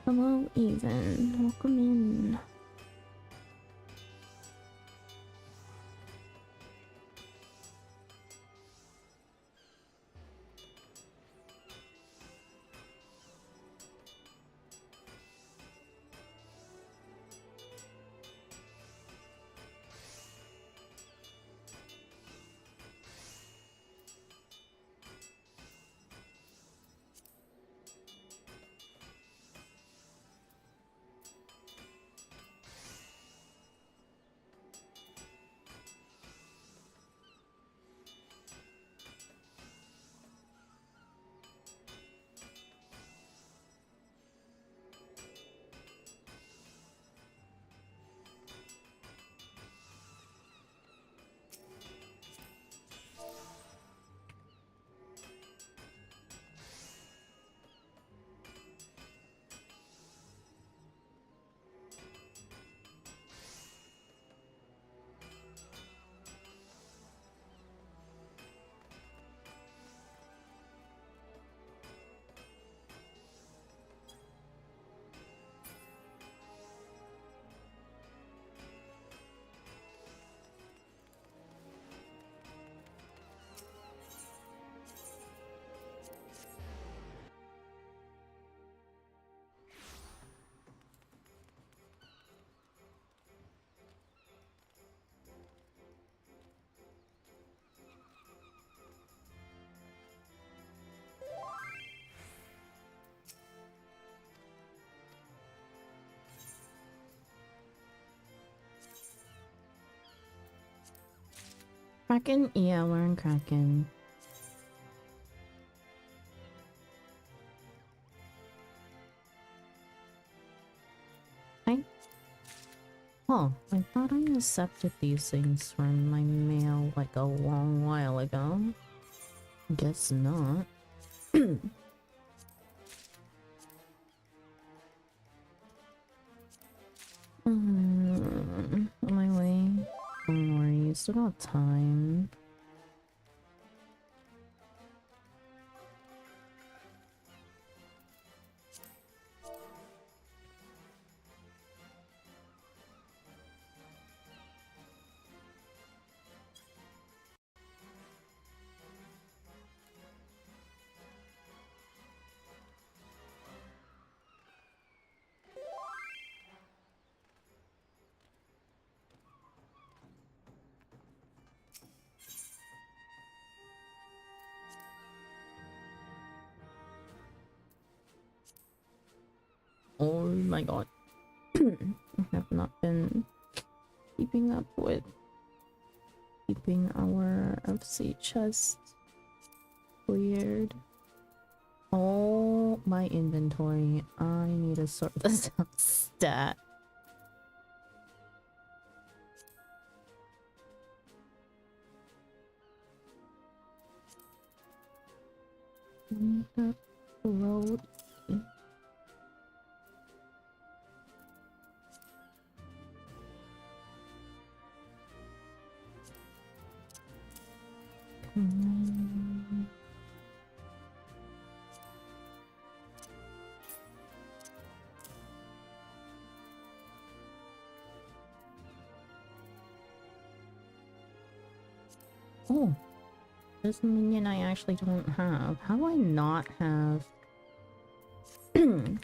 Hello, Ethan. Welcome in. Kraken? Yeah, we're in Kraken. Oh, I thought I accepted these things from my mail like a long while ago. Guess not. On my way. Don't worry, still got time. Oh my god. I have not been keeping up with keeping our FC chest cleared. Oh, my inventory. I need to sort this out. Stat. Road. Oh, this minion I actually don't have. How do I not have Forgiven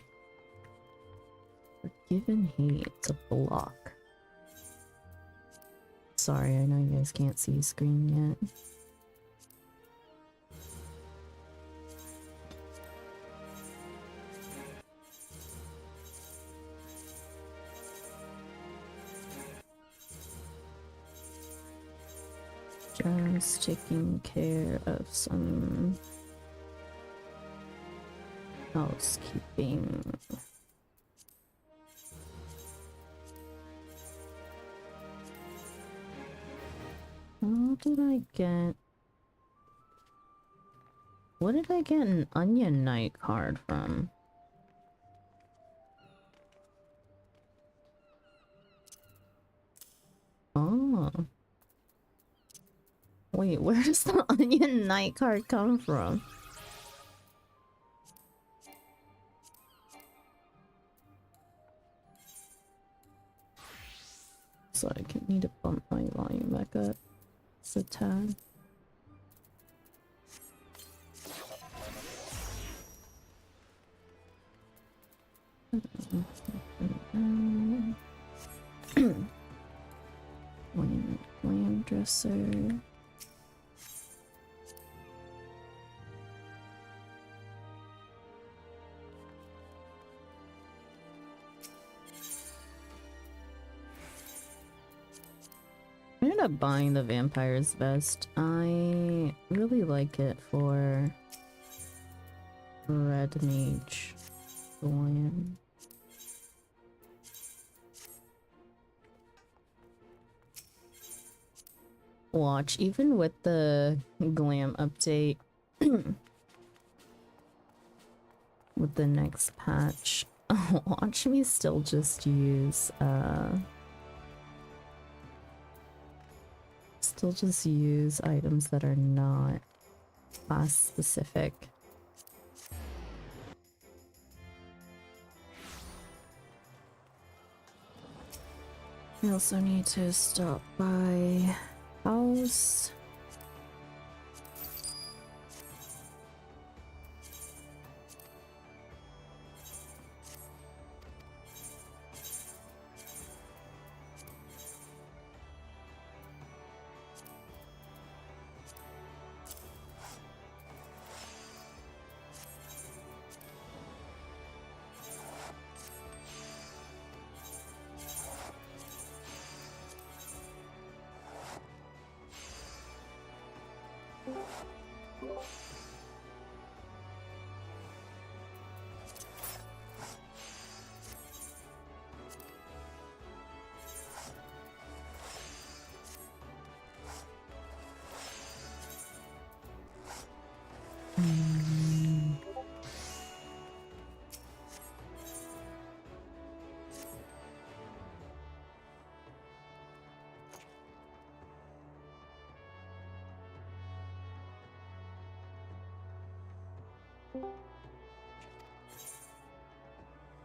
Hate to block? Sorry, I know you guys can't see the screen yet. Just taking care of some housekeeping. How did I get... What did I get an Onion Knight card from? Oh. Wait, where does the Onion Knight card come from? So I can need to bump my volume back up just a tad. Lamp dresser. I ended up buying the vampire's vest. I really like it for red mage glam. Watch, even with the glam update with the next patch, watch me still just use items that are not class specific. I also need to stop by house.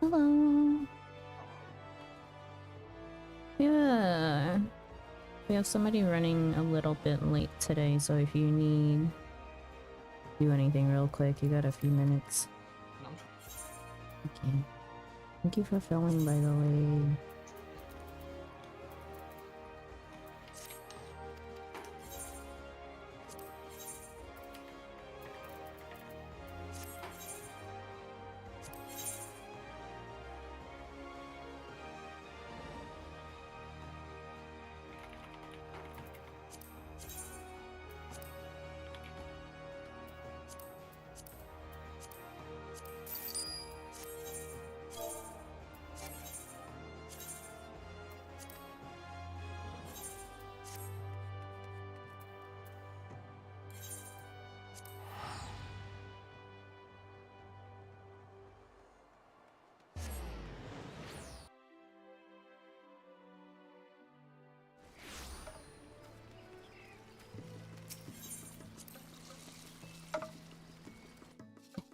Hello. Yeah. We have somebody running a little bit late today, so if you need do anything real quick, you got a few minutes. Okay. Thank you for filling, by the way.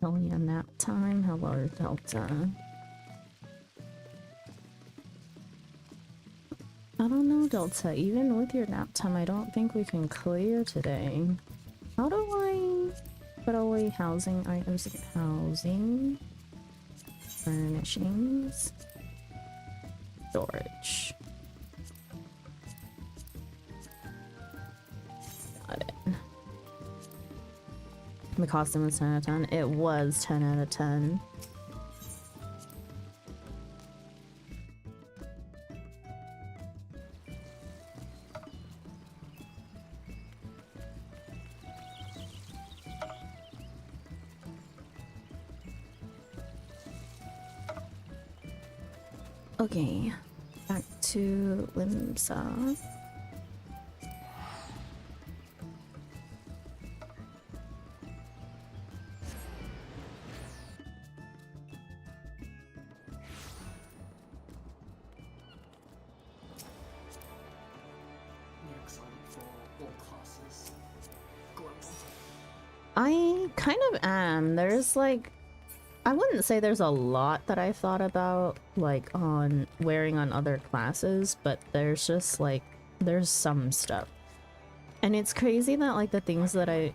Only a nap time. Hello, Delta. I don't know, Delta. Even with your nap time, I don't think we can clear today. How do I put away housing items? Housing, furnishings, storage. Got it. The costume was 10 out of 10. It was 10 out of 10. Okay, back to Limsa. I kind of am. There's like I wouldn't say there's a lot that I thought about, like, on wearing on other classes, but there's just, like, there's some stuff. And it's crazy that, like, the things that I...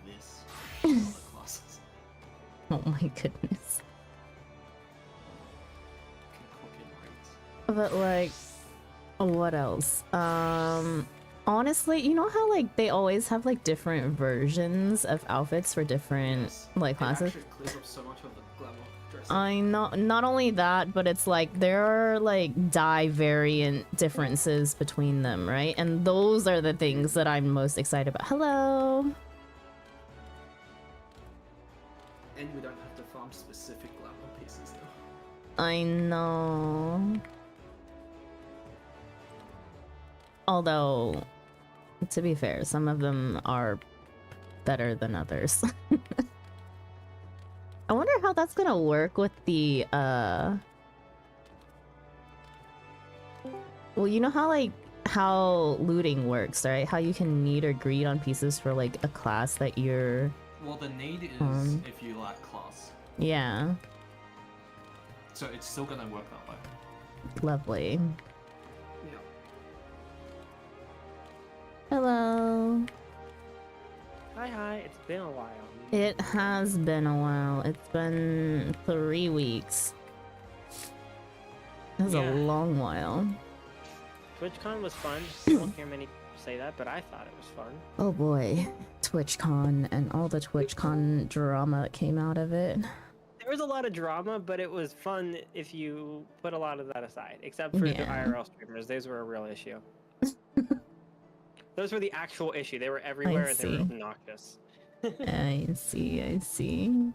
Oh my goodness. But, like, what else? Honestly, you know how, like, they always have, like, different versions of outfits for different, like, classes? It actually clears up so much of the glamour dressing. I know, not only that, but it's like, there are, like, dye variant differences between them, right? And those are the things that I'm most excited about. Hello! And we don't have to farm specific glamour pieces, though. I know. Although, to be fair, some of them are better than others. I wonder how that's gonna work with the, well, you know how, like, how looting works, right? How you can need or greed on pieces for, like, a class that you're... Well, the need is if you like class. Yeah. So it's still gonna work that way. Lovely. Yeah. Hello. Hi, it's been a while. It has been a while. It's been 3 weeks. That's a long while. TwitchCon was fun. I don't hear many say that, but I thought it was fun. Oh boy. TwitchCon and all the TwitchCon drama that came out of it. There was a lot of drama, but it was fun if you put a lot of that aside. Except for the IRL streamers. Those were a real issue. Those were the actual issue. They were everywhere and they were obnoxious. I see, I see.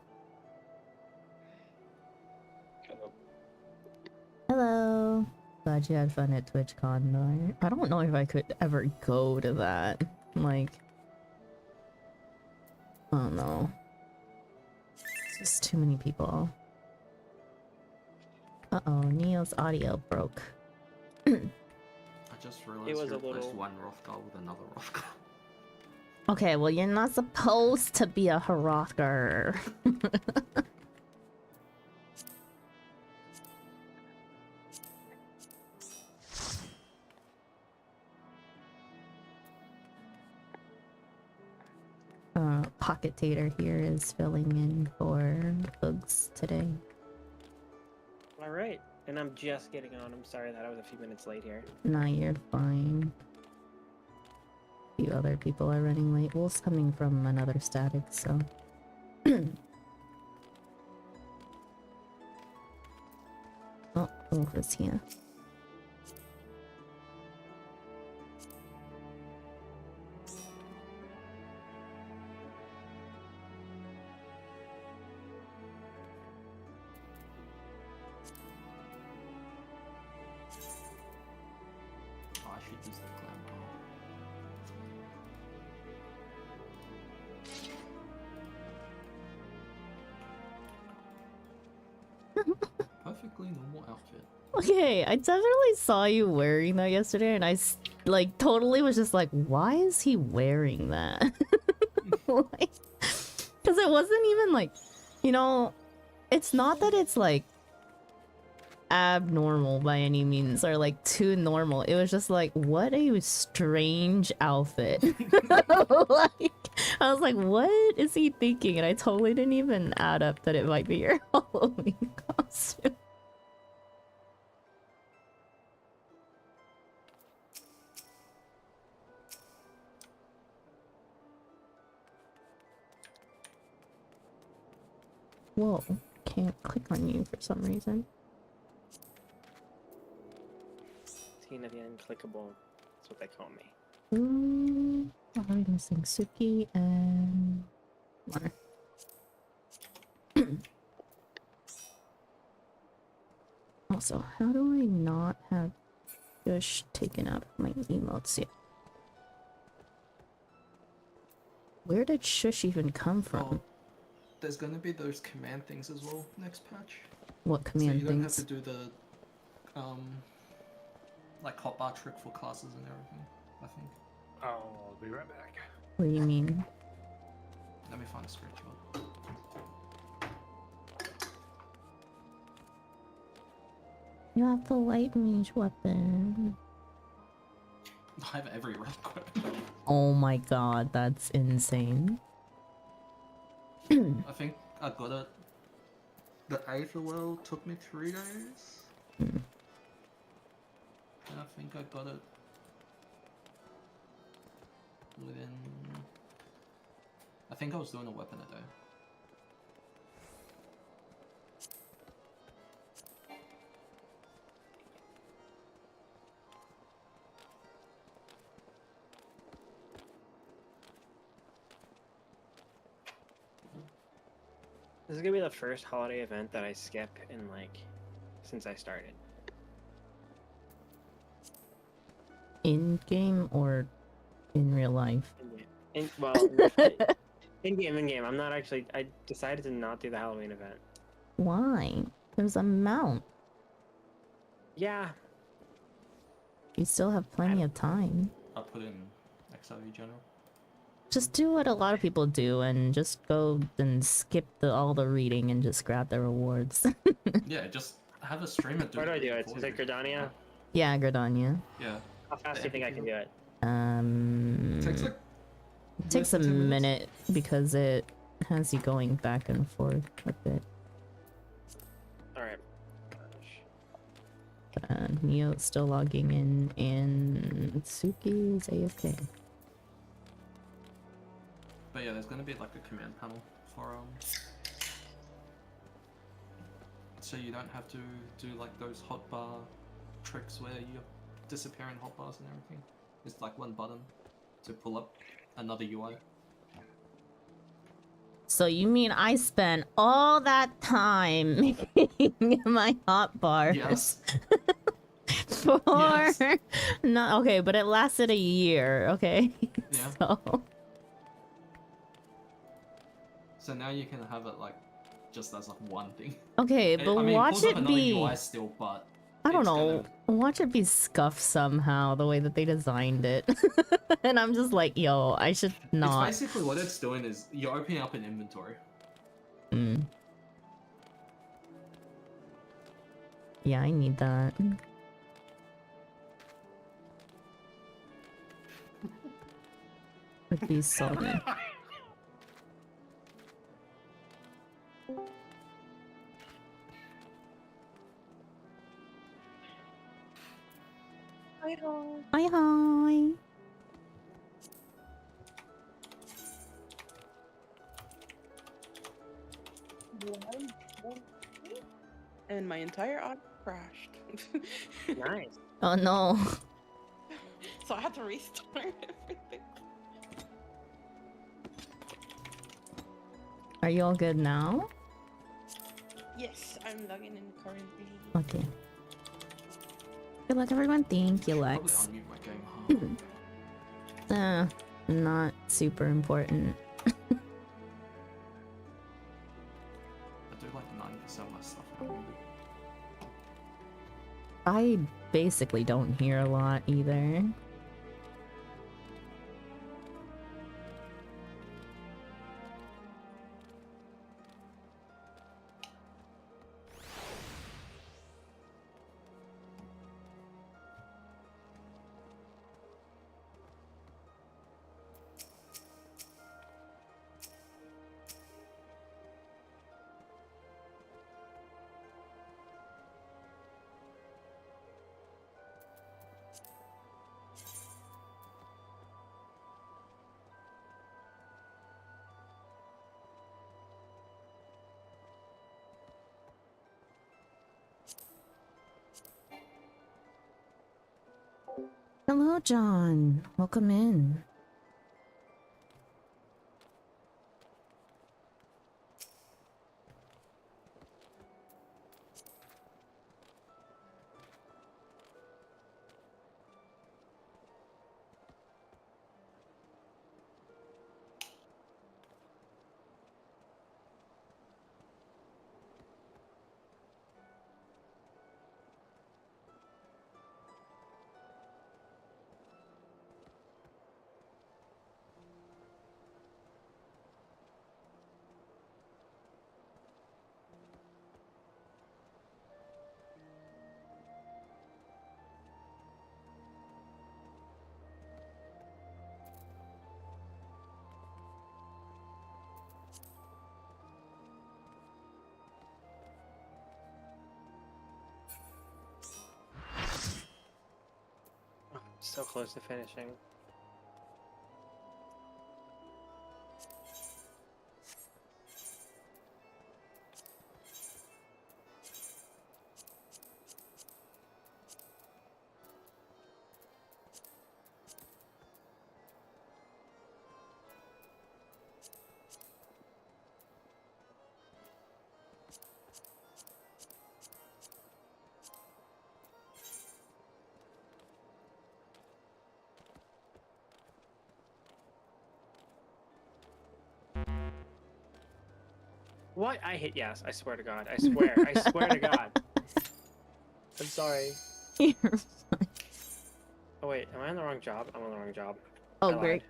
Hello. Glad you had fun at TwitchCon though. I don't know if I could ever go to that. Like... I don't know. It's just too many people. Uh-oh, Neo's audio broke. I just realized you replaced one Rothgar with another Rothgar. Okay, well, you're not supposed to be a Hrothgar. Pocket Tater here is filling in for Bugs today. Alright, and I'm just getting on. I'm sorry that I was a few minutes late here. Nah, you're fine. A few other people are running late. Wolf's coming from another static, so... Oh, Wolf is here. Perfectly normal outfit. Okay, I definitely saw you wearing that yesterday, and I, like, totally was just like, why is he wearing that? Like, because it wasn't even, like, you know, it's not that it's, like, abnormal by any means, or, like, too normal. It was just like, what a strange outfit. Like, I was like, what is he thinking? And I totally didn't even add up that it might be your Halloween costume. Whoa, can't click on you for some reason. Tina the Unclickable. That's what they call me. What are we missing? Suki and... Water. Also, how do I not have Shush taken out of my emotes yet? Where did Shush even come from? Oh, there's gonna be those command things as well next patch. What command things? So you don't have to do the, like hotbar trick for classes and everything, I think. I'll be right back. What do you mean? Let me find a screenshot. You have the light mage weapon. I have every relic weapon. Oh my god, that's insane. I think I got it. The Aether Well took me 3 days. Hmm. And I think I got it within... I think I was doing a weapon a day. This is gonna be the first holiday event that I skip in like since I started. In game or in real life? In game. I'm not actually. I decided to not do the Halloween event. Why? There's a mount. Yeah, You still have plenty of time. I put in XIV General. Just do what a lot of people do and just go and skip all the reading and just grab the rewards. Yeah, just have a streamer do where do I do reading it? for Is it you. Gridania? Yeah, Gridania. Yeah. How fast do you think I can do it? Takes like It takes less a than 10 minutes. minute because it has you going back and forth a bit. All right. Neo's still logging in and Suki is AFK. But yeah, there's gonna be like a command panel for so you don't have to do like those hotbar tricks where you're disappearing hotbars and everything. It's like one button to pull up another UI. So you mean I spent all that time making my hotbars Yes. for Yes. no, okay, but it lasted a year, okay? Yeah. So now you can have it like just as like one thing. Okay, but I mean, watch pulls up it another be UI still, but I don't it's know. Watch it be scuffed somehow the way that they designed it. And I'm just like, yo, I should not. It's basically what it's doing is you're opening up an inventory. Mm. Yeah, I need that. Would be so good. Hi, Hi, hi. and my entire audio crashed. Nice. Oh no. So I had to restart everything. Are you all good now? Yes, I'm logging in currently. Okay. Good luck, everyone. Thank you, Probably Lex. unmute my game. Not super important. I do like 90% of my stuff now. I basically don't hear a lot either. Hello, John. Welcome in. So close to finishing. What? I hit yes. I swear to God. I swear. I swear to God. I'm sorry. You're Oh wait, am I on the wrong job? I'm on the wrong job. Oh, I lied. great.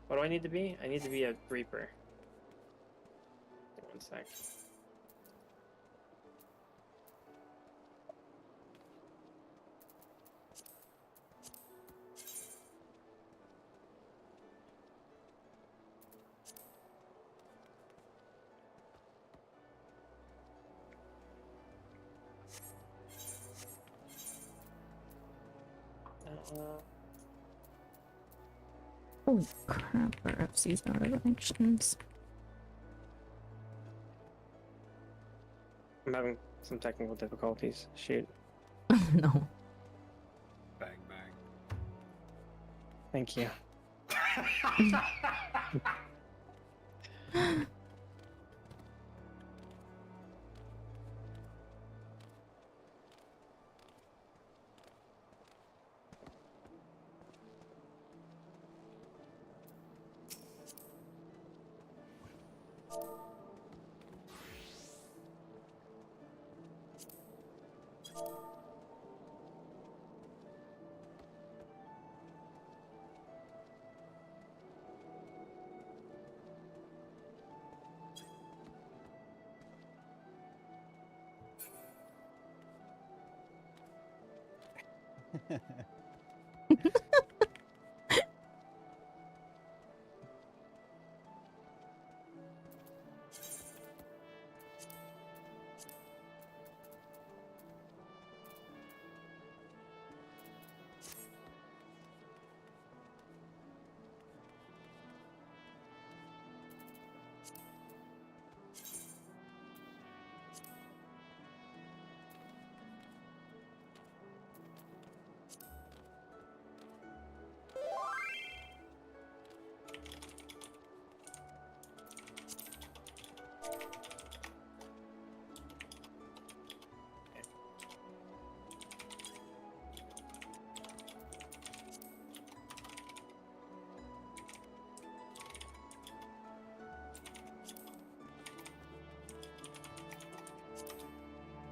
What do I need to be? I need to be a reaper. One sec. Oh crap, our FC's not out of actions. I'm having some technical difficulties. Shoot. Oh no. Bang, bang. Thank you.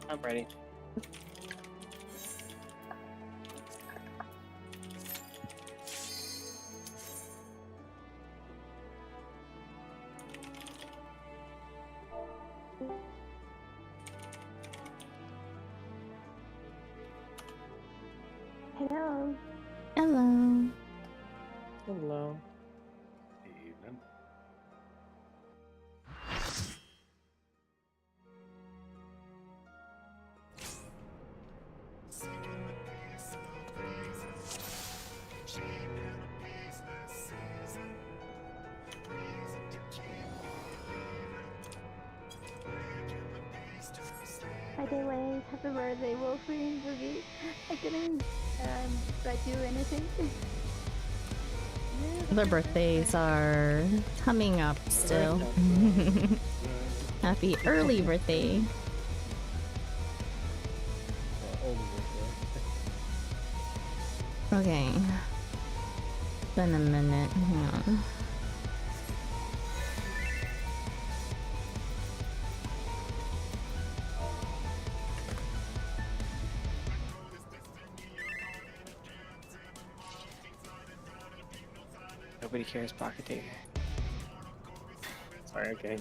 I'm ready. Hello. Hello. Hello. Evening. By the way, happy birthday, Wolverine Boogie. I couldn't write you anything. Their birthdays are coming up still. Happy early birthday. Okay. Been a minute. Hang on. Nobody cares, Pocket Taker. Sorry, okay.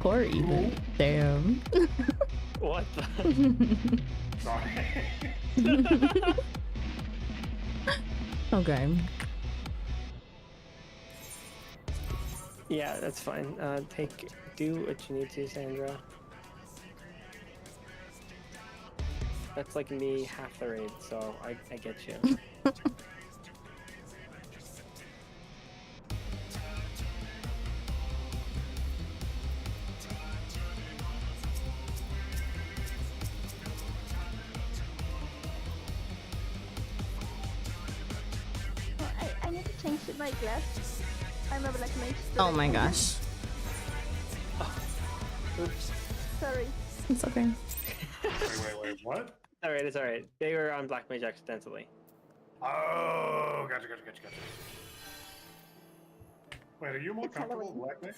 Or even. Damn. What the? Sorry. Okay. Yeah, that's fine. Do what you need to, Sandra. That's like me half the raid, so I get you. Oh, I need to change my glass. I'm a black mage. Oh today. my gosh. Oops. Sorry. It's okay. Wait, what? Alright, it's alright. They were on Black Mage accidentally. Oh, gotcha. Wait, are you more It's comfortable Halloween. with Black Mage?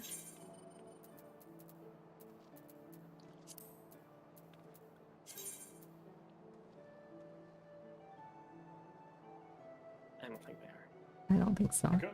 I don't think they are. I don't think so. Okay.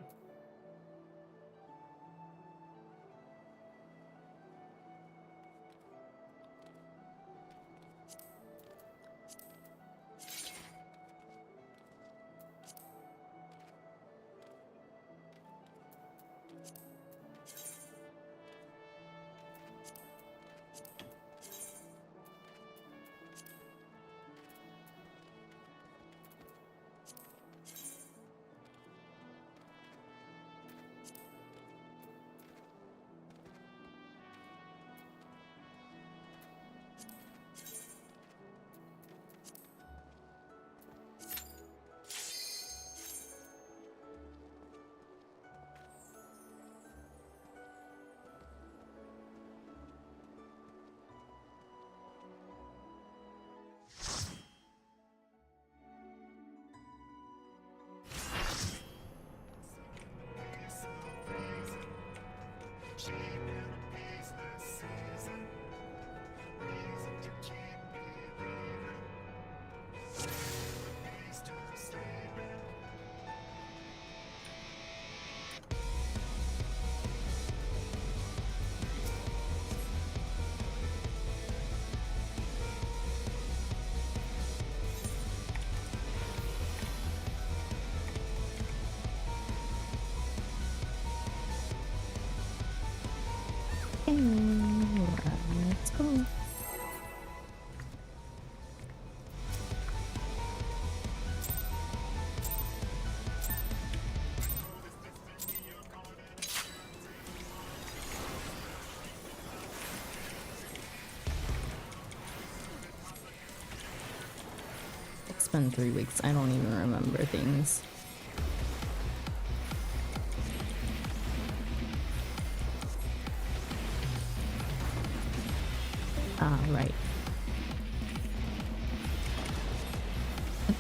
Let's go. It's been 3 weeks. I don't even remember things. Ah, right.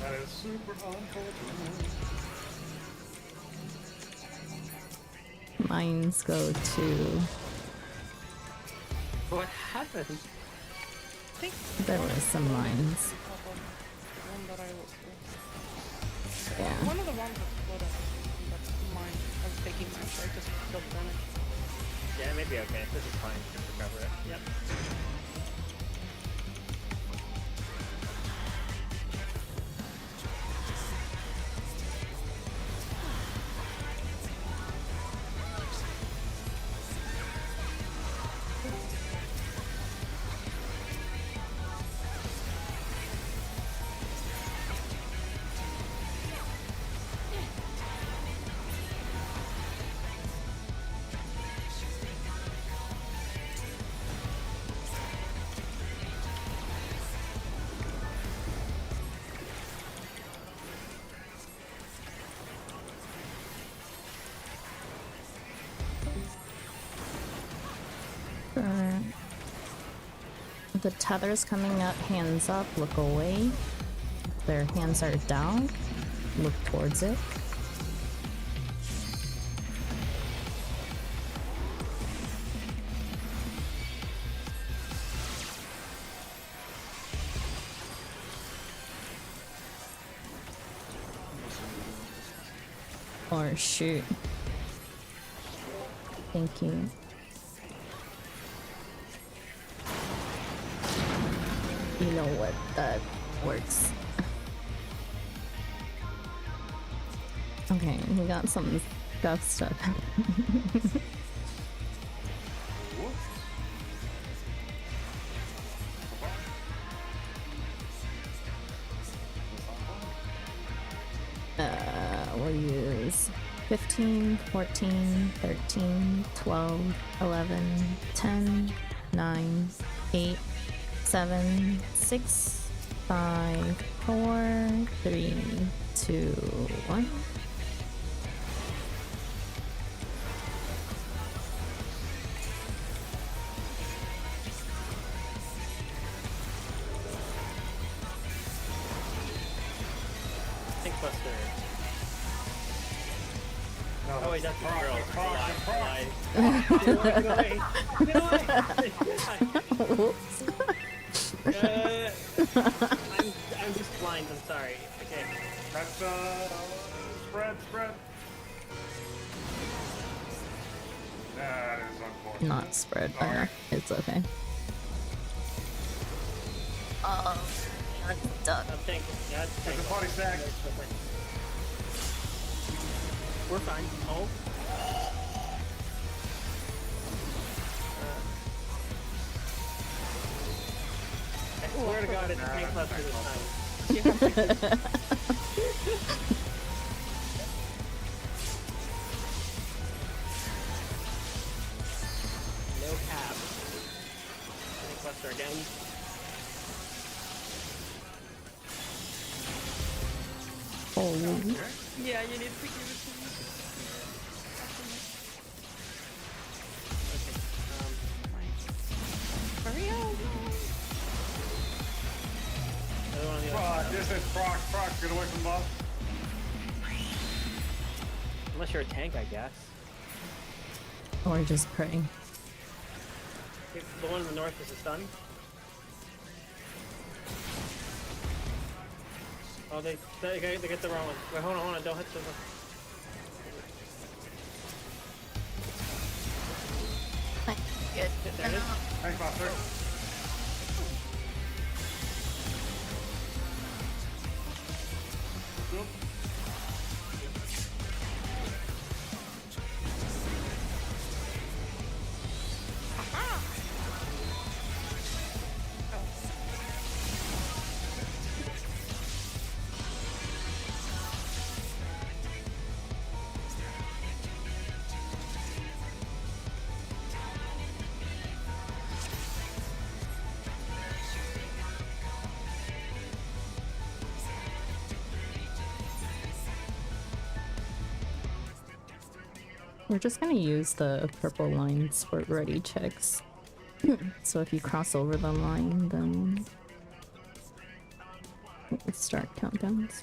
That is super unfortunate. Mines go to... What happened? I think There was some mines. the one that I was Yeah. one of the ones that exploded, but mine. I was taking mine, so I just took damage. Yeah, maybe okay. This is fine. Just recover it. Yep. The tether's coming up, hands up, look away. Their hands are down, look towards it. Or shoot. Thank you. You know what, that works. Okay, we got some stuff. we'll use 15, 14, 13, 12, 11, 10, 9, 8, 7, 6, 5, 4, 3, 2, 1. Think Buster. No, Oh wait, that's the girl. Proc. Get away! Get away! Whoops. I'm just blind. I'm sorry. Okay. That's spread. That is unfortunate. Not spread Sorry. enough. It's okay. Oh, I'm done. I'm thankful. Yeah, it's There's a thankful. body stack. We're fine. Oh. I swear to God, it's a tank cluster this time. No cap. Tank cluster again. Oh, Yeah, you need to give it to me. Okay. Hurry up! Another one on the other Proc, side. this is proc. Get away from the boss. Unless you're a tank, I guess. or just pray. The one in the north is a stun. Oh, they get the wrong one. Wait, hold on, don't hit the. Good. There it is. Thanks, Buster. Oop. We're just gonna use the purple lines for ready checks. So if you cross over the line, then we'll start countdowns.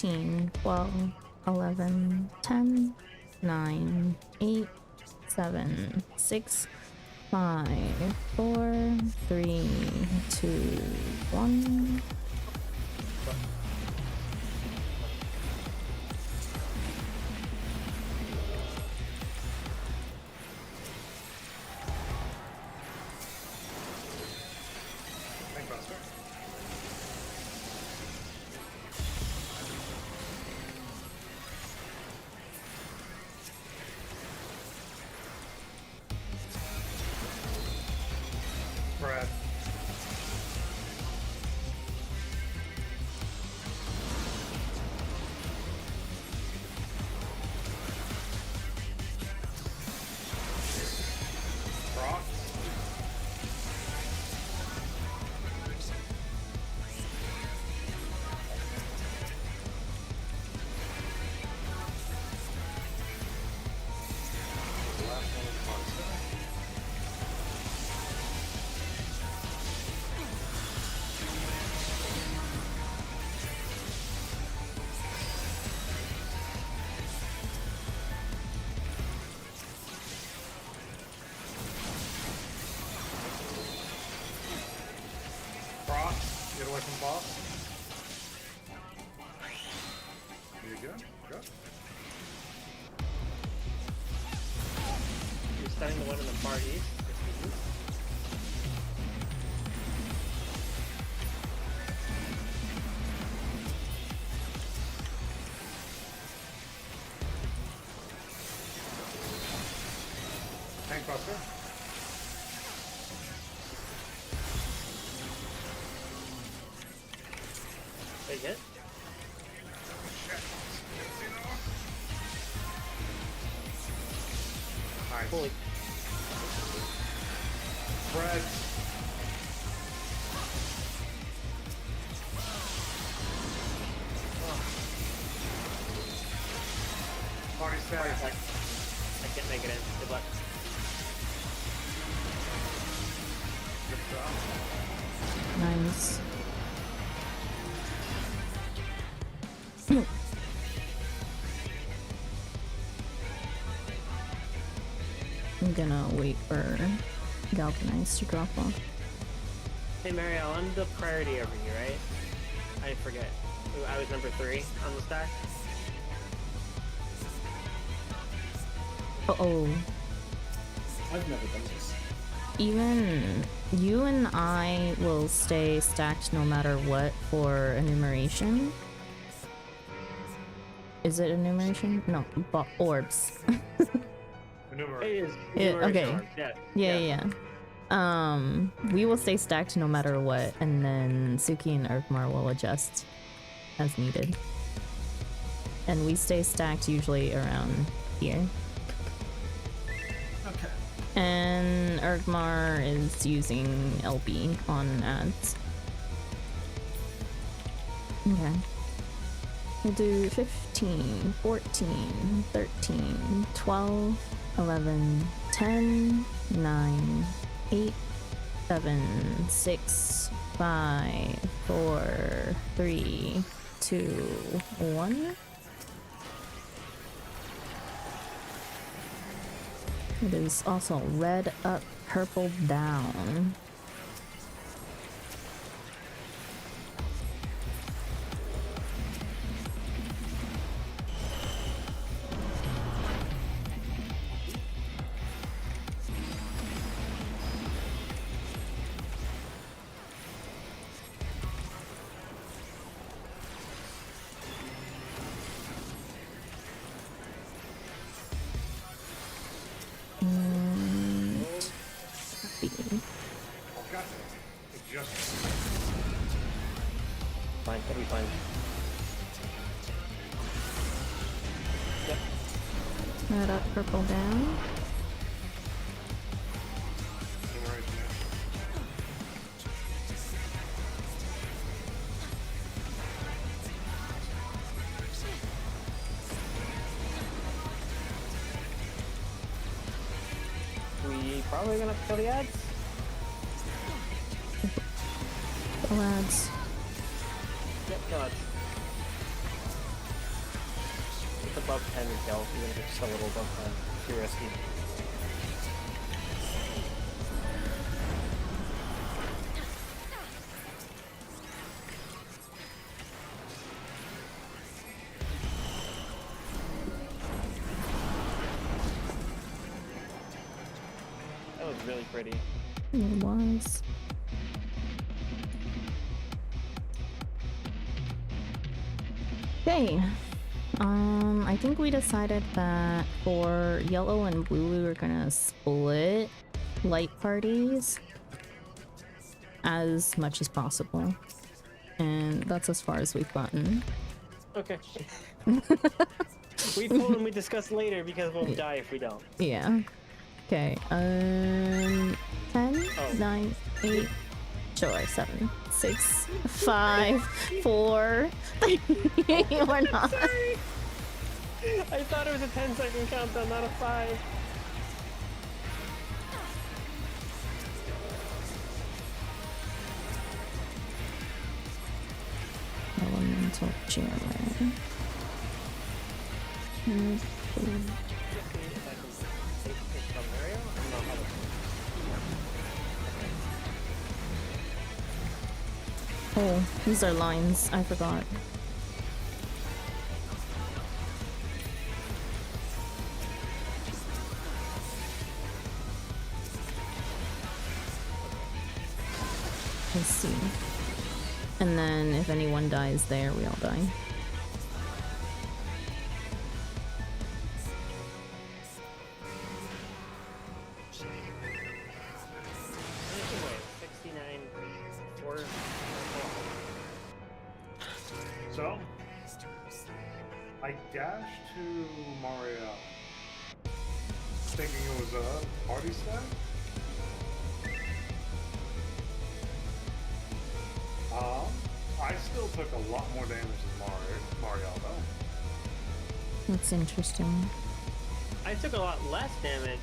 13, 12, 11, 10, 9, 8, 7, 6, 5, 4, 3, 2, 1. Thank Buster. Brad. Brock. Last one is Monster. Brock, get away from boss. You good? Good. You're starting the one in the far east. Tank Buster. Big hit. Nice. Holy. Fred. Party Heart stack. attack. I can't make it in. Good luck. Good job. Nice. I'm gonna wait for Galvanize to drop off. Hey Mario, I'm the priority over you, right? I forget. Ooh, I was number 3 on the stack. Uh-oh. I've never done this. Even you and I will stay stacked no matter what for enumeration. Is it enumeration? No, orbs. It is. Yeah, enumeration okay. orbs, yes. Yeah. We will stay stacked no matter what, and then Suki and Urkmar will adjust as needed. And we stay stacked usually around here. Okay. And Urkmar is using LB on ads. Okay. We'll do 15, 14, 13, 12, 11, 10, 9, 8, 7, 6, 5, 4, 3, 2, 1. It is also red up, purple down. Fine, it'll be fine. Yep. Red up, purple down. We probably gonna have to kill the ads. The lads. Yep, kill ads. above 10 kills, even if it's just a little above 10. Too risky. That was really pretty. It was. Okay. I think we decided that for yellow and blue we were gonna split light parties as much as possible. And that's as far as we've gotten. Okay. We told them we discuss later because we'll die if we don't. Yeah. Okay. 10, Oh. 9, 8, sure, 7, 6, 5, 4, 3, or not. Sorry. I thought it was a 10-second countdown, not a 5. Elemental jammer. Oh, these are lines. I forgot. I see. And then if anyone dies there, we all die. So, I dashed to Mario, thinking it was a party stack. I still took a lot more damage than Mario though. That's interesting. I took a lot less damage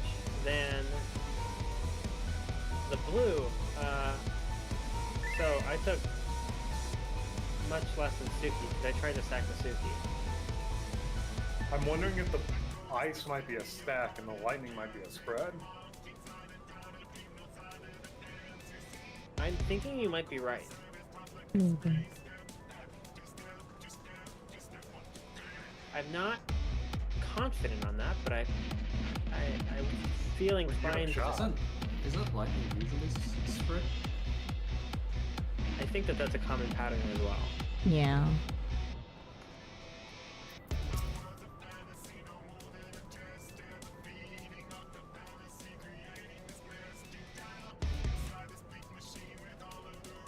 than the blue. So I took much less than Suki because I tried to stack the Suki. I'm wondering if the ice might be a stack and the lightning might be a spread. I'm thinking you might be right. Maybe. I'm not confident on that, but I'm feeling Give it a fine. shot. Isn't lightning usually spread? I think that that's a common pattern as well. Yeah.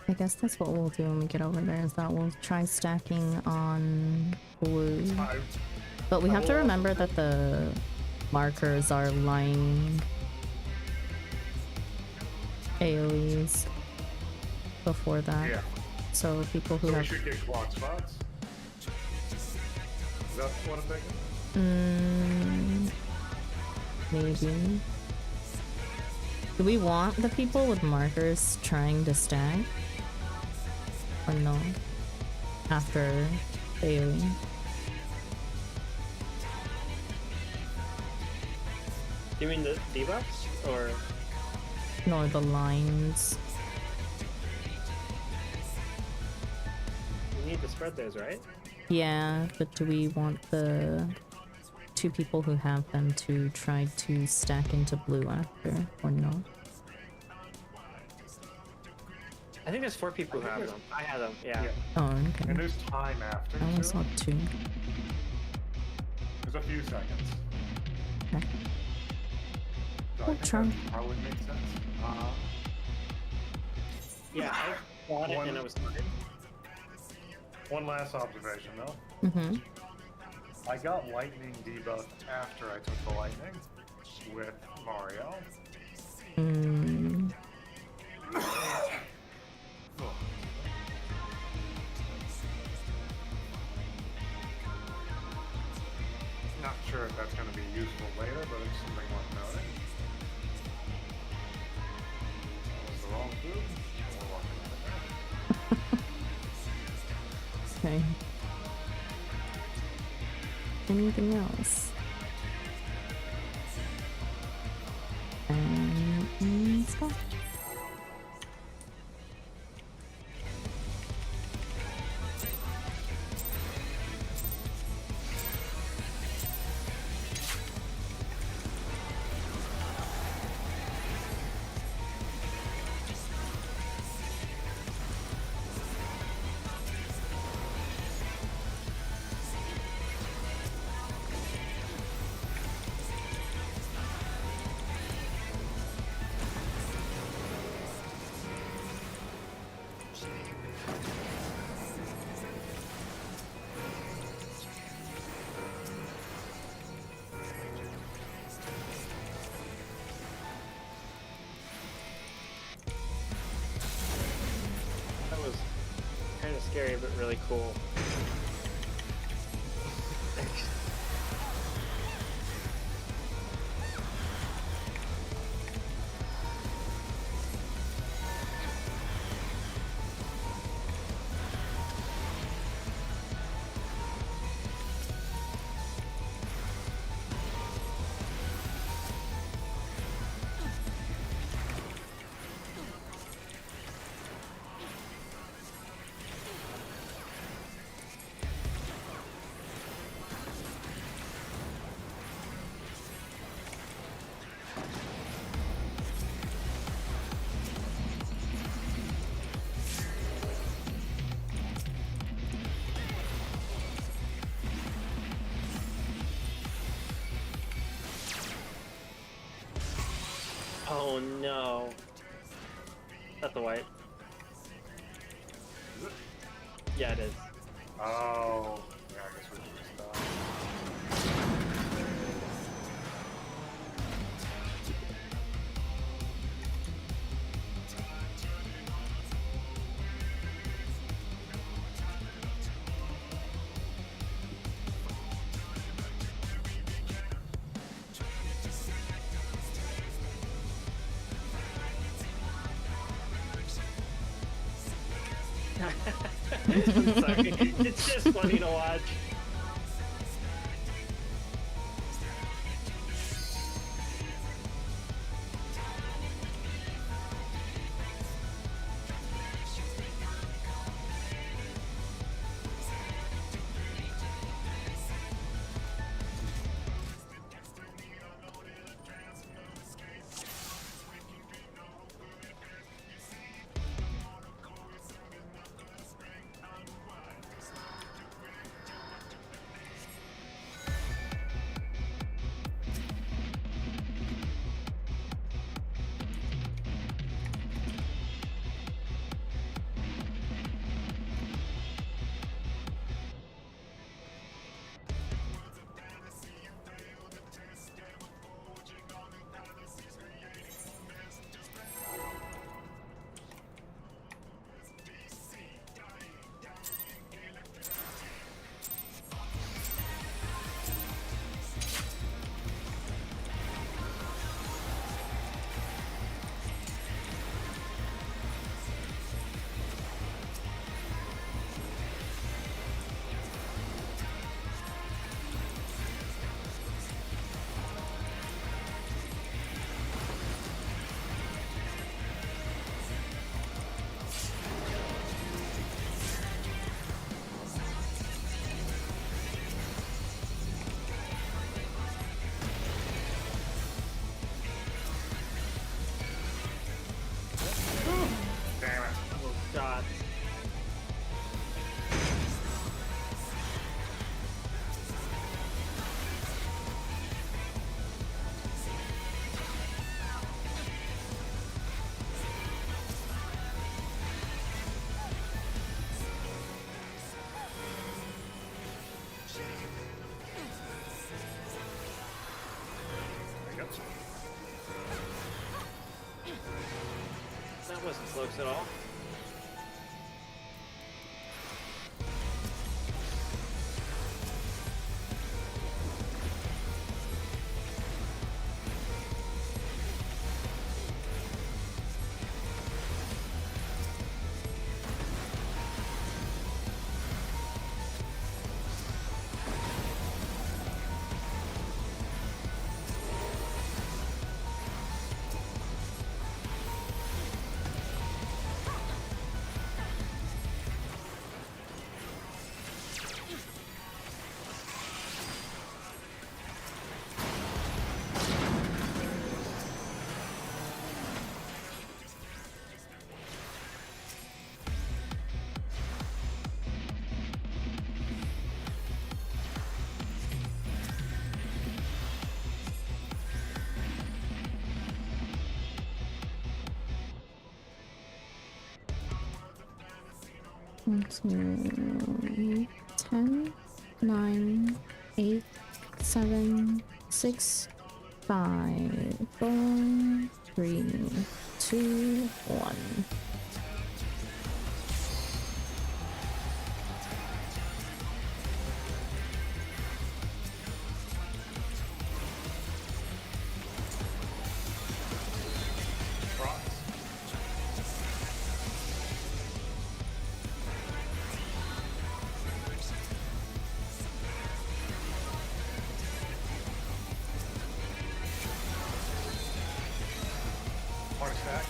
I guess that's what we'll do when we get over there, is that we'll try stacking on blue. But we have to remember that the markers are line AoEs before that. Yeah. So people who So we have... should get clock spots. Is that what I'm thinking? Maybe. Do we want the people with markers trying to stack? Or no? After AoE? You mean the debuffs or? No, the lines. You need to spread those, right? Yeah, but do we want the two people who have them to try to stack into blue after, or no? I think there's 4 people who have them. I have them, yeah. Oh, And okay. there's time after, I only too. saw 2. There's a few seconds. Okay. So I We'll think try. that probably makes sense. Yeah, I bought it and it was fine. One last observation though. Mm-hmm. I got lightning debuff after I took the lightning with Mario. Mm. Not sure if that's going to be useful later, but it's something worth noting. That was the wrong food. We're walking out of there. Okay. anything else. And stop. That was kind of scary, but really cool. Oh no. That's the white. Is it? Yeah, it is. Oh. Yeah, I guess we should stop. I'm sorry. It's just funny to watch. Damn it. Oh god. I got some. That wasn't close at all. 1, 2, 10, 9, 8, 7, 6, 5, 4, 3, 2, 1. Party stack.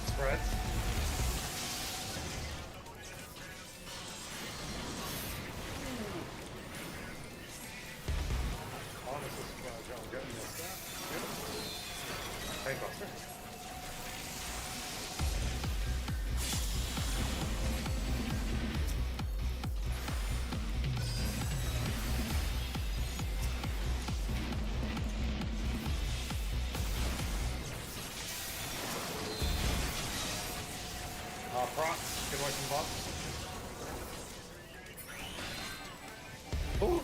Spread. Honestly, John, get me a stack. Hey, Buster. Procs, get away from buffs. Oh!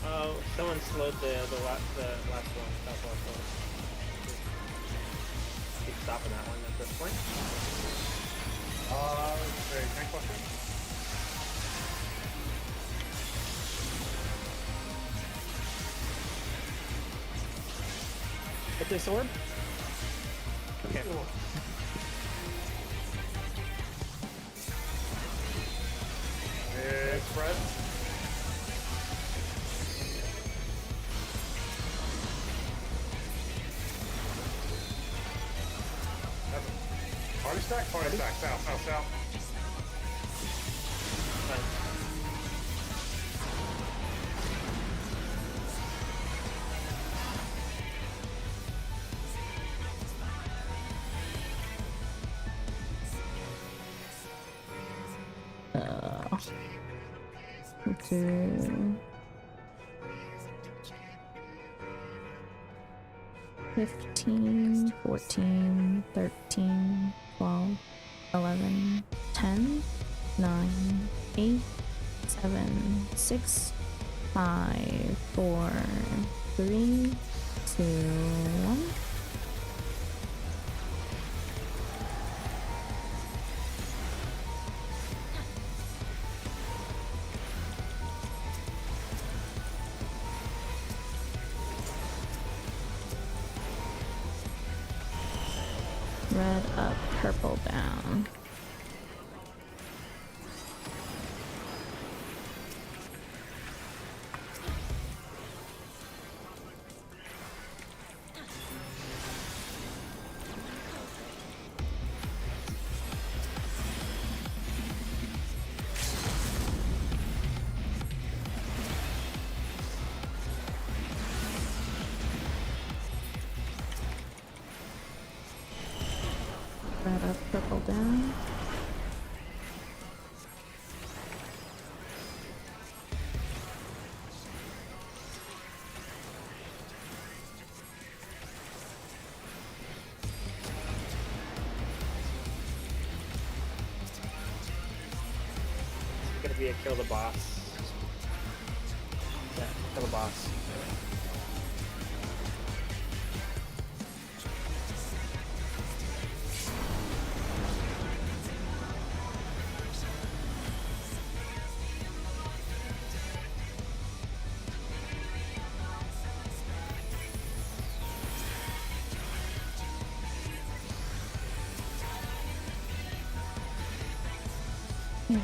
Oh, someone slowed the last one. South last one. Keep stopping that one at this point. Okay, tank question. Hit the sword. Okay. Big spread. Party stack, south, south, south. To 15, 14, 13, 12, 11, 10, 9, 8, 7, 6, 5, 4, 3, 2, 1. Red up, purple down. Red up, purple down. It's gonna be a kill the boss. Yeah, kill the boss. Yeah.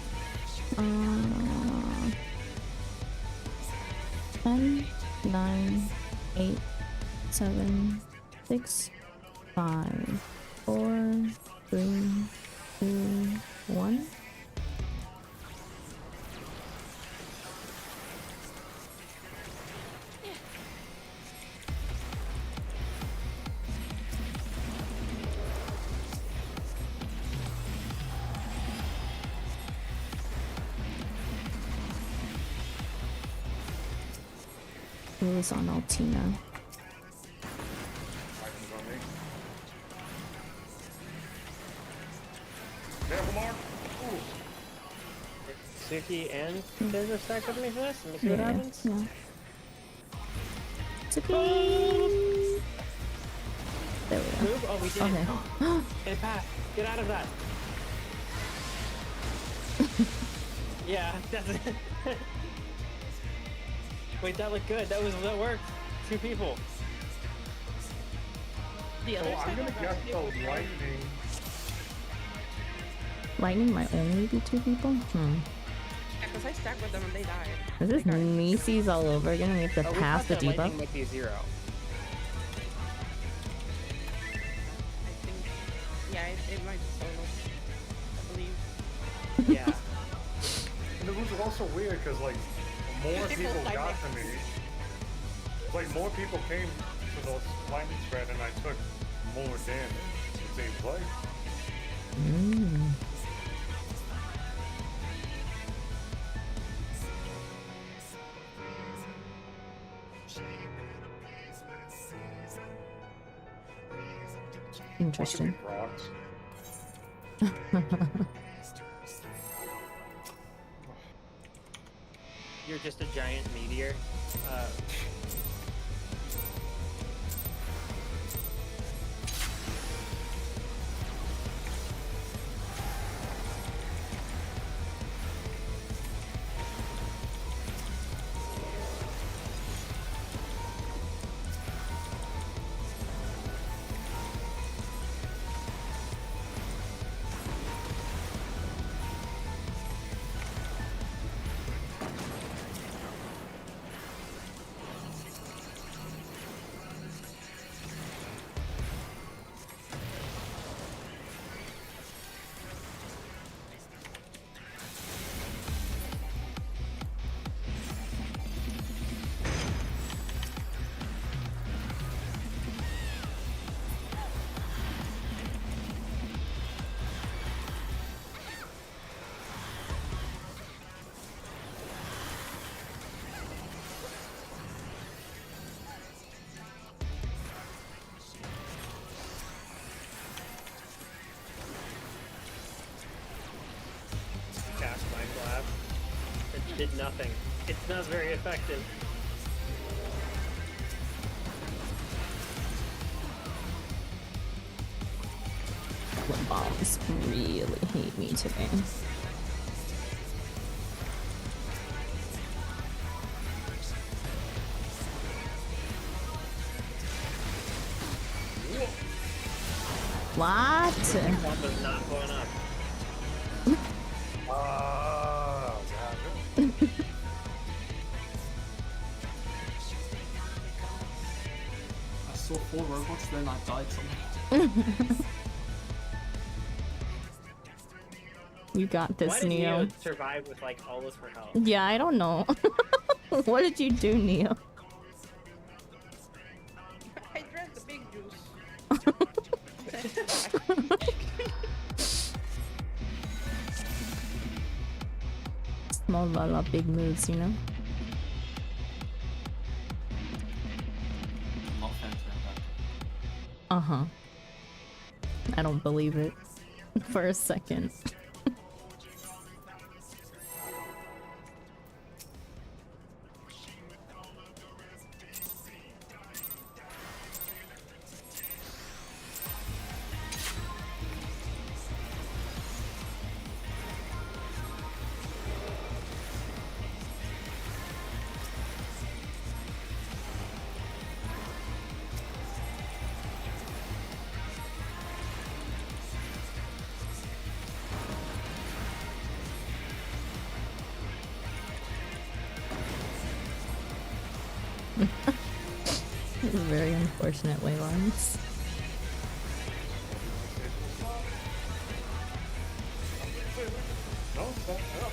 10, 9, 8, 7, 6, 5, 4, 3, 2, 1. It was on Altina. Items on me. Careful, Mark. Ooh. Suki and Biz are stacked with me for this. Let me see what Yeah, happens. yeah. Suki! There we go. Move. Oh, we did. Okay. Hey, Pat, get out of that. Yeah, that's it. Wait, that looked good. That worked. 2 people. The So other I'm side gonna of guess us, the lightning. Lightning might only be 2 people? Hmm. yeah, because I stacked with them and they died. Is this They got- Macy's all over again? We have to Oh, we pass thought the that debuff? lightning might be 0. I think, yeah, it might be solo. I believe. Yeah. And it was also weird because like more People people got lightning. to me. Like more people came to the lightning spread and I took more damage. It seems like. Mm. Interesting. Rocks. You're just a giant meteor. Cast Mind Blast. It did nothing. It's not very effective. The bombs really hate me today. What? Bomb is not going up. Oh, God. I saw 4 robots, then I died somehow. You got Why this, did Neo. Neo survive with like all of her health? Yeah, I don't know. What did you do, Neo? I drank the big juice. Small Lala, big moves, you know? Not fan turn back. Uh-huh. I don't believe it. For a second. Very unfortunate way lines. No, stop. Up.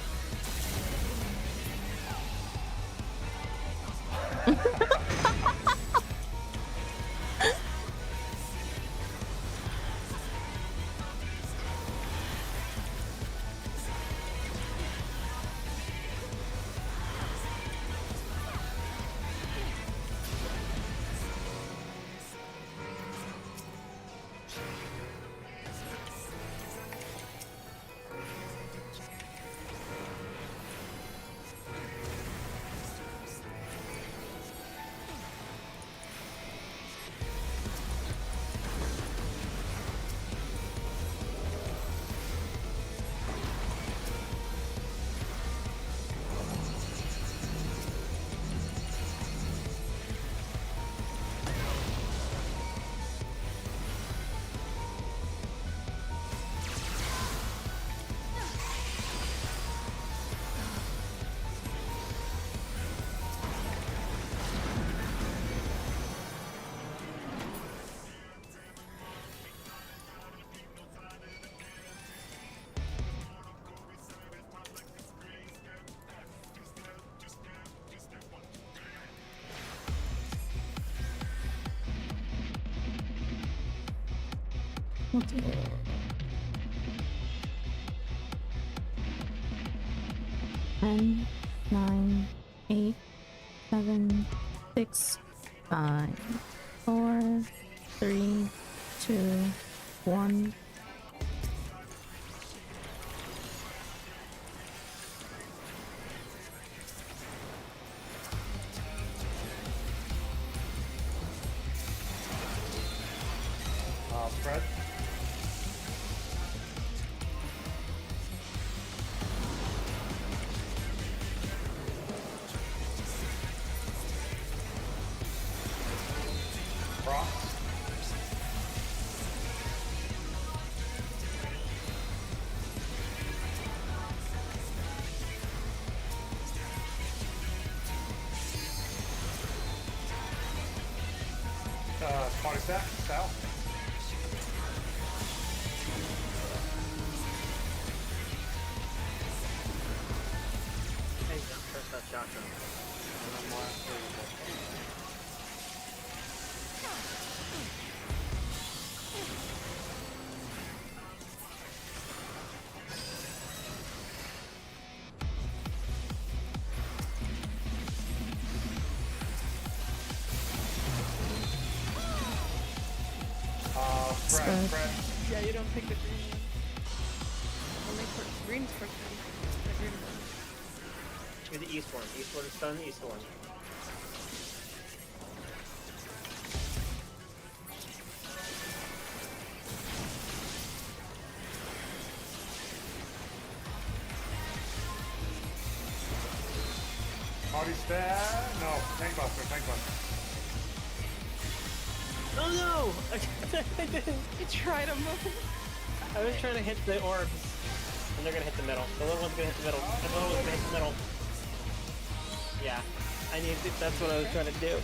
We'll do 10, 9, 8, 7, 6, 5, 4, 3, 2, 1. Fred. Brock. Party stack, Sal. Hey, just press that shotgun. And then more after Fred, Fred. Fred. Yeah, you don't pick the green one. Only for green's for green. The green one. do the east one. East one is done, east one. Party stack. No, tank buster, tank buster. Oh no! I didn't. You tried to move. I was trying to hit the orbs. And they're gonna hit the middle. The little one's gonna hit the middle. The little one's gonna hit the middle. Yeah. That's what I was trying to do.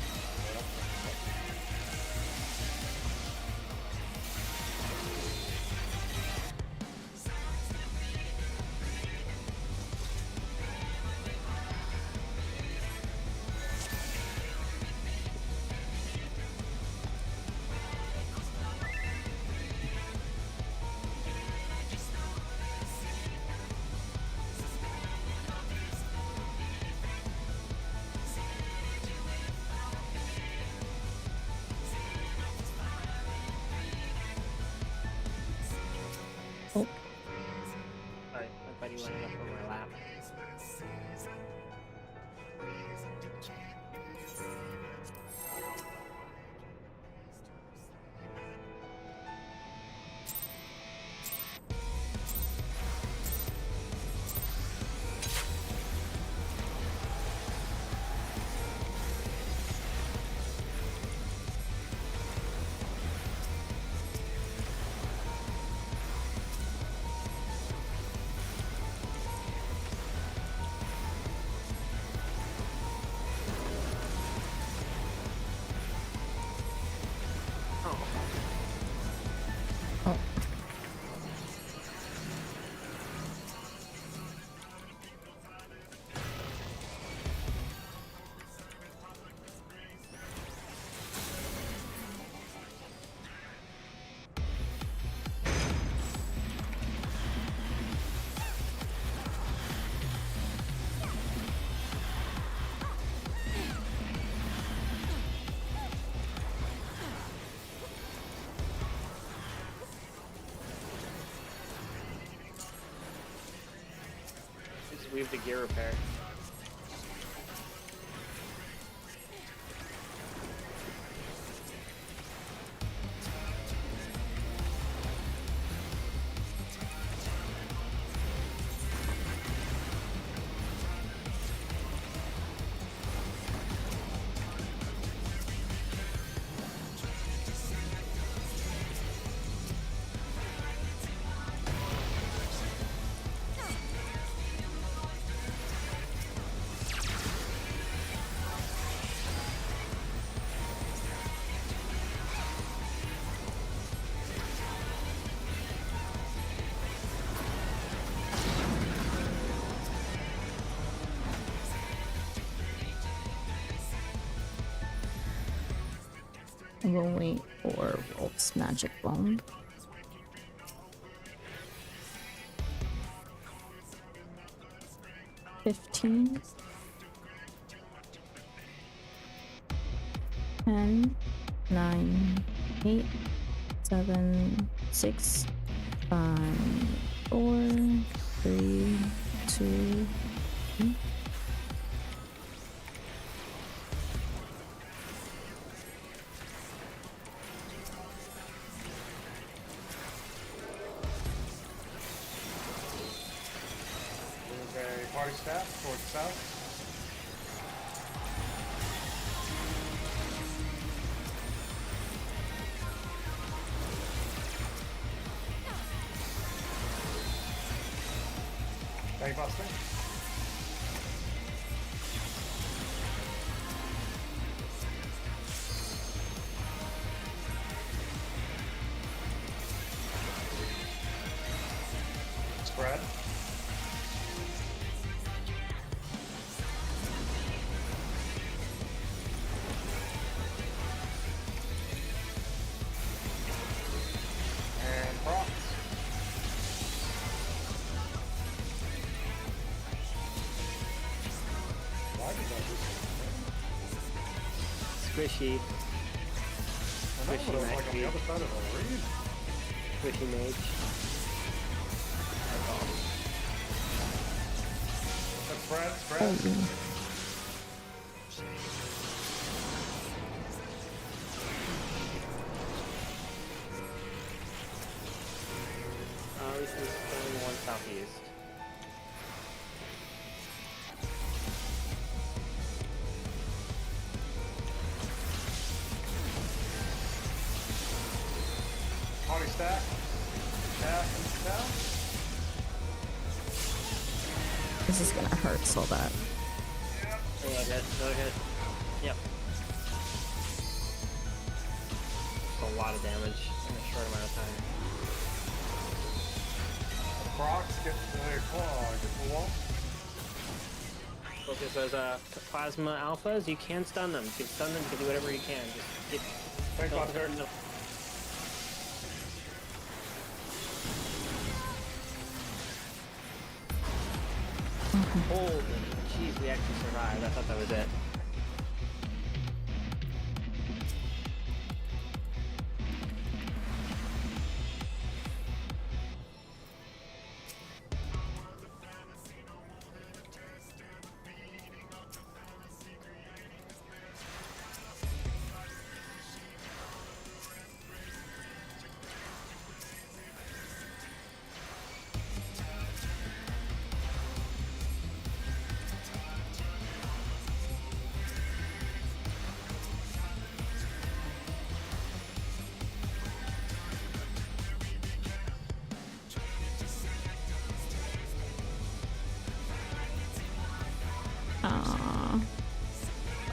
Oh, Sorry, my buddy went up on my lap. oh. Just weave the gear repair. We'll wait for Wolf's magic bomb. 15, 10, 9, 8, 7, 6, 5, 4, 3, 2, 1. There's a party staff towards south. Gangbuster. Spread. And procs. Why did I do Squishy. I know, but it was like on the other side of the reed. Squishy mage. That's spread, spread. This is going one southeast. Party stack. Staff and staff. This is gonna hurt so bad. Oh, yeah, go ahead. Yep. That's a lot of damage in a short amount of time. Procs get the wall. Focus those plasma alphas. You can stun them. You can stun them. You can do whatever you can. Just get. Gangbuster. No. Holy jeez, we actually survived. I thought that was it.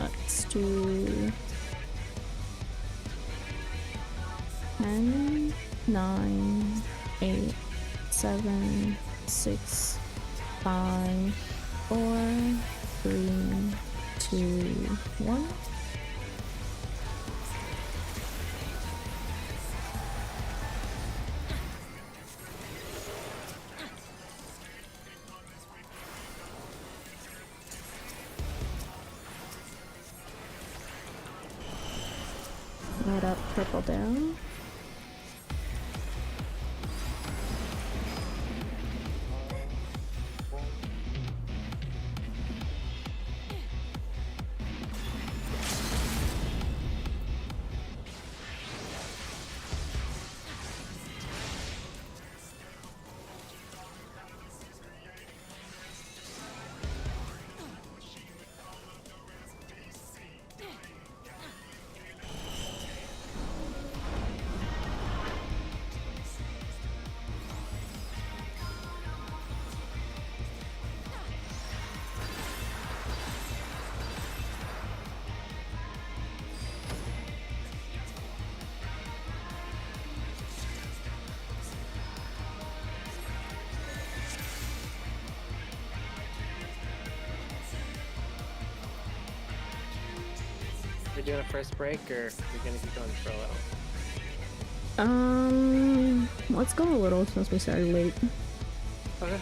Let's do 10, 9, 8, 7, 6, 5, 4, 3, 2, 1. Light up, purple down. We're doing a first break, or you're gonna keep going for a little? Let's go a little since we started late. Okay.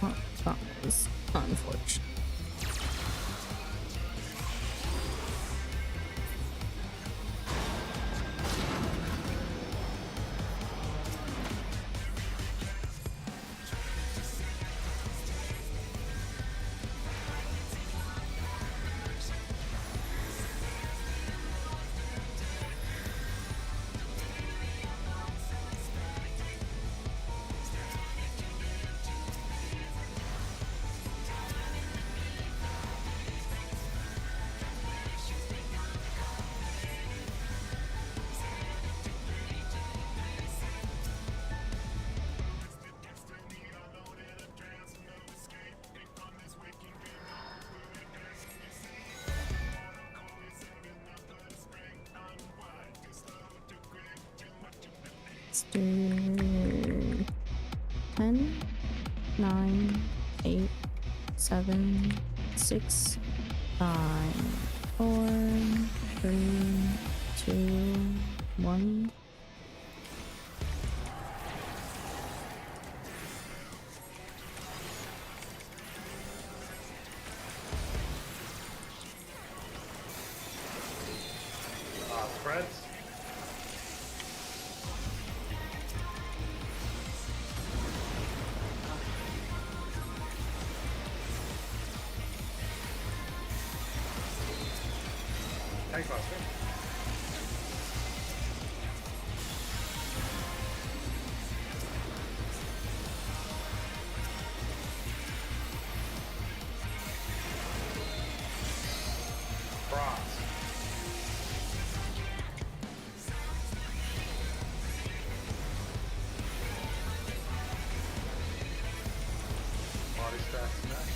Oh, that was unfortunate. Let's do 10, 9, 8, 7, 6, 5, 4, 3, 2, 1. Spreads. Tank buster. Cross. Body stacks next.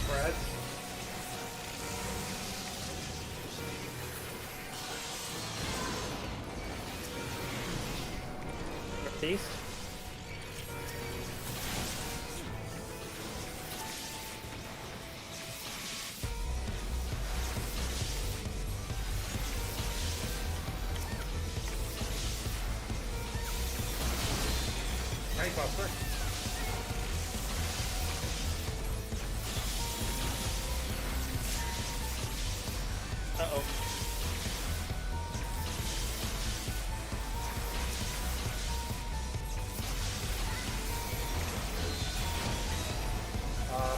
Spreads. Northeast. Tank buster. Uh-oh.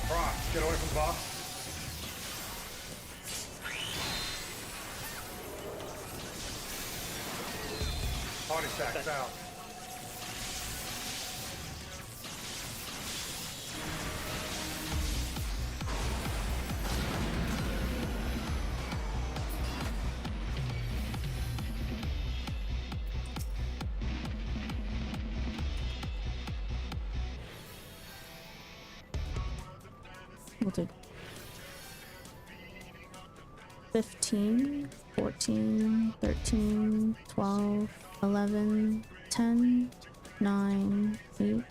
Procs, get away from the box. Body stacks out. We'll do 15, 14, 13, 12, 11, 10, 9, 8,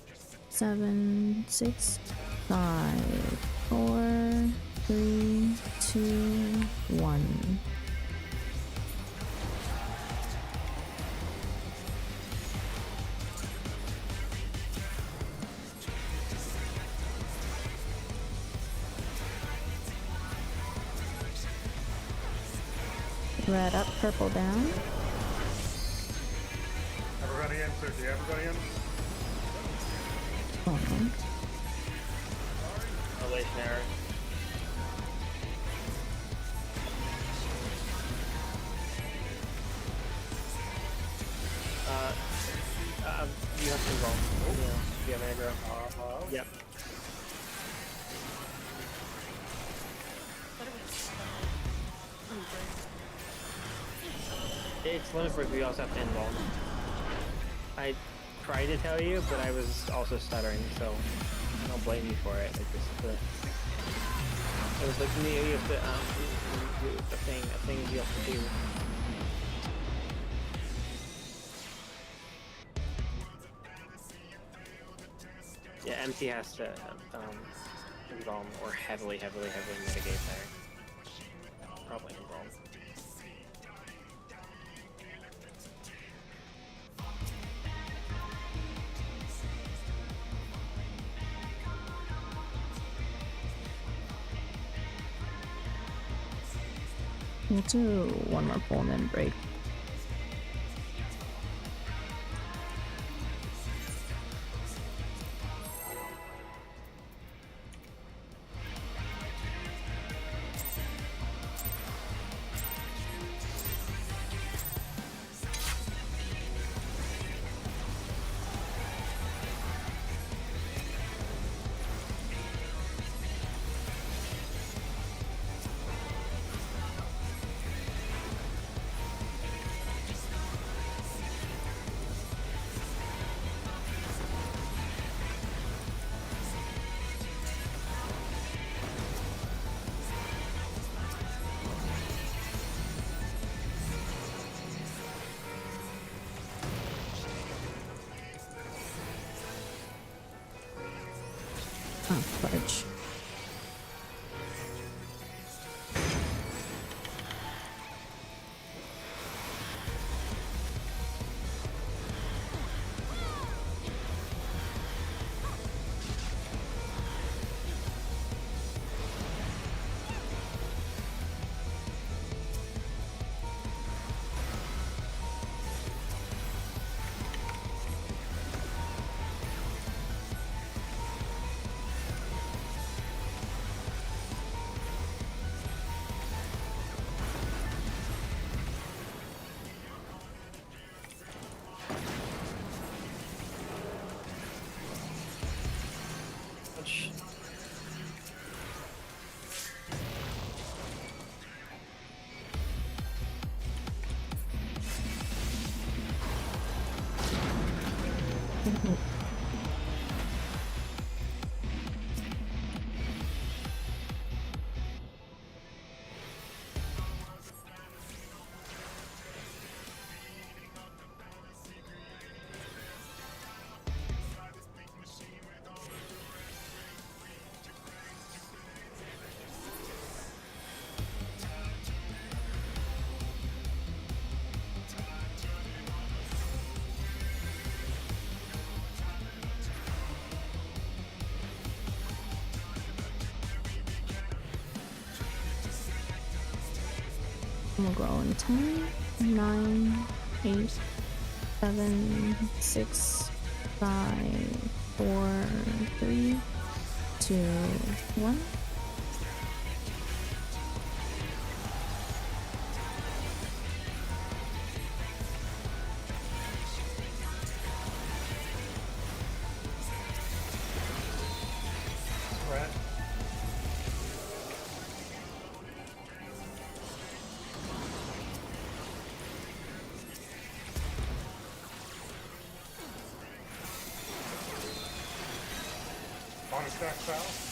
7, 6, 5, 4, 3, 2, 1. Red up, purple down. Everybody in, Suki, everybody in. On. Relation error. You have to roll. Yeah, you have aggro. Yep. It's limited if we also have to involve. I tried to tell you, but I was also stuttering, so I don't blame you for it. It just it was like you have to do a thing you have to do. MT has to embalm or heavily mitigate there. Probably embalm. We'll do one more pull and then break. Oh, fudge. We'll go in 10, 9, 8, 7, 6, 5, 4, 3, 2, 1. Rat. On a stack south.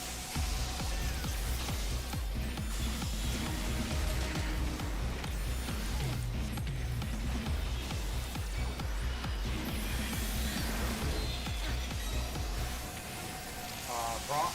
Bronx.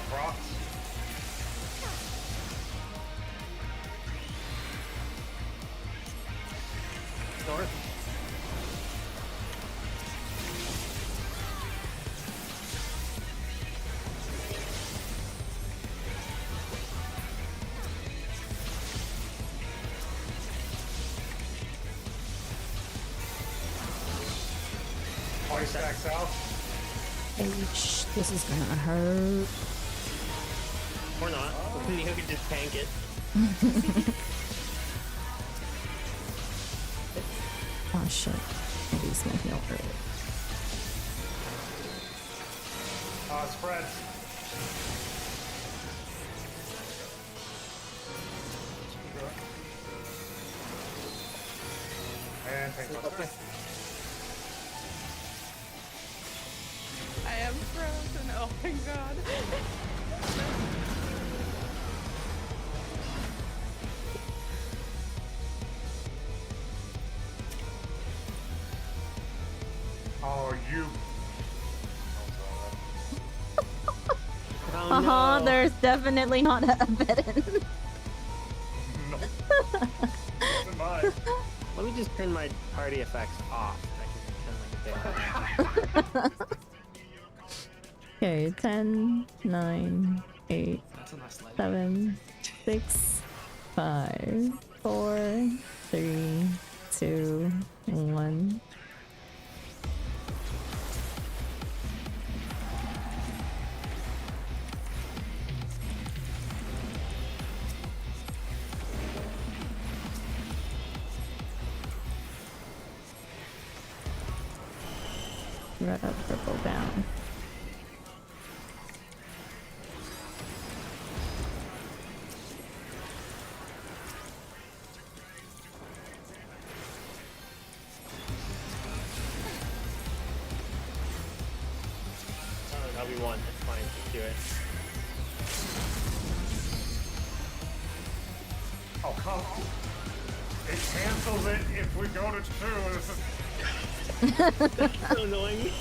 Bronx. North. On stack south. H, this is gonna hurt. Or not. You could just tank it. Oh shit. Maybe he's gonna heal early. Spread. And take my turn. I am frozen. Oh my god. Oh, you. Oh, no. There's definitely not a button. No. Wasn't mine. Let me just turn my party effects off. I can pretend like a day. Okay, 10, 9, 8, That's a nice lady. 7, 6, 5, 4, 3, 2, 1. Red up, purple down. That'll be one. It's fine. Just do it. Oh, come on. It cancels it if we go to 2. This is... So annoying.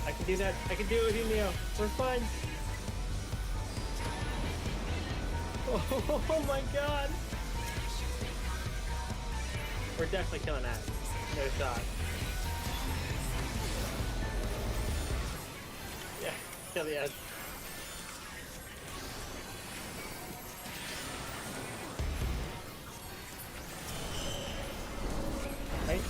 I can do that. I can do it with you, Neo. We're fine. Oh my god. We're definitely killing that. No shot. Yeah, kill the edge. Right?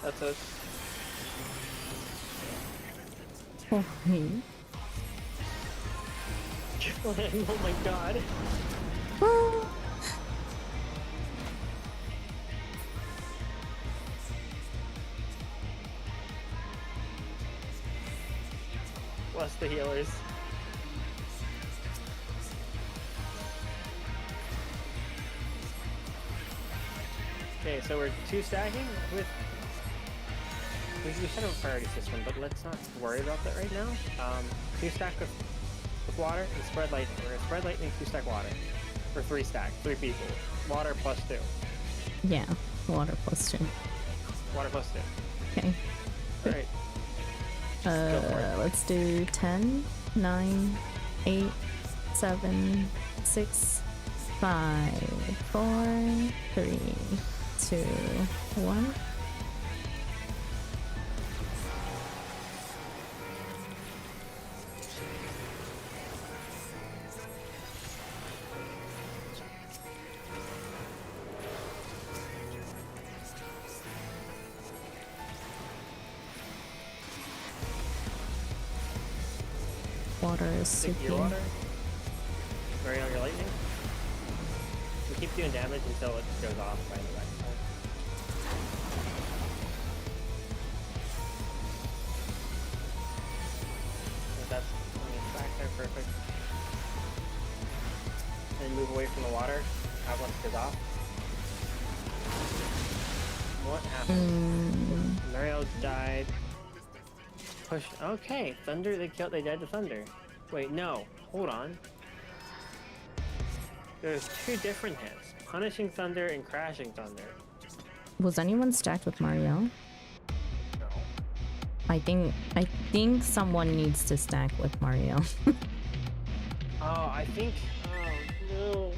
That's us. Oh, Oh my god. Bless the healers. Okay, so we're 2 stacking with... We should have a priority system, but let's not worry about that right now. 2 stack with water and spread lightning. We're gonna spread lightning, 2 stack water. For 3 stack, 3 people. Water plus 2. yeah, water plus 2. Water plus 2. Okay. Alright. Go for it. Let's do 10, 9, 8, 7, 6, 5, 4, 3, 2, 1. Water is Stick soupy. your water. Bury on your lightning. We keep doing damage until it goes off by the way. So that's back there, perfect. And move away from the water. Have once it goes off. What happened? Mariel died. Push. Okay, thunder. They died to thunder. Wait, no. Hold on. There's 2 different hits: punishing thunder and crashing thunder. Was anyone stacked with Marielle? No. I think someone needs to stack with Marielle. Oh, I think. Oh no.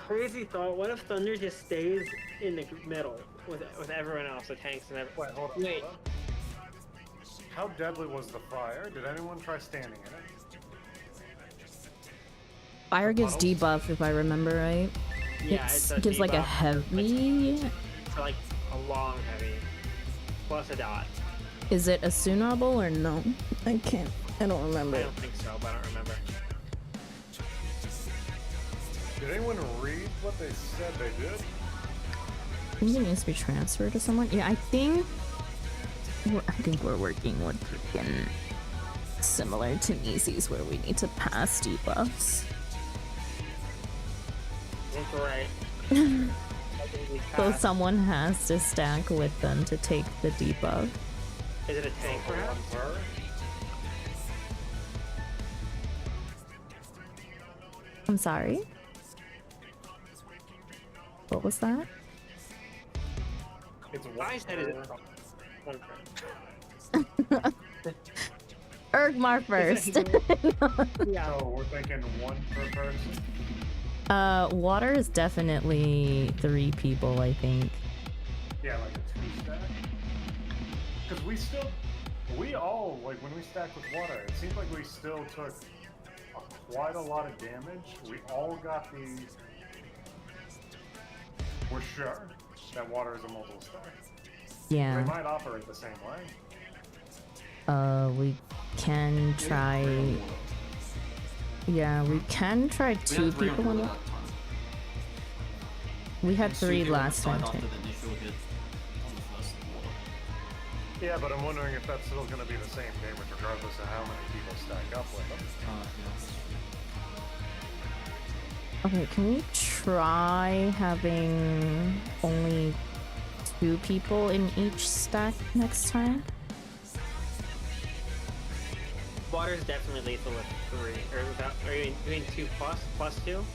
crazy thought. What if Thunder just stays in the middle with everyone else, the tanks and everything? Wait, hold on. Wait. Hold on. How deadly was the fire? Did anyone try standing in it? Fire gives puddles? debuff if I remember right. Yeah, It's, it's a gives like a debuff. heavy. It's like a long heavy plus a dot. Is it a Sunable or no? I can't. I don't remember. I don't think so, but I don't remember. Did anyone read what they said they did? I think it needs to be transferred to someone. Yeah, I think we're working with freaking similar to Nisi's where we need to pass debuffs. I think we're right. I think we So passed. someone has to stack with them to take the debuff. Is it a tank For perhaps? one per? I'm sorry? What was that? It's one I said it. per. One per. Ergmar first. Yeah. So we're thinking one per person? Water is definitely 3 people, I think. Yeah, like a 2 stack? Because we all, like when we stacked with water, it seems like we still took quite a lot of damage. We all got the... We're sure that water is a multiple stack. They Yeah. might operate the same way. We can try. Yeah, we can try We 2 had 3 on people water in that time. We had And 3 Suki last died time after too. the initial hit on the first water. Yeah, but I'm wondering if that's still going to be the same damage regardless of how many people stack up with them. Yeah. Okay, can we try having only 2 people in each stack next time? Water is definitely lethal with 3. Or without, are you doing 2 plus 2?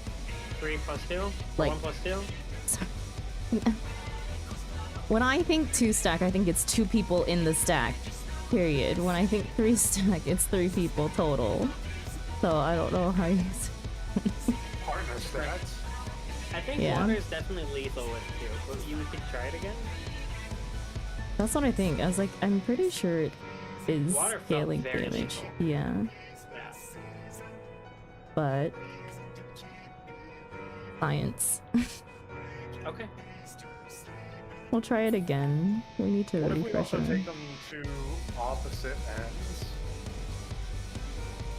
3 plus 2? Like- 1 plus 2? When I think 2 stack, I think it's 2 people in the stack. Period. When I think 3 stack, it's 3 people total. So I don't know how you. Partner stats. I think Yeah. water is definitely lethal with 2, but you could try it again? That's what I think. I was like, I'm pretty sure it is Water felt scaling very damage. lethal. Yeah, Yeah. but science. Okay. We'll try it again. We need to What if we refresh also it. take them to opposite ends?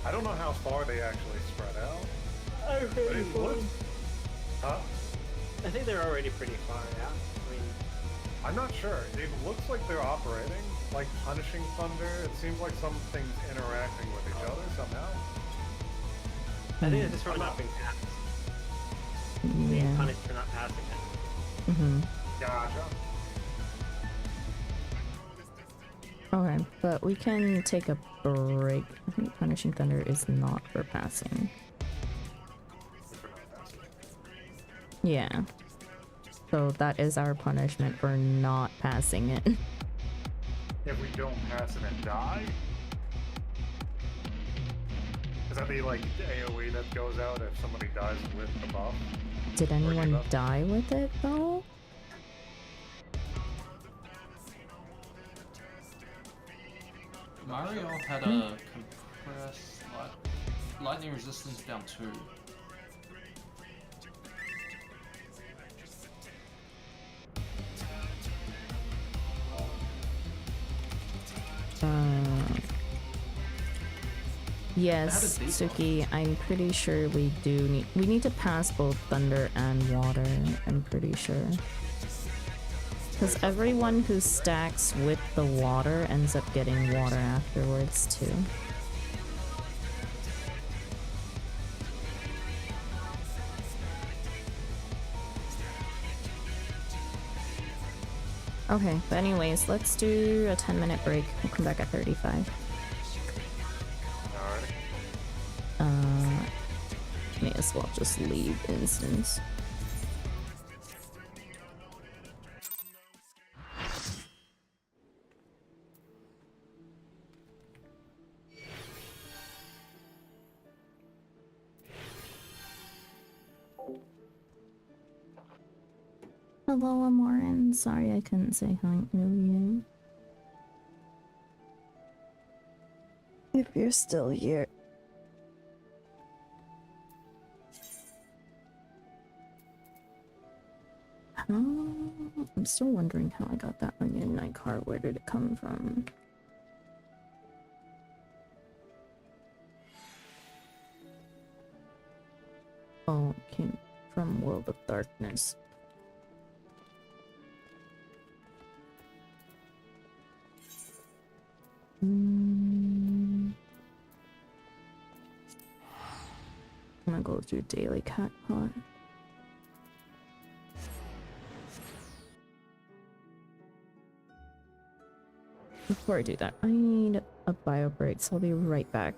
I don't know how far they actually spread out. But it looks... Huh? I think they're already pretty far, yeah? I mean, I'm not sure. It looks like they're operating, like punishing thunder. It seems like something's interacting with each other somehow. I think it's just from not being passed. Being Yeah. punished for not passing it. Mm-hmm. Gotcha. Okay, but we can take a break. I think Punishing Thunder is not for passing. If we're not passing. Yeah. So that is our punishment for not passing it. If we don't pass it and die? Is that the like AoE that goes out if somebody dies with the buff? Did anyone debuff? die with it though? Mario had a compressed lightning resistance down 2. Yes, debuff. Suki, I'm pretty sure we need to pass both thunder and water, I'm pretty sure. Because everyone who stacks with the water ends up getting water afterwards too. Okay, but anyways, let's do a 10-minute break. We'll come back at 35. Alright. May as well just leave instance. Hello, Amorin. Sorry I couldn't say hi earlier. If you're still here. I'm still wondering how I got that onion night car. Where did it come from? Oh, it came from World of Darkness. I'm gonna go through Daily Cat Pod. Before I do that, I need a bio break, so I'll be right back.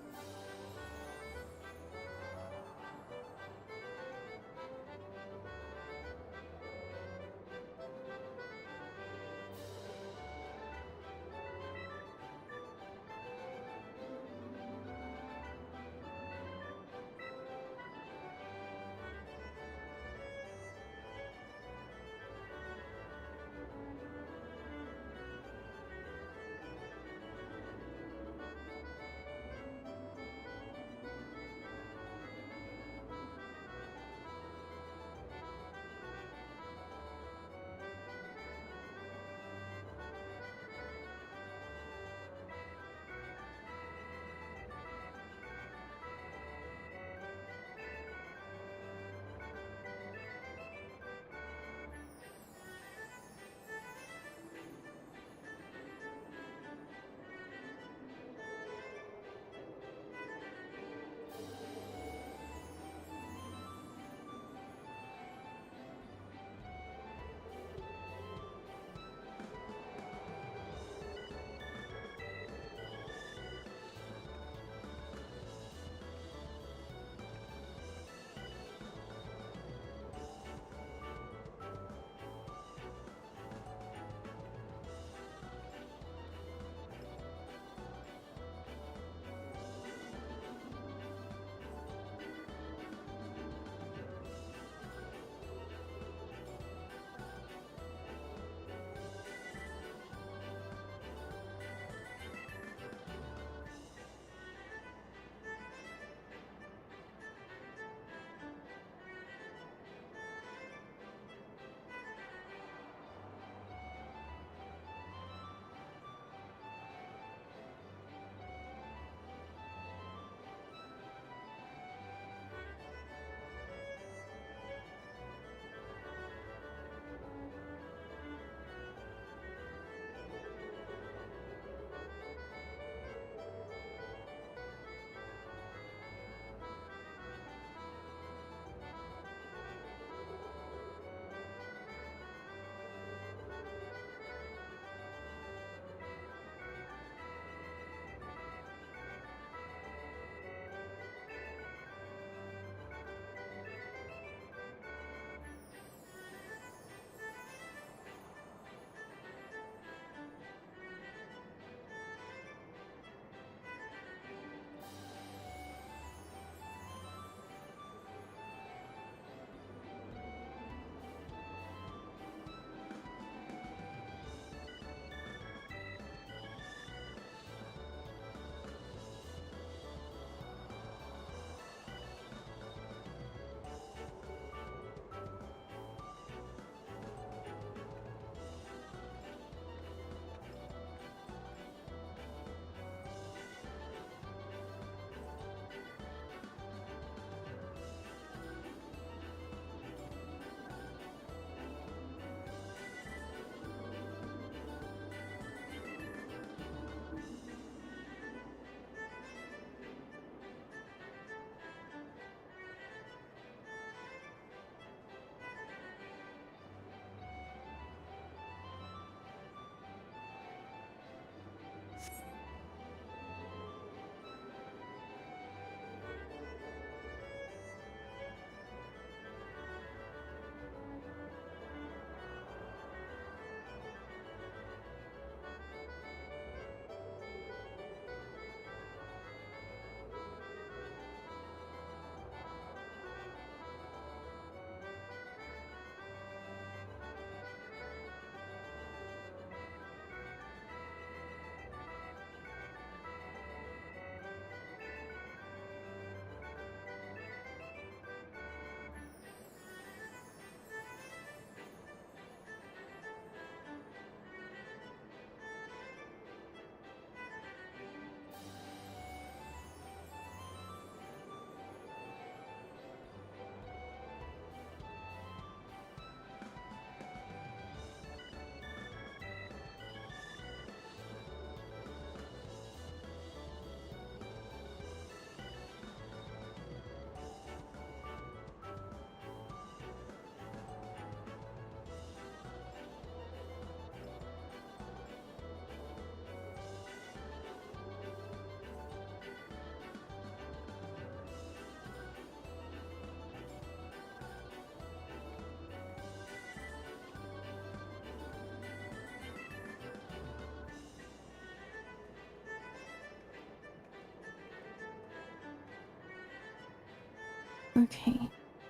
Okay,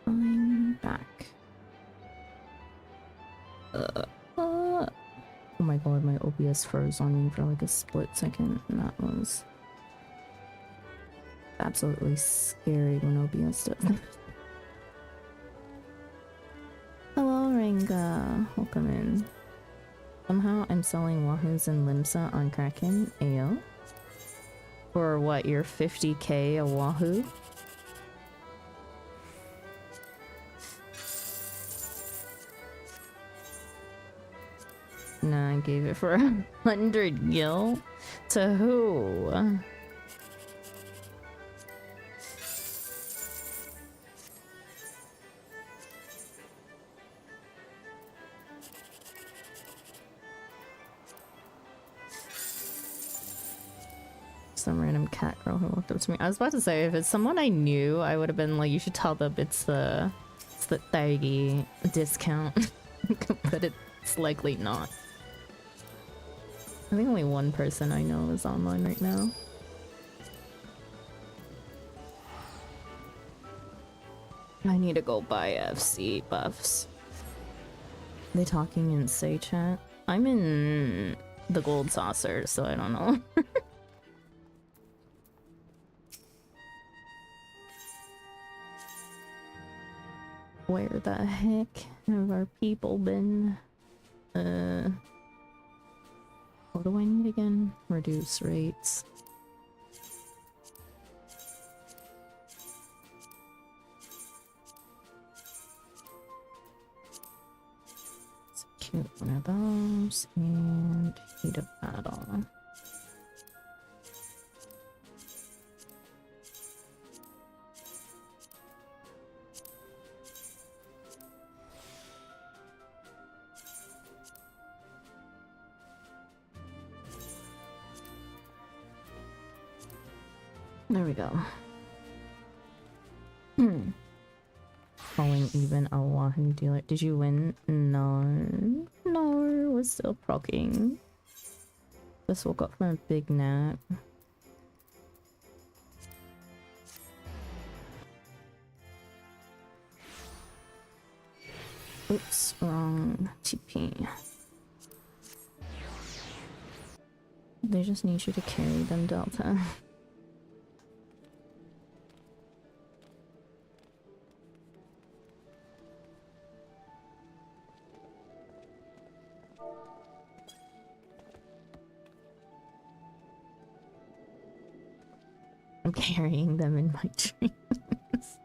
I'm back. Oh my god, my OBS froze on me for like a split second, and that was absolutely scary when OBS does that. Hello, Ranga. Welcome in. Somehow I'm selling Wahoos and Limsa on Kraken. Ayo. For what, your 50k a Wahoo? Nah, I gave it for 100 gil? To who? Some random cat girl who walked up to me. I was about to say, if it's someone I knew, I would have been like, you should tell them it's the 30 discount. But it's likely not. I think only one person I know is online right now. I need to go buy FC buffs. They talking in Say chat? I'm in the gold saucer, so I don't know. Where the heck have our people been? What do I need again? Reduce rates. Execute one of those and heat of battle. There we go. Calling even a Wahoo dealer. Did you win? No. No, we're still procking. Just woke up from a big nap. Oops, wrong TP. They just need you to carry them, Delta. I'm carrying them in my dreams.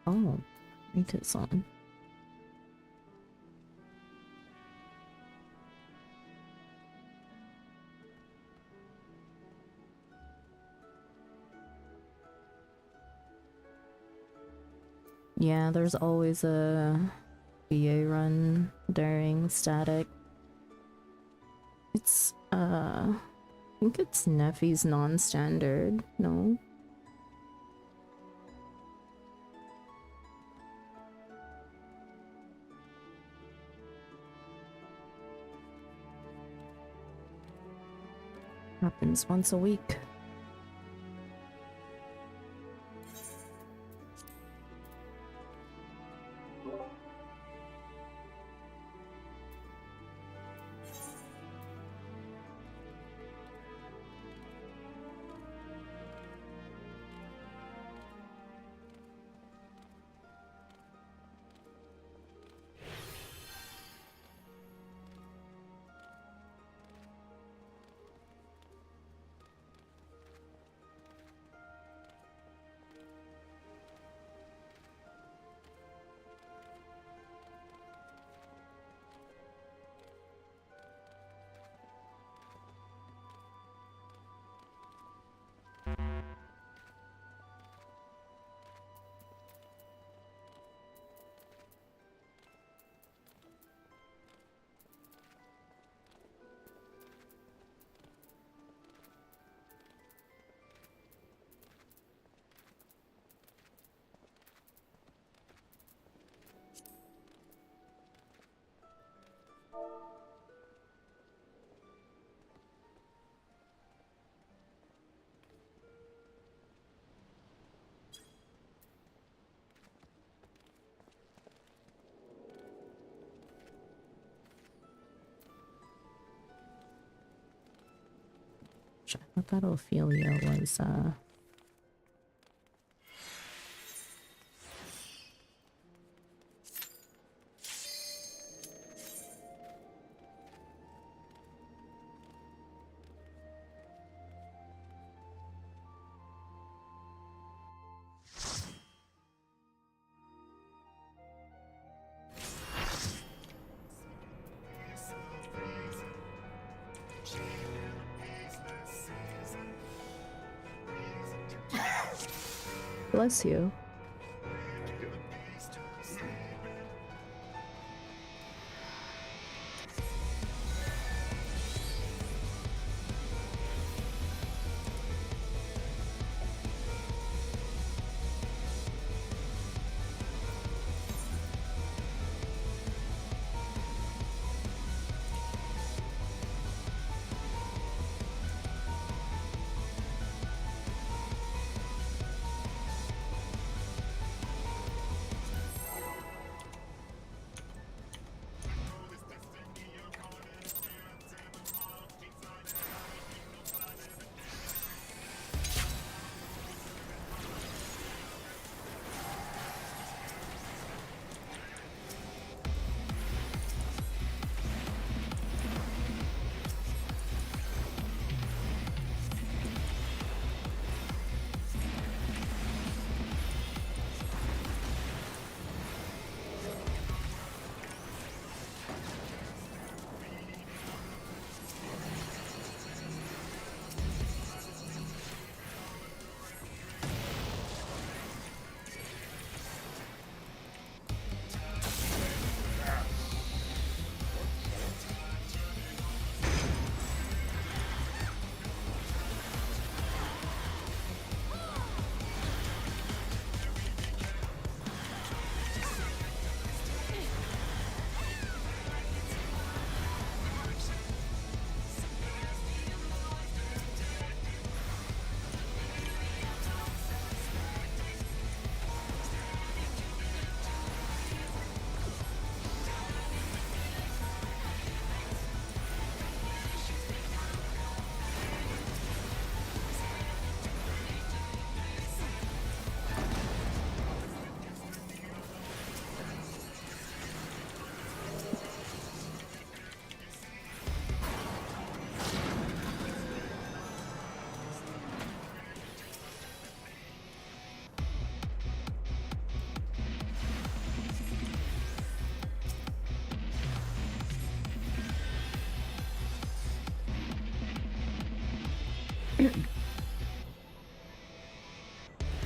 Oh, retits on. Yeah, there's always a BA run during static. It's, I think it's Neffy's non-standard, no? Happens once a week. I thought Ophelia was bless you.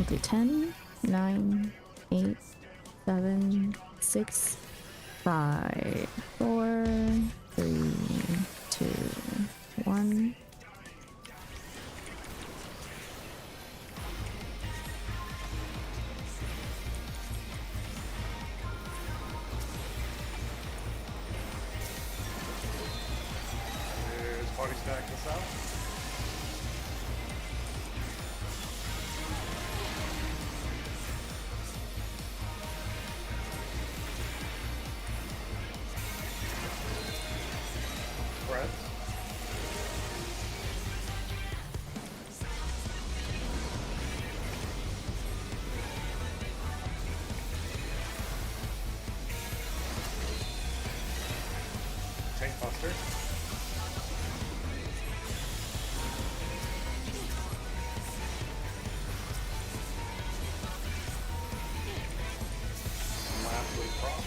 We'll do 10, 9, 8, 7, 6, 5, 4, 3, 2, 1. Is party stack this out? Brett? Tank Buster? And lastly, Prop.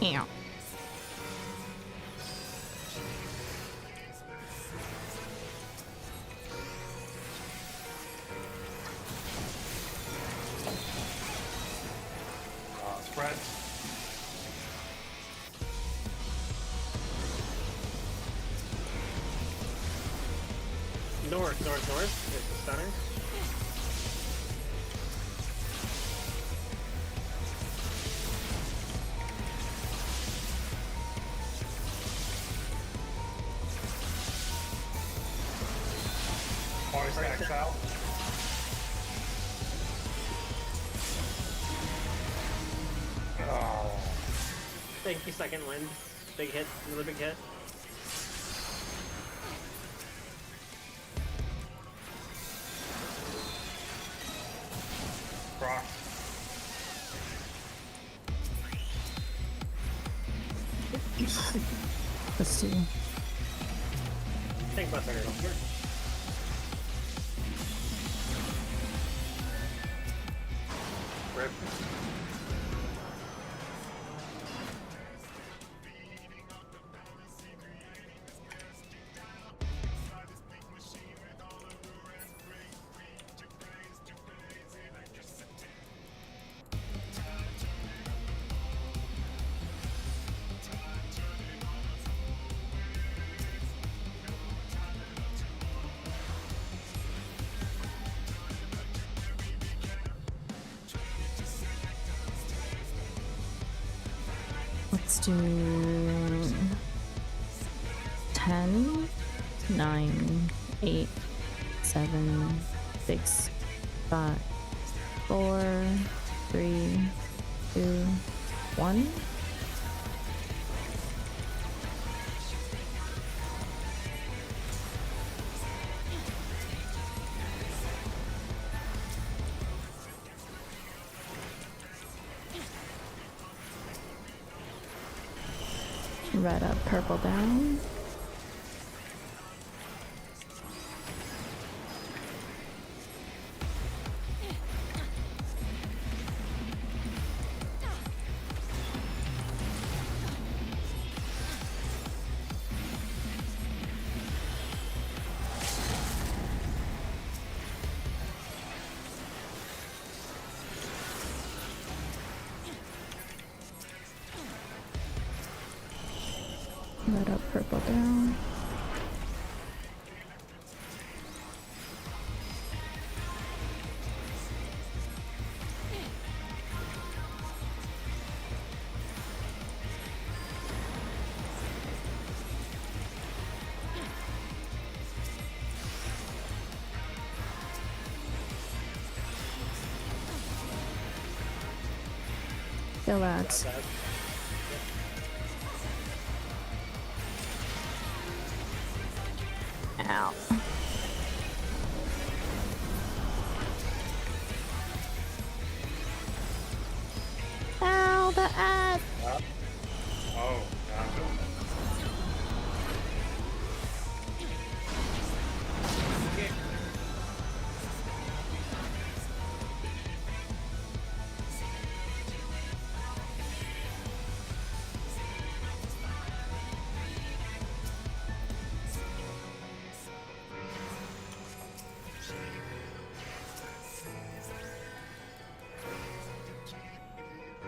Yeah. Spread. North is the stunner. Party stacks out. Oh. Thank you, second wind. Big hit, another big hit. Proc. Let's see. Thanks, Buster. Rip. Let's do 10, 9, 8, 7, 6, 5, 4, 3, 2, 1. Red up, purple down. Red up, purple down. Relax. Ow. Ow, the ad. Oh, gotcha.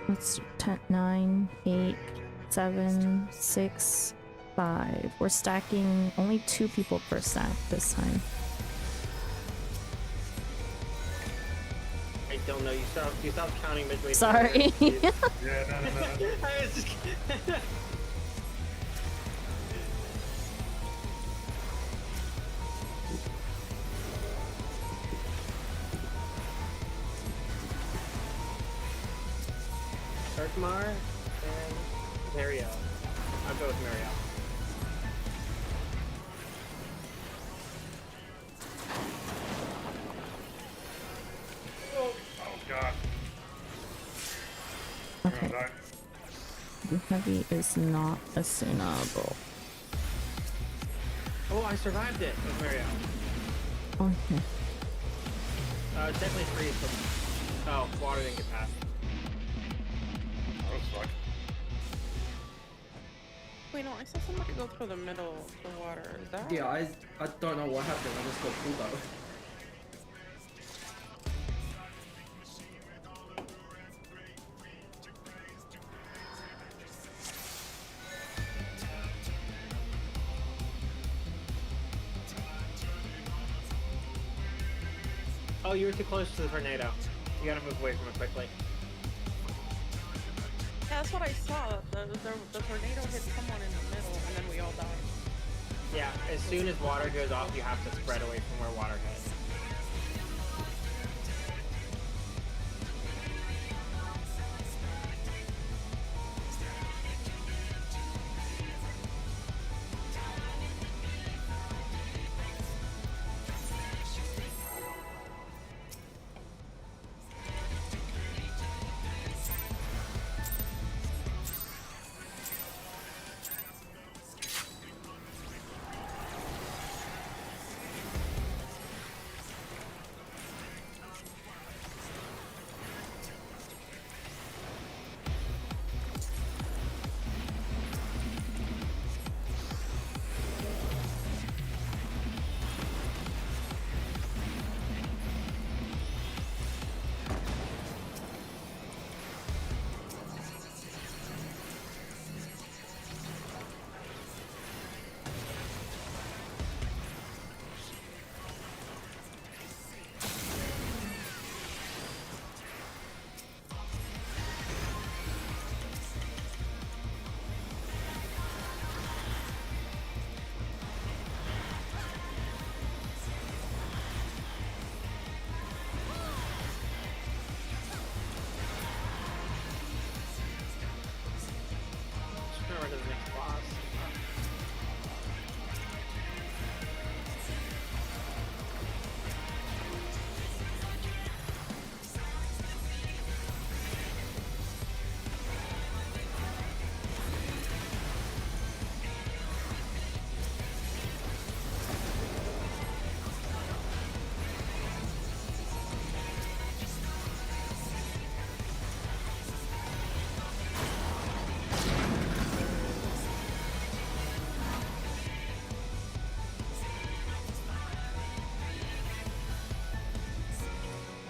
Let's 10, 9, 8, 7, 6, 5. We're stacking only 2 people per stack this time. I don't know. You stopped counting midway. Sorry. through. Yeah, no. I was just Darkmar and Mario. I'll go with Mario. Oh god. Okay. Oh, die. Heavy is not assailable. Oh, I survived it with Mario. Okay. It's definitely freeze from. Oh, water didn't get past. That was fucked. Wait, no, I saw somebody go through the middle of the water. Is that? Yeah, I don't know what happened. I just got pulled out. Oh, you were too close to the tornado. You gotta move away from it quickly. Yeah, that's what I saw. The tornado hit someone in the middle, and then we all died. Yeah, as soon as water goes off, you have to spread away from where water hit.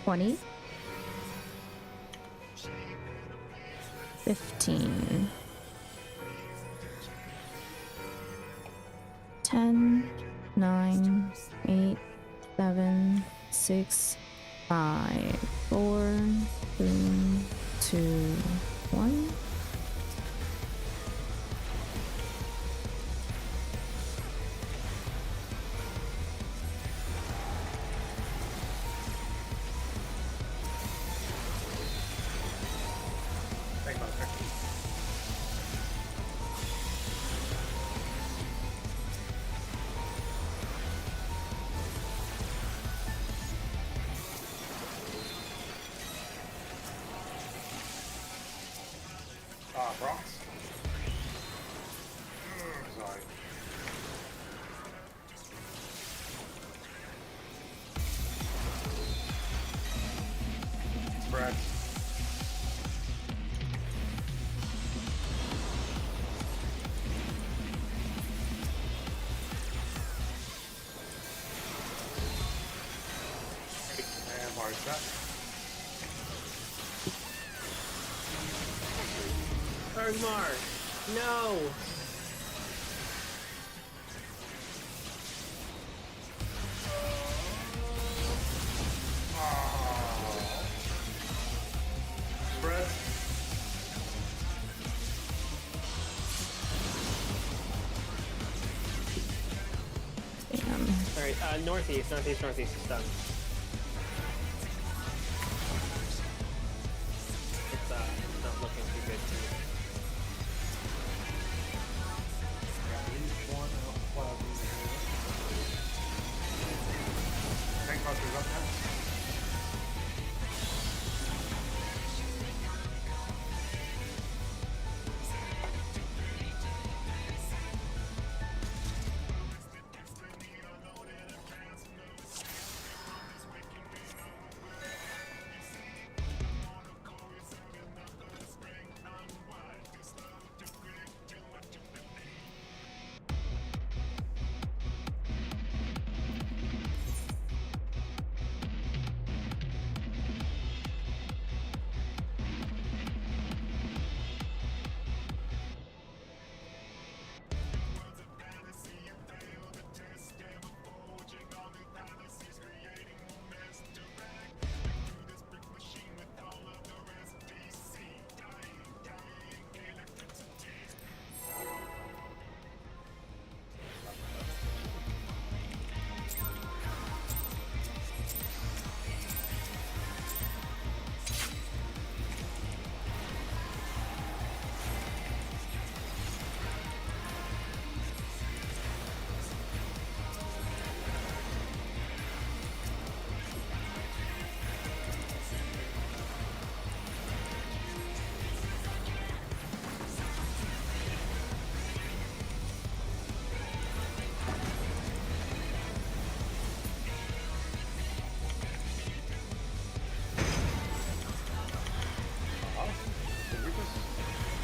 20, 15, 10, 9, 8, 7, 6, 5, 4, 3, 2, 1. Think about it. Bronx. Sorry. Spread. And hard set. Bergmar! No! Spread. Damn. Alright, northeast is done. It's not looking too good to me. At least one cloud. Tank buster's up next.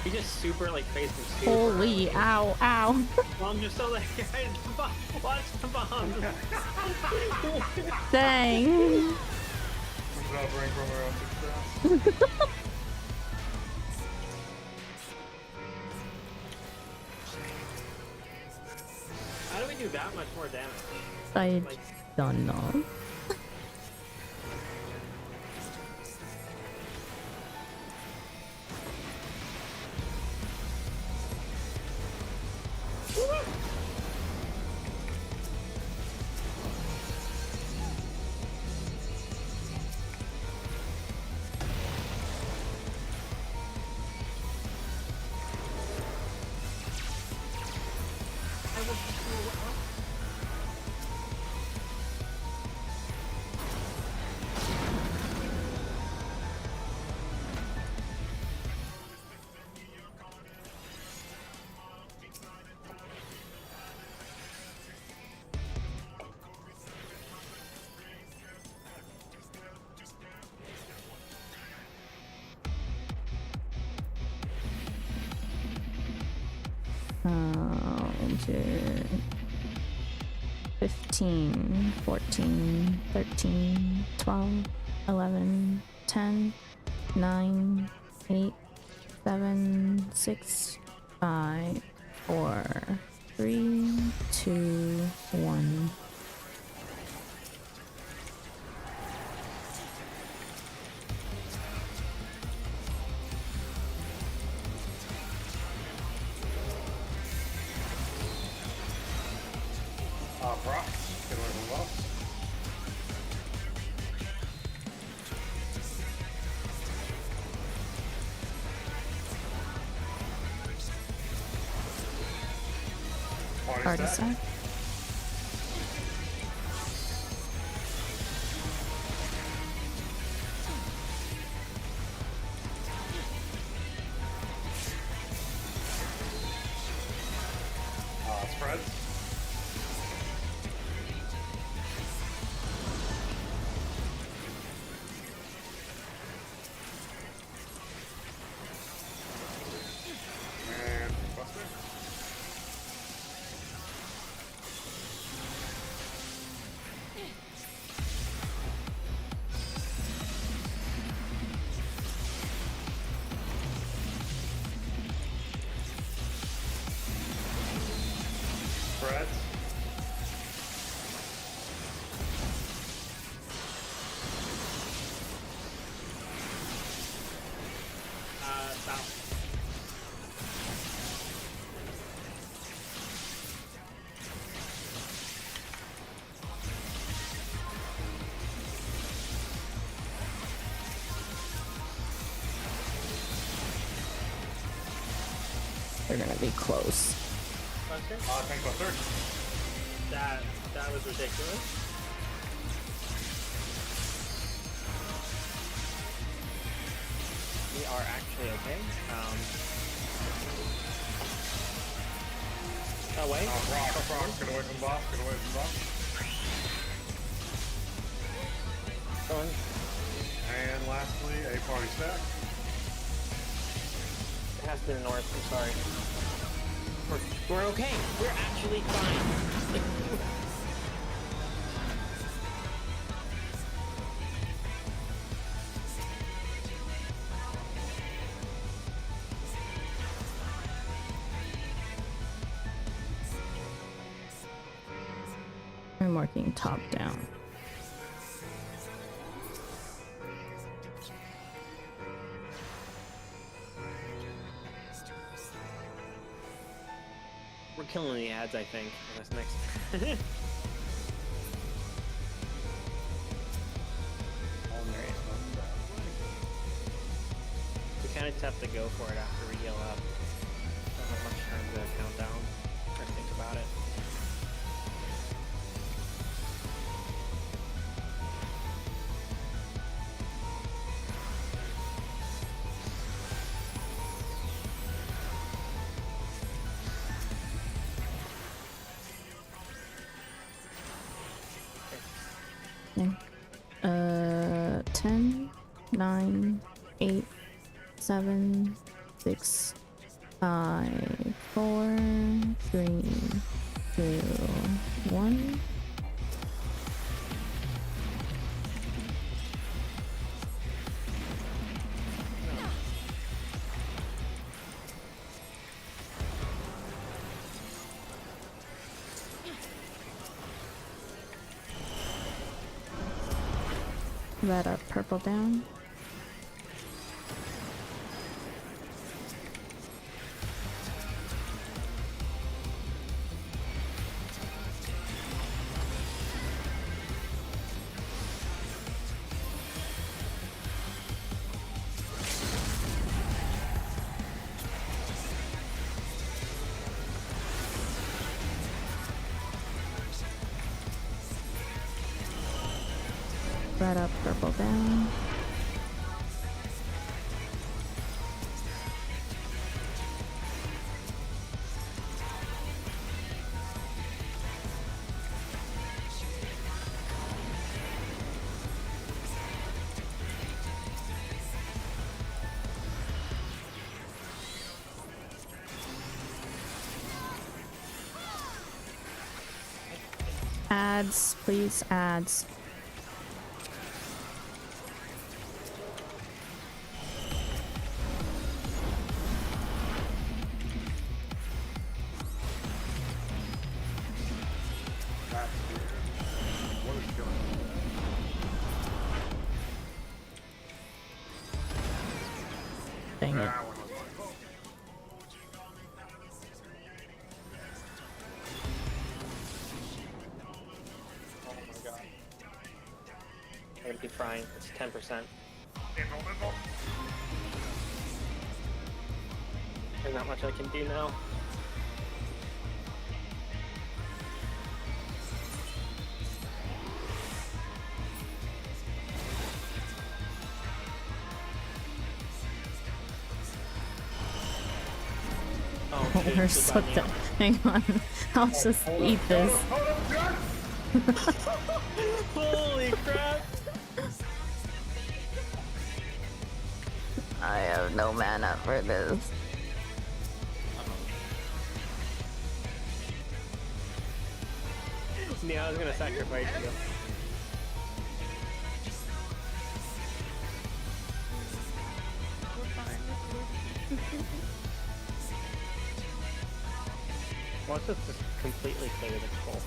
He just super like faced him super. Holy, ow, ow. Well, I'm just so like, watch the bomb. Dang. Recovering from her own success. How do we do that much more damage? I Like, don't know. Okay. 15, 14, 13, 12, 11, 10, 9, 8, 7, 6, 5, 4, 3, 2, 1. Brock, get away from us. Party stack. Spreads. And Buster. Spreads. South. They're gonna be close. Buster? Tank Buster. That was ridiculous. We are actually okay. Oh wait. Rock, get away from boss, get away from boss. Going. And lastly, a party stack. It has to be the north, I'm sorry. We're okay. We're actually fine. I'm working top down. We're killing the ads, I think. That's next. We kind of just have to go for it after we heal up. Don't have much time to count down or think about it. Okay. 10, 9, 8, 7, 6, 5, 4, 3, 2, 1. Red up, purple down. Red up, purple down. Ads, please, ads. Dang it. That one was my fault. Oh my god. I'm gonna keep trying. It's 10%. There's not much I can do now. Oh, dude, We're good so on you. dead. Hang on. I'll just eat this. Holy crap! I have no mana for this. Yeah, I was gonna sacrifice you. We're fine. Let's just completely clear this full.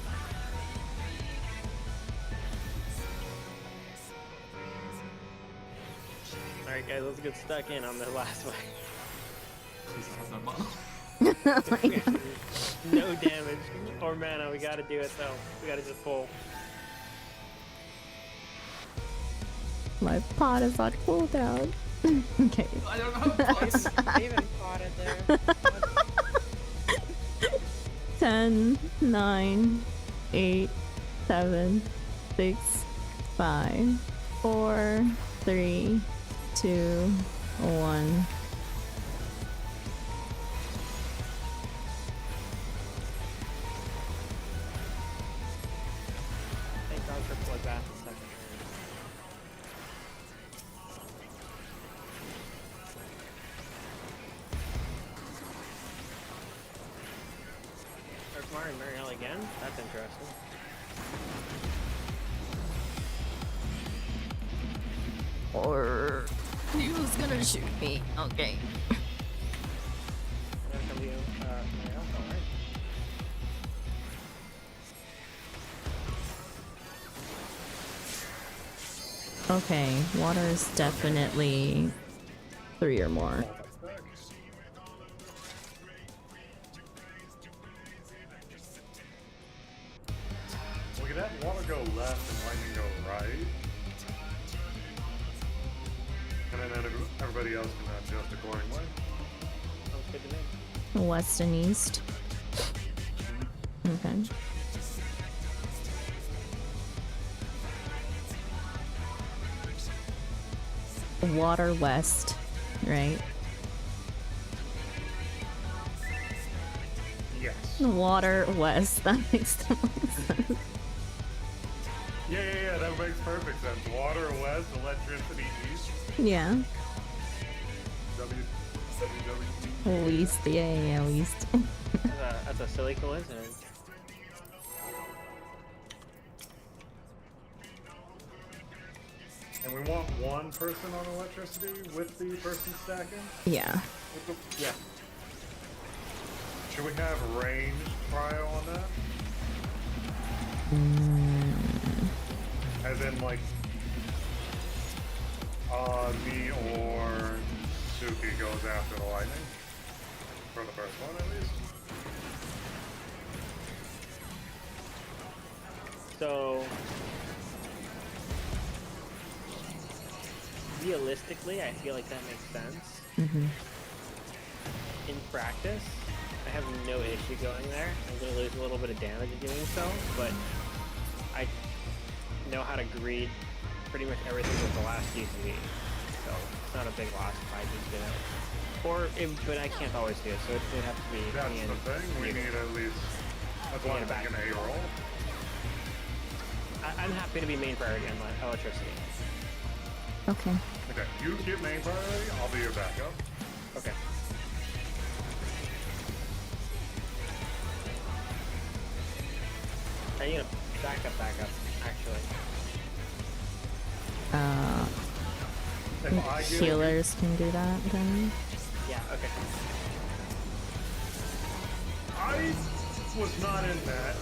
Alright guys, let's get stuck in on the last one. Jesus has no mana. No damage or mana, we gotta do it though. We gotta just pull. My pot is on cooldown. Okay. I don't know. Pots. I even potted there. 10, 9, 8, 7, 6, 5, 4, 3, 2, 1. Thank God for bloodbath in second. Dark and Mariel again? That's interesting. Or who's gonna shoot me? Okay. I'm gonna come to you, Mariel, alright. Okay, water is definitely 3 or more. We could have water go left and lightning go right. And then everybody else can adjust accordingly. Sounds good to me. West and east. Okay. Water west, right? Yes. Water west. That makes the most sense. Yeah, that makes perfect sense. Water west, electricity east. Yeah. WWD. East. Yeah, east. That's a silly coincidence. And we want one person on electricity with the person stacking? Yeah. Yeah. Should we have range prio on that? As in, like, me or Suki goes after the lightning? For the first one, at least? So, realistically, I feel like that makes sense. In practice, I have no issue going there. I'm going to lose a little bit of damage in doing so, but I know how to greed pretty much everything with the last UCV. So, it's not a big loss if I just get it. But I can't always do it, so it would have to be That's me the and thing, we you. need at least... That's why I'm thinking A roll. I'm happy to be main priority on my electricity. Okay. Okay, you get main priority, I'll be your backup. Okay. Are you gonna back up, actually? If I get Healers can do that then. Yeah, okay. I was not in that.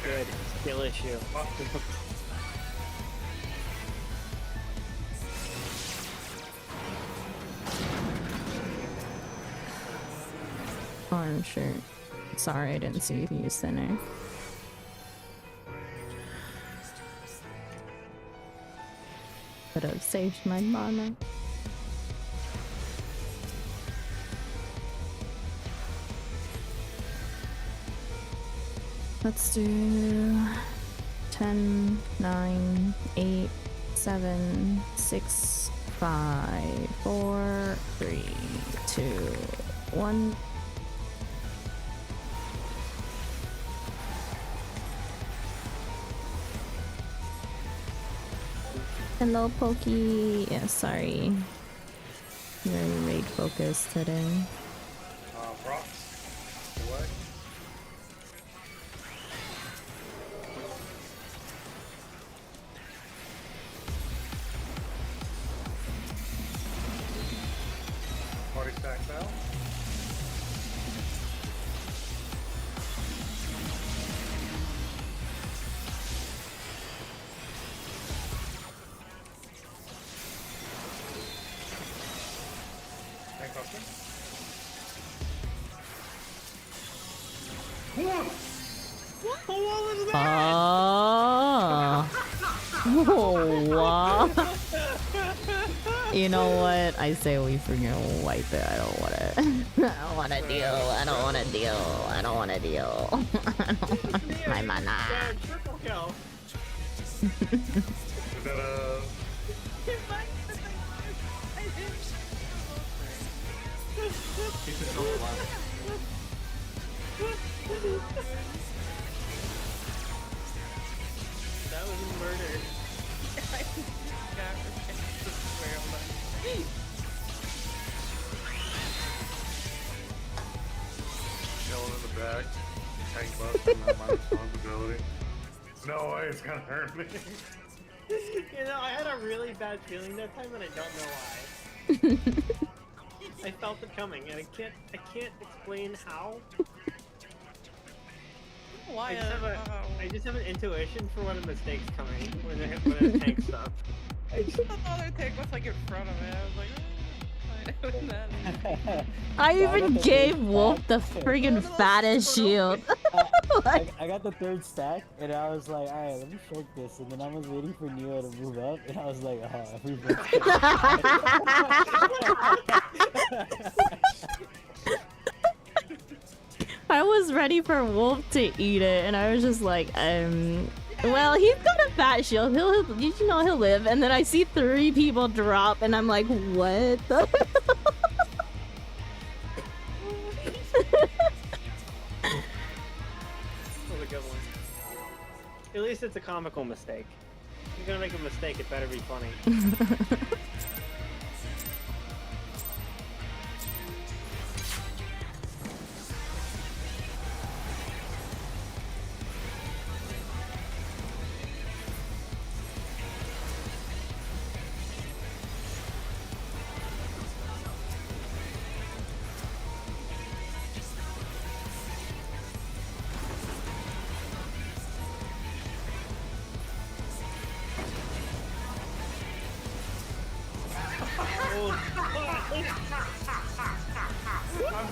Good. Skill issue. I'm sure. Sorry, I didn't see if you used thinner. Could have saved my mana. Let's do 10, 9, 8, 7, 6, 5, 4, 3, 2, 1. Hello, Pokey. Yeah, sorry. Very raid focused today. Props. Away. Party stacks out. Tank option. Oh, wow. You know what? I say we freaking wipe it. I don't want it. I don't want to deal. I don't want to deal. I don't want to deal. My mana. Triple kill. Is that a... Keep yourself alive. That was murder. Chilling in the back. Tank busting, not my responsibility. No way, it's gonna hurt me. You know, I had a really bad feeling that time, and I don't know why. I felt it coming, and I can't explain how. Why? I just have an intuition for when a mistake's coming when a tank stuff. I thought the other tank was like in front of it. I was like, oh, I know that. I even gave Wolf the friggin' fattest shield. I got the third stack, and I was like, alright, let me check this. And then I was waiting for Neo to move up, and I was like, oh, everybody's I was ready for Wolf to eat it, and I was just like, well, he's got a fat shield. He'll live. And then I see 3 people drop, and I'm like, what the? That was a good one. At least it's a comical mistake. If you're gonna make a mistake, it better be funny.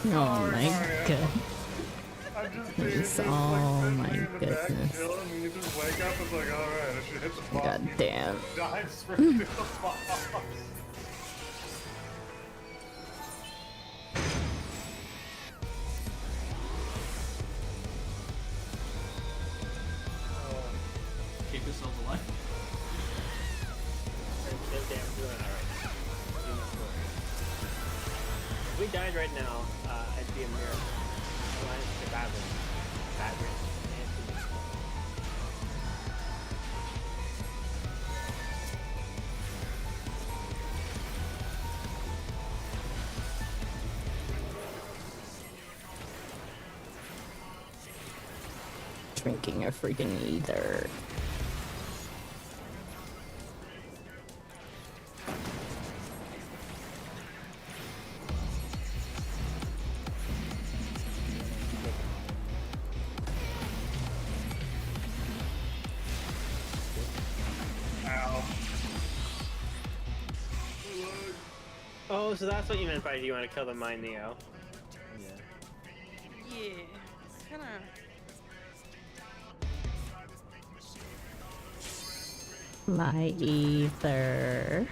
Oh my god. I'm just It's- like, oh sitting my in the back goodness. chilling, and you just wake up and it's like, alright, I should hit the box. God damn. Dive straight to the box. Keep yourselves alive. Doing alright. If we died right now, I'd be a miracle. Otherwise, it's a bad one. Bad risk. Drinking a freaking ether. Oh, so that's what you meant by do you want to kill the mine Neo? Yeah. Yeah. Kinda. My ether.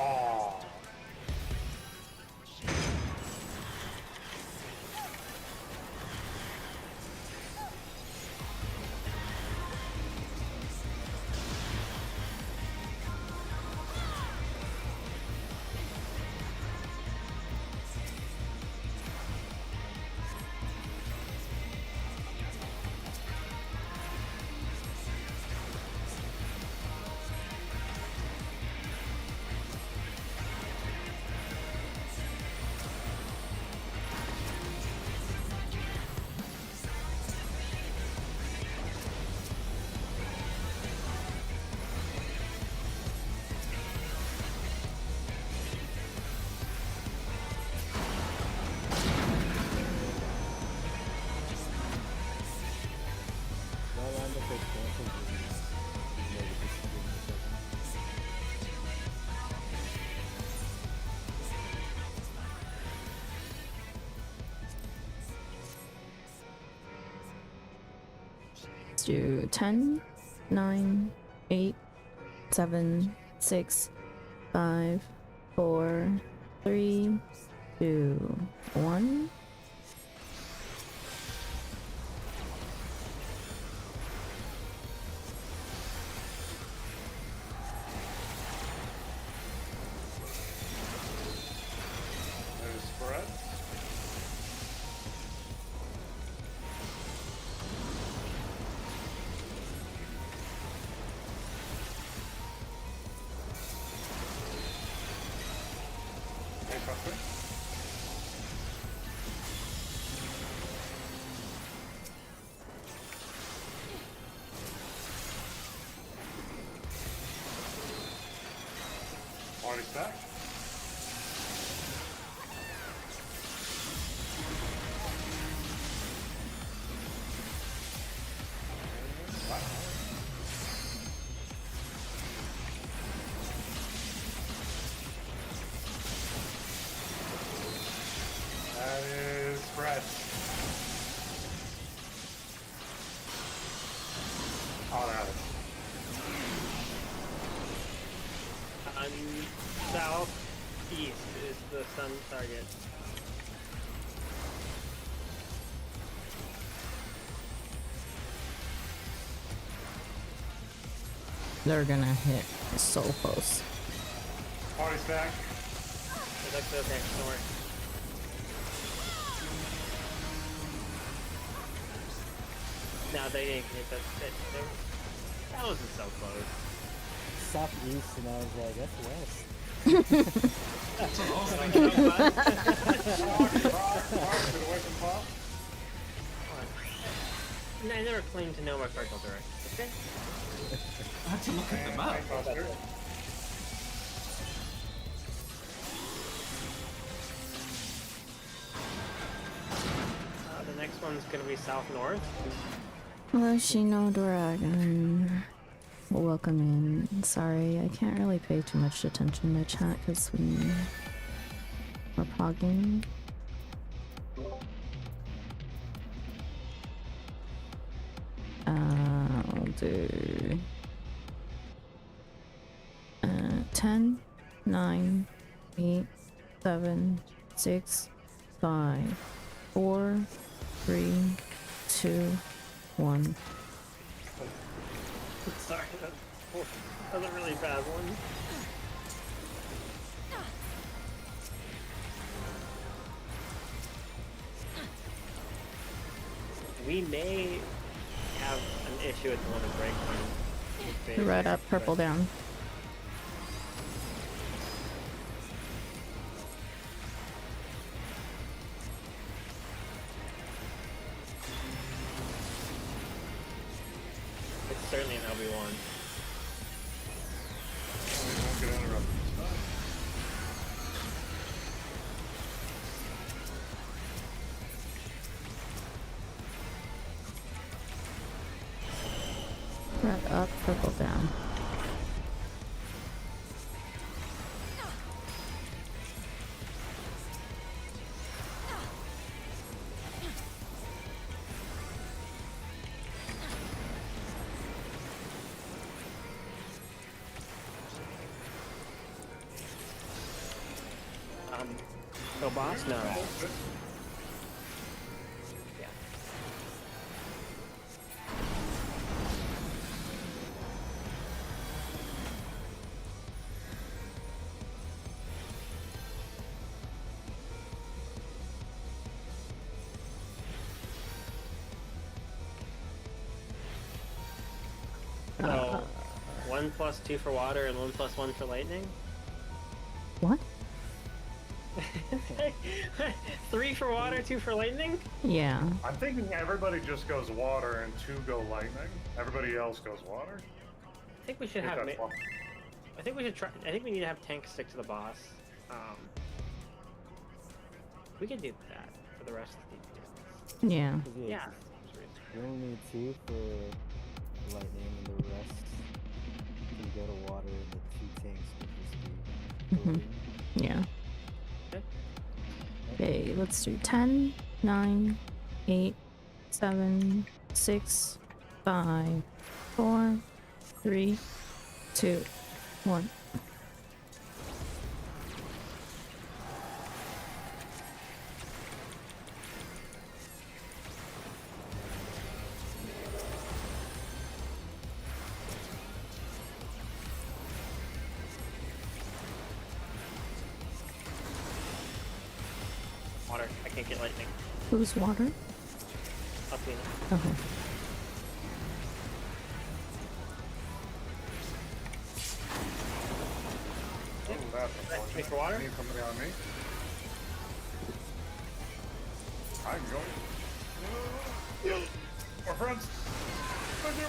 Oh. Let's do 10, 9, 8, 7, 6, 5, 4, 3, 2, 1. There's spread. Hey, Buster. Already stacked. Wow. That is fresh. Oh, that is. Southeast is the sun target. They're gonna hit so close. Already stacked. It looks okay, don't worry. No, they didn't hit that. That wasn't so close. Southeast, and I was like, that's west. That's what I was thinking. I never claimed to know my cardinal direction, okay? I had to look at the map. The next one's gonna be south-north. Shino Dragon. Welcome in. Sorry, I can't really pay too much attention to chat because we We're pogging. I'll do 10, 9, 8, 7, 6, 5, 4, 3, 2, 1. Sorry, that was a really bad one. We may have an issue with the limit break when Red up, purple down. It's certainly an LB1. Won't get interrupted. Red up, purple down. No boss? No. Yeah. So, 1 + 2 for water and 1 + 1 for lightning? What? 3 for water, 2 for lightning? Yeah. I'm thinking everybody just goes water and 2 go lightning. Everybody else goes water. I think we should I have. think that's I think we should try. I think we need to have tanks stick to the boss. We can do that for the rest of the units. Yeah. 'Cause, Yeah. You only need 2 for lightning, and the rest can go to water, and the 2 tanks can just be Mhm. floating. Yeah. Okay. Okay, let's do 10, 9, 8, 7, 6, 5, 4, 3, 2, 1. Water. I can't get lightning. Who's water? I'll clean it. Okay. Oh, that's unfortunate. Wait for water? Need somebody on me. I'm going. We're friends. Thank you.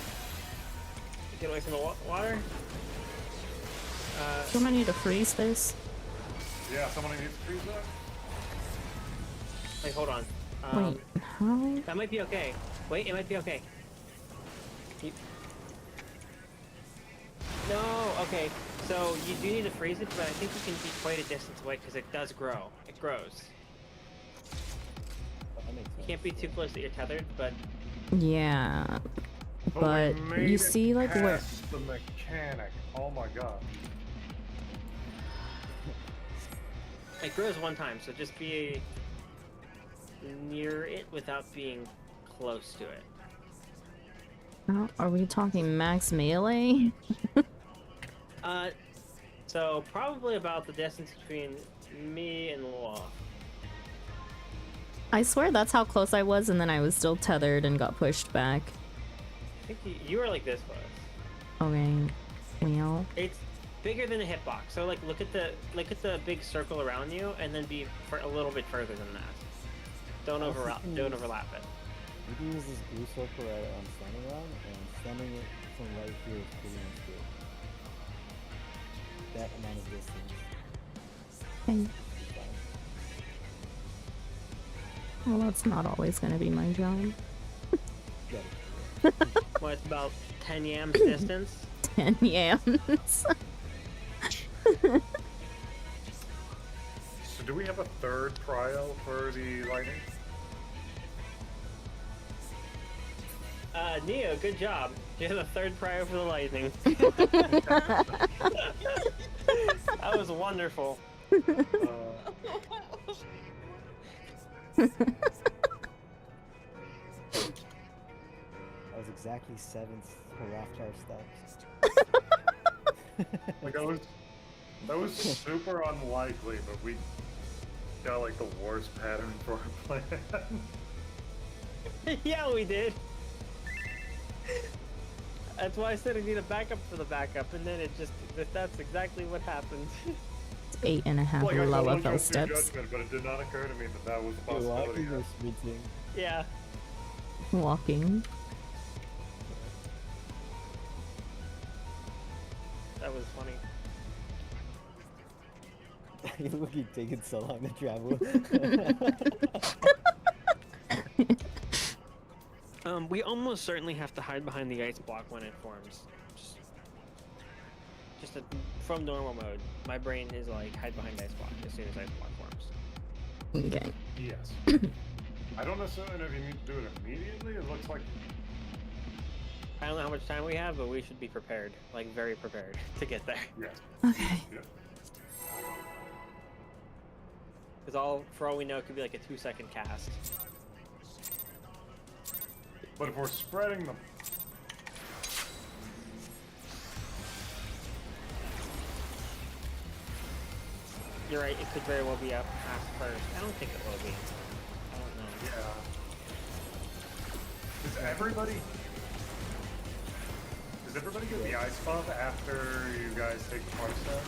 Get away from the water. Someone need to freeze this. Yeah, somebody needs to freeze that. Wait, hold on. Wait, how? That might be okay. Wait, it might be okay. No, okay. So you do need to freeze it, but I think you can be quite a distance away because it does grow. It grows. That makes You sense. can't be too close that you're tethered, but Yeah. But we made you it see, like, where. past the mechanic. Oh my god. it grows one time. So just be near it without being close to it. Oh, are we talking max melee? So probably about the distance between me and the wall. I swear that's how close I was, and then I was still tethered and got pushed back. I think you were like this was. Okay. Well. It's bigger than a hitbox. So like look at the big circle around you, and then be for a little bit further than that. Don't overlap it. You can use this blue circle that I'm standing on, and standing it from right here is pretty much good. That amount of distance. Okay. is fine. Well, that's not always gonna be my job. Got it. Well, it's about 10 yams distance. 10 yams. So do we have a third prio for the lightning? Neo, good job. You have a third prio for the lightning. That was wonderful. That was exactly 7 raft charge steps. Like that was super unlikely, but we got like the worst pattern for our plan. Yeah, we did. That's why I said I need a backup for the backup, and then it just, that's exactly what happened. 8.5 Like, I lower went fell through steps. judgment, but it did not occur to me that that was a You're possibility. walking or sprinting? Yeah. Walking. That was funny. You look, you're taking so long to travel. We almost certainly have to hide behind the ice block when it forms. From normal mode, my brain is like, hide behind ice block as soon as ice block forms. Okay. Yes. I don't necessarily know if you need to do it immediately. It looks like I don't know how much time we have, but we should be prepared, like very prepared to get there. yes. Okay. Yeah. Because for all we know, it could be like a 2-second cast. But if we're spreading them, You're right, it could very well be up past first. I don't think it will be. I don't know. yeah. Does everybody get the ice buff after you guys take the party set?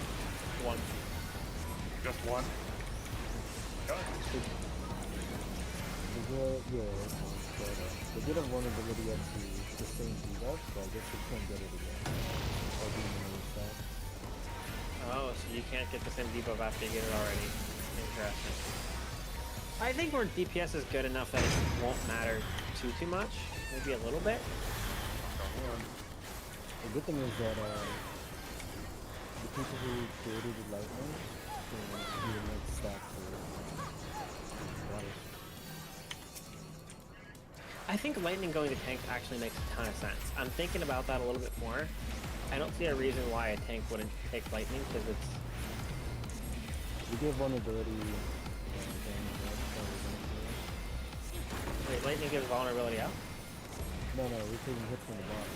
One. Just one? Go ahead. They did have vulnerability up to the same debuff, so I guess we can't get it again. Or being the main stuff. Oh, so you can't get the same debuff after you get it already. Interesting. I think our DPS is good enough that it won't matter too much. Maybe a little bit. The good thing is that the people who created the lightning can do the next stack for water. I think lightning going to tank actually makes a ton of sense. I'm thinking about that a little bit more. I don't see a reason why a tank wouldn't take lightning, because it's... We give vulnerability. Wait, lightning gives vulnerability out? No, we're taking hits from the boss.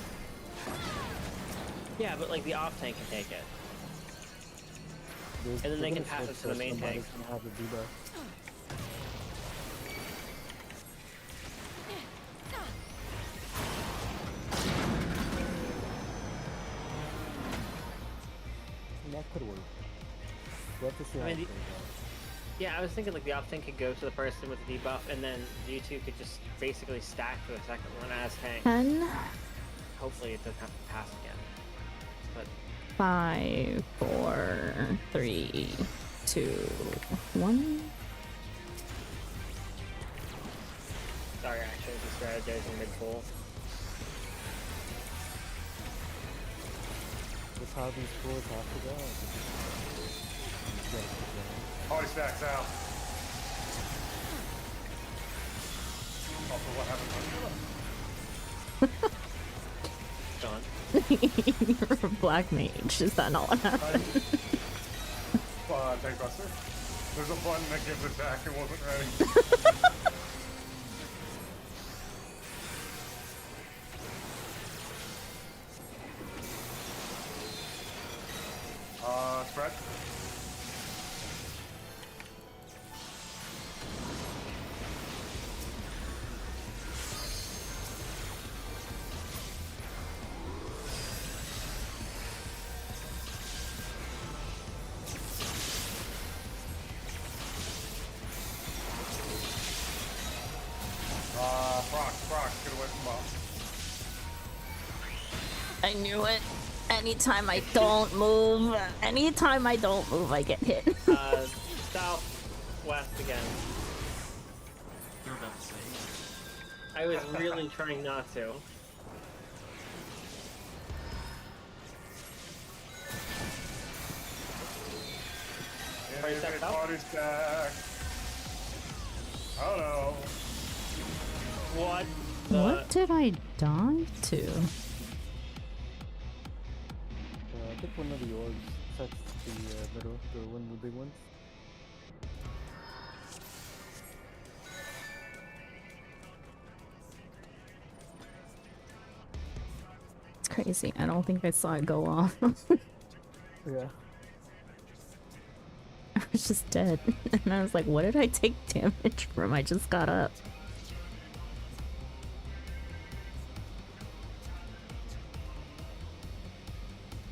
Yeah, but like the off tank can take it. There's, And then they we're can gonna pass switch it to the so main somebody's tank. gonna have a debuff. That could work. We'll have to see how I it mean, plays out. Yeah, I was thinking like the off tank could go to the person with the debuff, and then you two could just basically stack for the second one as tank. 10, Hopefully it doesn't have to pass again. But 5, 4, 3, 2, 1. sorry, I chose the strategizing mid-pool. That's how these pools have to go. Party stacks out. Also, what happened? John. You're a black mage. Is that not what happened? Tank buster. There's a button that gives attack. It wasn't ready. Spread. Proc, get away from boss. I knew it. Anytime I don't move, I get hit. Southwest again. You're about to say. I was really trying not to. Party stack up? Party stack. Oh no. What the? What did I die to? I think one of the orbs touched the middle, the one of the big ones. It's crazy. I don't think I saw it go off. Yeah. I was just dead. And I was like, what did I take damage from? I just got up.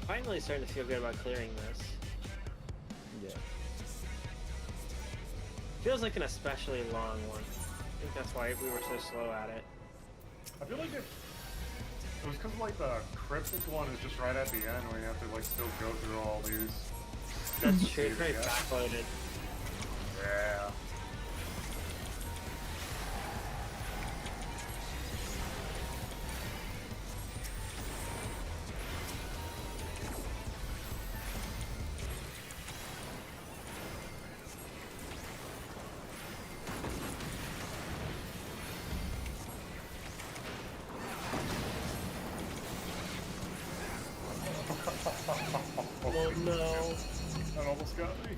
Finally starting to feel good about clearing this. Yeah. Feels like an especially long one. I think that's why we were so slow at it. I feel like it was because like the cryptic one is just right at the end where you have to like still go through all these. That's true, it's very backloaded. Yeah. Oh no. That almost got me.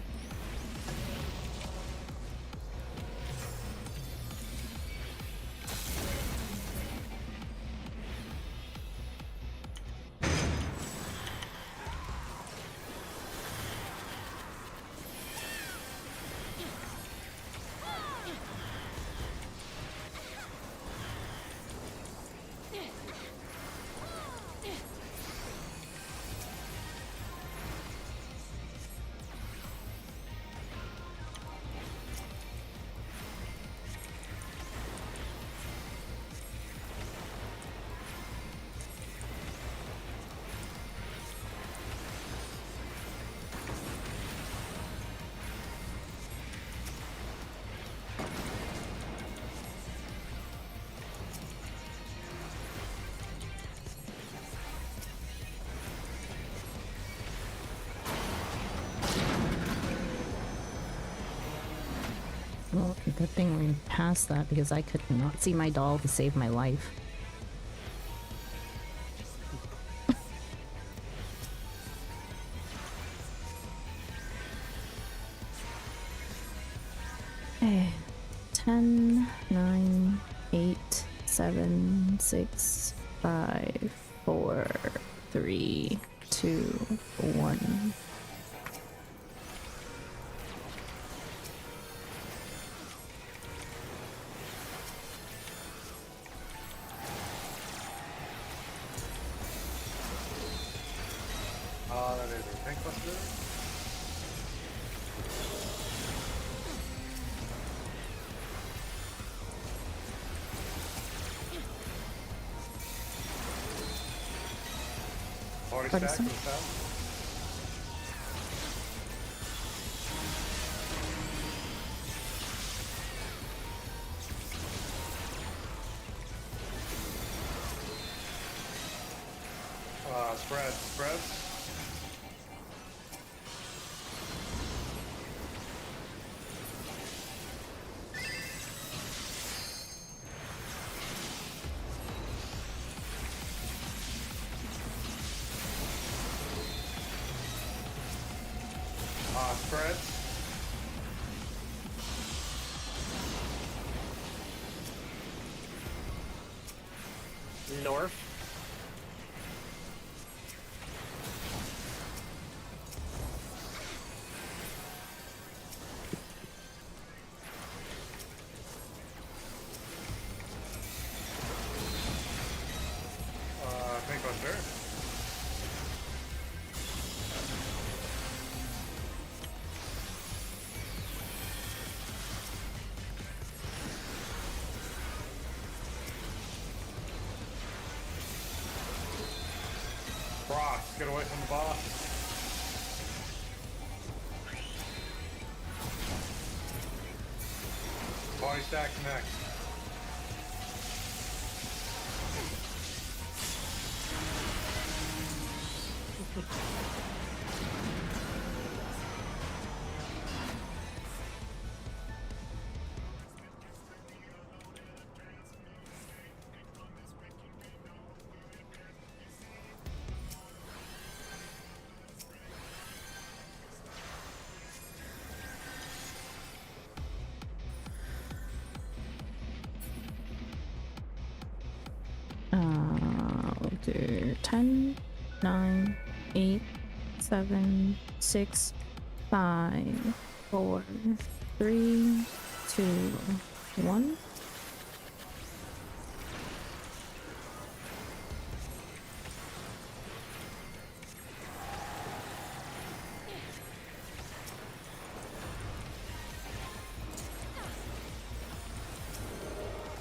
Well, good thing we passed that because I could not see my doll to save my life. Okay. 10, 9, 8, 7, 6, 5, 4, 3, 2, 1. That is a tank buster. Party stack Party to the south. Spreads. Spreads. North. Tank buster. Frost, get away from the boss. Party stack next. do 10, 9, 8, 7, 6, 5, 4, 3, 2, 1.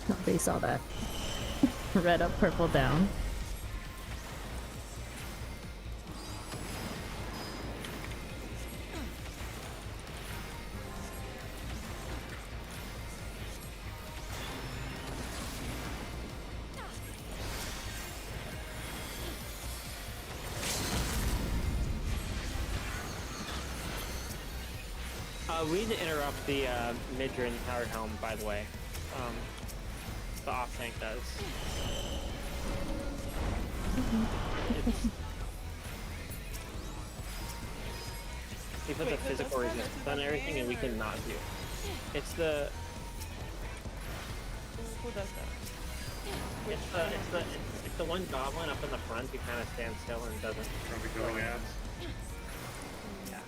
Nobody saw that. Red up, purple down. We need to interrupt the Midran Power Helm, by the way. The off tank does. We put the physical resistance on everything and we cannot do. It's the Who does that? it's the one goblin up in the front who kind of stands still and doesn't. From the going ads. Yeah.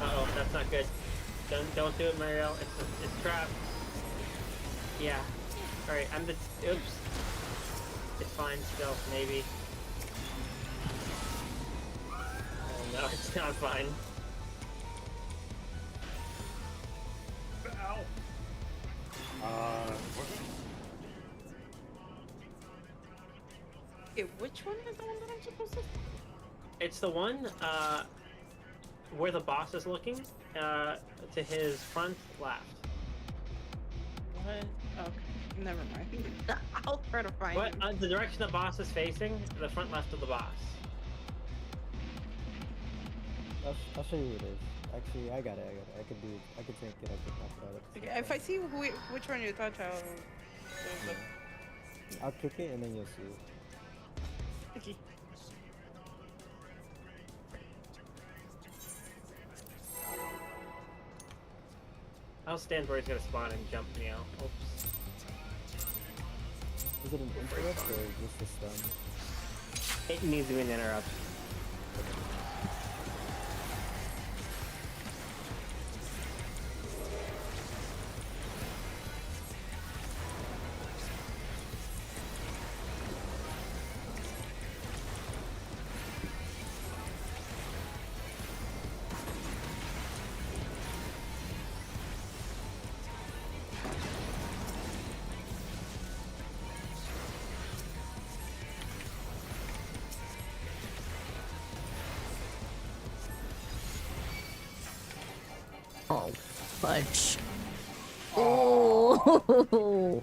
Uh-oh, that's not good. Don't do it, Mario. It's trapped. Yeah. Alright, oops. It's fine still, maybe. Oh no, it's not fine. Ow! What? Okay, which one is the one that I'm supposed to? It's the one, where the boss is looking, to his front left. What? Okay, never mind. I'll try to find What? him. The direction the boss is facing, the front left of the boss. I'll show you what it is. Actually, I got it. I could take it. I could talk about it. Okay, if I see which one you touch, I'll. I'll kick it and then you'll see it. Okay. I'll stand where he's gonna spawn and jump me out. Oops. Is it an interrupt or just a stun? It needs to be an interrupt. Oh, fudge. Oh!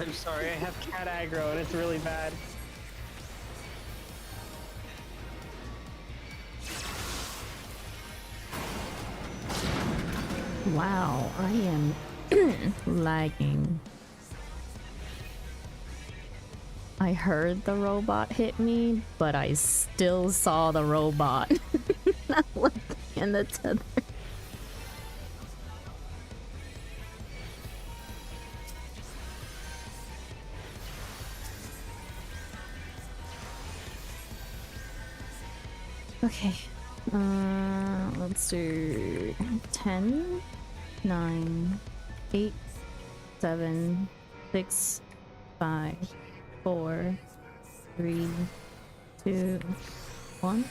I'm sorry, I have cat aggro and it's really bad. Wow, I am lagging. I heard the robot hit me, but I still saw the robot. Not looking in the tether. Okay. Let's do 10, 9, 8, 7, 6, 5, 4, 3, 2, 1.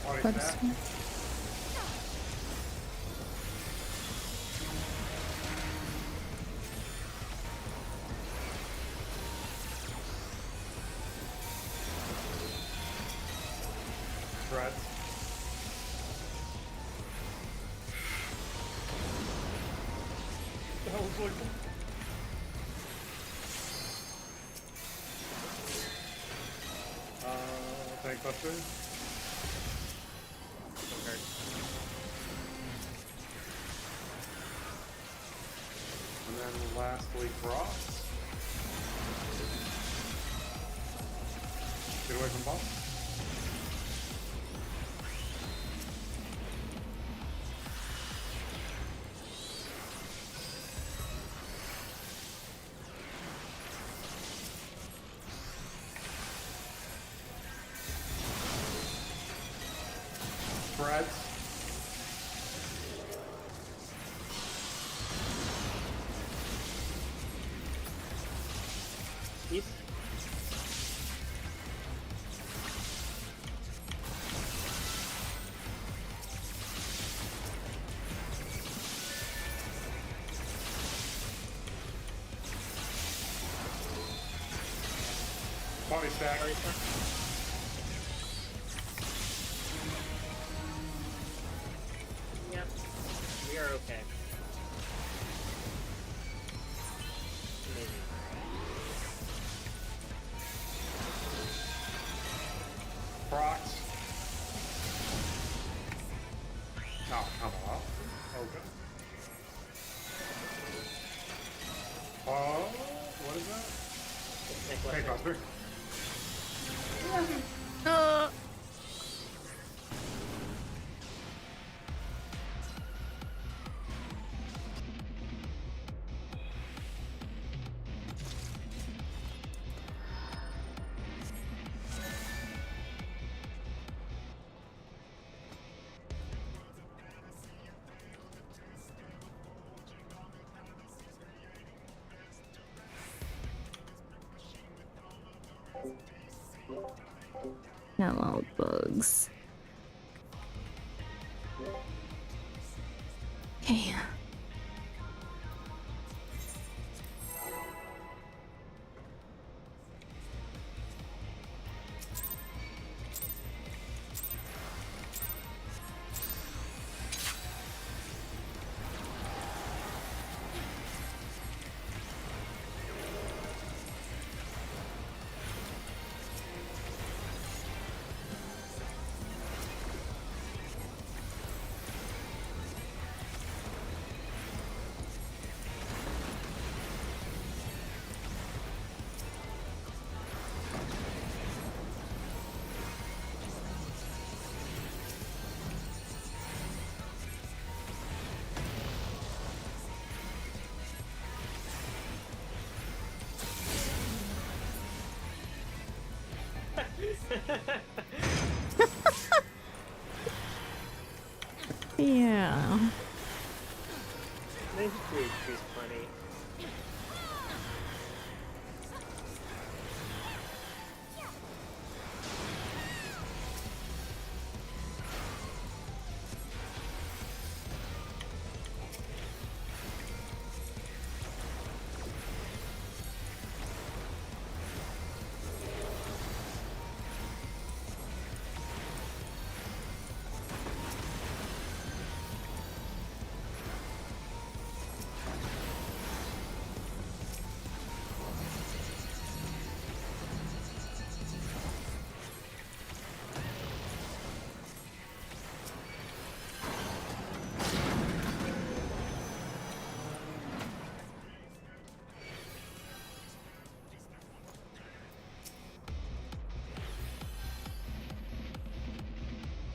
Party Let's stack. Threats. The hell was like tank buster. And then lastly, Frost. Get away from boss. Threads. East. Body stack. Party stack. Yep. We are okay. Maybe. Procs. Oh, come on. Okay. Oh, what is that? Tank buster. Hello, bugs. Okay. Yeah. This is funny.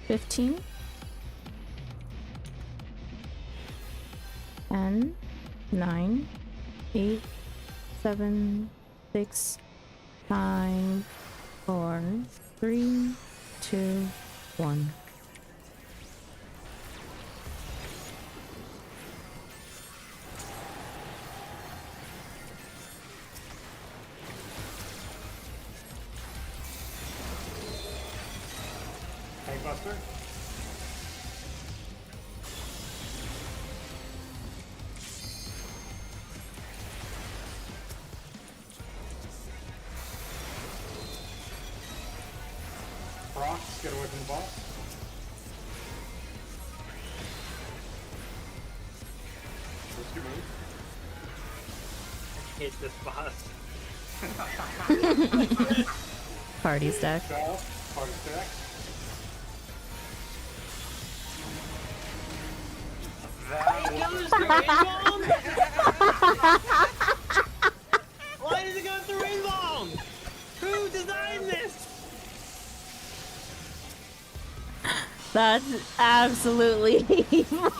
$15. 9, 8, 7, 6, 5, 4, 3, 2, 1. Tankbuster? Rocks, get away from the boss. Risky move. Hate this boss. Party stack. Shell, party stack. That was Why does it go through rain bomb? Who designed this? That's absolutely evil.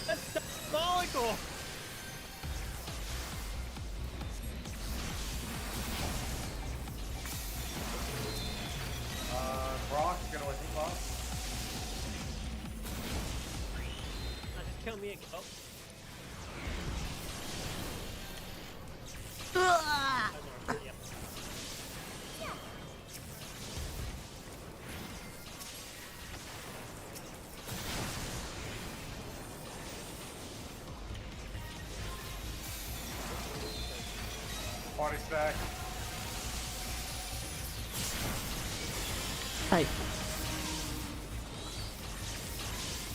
That's diabolical. Brock, get away from the boss. Just kill me again. Oh. Yep. Party stack. Type.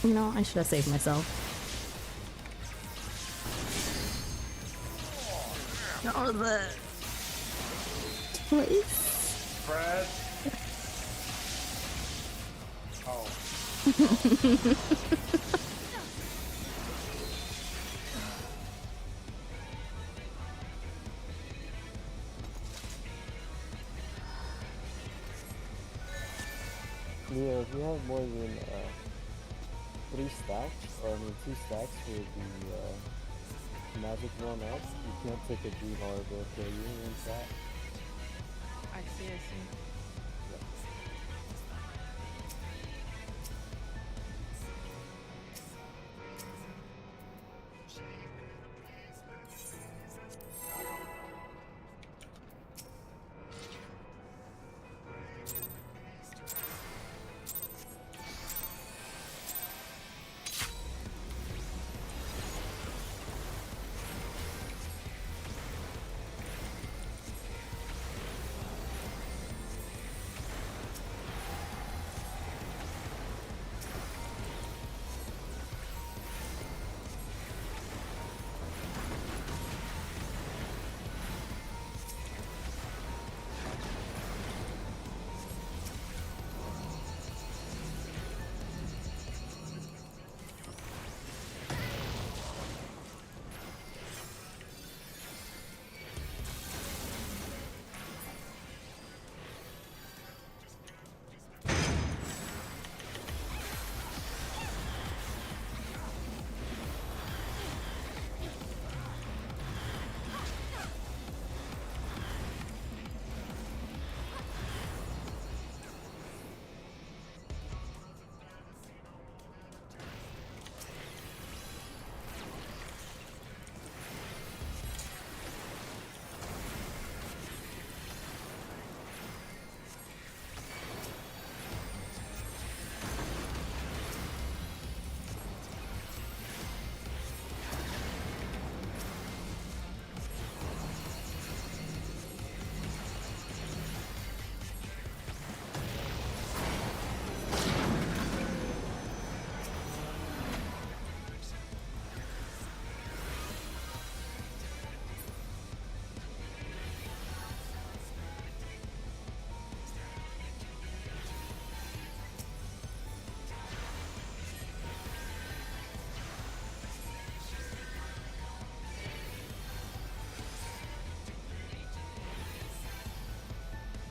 No, I should have saved myself. Oh, the place. Fred. Oh. Leo, if you have more than 3 stacks, or I mean 2 stacks for the magic one up, you can't take a green orb or kill you in that. I see.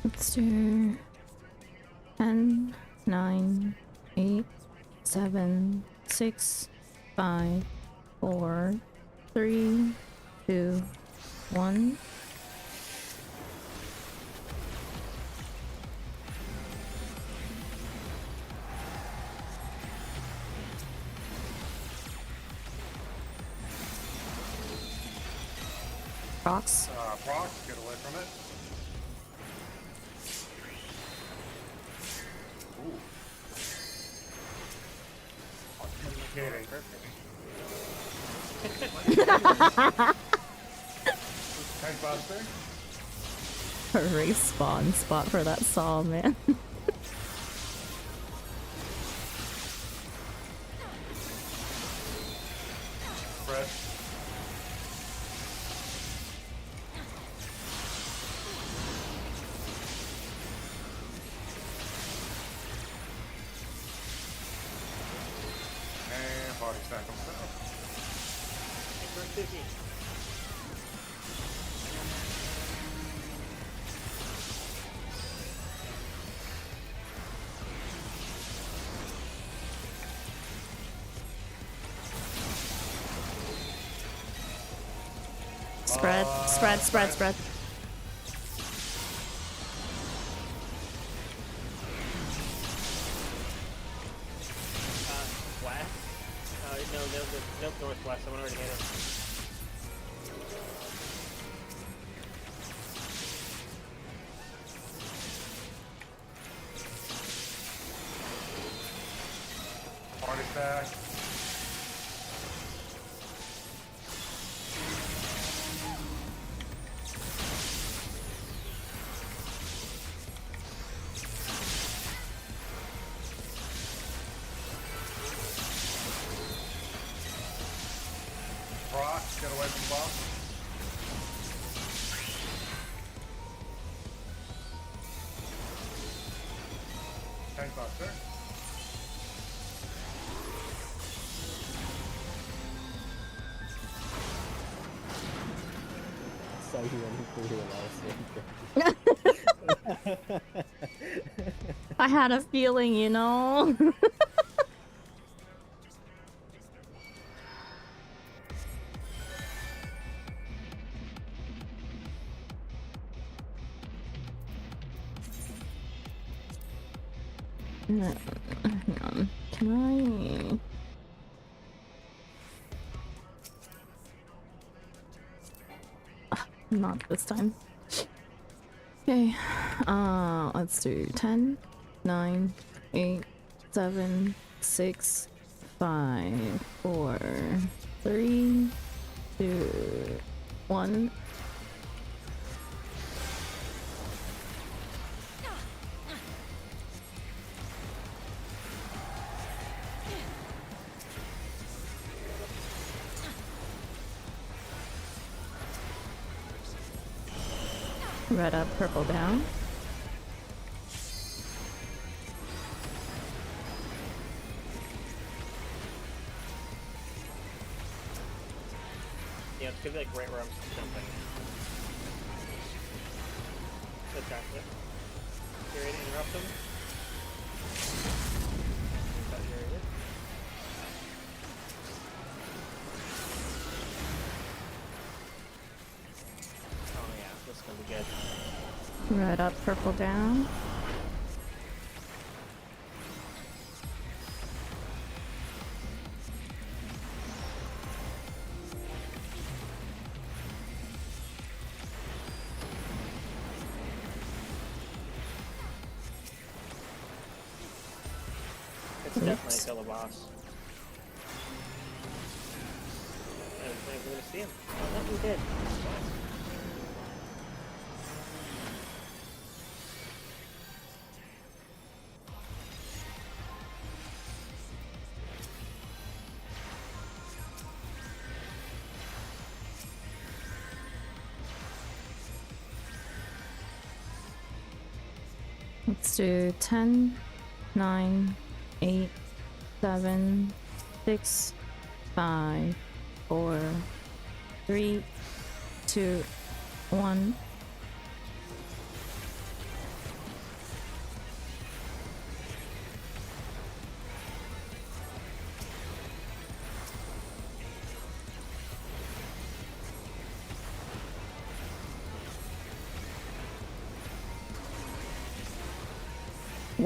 Let's do 10, 9, 8, 7, 6, 5, 4, 3, 2, 1. Rocks. Prox, get away from it. Ooh. Kidding. Tank buster. A respawn spot for that saw, man. Fred. And body stack himself. Turn 50. Spread, spread, spread, spread. West? No, northwest. Someone already hit it. Party stack. Prox, get away from the boss. Tank buster. Saw you running through the last I had a feeling, you know? Hang on. Can I? Not this time. Okay. Let's do 10, 9, 8, 7, 6, 5, 4, 3, 2, 1. Red up, purple down. Yeah, it's gonna be like right where I'm jumping. Attack it. You ready to interrupt him? Got you ready. Oh yeah, this is gonna be good. Red up, purple down. It's definitely kill the boss. I don't think we're gonna see him. Oh, no, we did. Let's do 10, 9, 8, 7, 6, 5, 4, 3, 2, 1.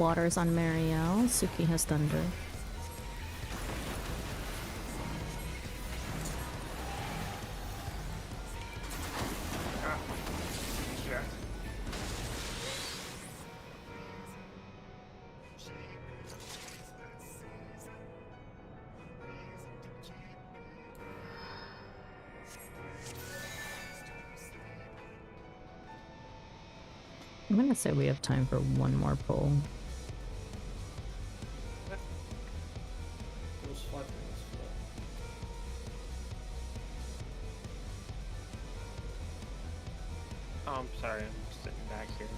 Waters on Marielle. Suki has Thunder. Ah, shit. I'm gonna say we have time for one more pull. It was 5 minutes for that. Oh, I'm sorry, I'm sitting back here.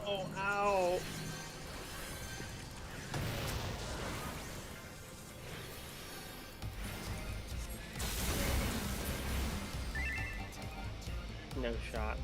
Oh, ow! No shot.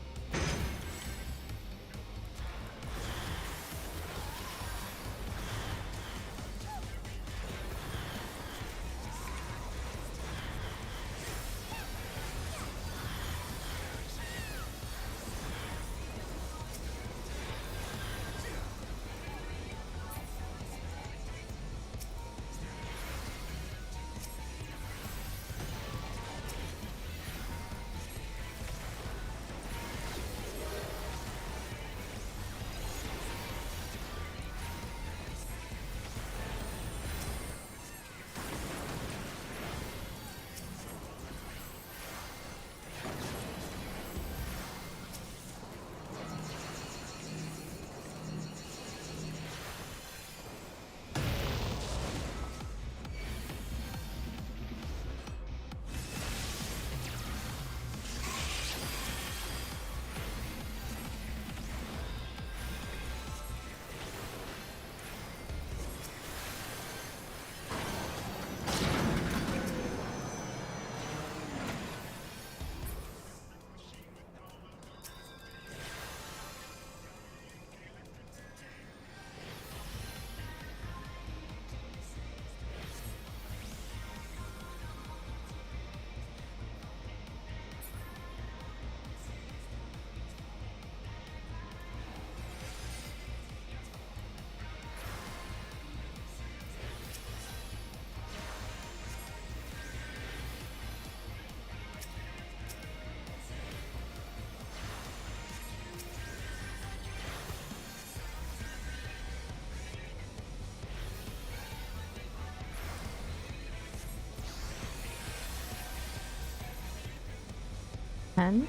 Ten,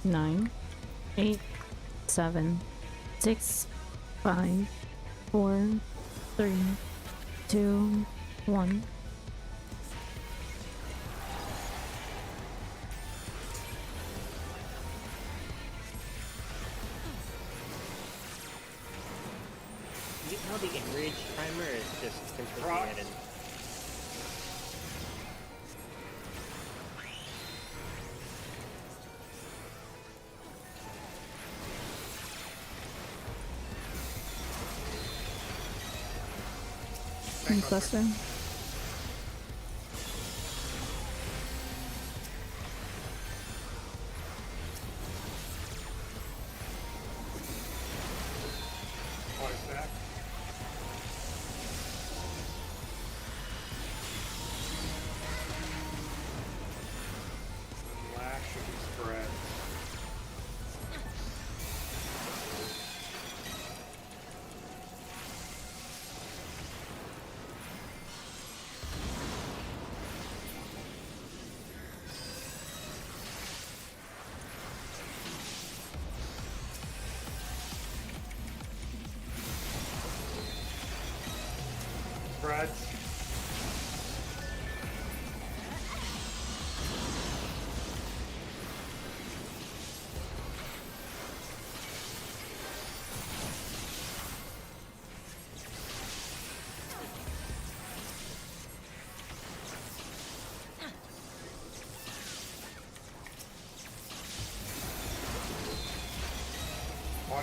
9, 8, 7, 6, 5, 4, 3, 2, 1. You know the enrage timer is just completely Rock. hidden. Cluster. Twice back. And lash should be spread.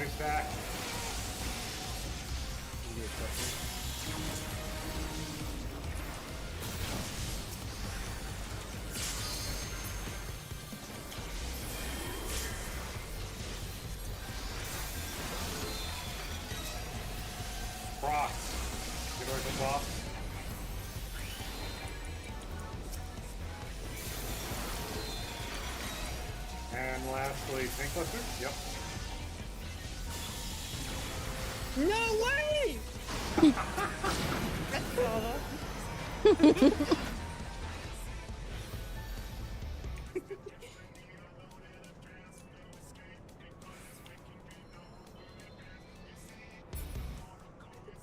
Body stack. Give me a second. Procs. Get over the boss. And lastly, Pink Cluster. Yep. No way!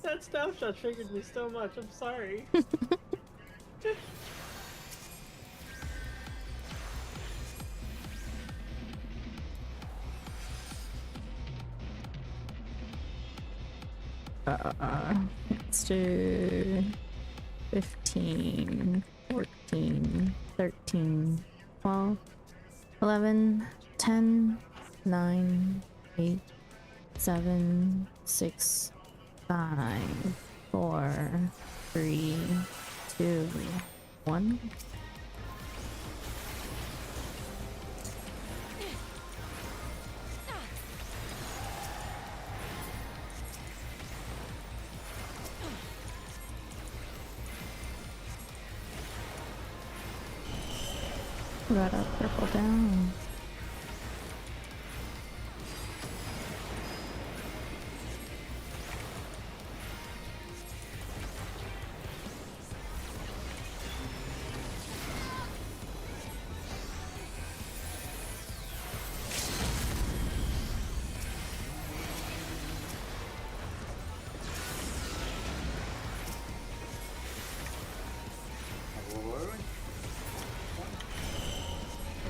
That snapshot triggered me so much. I'm sorry. Let's do 15, 14, 13, 12, 11, 10, 9, 8, 7, 6, 5, 4, 3, 2, 1. Red up, purple down.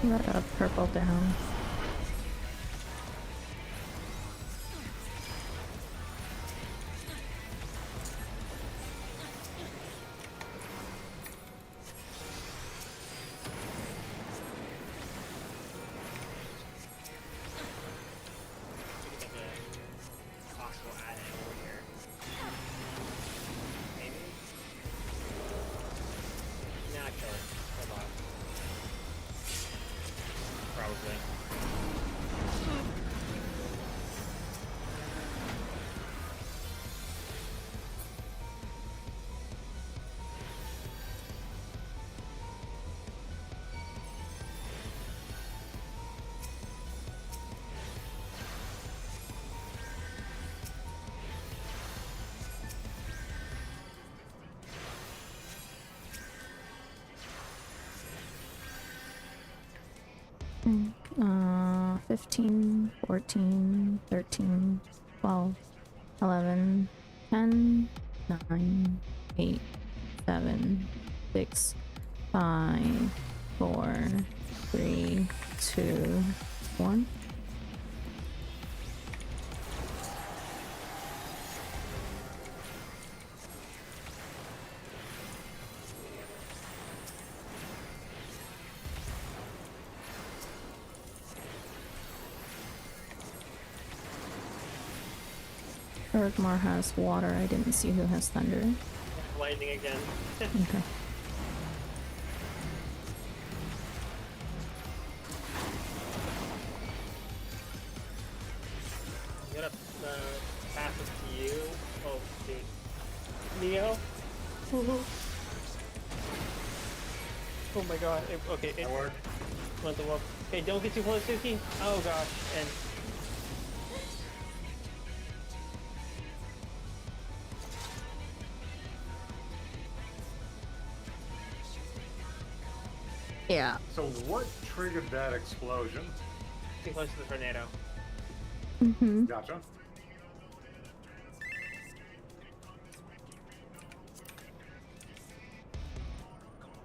Red up, purple down. Possible add angle here. Maybe? Nah, kill it. Hold on. Probably. Mm, 15, 14, 13, 12, 11, 10, 9, 8, 7, 6, 5, 4, 3, 2, 1. Bergmar has water. I didn't see who has thunder. Lightning again. Okay. I'm gonna pass this to you. Oh, dude. Neo? Oh my god. Okay, it worked. went the wolf. Okay, don't get too close, Suki. Oh gosh. And Yeah. So what triggered that explosion? too close to the tornado. Mm-hmm. Gotcha.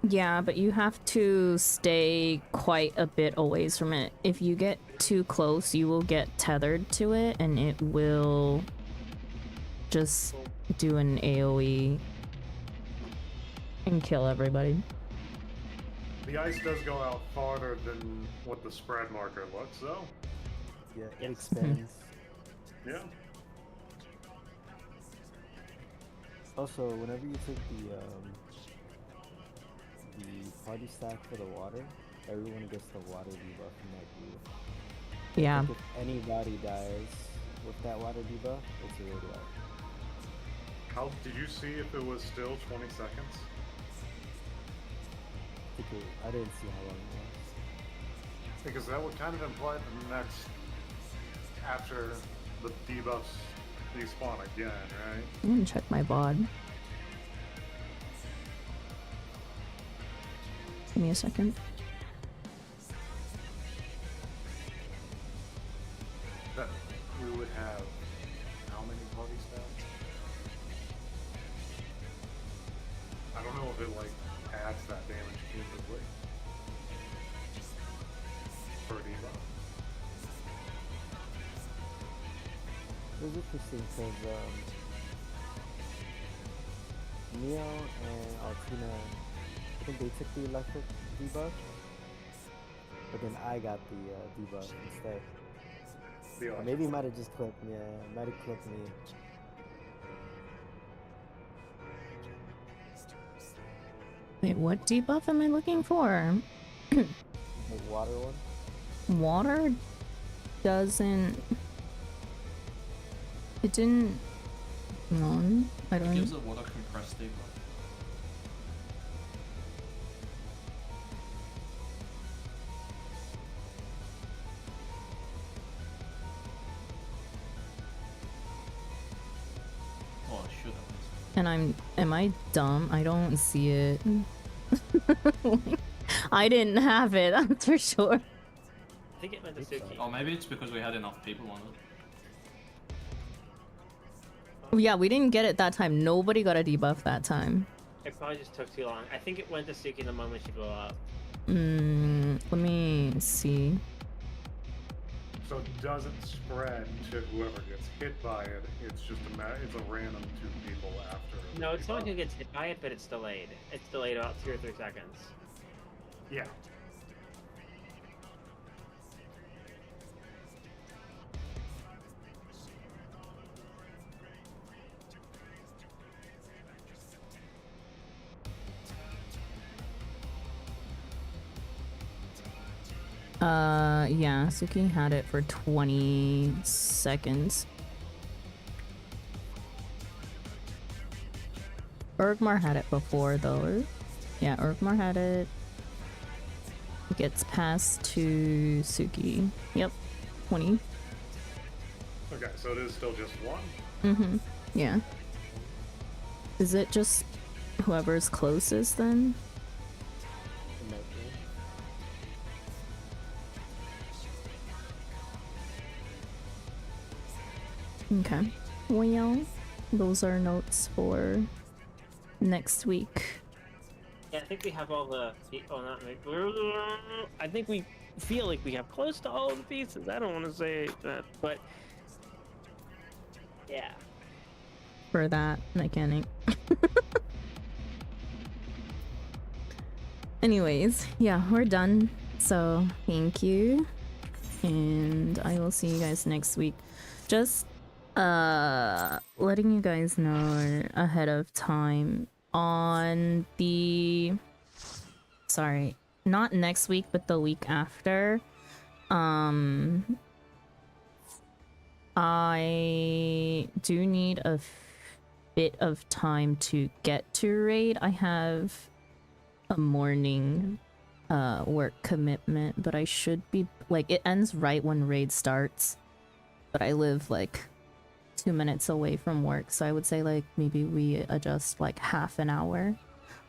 Yeah, but you have to stay quite a bit away from it. If you get too close, you will get tethered to it, and it will just do an AoE and kill everybody. The ice does go out farther than what the spread marker looks, though. Yeah, it Yes. expands. Yeah. Also, whenever you take the party stack for the water, everyone gets the water debuff in that group. Yeah. Like if anybody dies with that water debuff, it's a raid wipe. How did you see if it was still 20 seconds? I didn't see how long it was. Because that would kind of imply the next after the debuffs despawn again, right? I'm gonna check my VOD. Give me a second. That we would have how many party stats? I don't know if it like adds that damage cumulatively per debuff. It was interesting because Neo and Altina, I think they took the electric debuff, but then I got the debuff instead. Or maybe it might have just clipped me. Yeah, it might have clipped me. Wait, what debuff am I looking for? The water one. Water doesn't. It didn't. No, I It don't. gives a water compressed debuff. Oh, I should have. And am I dumb? I don't see it. I didn't have it, that's for sure. I think it went to Suki. Oh, maybe it's because we had enough people on it. Yeah, we didn't get it that time. Nobody got a debuff that time. It probably just took too long. I think it went to Suki the moment she blew up. Let me see. So it doesn't spread to whoever gets hit by it. It's just it's a random 2 people after. No, it's someone who gets hit by it, but it's delayed. It's delayed about 2 or 3 seconds. Yeah. Yeah, Suki had it for 20 seconds. Urgmar had it before though. Yeah, Urgmar had it. It gets passed to Suki. Yep, 20. Okay, so it is still just 1? Mm-hmm. Yeah. Is it just whoever's closest then? Okay. Well, those are notes for next week. Yeah, I think we have all the. Oh, not. I think we feel like we have close to all of the pieces. I don't want to say that, but yeah. For that mechanic. Anyways, yeah, we're done. So thank you, and I will see you guys next week. Just letting you guys know ahead of time on the not next week but the week after, I do need a bit of time to get to raid. I have a morning work commitment, but I should be like, it ends right when raid starts, but I live like 2 minutes away from work, so I would say like maybe we adjust like half an hour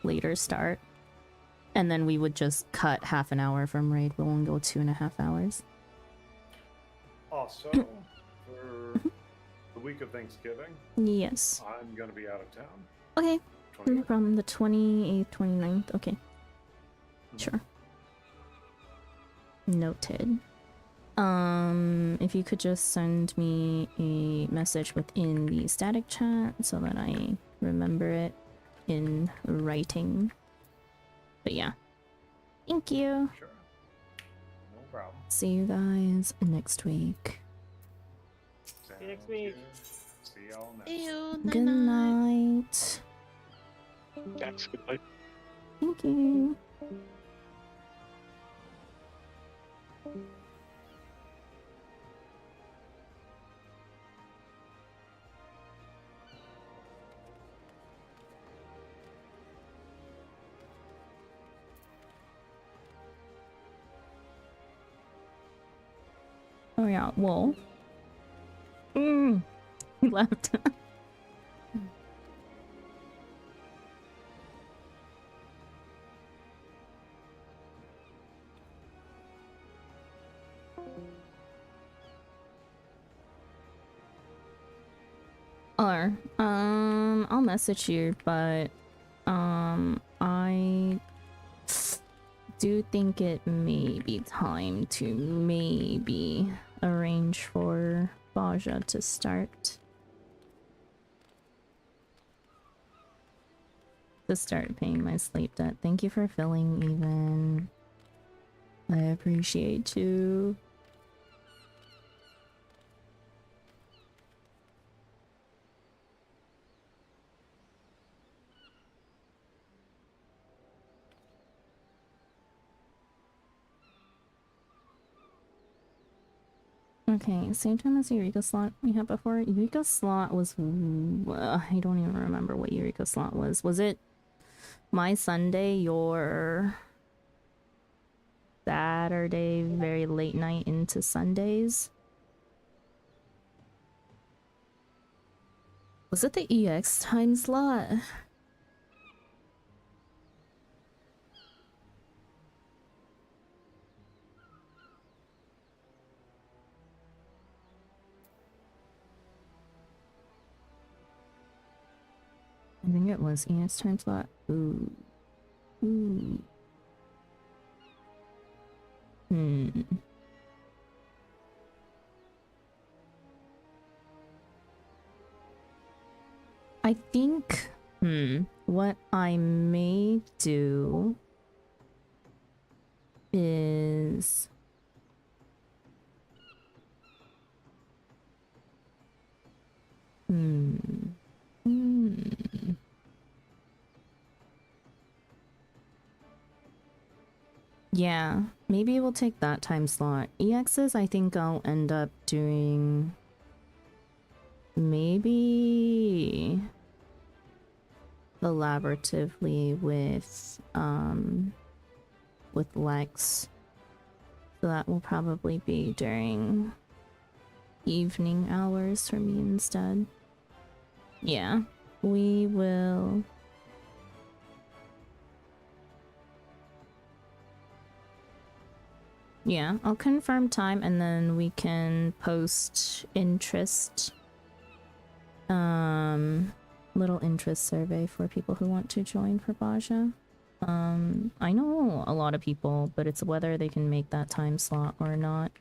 later start, and then we would just cut half an hour from raid. We won't go 2.5 hours. Also, for the week of Thanksgiving, Yes. I'm gonna be out of town. Okay. 28th. From the 28th, 29th. Okay. Sure. Noted. If you could just send me a message within the static chat so that I remember it in writing. But yeah. Thank you. Sure. No problem. See you guys next week. Sounds See you next week. See y'all next. Ew, Good night. Thanks. Goodbye. Thank you. Oh yeah, well. He left. Or, I'll message you, but, I do think it may be time to maybe arrange for Baja to start. To start paying my sleep debt. Thank you for filling even. I appreciate you. Okay, same time as Eureka slot we had before. Eureka slot was... I don't even remember what Eureka slot was. Was it my Sunday, your Saturday, very late night into Sundays? Was it the EX time slot? I think it was EX time slot. Ooh. Ooh. I think, what I may do is... Yeah, maybe we'll take that time slot. EXs, I think I'll end up doing... maybe... collaboratively with Lex. So that will probably be during evening hours for me instead. Yeah, we will... Yeah, I'll confirm time and then we can post interest. Little interest survey for people who want to join for Baja. I know a lot of people, but it's whether they can make that time slot or not.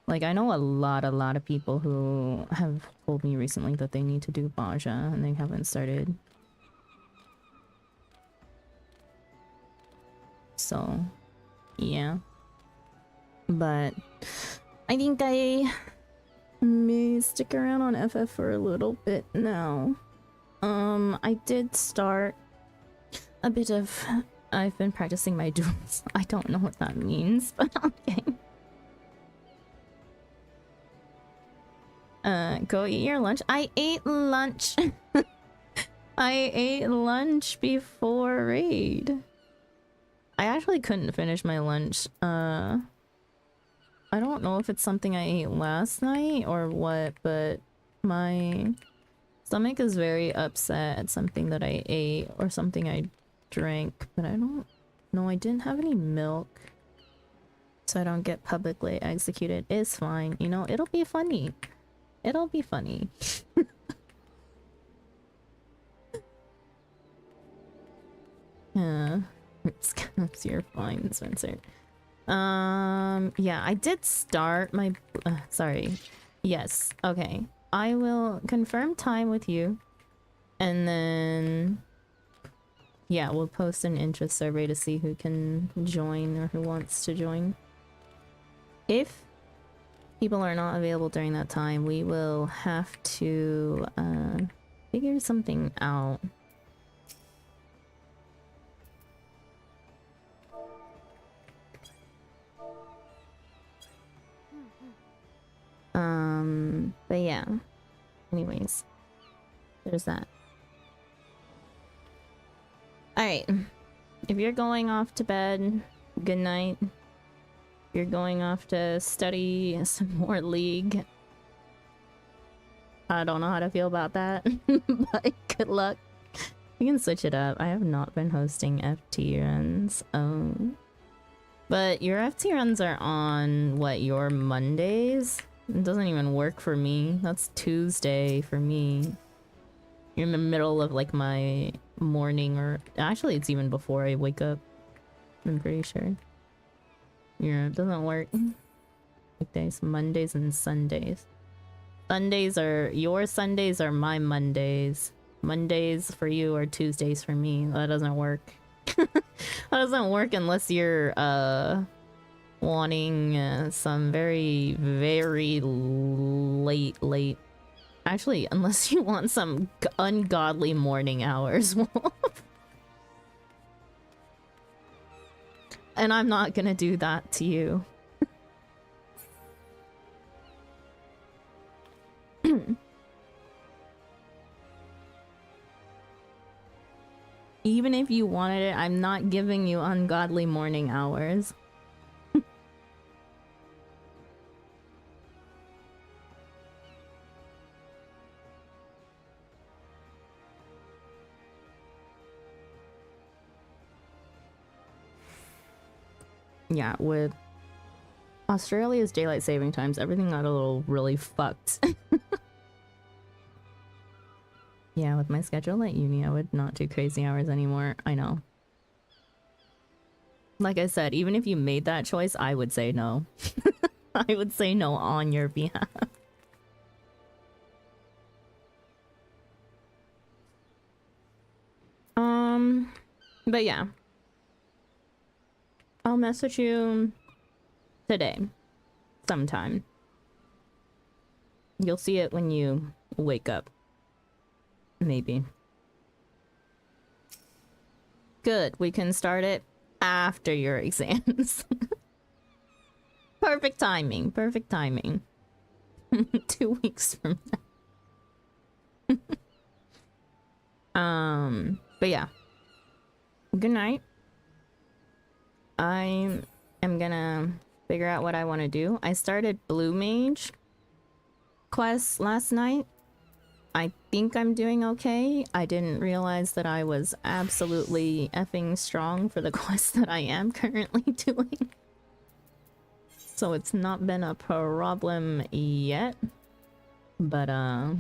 Like, I know a lot of people who have told me recently that they need to do Baja and they haven't started. So, yeah. But I think I may stick around on FF for a little bit now. I did start a bit of... I've been practicing my duels. I don't know what that means, but okay. Go eat your lunch. I ate lunch. I ate lunch before raid. I actually couldn't finish my lunch. I don't know if it's something I ate last night or what, but my stomach is very upset at something that I ate or something I drank, but I don't know. I didn't have any milk, so I don't get publicly executed. It's fine, you know, it'll be funny. It'll be funny. Yeah. You're fine, Spencer. Yeah, I did start my... sorry. Yes, okay. I will confirm time with you. And then... yeah, we'll post an interest survey to see who can join or who wants to join. If people are not available during that time, we will have to figure something out. But yeah. Anyways, there's that. Alright. If you're going off to bed, good night. If you're going off to study some more League, I don't know how to feel about that, but good luck. We can switch it up. I have not been hosting FT runs. But your FT runs are on, what, your Mondays? It doesn't even work for me. That's Tuesday for me. You're in the middle of like my morning, or actually it's even before I wake up. I'm pretty sure. Yeah, it doesn't work. Weekdays, Mondays and Sundays. Sundays are your Sundays are my Mondays. Mondays for you are Tuesdays for me. That doesn't work. That doesn't work unless you're wanting some very late. Actually, unless you want some ungodly morning hours. And I'm not gonna do that to you. Even if you wanted it, I'm not giving you ungodly morning hours. Yeah, with Australia's daylight saving times, everything got a little really fucked. Yeah, with my schedule at uni, I would not do crazy hours anymore. I know. Like I said, even if you made that choice, I would say no. I would say no on your behalf. But yeah. I'll message you today. Sometime. You'll see it when you wake up. Maybe. Good, we can start it after your exams. Perfect timing, perfect timing. 2 weeks from now. But yeah. Good night. I am gonna figure out what I want to do. I started Blue Mage quest last night. I think I'm doing okay. I didn't realize that I was absolutely effing strong for the quest that I am currently doing. So it's not been a problem yet. But I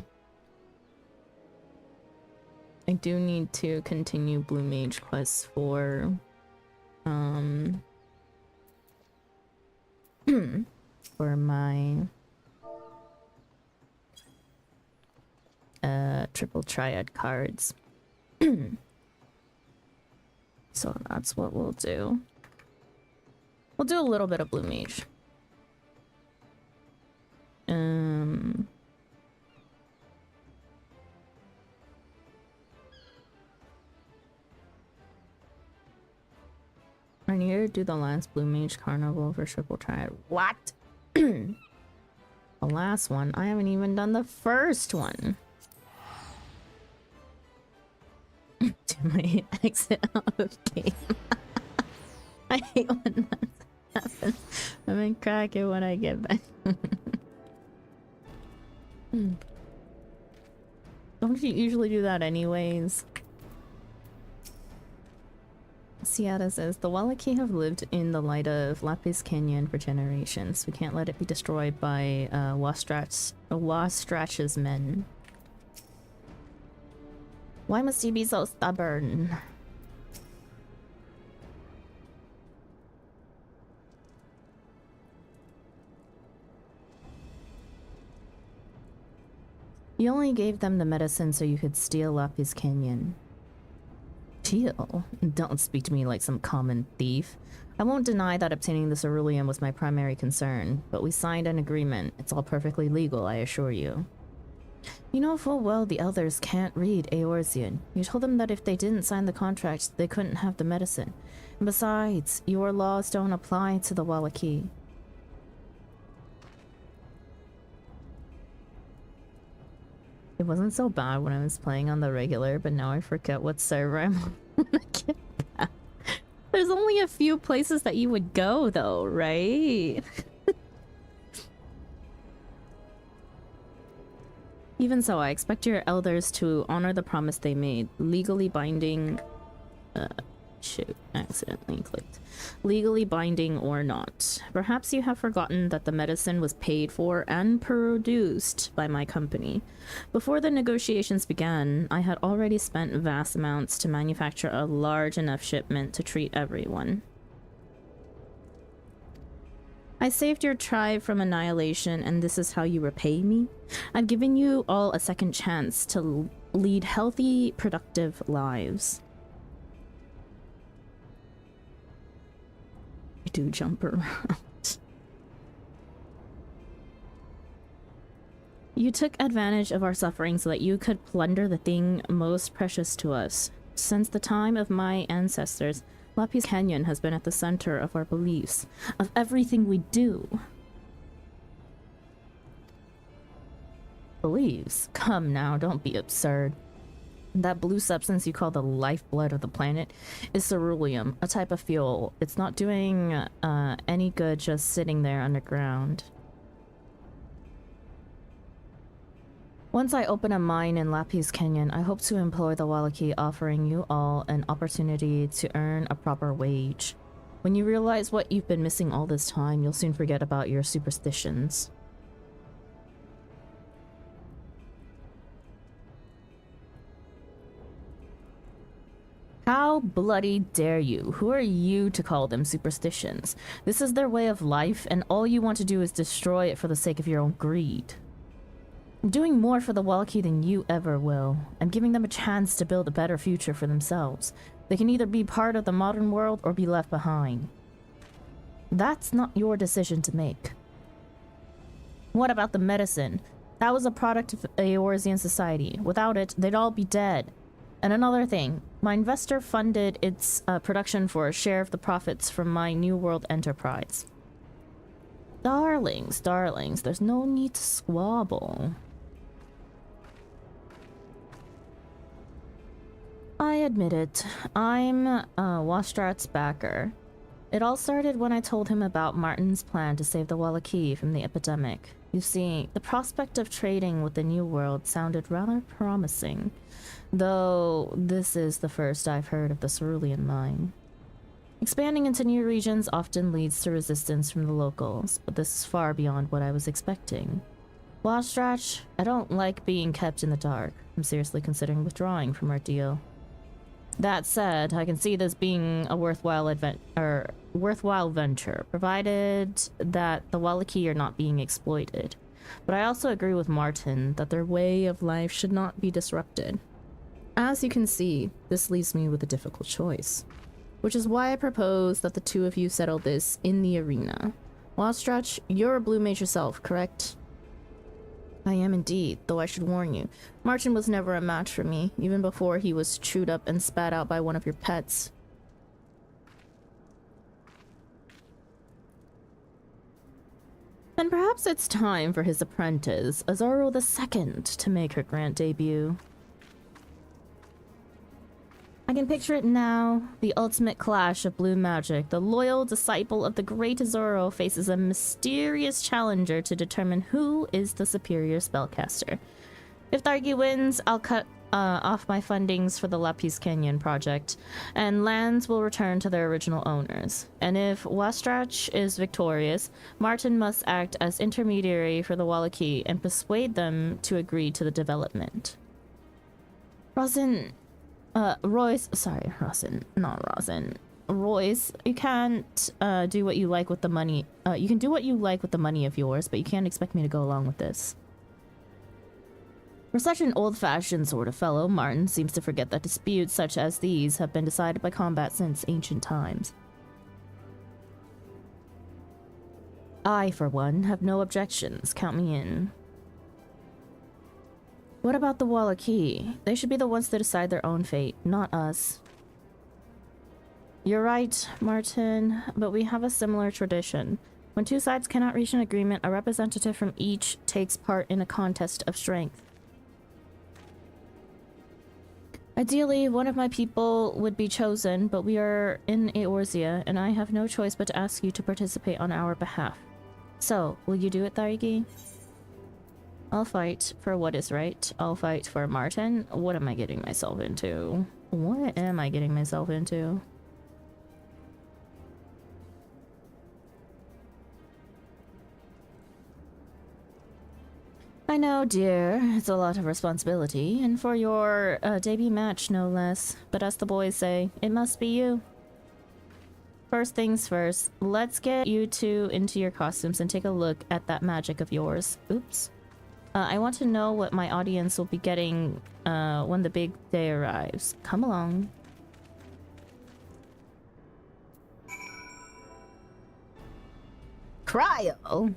do need to continue Blue Mage quests for for my triple triad cards. So that's what we'll do. We'll do a little bit of Blue Mage. I need to do the last Blue Mage Carnival for triple triad. What? The last one? I haven't even done the first one. Do my exit out of game. I hate when that happens. I'm in cracking when I get back. Don't you usually do that anyways? Seattle says, the Wallachie have lived in the light of Lapis Canyon for generations. We can't let it be destroyed by Wastrach's men. Why must you be so stubborn? You only gave them the medicine so you could steal Lapis Canyon. Deal? Don't speak to me like some common thief. I won't deny that obtaining the cerulean was my primary concern, but we signed an agreement. It's all perfectly legal, I assure you. You know full well the elders can't read Eorzean. You told them that if they didn't sign the contract, they couldn't have the medicine. And besides, your laws don't apply to the Wallachie. It wasn't so bad when I was playing on the regular, but now I forget what server I'm on when I get back. There's only a few places that you would go, though, right? Even so, I expect your elders to honor the promise they made. Legally binding... shoot, accidentally clicked. Legally binding or not. Perhaps you have forgotten that the medicine was paid for and produced by my company. Before the negotiations began, I had already spent vast amounts to manufacture a large enough shipment to treat everyone. I saved your tribe from annihilation, and this is how you repay me? I've given you all a second chance to lead healthy, productive lives. I do jump around. You took advantage of our suffering so that you could plunder the thing most precious to us. Since the time of my ancestors, Lapis Canyon has been at the center of our beliefs, of everything we do. Beliefs? Come now, don't be absurd. That blue substance you call the lifeblood of the planet is ceruleum, a type of fuel. It's not doing any good just sitting there underground. Once I open a mine in Lapis Canyon, I hope to employ the Wallachie, offering you all an opportunity to earn a proper wage. When you realize what you've been missing all this time, you'll soon forget about your superstitions. How bloody dare you? Who are you to call them superstitions? This is their way of life, and all you want to do is destroy it for the sake of your own greed. I'm doing more for the Wallachie than you ever will. I'm giving them a chance to build a better future for themselves. They can either be part of the modern world or be left behind. That's not your decision to make. What about the medicine? That was a product of Eorzean society. Without it, they'd all be dead. And another thing, my investor funded its production for a share of the profits from my New World enterprise. Darlings, darlings, there's no need to squabble. I admit it, I'm Wastrat's backer. It all started when I told him about Martin's plan to save the Wallachie from the epidemic. You see, the prospect of trading with the New World sounded rather promising, though this is the first I've heard of the cerulean mine. Expanding into new regions often leads to resistance from the locals, but this is far beyond what I was expecting. Wastrat, I don't like being kept in the dark. I'm seriously considering withdrawing from our deal. That said, I can see this being a worthwhile venture, provided that the Wallachie are not being exploited. But I also agree with Martin that their way of life should not be disrupted. As you can see, this leaves me with a difficult choice, which is why I propose that the two of you settle this in the arena. Wastrat, you're a blue mage yourself, correct? I am indeed, though I should warn you, Martin was never a match for me, even before he was chewed up and spat out by one of your pets. Then perhaps it's time for his apprentice, Azoro II, to make her grand debut. I can picture it now, the ultimate clash of blue magic. The loyal disciple of the great Azoro faces a mysterious challenger to determine who is the superior spellcaster. If Thargi wins, I'll cut off my fundings for the Lapis Canyon project, and lands will return to their original owners. And if Wastrat is victorious, Martin must act as intermediary for the Wallachie and persuade them to agree to the development. Royce, you can't do what you like with the money. You can do what you like with the money of yours, but you can't expect me to go along with this. For such an old-fashioned sort of fellow, Martin seems to forget that disputes such as these have been decided by combat since ancient times. I, for one, have no objections. Count me in. What about the Wallachie? They should be the ones to decide their own fate, not us. You're right, Martin, but we have a similar tradition. When two sides cannot reach an agreement, a representative from each takes part in a contest of strength. Ideally, one of my people would be chosen, but we are in Eorzea, and I have no choice but to ask you to participate on our behalf. So, will you do it, Thaigi? I'll fight for what is right. I'll fight for Martin. What am I getting myself into? What am I getting myself into? I know, dear. It's a lot of responsibility, and for your debut match, no less. But as the boys say, it must be you. First things first, let's get you two into your costumes and take a look at that magic of yours. Oops. I want to know what my audience will be getting when the big day arrives. Come along. Cryo!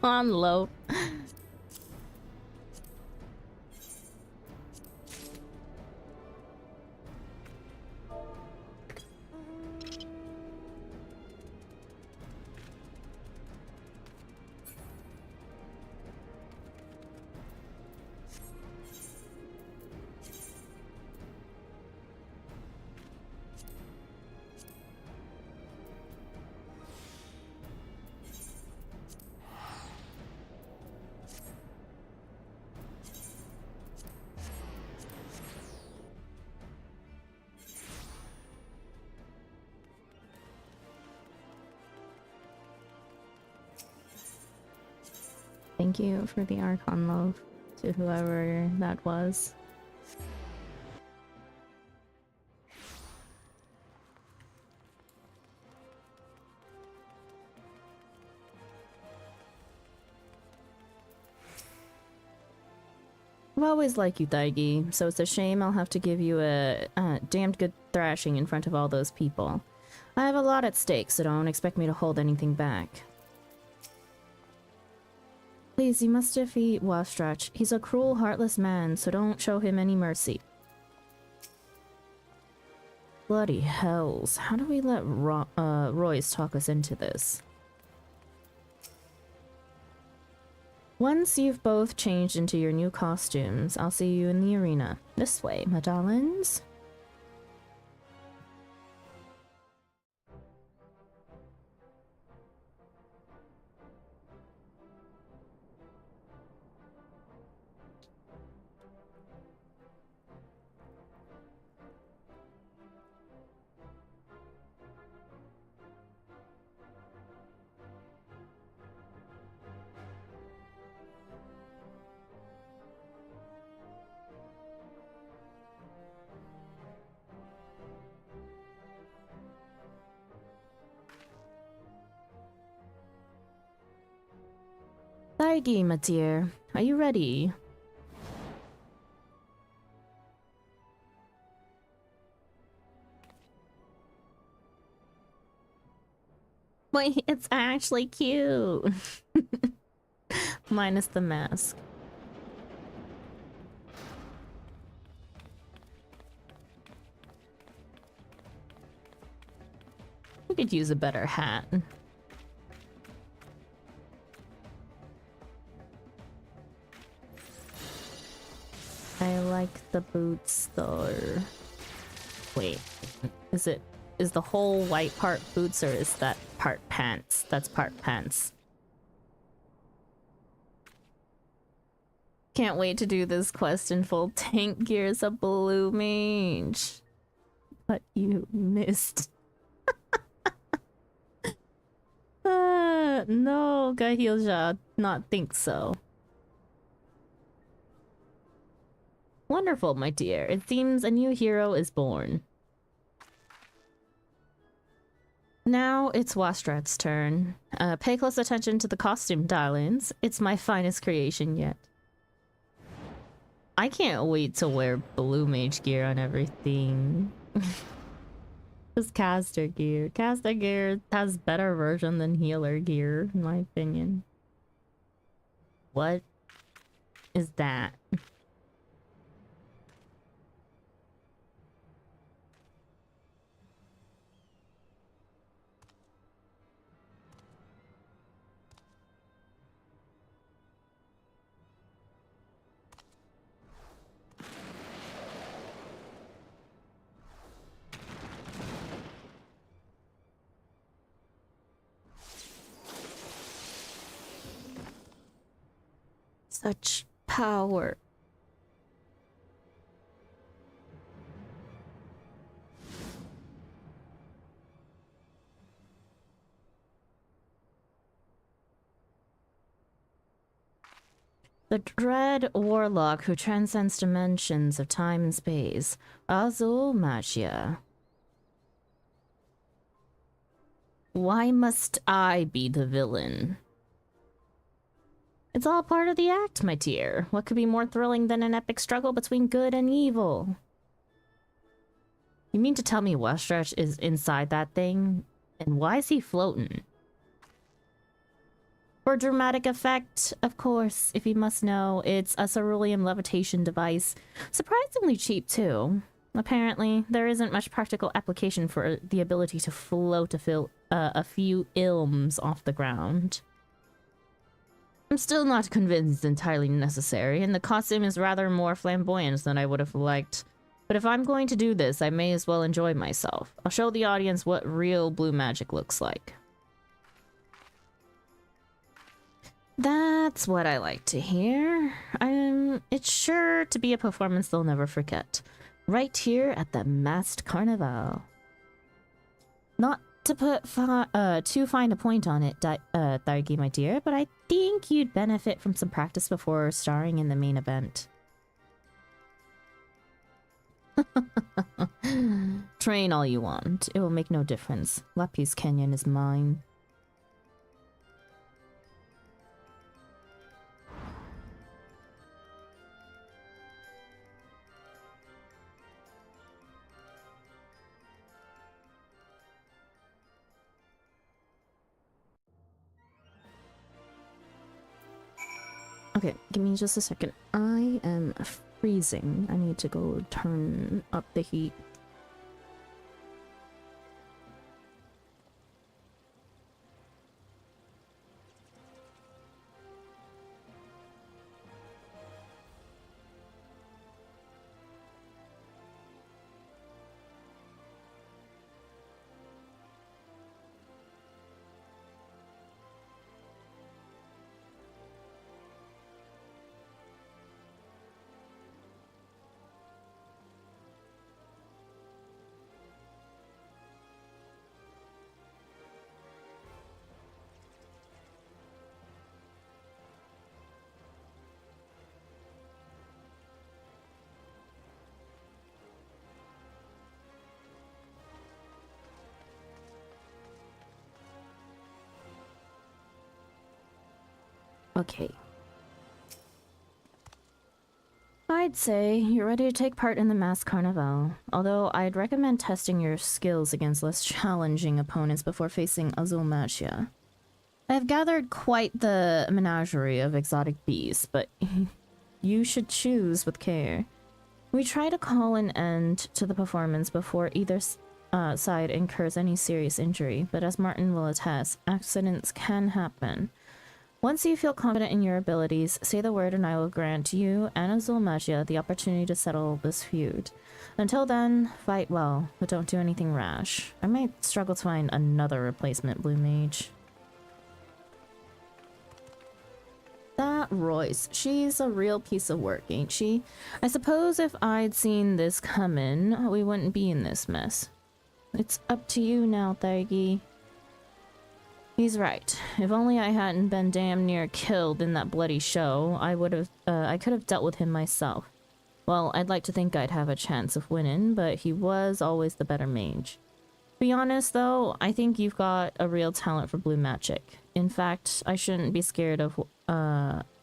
Conlo. Thank you for the Archon love to whoever that was. I've always liked you, Thaigi, so it's a shame I'll have to give you a damned good thrashing in front of all those people. I have a lot at stake, so don't expect me to hold anything back. Please, you must defeat Wastrach. He's a cruel, heartless man, so don't show him any mercy. Bloody hells. How do we let Royce talk us into this? Once you've both changed into your new costumes, I'll see you in the arena. This way, my darlings. Thaigi, my dear, are you ready? Wait, it's actually cute. Minus the mask. We could use a better hat. I like the boots though. Wait, is the whole white part boots or is that part pants? That's part pants. Can't wait to do this quest in full tank gear as a blue mage. But you missed. No, Gahilja, not think so. Wonderful, my dear. It seems a new hero is born. Now it's Wastrat's turn. Pay close attention to the costume, darlings. It's my finest creation yet. I can't wait to wear blue mage gear on everything. Just caster gear. Caster gear has better version than healer gear, in my opinion. What is that? Such power. The dread warlock who transcends dimensions of time and space, Azul Magia. Why must I be the villain? It's all part of the act, my dear. What could be more thrilling than an epic struggle between good and evil? You mean to tell me Weststretch is inside that thing? And why is he floating? For dramatic effect, of course, if you must know, it's a cerulean levitation device. Surprisingly cheap, too. Apparently, there isn't much practical application for the ability to float a few ilms off the ground. I'm still not convinced it's entirely necessary, and the costume is rather more flamboyant than I would have liked. But if I'm going to do this, I may as well enjoy myself. I'll show the audience what real blue magic looks like. That's what I like to hear. It's sure to be a performance they'll never forget. Right here at the Masked Carnival. Not to put too fine a point on it, Thargi, my dear, but I think you'd benefit from some practice before starring in the main event. Train all you want. It will make no difference. Lapis Canyon is mine. Okay, give me just a second. I am freezing. I need to go turn up the heat. Okay. I'd say you're ready to take part in the Masked Carnival, although I'd recommend testing your skills against less challenging opponents before facing Azul Magia. I've gathered quite the menagerie of exotic beasts, but you should choose with care. We try to call an end to the performance before either side incurs any serious injury, but as Martin will attest, accidents can happen. Once you feel confident in your abilities, say the word and I will grant you and Azul Magia the opportunity to settle this feud. Until then, fight well, but don't do anything rash. I might struggle to find another replacement blue mage. That Royce, she's a real piece of work, ain't she? I suppose if I'd seen this coming, we wouldn't be in this mess. It's up to you now, Thargi. He's right. If only I hadn't been damn near killed in that bloody show, I could have dealt with him myself. Well, I'd like to think I'd have a chance of winning, but he was always the better mage. Be honest though, I think you've got a real talent for blue magic. In fact, I shouldn't be scared of,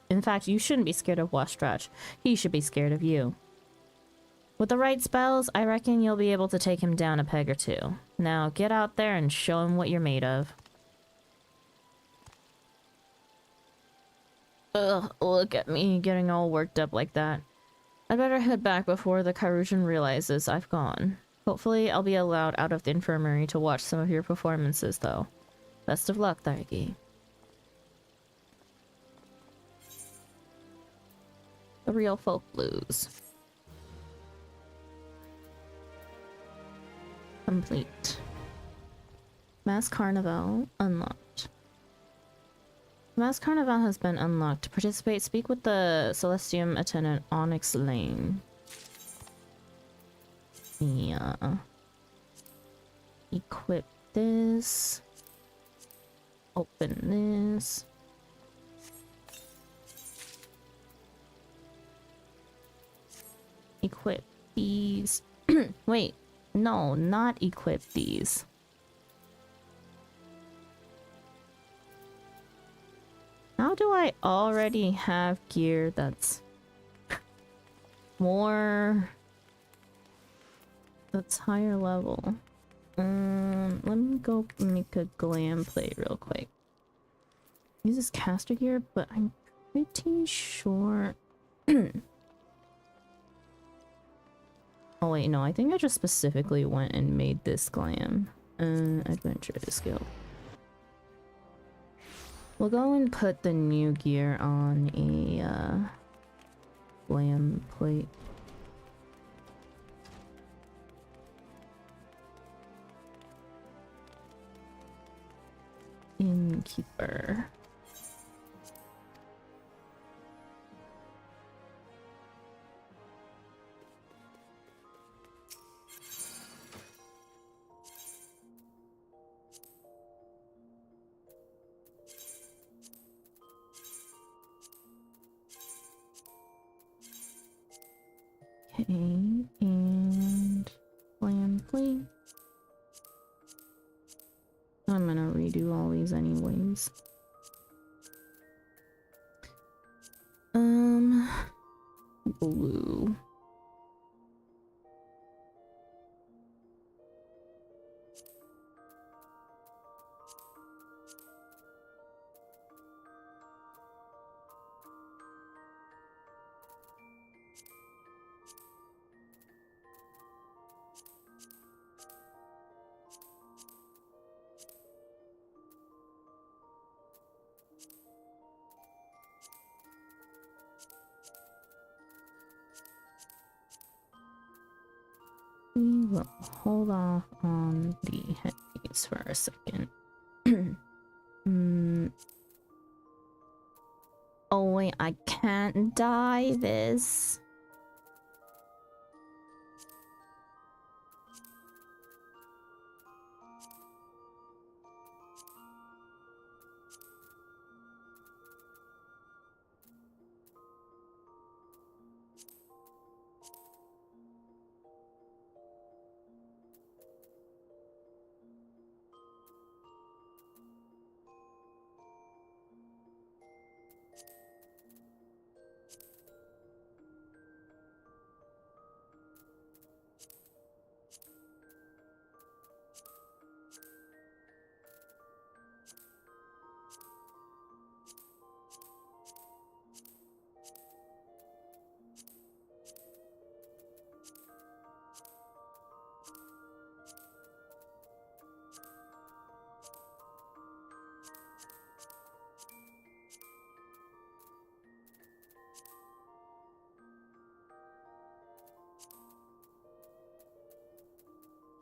in fact, you shouldn't be scared of Wastrach. He should be scared of you. With the right spells, I reckon you'll be able to take him down a peg or two. Now get out there and show him what you're made of. Ugh, look at me getting all worked up like that. I'd better head back before the Karujan realizes I've gone. Hopefully, I'll be allowed out of the infirmary to watch some of your performances, though. Best of luck, Thargi. The real folk blues. Complete. Mass Carnival unlocked. Mass Carnival has been unlocked. To participate, speak with the Celestium attendant Onyx Lane. Yeah. Equip this. Open this. Equip these. Wait, no, not equip these. How do I already have gear that's more... that's higher level? Let me go make a glam plate real quick. Uses caster gear, but I'm pretty sure... Oh wait, no, I think I just specifically went and made this glam. Adventure skill. We'll go and put the new gear on a glam plate. Innkeeper. Okay, and glam plate. I'm gonna redo all these anyways. Blue. We will hold off on the headpiece for a second. Oh wait, I can't dye this.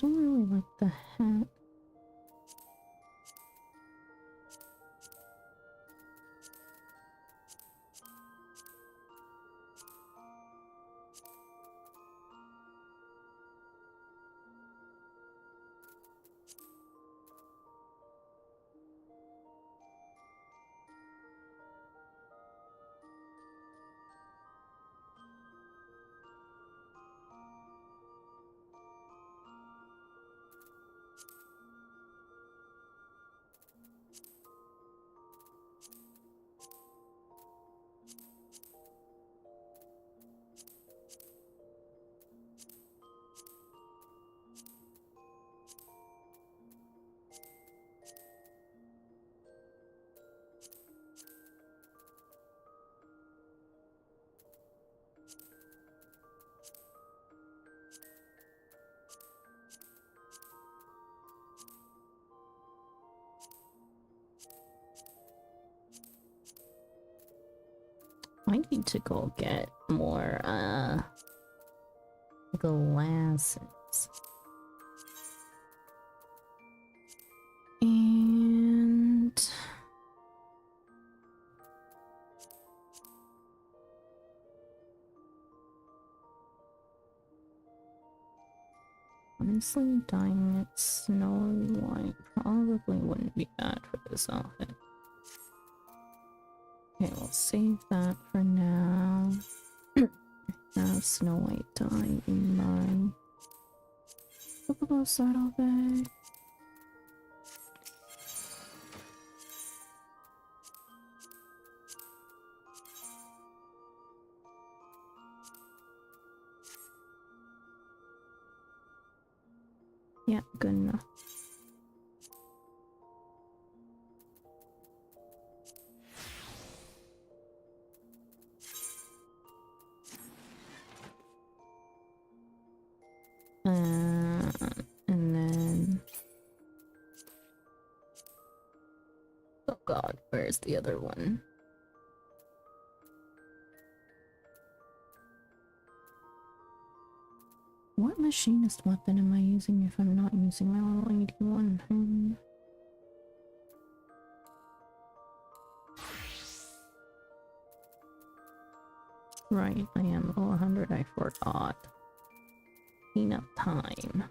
Don't really like the hat. might need to go get more glasses. And honestly, dyeing it snowy white probably wouldn't be bad for this outfit. Okay, we'll save that for now. Have Snow White dye in my saddle bag. Yeah, good enough. And then... oh god, where's the other one? What machinist weapon am I using if I'm not using my level 81? Right, I am level 100, I forgot. Enough time.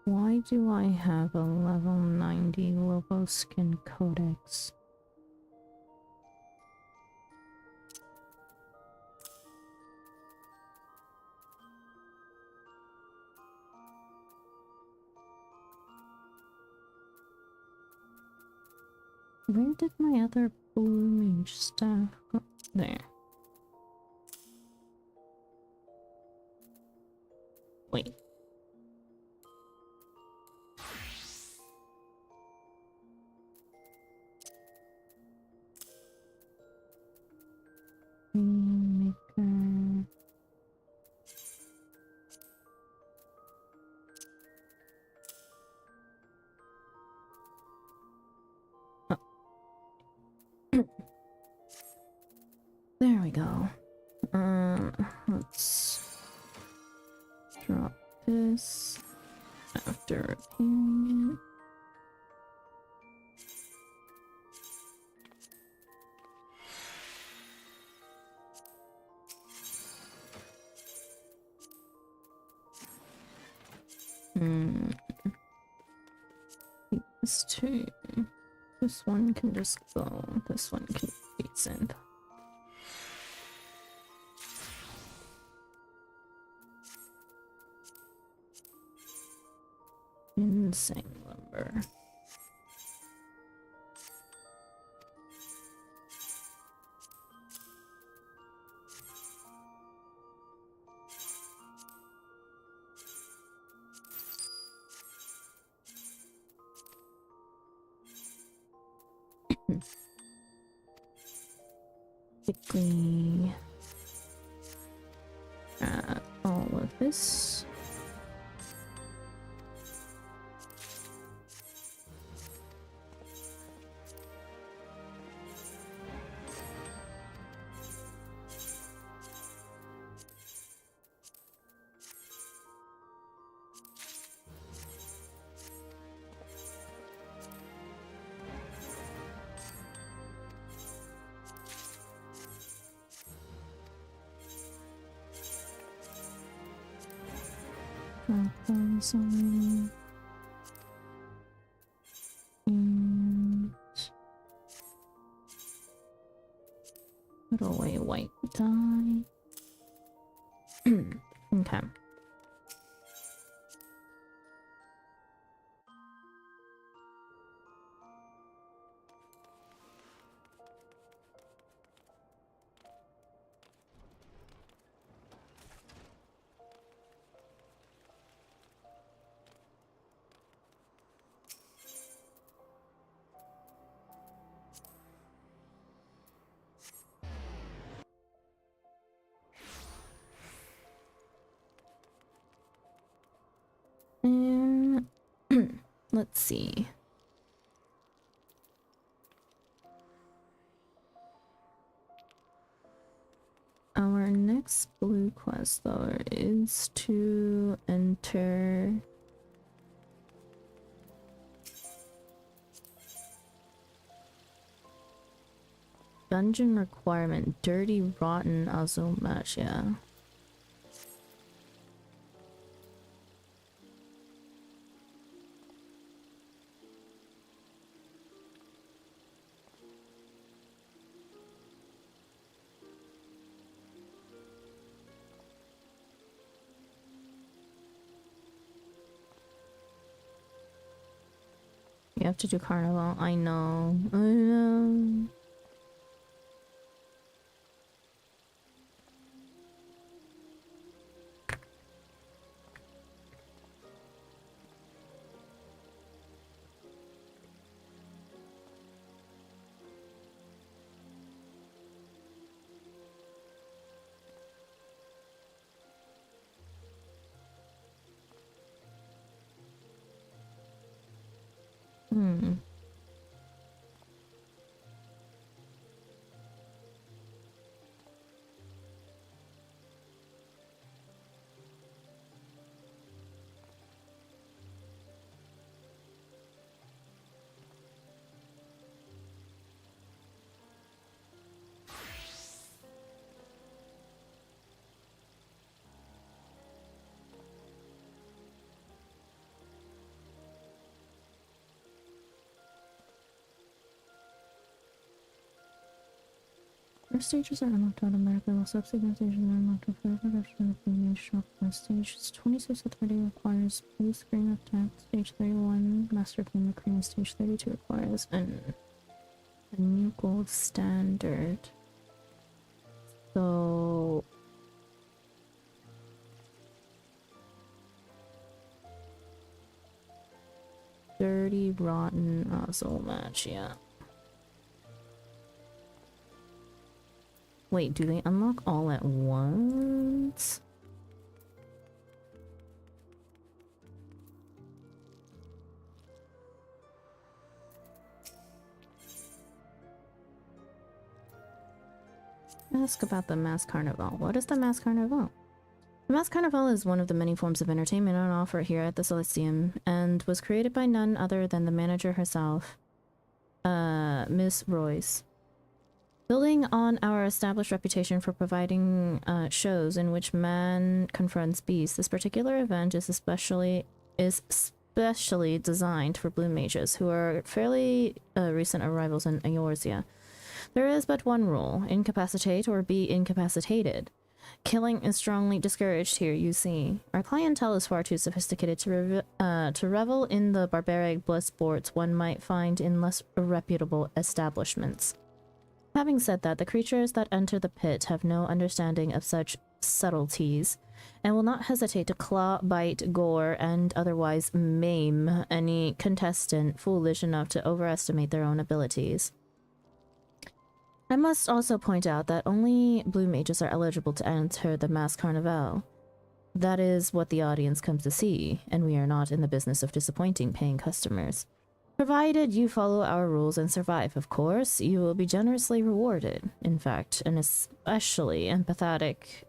Why do I have a level 90 Lobo Skin Codex? Where did my other blue mage staff go? There. Wait. Maker. Oh. There we go. Let's drop this after repairing it. This two. This one can just go. This one can be sent. Insane lumber. Quickly add all of this. And put away white dye. Okay. let's see. Our next blue quest, though, is to enter dungeon requirement, Dirty Rotten Azul match, yeah. You have to do carnival. I know. I know. Hmm. First stages are unlocked automatically, while subsequent stages are unlocked with further production of the shop. Stage 26 to 30 requires blue screen of text. Stage 31, Master Theme Cream. Stage 32 requires a new gold standard. So... Dirty Rotten Azul match, yeah. Wait, do they unlock all at once? Ask about the Mass Carnival. What is the Mass Carnival? The Mass Carnival is one of the many forms of entertainment on offer here at the Celestium, and was created by none other than the manager herself, Miss Royce. Building on our established reputation for providing shows in which man confronts beast, this particular event is specially designed for blue mages who are fairly recent arrivals in Eorzea. There is but one rule: incapacitate or be incapacitated. Killing is strongly discouraged here, you see. Our clientele is far too sophisticated to revel in the barbaric blood sports one might find in less reputable establishments. Having said that, the creatures that enter the pit have no understanding of such subtleties, and will not hesitate to claw, bite, gore, and otherwise maim any contestant foolish enough to overestimate their own abilities. I must also point out that only blue mages are eligible to enter the Mass Carnival. That is what the audience comes to see, and we are not in the business of disappointing paying customers. Provided you follow our rules and survive, of course, you will be generously rewarded. In fact, an especially emphatic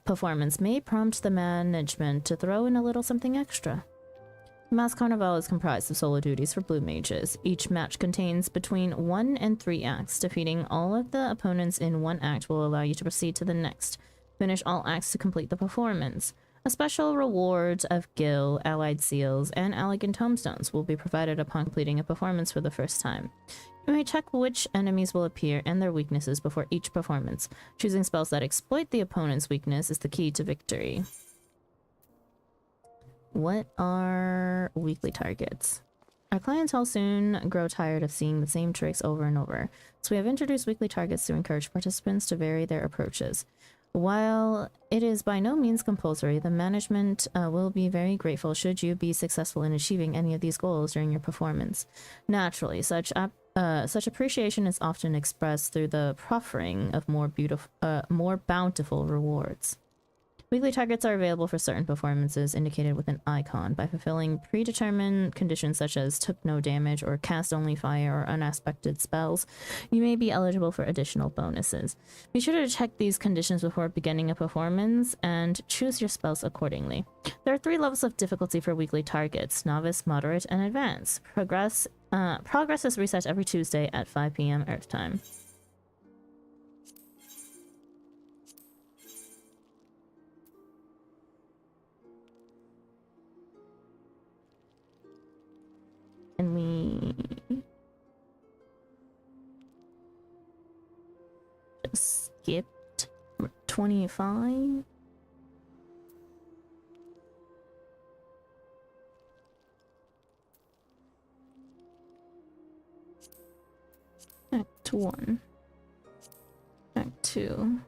performance may prompt the management to throw in a little something extra. Mass Carnival is comprised of solo duties for blue mages. Each match contains between 1 and 3 acts. Defeating all of the opponents in one act will allow you to proceed to the next. Finish all acts to complete the performance. A special reward of gil, allied seals, and elegant tombstones will be provided upon completing a performance for the first time. You may check which enemies will appear and their weaknesses before each performance. Choosing spells that exploit the opponent's weakness is the key to victory. What are weekly targets? Our clientele soon grow tired of seeing the same tricks over and over, so we have introduced weekly targets to encourage participants to vary their approaches. While it is by no means compulsory, the management will be very grateful should you be successful in achieving any of these goals during your performance. Naturally, such appreciation is often expressed through the proffering of more bountiful rewards. Weekly targets are available for certain performances indicated with an icon. By fulfilling predetermined conditions such as took no damage or cast only fire or unaspected spells, you may be eligible for additional bonuses. Be sure to check these conditions before beginning a performance and choose your spells accordingly. There are 3 levels of difficulty for weekly targets: novice, moderate, and advanced. Progress is reset every Tuesday at 5 p.m. Earth time. And we just skipped 25. Act 1. Act 2.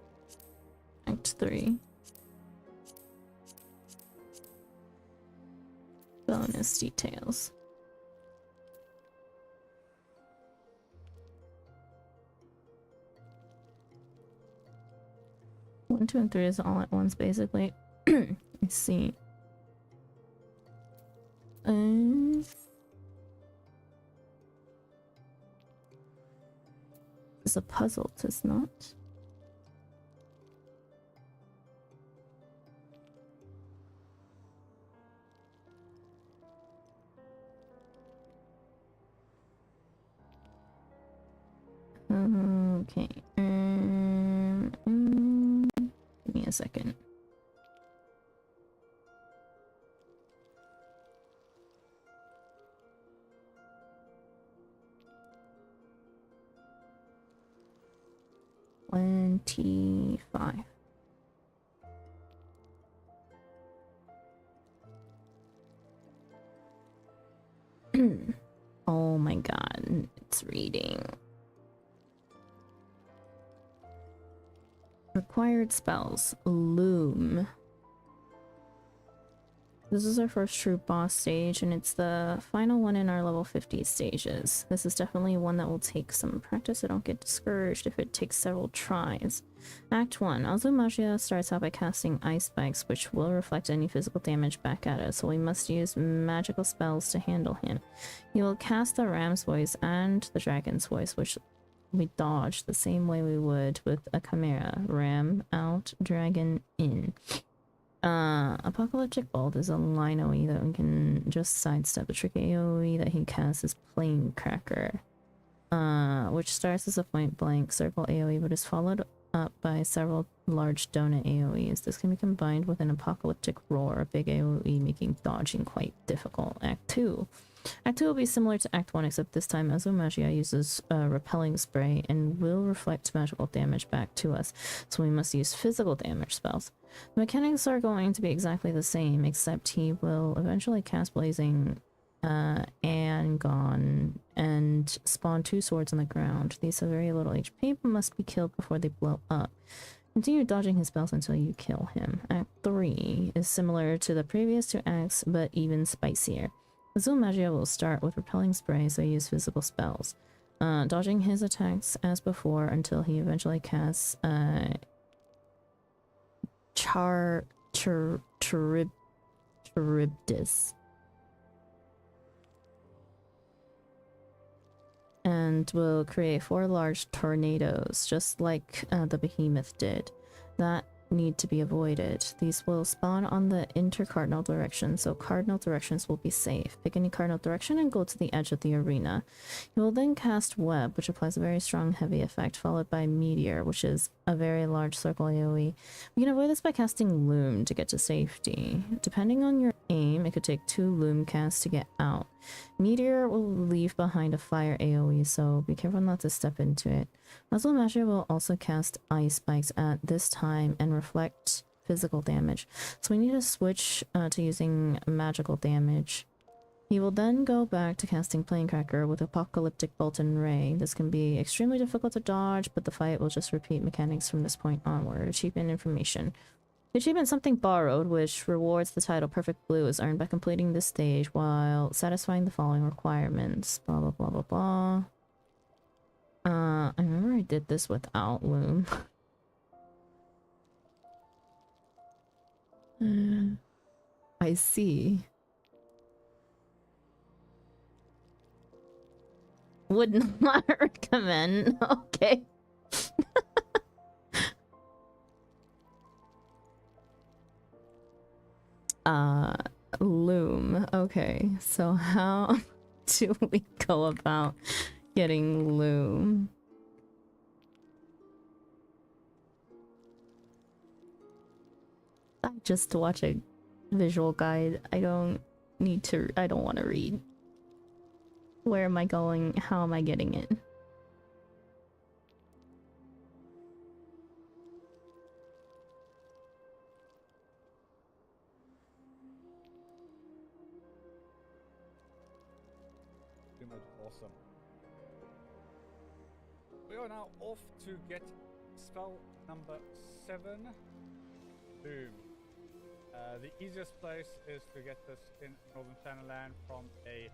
Act 3. Bonus details. 1, 2, and 3 is all at once, basically. Let's see. It's a puzzle, it's not. Okay. Give me a second. $25. Oh my god, it's reading. Required spells. Loom. This is our first true boss stage, and it's the final one in our level 50 stages. This is definitely one that will take some practice, so don't get discouraged if it takes several tries. Act 1. Azumagia starts out by casting ice spikes, which will reflect any physical damage back at us, so we must use magical spells to handle him. He will cast the ram's voice and the dragon's voice, which we dodge the same way we would with a chimera. Ram out, dragon in. Apocalyptic Bolt is a line AoE that we can just sidestep. The trick AoE that he casts is Plane Cracker, which starts as a point blank circle AoE but is followed up by several large donut AoEs. This can be combined with an Apocalyptic Roar, a big AoE, making dodging quite difficult. Act 2. Act 2 will be similar to Act 1, except this time Azumagia uses repelling spray and will reflect magical damage back to us, so we must use physical damage spells. The mechanics are going to be exactly the same, except he will eventually cast Blazing Angon and spawn 2 swords on the ground. These have very little HP but must be killed before they blow up. Continue dodging his spells until you kill him. Act 3 is similar to the previous 2 acts, but even spicier. Azumagia will start with repelling spray, so use physical spells, dodging his attacks as before until he eventually casts Charybdis, and will create 4 large tornadoes, just like the behemoth did, that need to be avoided. These will spawn on the intercardinal direction, so cardinal directions will be safe. Pick any cardinal direction and go to the edge of the arena. You will then cast Web, which applies a very strong heavy effect, followed by Meteor, which is a very large circle AoE. We can avoid this by casting Loom to get to safety. Depending on your aim, it could take 2 Loom casts to get out. Meteor will leave behind a fire AoE, so be careful not to step into it. Azumagia will also cast ice spikes at this time and reflect physical damage, so we need to switch to using magical damage. He will then go back to casting Plane Cracker with Apocalyptic Bolt and Ray. This can be extremely difficult to dodge, but the fight will just repeat mechanics from this point onward. Achievement information. The achievement Something Borrowed, which rewards the title Perfect Blue, is earned by completing this stage while satisfying the following requirements. Blah blah blah blah blah. I remember I did this without Loom. I see. Would not recommend. Okay. Loom. Okay, so how do we go about getting loom? I just watch a visual guide. I don't want to read. Where am I going? How am I getting it? Awesome. We are now off to get spell number 7, Loom. The easiest place is to get this in Northern Shadowland from a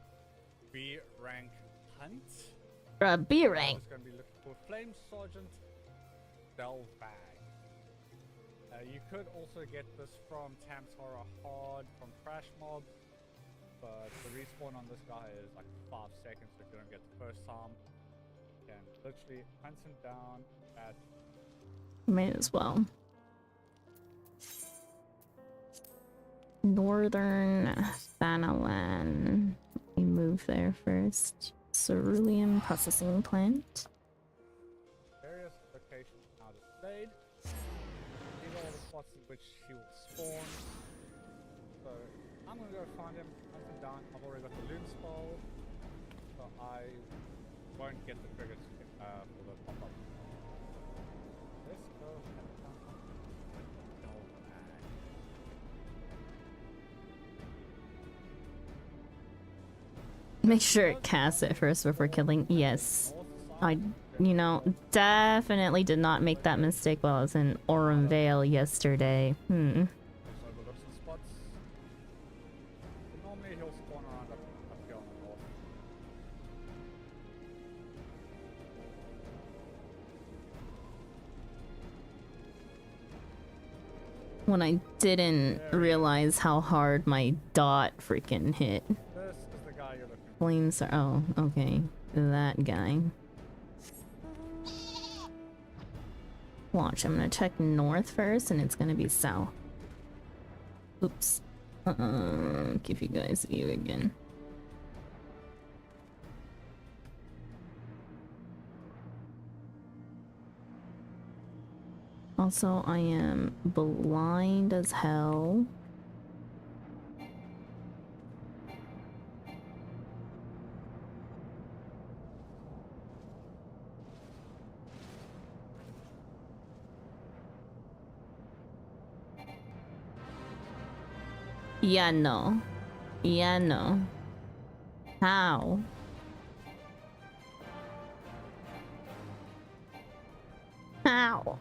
B rank hunt. B rank. It's going to be looking for Flame Sergeant Delvag. You could also get this from Tamsara Hard from Trash Mobs, but the respawn on this guy is like 5 seconds, so if you don't get the first time, you can literally hunt him down at... May as well. Northern Thanalan. We move there first. Cerulean processing plant. Various locations now displayed. These are all the spots in which he will spawn. So I'm gonna go find him, hunt him down. I've already got the loom spell, so I won't get the triggers for the pop-up. Let's go hunt down. Make sure it casts it first before killing. Yes. I, definitely did not make that mistake while I was in Aurum Vale yesterday. Overlook some spots. But normally he'll spawn around up here on the north. When I didn't realize how hard my dot freaking hit. This is the guy you're looking for. Flames are. Oh, okay. That guy. Watch, I'm gonna check north first and it's gonna be south. Oops. Give you guys view again. Also, I am blind as hell. Yeah, no. Yeah, no. How? How?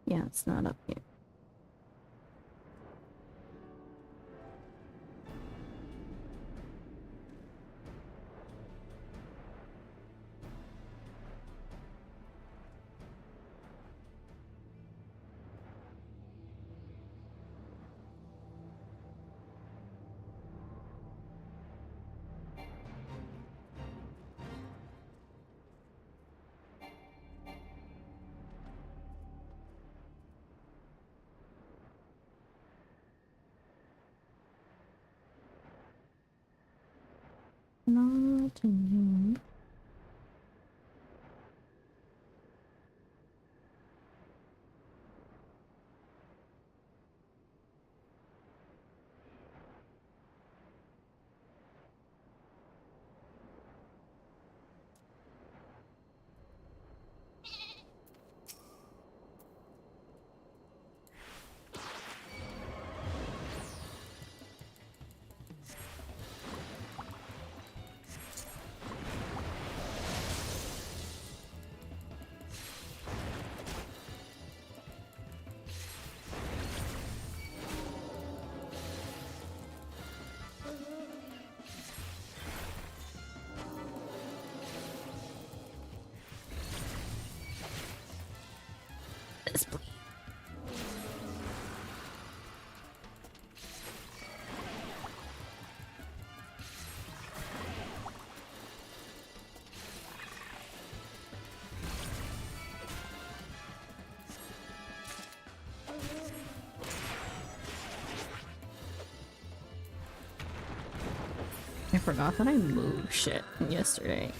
Yeah, it's not up here. Not in forgot that I moved shit yesterday.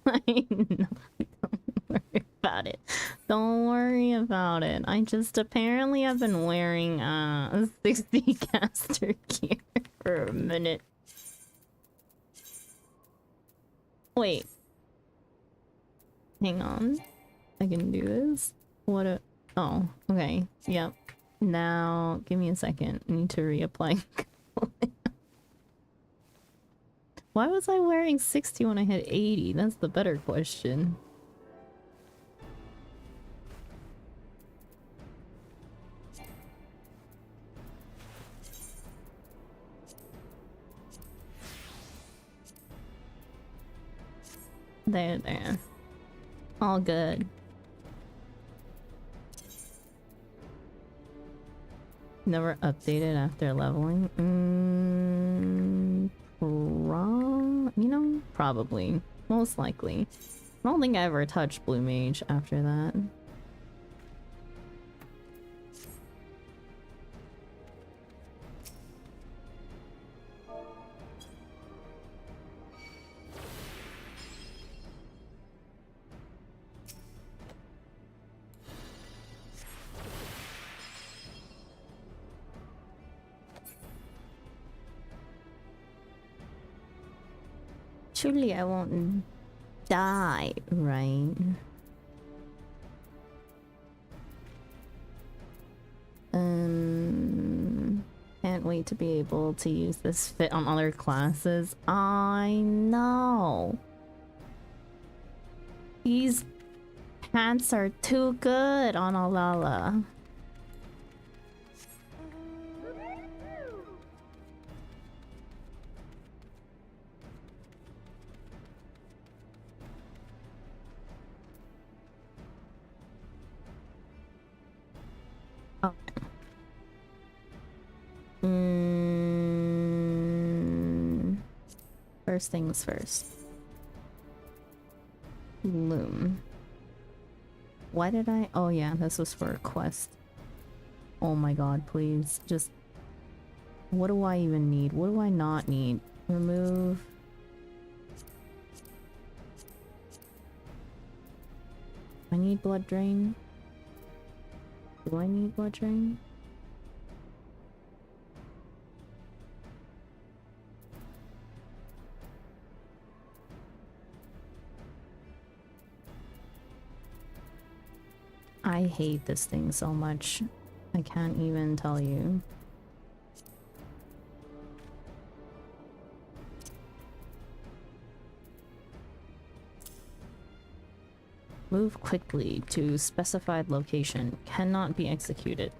I know. Don't worry about it. Don't worry about it. I just apparently have been wearing a 60 caster gear for a minute. Wait. Hang on. I can do this. What a... Oh, okay. Yep. Now, give me a second. I need to reapply. Why was I wearing 60 when I had 80? That's the better question. There. All good. Never updated after leveling? You know, probably. Most likely. I don't think I ever touched Blue Mage after that. Surely I won't die, right? Can't wait to be able to use this fit on other classes. I know. These pants are too good on Alala. First things first. Loom. Why did I? Oh yeah, this was for a quest. Oh my god, please. Just... What do I even need? What do I not need? Remove... I need blood drain. Do I need blood drain? I hate this thing so much. I can't even tell you. Move quickly to specified location. Cannot be executed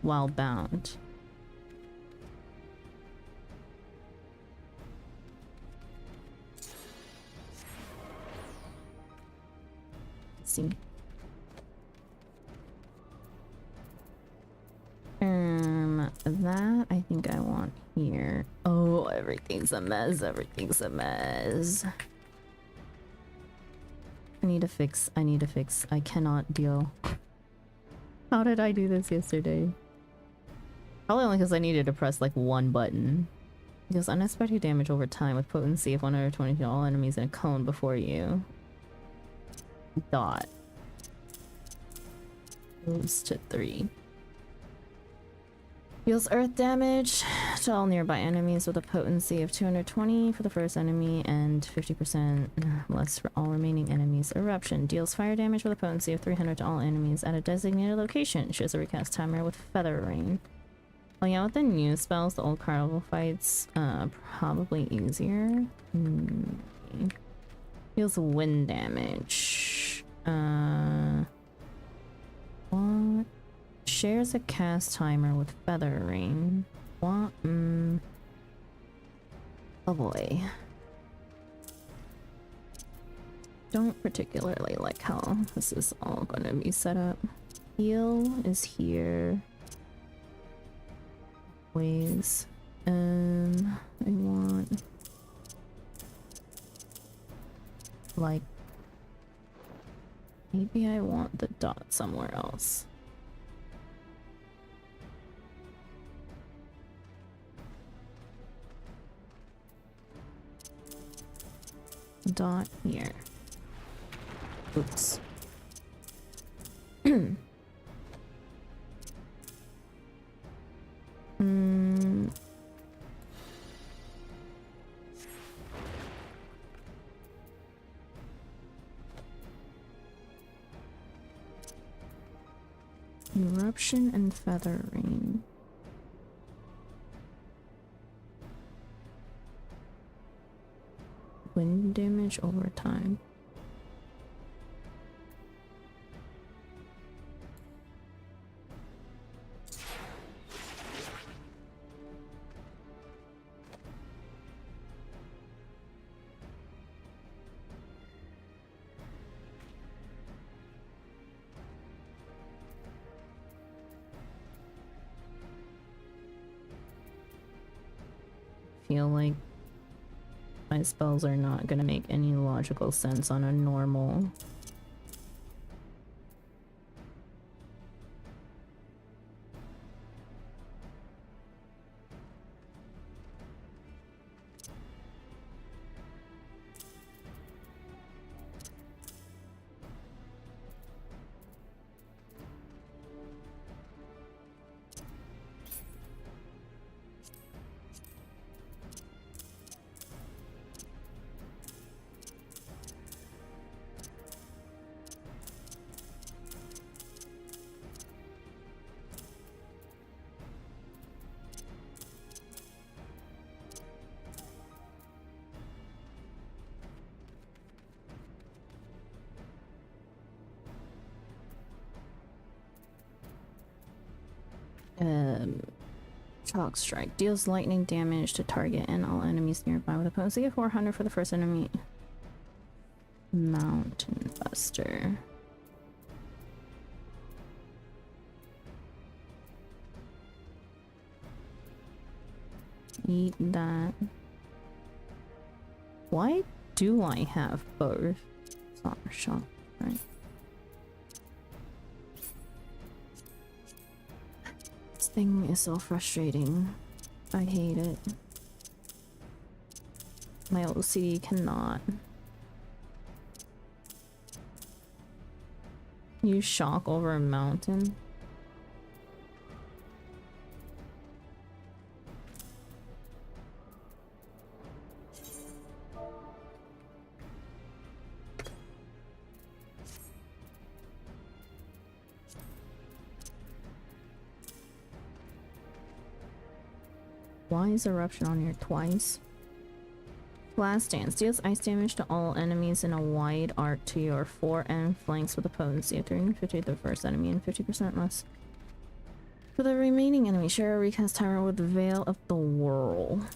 while bound. Let's see. That I think I want here. Oh, everything's a mess. Everything's a mess. I need to fix. I cannot deal. How did I do this yesterday? Probably only because I needed to press like one button. Deals unexpected damage over time with potency of 120 to all enemies in a cone before you. Dot. Moves to 3. Deals earth damage to all nearby enemies with a potency of 220 for the first enemy and 50% less for all remaining enemies. Eruption deals fire damage with a potency of 300 to all enemies at a designated location. Shows a recast timer with feather rain. Oh yeah, with the new spells, the old carnival fights, probably easier. Deals wind damage. What? Shares a cast timer with feather rain. What? Oh boy. Don't particularly like how this is all gonna be set up. Heal is here. Ways. I want like maybe I want the dot somewhere else. Dot here. Oops. Eruption and feather rain. Wind damage over time. Feel like my spells are not gonna make any logical sense on a normal. Chalk Strike deals lightning damage to target and all enemies nearby with a potency of 400 for the first enemy. Mountain Buster. Eat that. Why do I have both? It's not a shot, right? This thing is so frustrating. I hate it. My OCD cannot. Use shock over a mountain. Why is eruption on here twice? Blast Dance deals ice damage to all enemies in a wide arc to your fore and flanks with a potency of 350 to the first enemy and 50% less. For the remaining enemies, share a recast timer with Veil of the Whirl.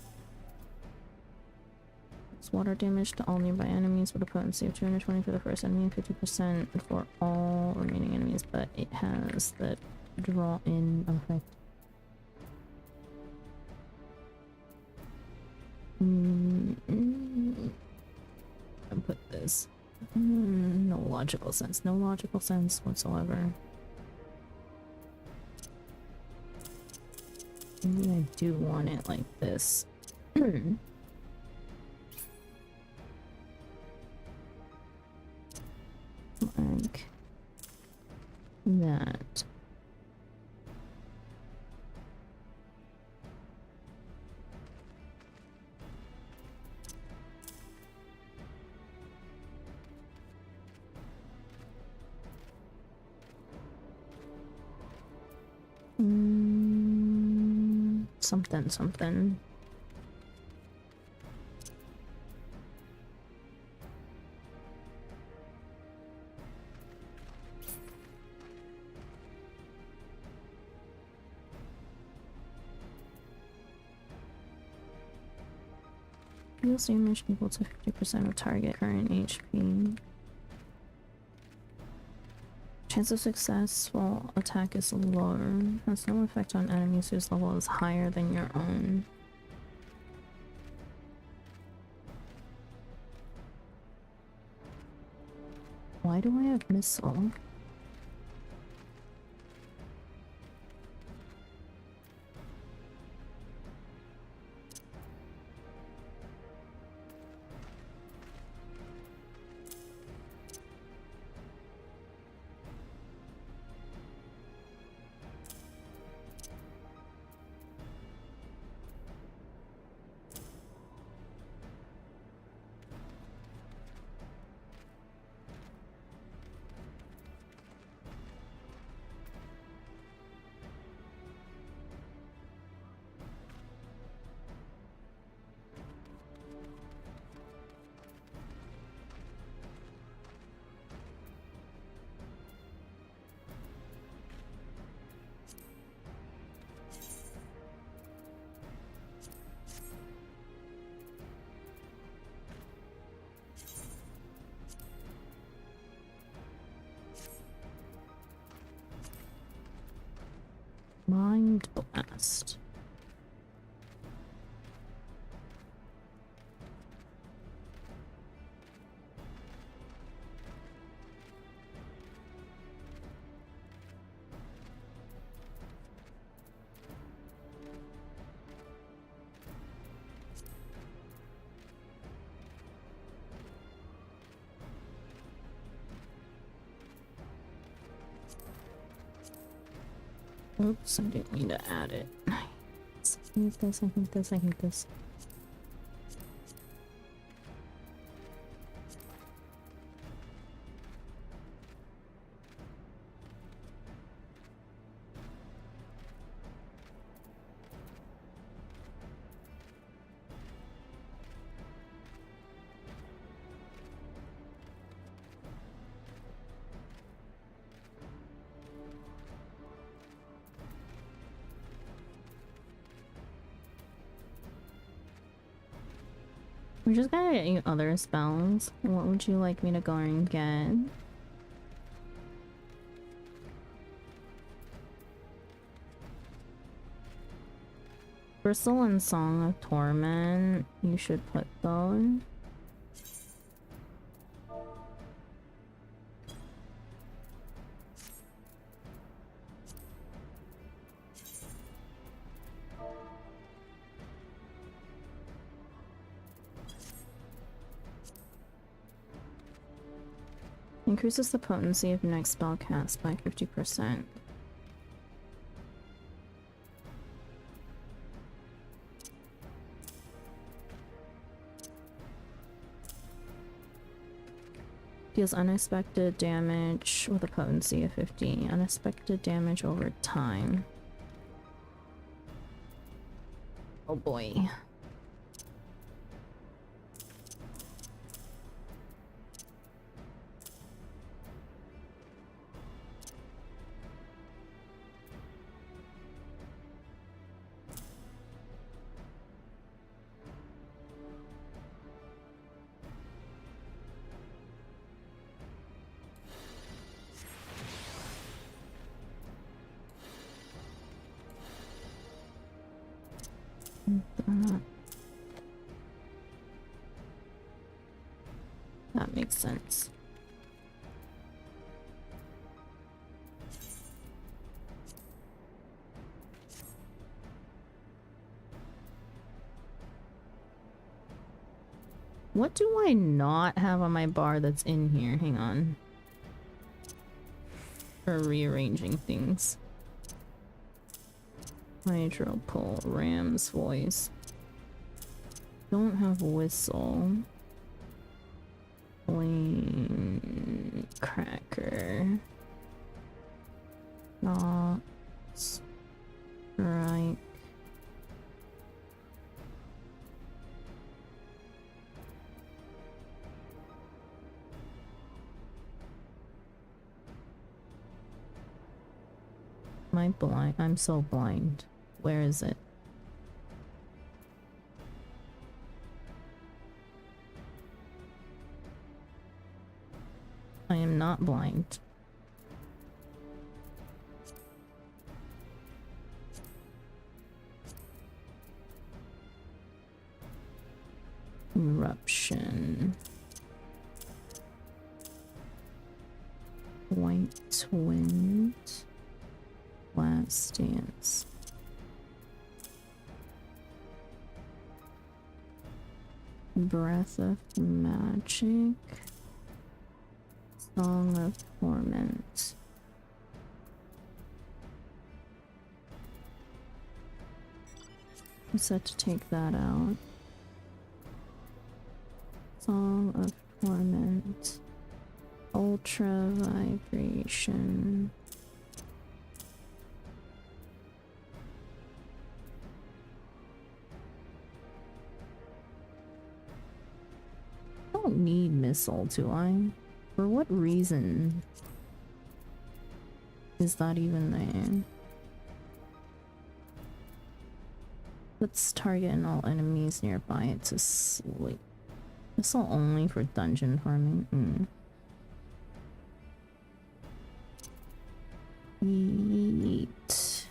It's water damage to all nearby enemies with a potency of 220 for the first enemy and 50% for all remaining enemies, but it has the draw in effect. I'll put this. No logical sense. No logical sense whatsoever. Maybe I do want it like this. Like that. something something. Deals damage equal to 50% of target current HP. Chance of success while attack is lower. Has no effect on enemies whose level is higher than your own. Why do I have missile? Mind Blast. Oops, I didn't mean to add it. Nice. I hate this, I hate this, I hate this. We just gotta get you other spells. What would you like me to go and get? Bristle and Song of Torment. You should put those. Increases the potency of next spell cast by 50%. Deals unexpected damage with a potency of 50. Unexpected damage over time. Oh boy. That makes sense. What do I not have on my bar that's in here? Hang on. For rearranging things. Hydro pull, Ram's voice. Don't have whistle. Flame cracker. Not strike. I blind? I'm so blind. Where is it? I am not blind. Eruption. White wind. Last dance. Breath of magic. Song of torment. I'm set to take that out. Song of torment. Ultra vibration. I don't need missile, do I? For what reason is that even there? Let's target and all enemies nearby to sleep. Missile only for dungeon farming. Yeet.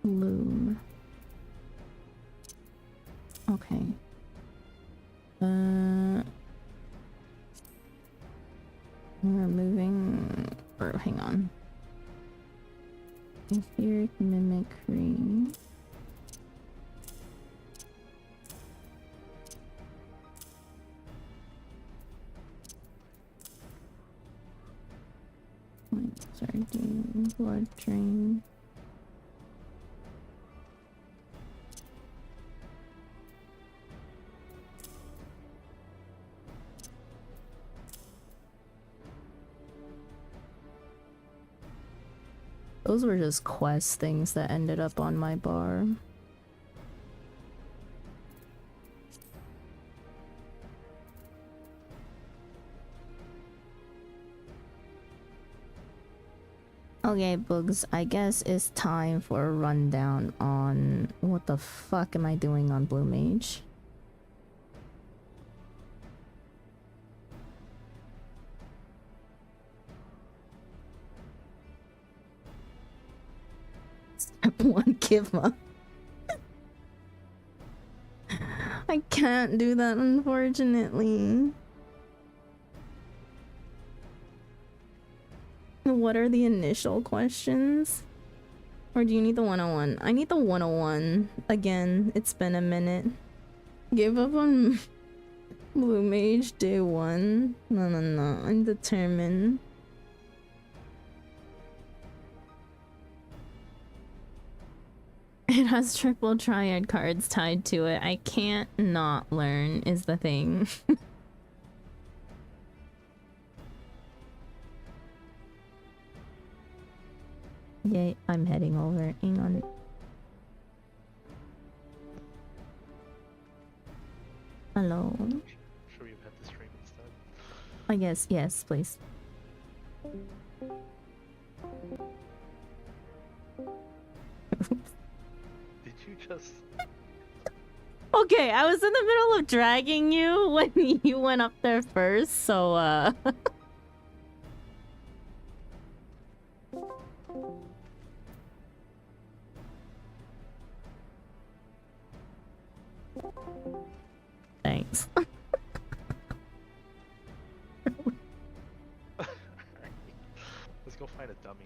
Loom. Okay. We're moving, or hang on. Etheric mimicry. Sardine, blood drain. Those were just quest things that ended up on my bar. Okay, Boogs, I guess it's time for a rundown on what the fuck am I doing on Blue Mage? Step 1 Kivma. I can't do that, unfortunately. What are the initial questions? Or do you need the 101? I need the 101. Again, it's been a minute. Gave up on Blue Mage day 1. No, I'm determined. It has triple triad cards tied to it. I can't not learn is the thing. Yay, I'm heading over. Hang on. Hello. Should we have had the stream instead? I guess, yes, please. Did you just... Okay, I was in the middle of dragging you when you went up there first, so thanks. Let's go find a dummy.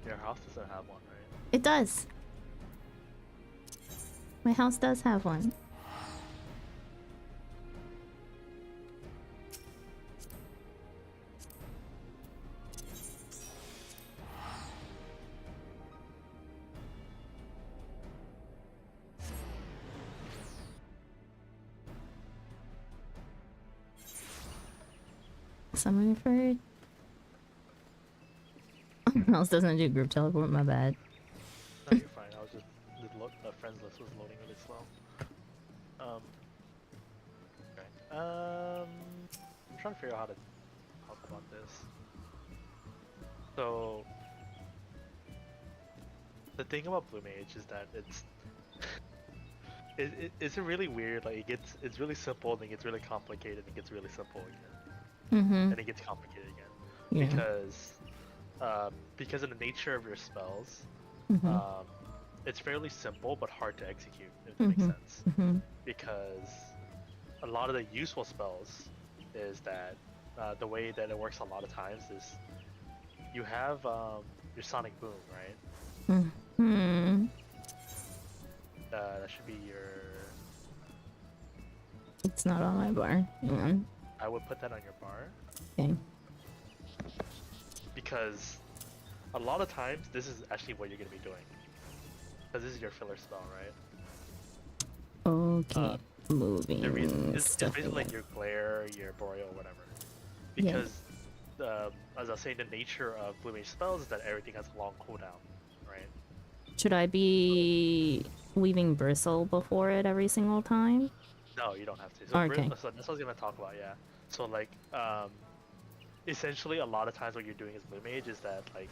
Your house doesn't have one, right? It does. My house does have one. Summoner for house doesn't do group teleport, my bad. No, you're fine. I was just... The friends list was loading trying to figure out how to talk about this. So the thing about Blue Mage is that it's a really weird. Like it's really simple, then it gets really complicated, and it gets really simple again, Mm-hmm. and it gets complicated again Yeah. because of the nature of your spells. Mm-hmm. It's fairly simple but hard to execute, if that makes Mm-hmm. sense. Mm-hmm. Because a lot of the useful spells is that the way that it works a lot of times is you have your Sonic Boom, right? Mm-hmm. That should be your. It's not on my bar. Hang on. I would put that on your bar. Okay. Because a lot of times this is actually what you're going to be doing. Because this is your filler spell, right? Okay. Moving The reason it's stuff basically like again. your glare, your boreal, whatever. Because as I was saying, the nature of Blue Mage spells is that everything has a long cooldown, right? Should I be leaving bristle before it every single time? No, you don't have to. So, Okay. so that's what I was gonna talk about, yeah. So like, essentially, a lot of times what you're doing as Blue Mage is that like,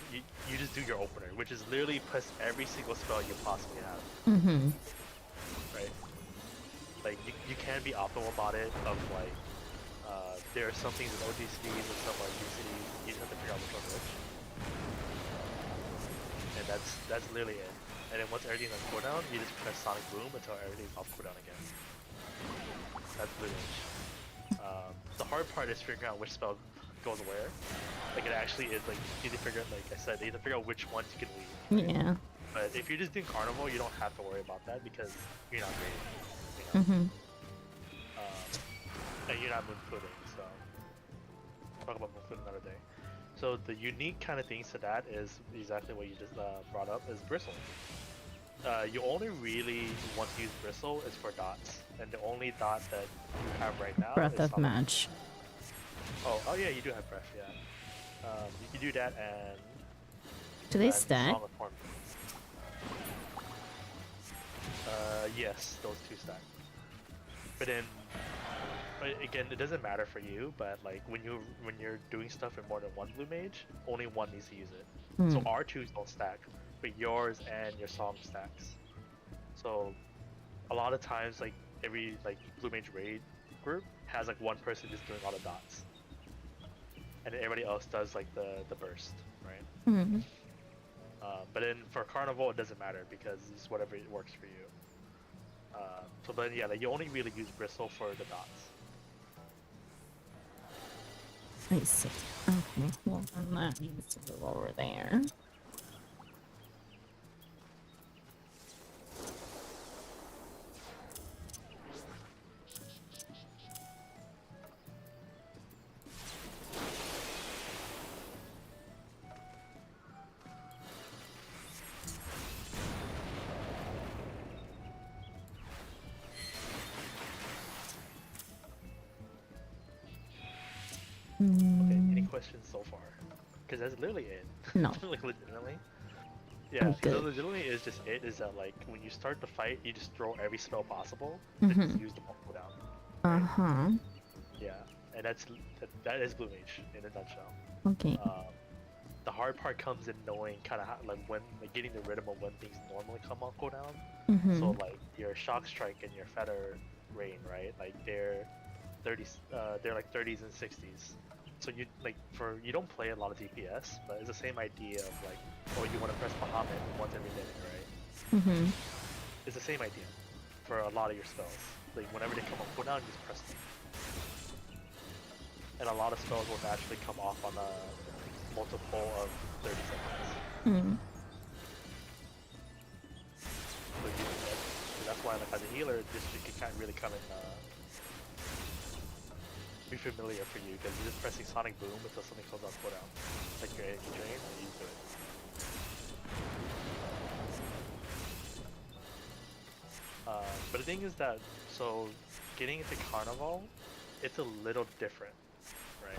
you just do your opener, which is literally press every single spell you possibly have. Mm-hmm. Right? Like you can be optimal about it. Of like, there are some things in OGCs and some like UCDs. You just have to figure out which one's which. And that's literally it. And then once everything's on cooldown, you just press Sonic Boom until everything's off cooldown again. That's Blue Mage. The hard part is figuring out which spell goes where. Like it actually is like you need to figure out, like I said, you need to figure out which ones you can leave. Yeah. But if you're just doing Carnival, you don't have to worry about that because you're not grading. You know? Mm-hmm. And you're not moon footing, so I'll talk about moon foot another day. So the unique kind of things to that is exactly what you just brought up is bristle. You only really want to use bristle is for dots, and the only dot that you have right now Breath is of Sonic. Match. Oh yeah, you do have breath, yeah. You can do that and. Do they and stack? Song of Torment. Yes, those two stack. But then, again, it doesn't matter for you. But like when you're doing stuff in more than one Blue Mage, only one needs to use it. So R2s don't stack, but yours and your song stacks. So a lot of times, like every like Blue Mage raid group has like one person just doing all the dots, and then everybody else does like the burst, right? Mm-hmm. But then for Carnival, it doesn't matter because it's whatever works for you. So then yeah, like you only really use bristle for the dots. I see. Okay. Well, then that needs to go over there. Okay, any questions so far? Because that's literally it. No. Like legitimately. Yeah, I'm because good. legitimately is just it. Is that like when you start the fight, you just throw every spell possible, and just use the bulk cooldown. Uh-huh. Yeah, and that is Blue Mage in a nutshell. Okay. The hard part comes in knowing kind of like when like getting the rhythm of when things normally come on cooldown. Mm-hmm. So like your Shock Strike and your Feather Rain, right? Like they're 30s, they're like 30s and 60s. So you don't play a lot of DPS, but it's the same idea of like, oh, you want to press Bahamut once every minute, right? Mm-hmm. It's the same idea for a lot of your spells. Like whenever they come on cooldown, you just press them. And a lot of spells will naturally come off on a multiple of 30 seconds. Mm-hmm. So that's why, like as a healer, this can't really come in. Be familiar for you because you're just pressing Sonic Boom until something comes on cooldown. Like your energy drain, and you do it. But the thing is that, so getting into Carnival, it's a little different, right?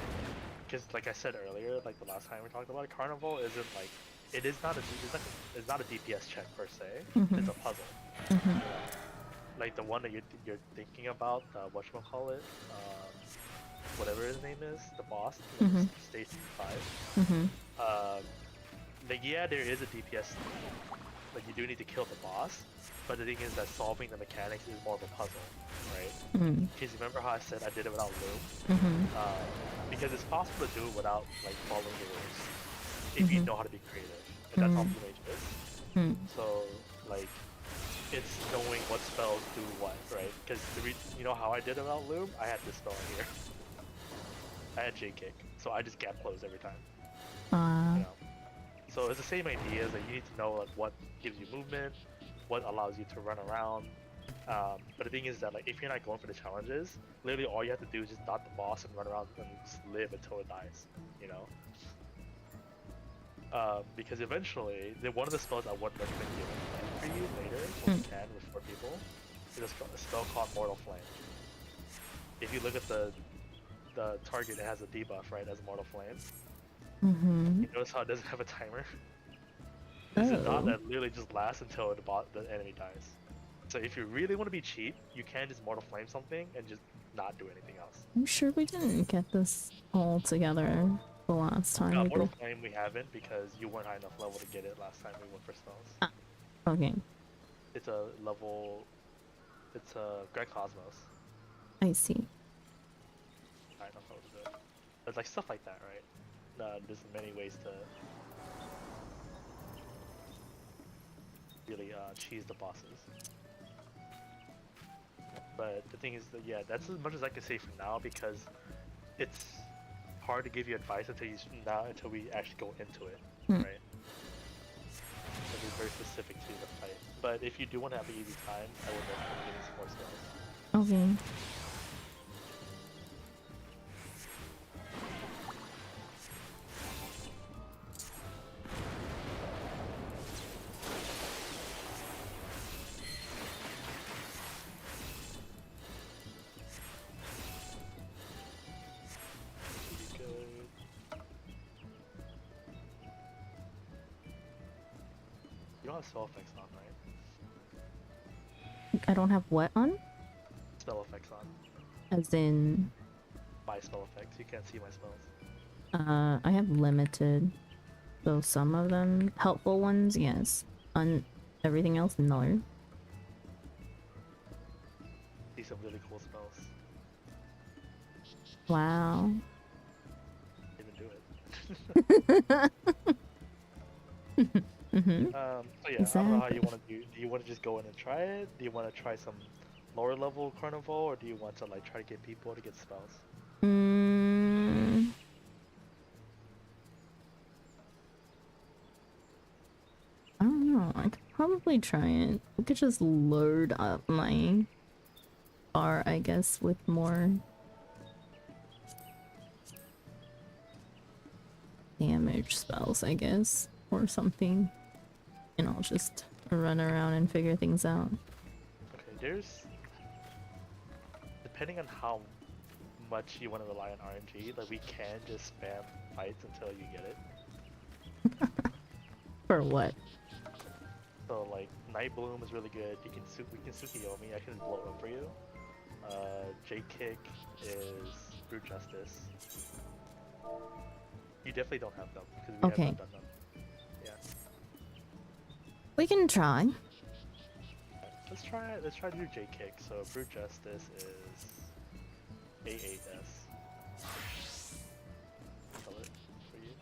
Because like I said earlier, like the last time we talked about it, Carnival isn't like, it's not a DPS check per se. It's a puzzle. Mm-hmm. Like the one that you're thinking about, whatchamacallit, whatever his name is, the boss, Mhm. stage 5. Mhm. Like yeah, there is a DPS. Like you do need to kill the boss, but the thing is that solving the mechanics is more of a puzzle, right? Mhm. Because remember how I said I did it without loom? Mhm. Because it's possible to do it without like following the rules if you Mhm. know how to be creative, and that's all Mhm. Blue Mage is. Mhm. So like, it's knowing what spells do what, right? Because you know how I did it without loom? I had this spell in here. I had J kick, so I just gap close every time. You know. So it's the same idea, is that you need to know like what gives you movement, what allows you to run around. But the thing is that like if you're not going for the challenges, literally all you have to do is just dot the boss and run around and just live until it dies. You know. Because eventually, one of the spells I would recommend giving for you later, when you can, with 4 people, is a spell called Mortal Flame. If you look at the target, it has a debuff, right, as Mortal Flame. Mhm. You notice how it doesn't have a timer? It's a dot Oh. that literally just lasts until the enemy dies. So if you really want to be cheap, you can just Mortal Flame something and just not do anything else. I'm sure we didn't get this all together the last time we Mortal did. Flame we haven't, because you weren't high enough level to get it last time we went for spells. Ah, okay. It's a level... It's a Greg Cosmos. I see. High enough level to do it. But like stuff like that, right? There's many ways to really cheese the bosses. But the thing is that, yeah, that's as much as I can say for now, because it's hard to give you advice until we actually go into it, right? So it's very specific to the fight. But if you do want to have an easy time, I would recommend getting some more spells. Okay. You don't have spell effects on, right? I don't have what on? Spell effects on. As in... My spell effects. You can't see my spells. I have limited. So some of them, helpful ones, yes. Everything else, no. See some really cool spells. Wow. Even do it. So yeah, Exactly. I don't know how you want to do. Do you want to just go in and try it? Do you want to try some lower level carnival, or do you want to like try to get people to get spells? I don't know. I could probably try it. We could just load up my bar, I guess, with more damage spells, I guess, or something. And I'll just run around and figure things out. Okay, depending on how much you want to rely on RNG, like we can just spam fights until you get it. For what? So like Night Bloom is really good. We can Tsukiyomi. I can just blow it up for you. J Kick is Brute Justice. You definitely don't have them because we have not done them. Yeah. We can try. Let's try to do J Kick. So Brute Justice is A6S. Color for you.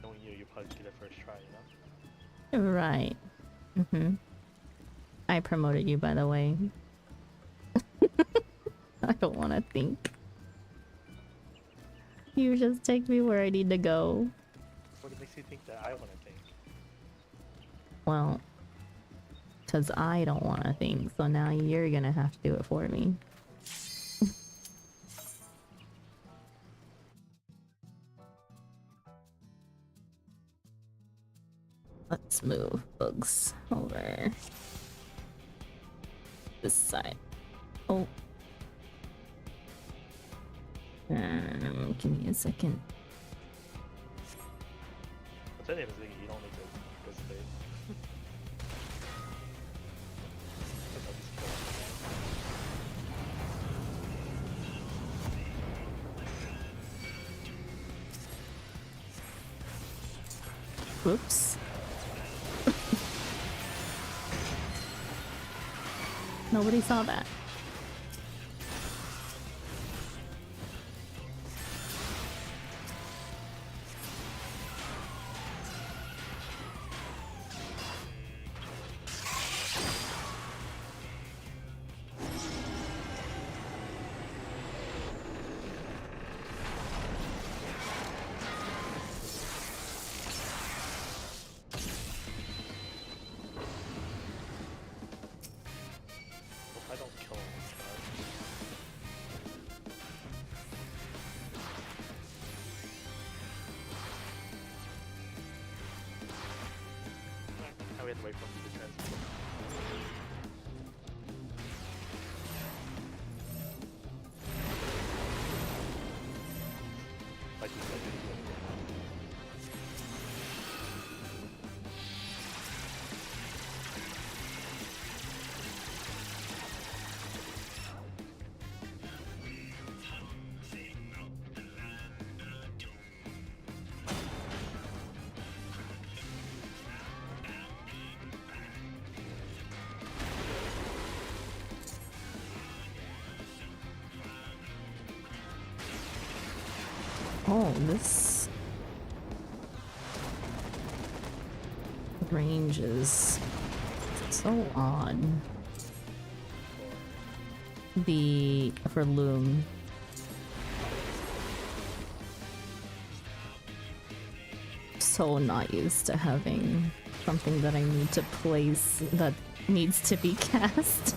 Knowing you probably get it first try, you know? Right. I promoted you, by the way. I don't want to think. You just take me where I need to go. What makes you think that I want to think? Well, because I don't want to think, so now you're gonna have to do it for me. Let's move bugs over this side. Oh. Give me a second. What's that name? You don't need to participate. Whoops. Nobody saw that. Hope I don't kill him. Now we have to wait for him to transfer. Like you said. Oh, this range is so odd. For Loom. So not used to having something that I need to place that needs to be cast.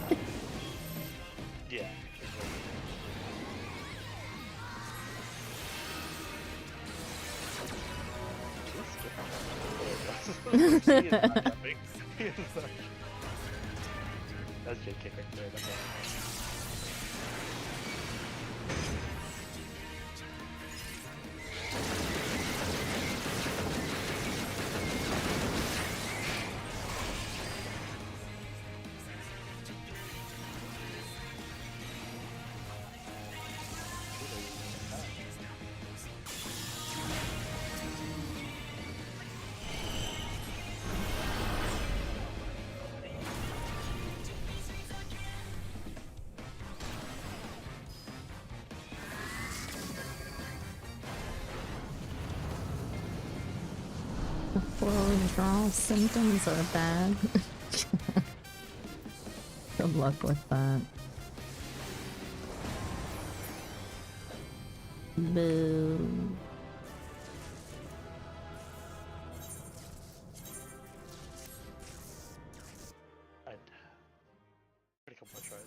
Yeah. He is not jumping. He is not. That's JK right there. That's all. Withdrawal symptoms are bad. Good luck with that. Boo. I'd pretty couple more tries.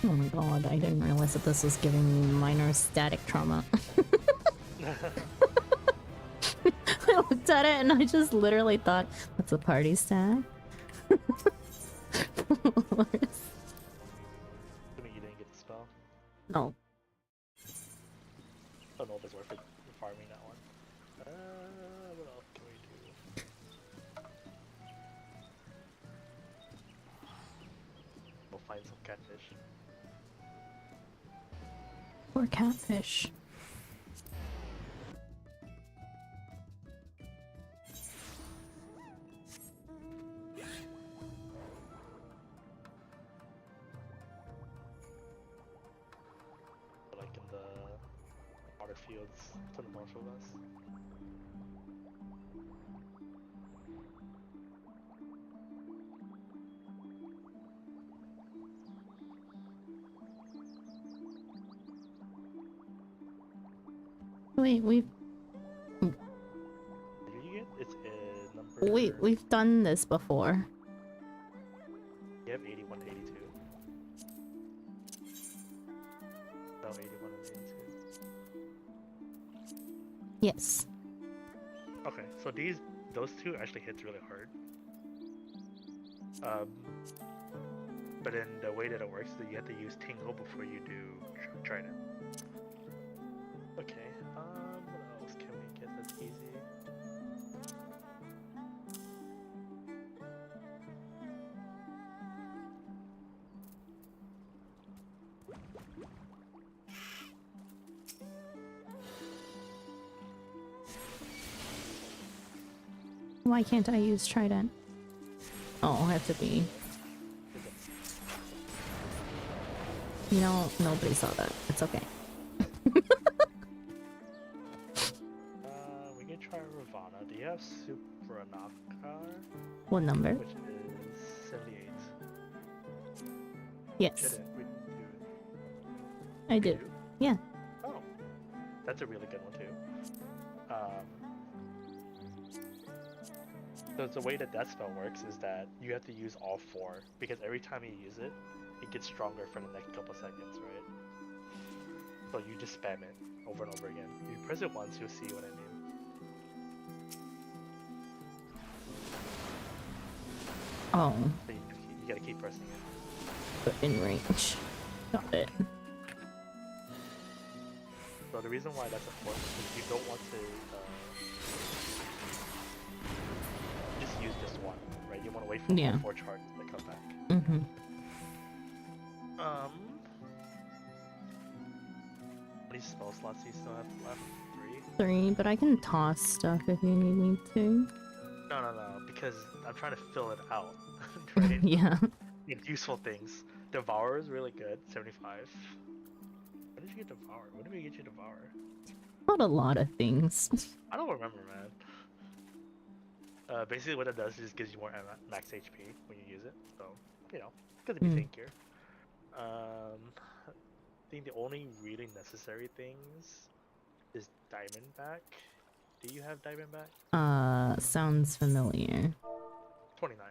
Oh my god, I didn't realize that this was giving me minor static trauma. I looked at it and I just literally thought, that's a party stack? Assuming you didn't get the spell. No. Don't know if it's worth it farming that one. What else can we do? We'll find some catfish. Poor catfish. Like in the water fields to the north of us. Wait, Did you get? It's number. we've done this before. You have 81 and 82. No, 81 and 82. Yes. Okay, so those two actually hits really hard. But then the way that it works is that you have to use Tingle before you do Trident. Okay, what else can we get that's easy? Why can't I use Trident? Oh, I have to be... You know, nobody saw that. It's okay. We can try Ravana. Do you have Supranakar? What number? Which is 78. Yes. Did it? We do. I did. Do? Yeah. Oh, that's a really good one too. So the way that spell works is that you have to use all four, because every time you use it, it gets stronger for the next couple seconds, right? So you just spam it over and over again. You press it once, you'll see what I mean. Oh. So you gotta keep pressing it. But in range. Got it. So the reason why that's important is you don't want to just use this one, right? You want to wait for all four charges to come back. Mm-hmm. How many spell slots do you still have left? 3? 3, but I can toss stuff if you need me to. No, because I'm trying to fill it out, right? Yeah. Useful things. Devour is really good, 75. When did you get Devour? When did we get you Devour? Not a lot of things. I don't remember, man. Basically what it does is just gives you more max HP when you use it, so, you know, good to be tankier. I think the only really necessary things is Diamondback. Do you have Diamondback? Sounds familiar. 29.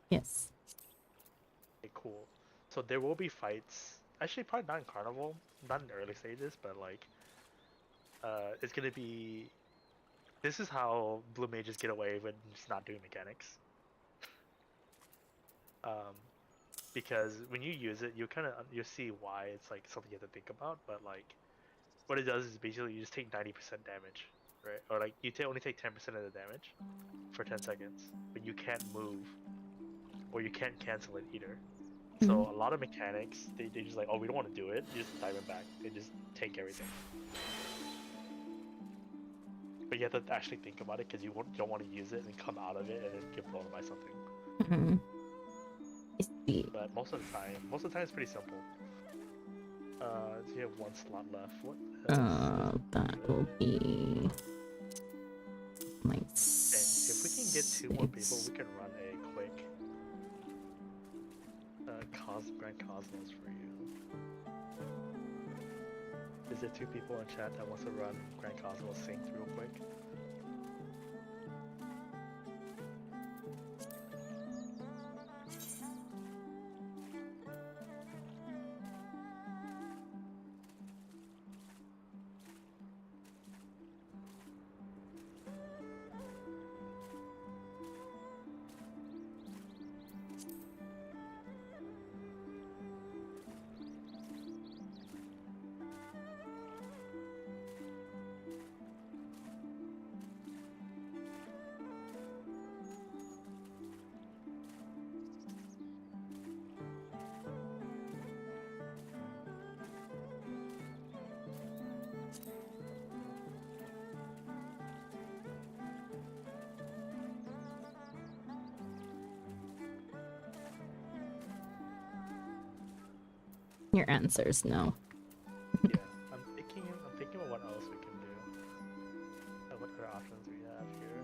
Yes. Okay, cool. So there will be fights, actually probably not in Carnival, not in the early stages, but like, it's gonna be, this is how blue mages get away with just not doing mechanics. Because when you use it, you see why it's like something you have to think about, but like, what it does is basically you just take 90% damage, right? Or like, you only take 10% of the damage for 10 seconds, but you can't move, or you can't cancel it either. So a lot of mechanics, they just like, oh, we don't want to do it, you just dive it back, they just take everything. But you have to actually think about it, because you don't want to use it and come out of it and then get blown by something. Mm-hmm. But most of the time it's pretty simple. So you have 1 slot left. What else? That will be like and if we can get 2 more people, we can run a quick Grand Cosmos for you. Is there 2 people in chat that wants to run Grand Cosmos synced real quick? Your answer is no. Yeah, I'm thinking of what else we can do. What other options we have here?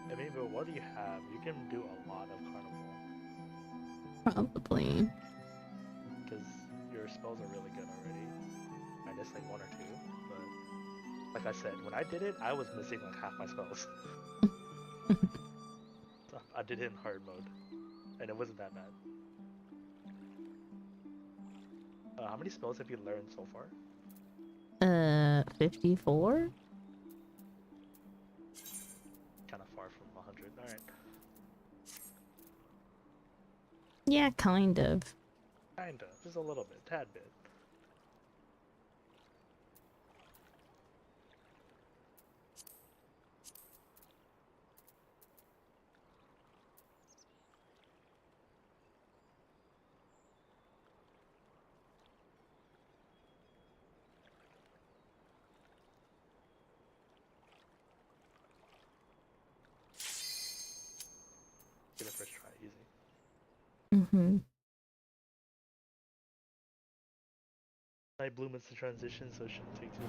I mean, but what do you have? You can do a lot of carnival. Probably. Because your spells are really good already. Minus like 1 or 2, but like I said, when I did it, I was missing like half my spells. So I did it in hard mode, and it wasn't that bad. How many spells have you learned so far? 54? Kind of far from 100. Alright. Yeah, kind of. Kinda. Just a little bit. Tad bit. Get it first try, easy. Mm-hmm. I bloom into transition, so it shouldn't take too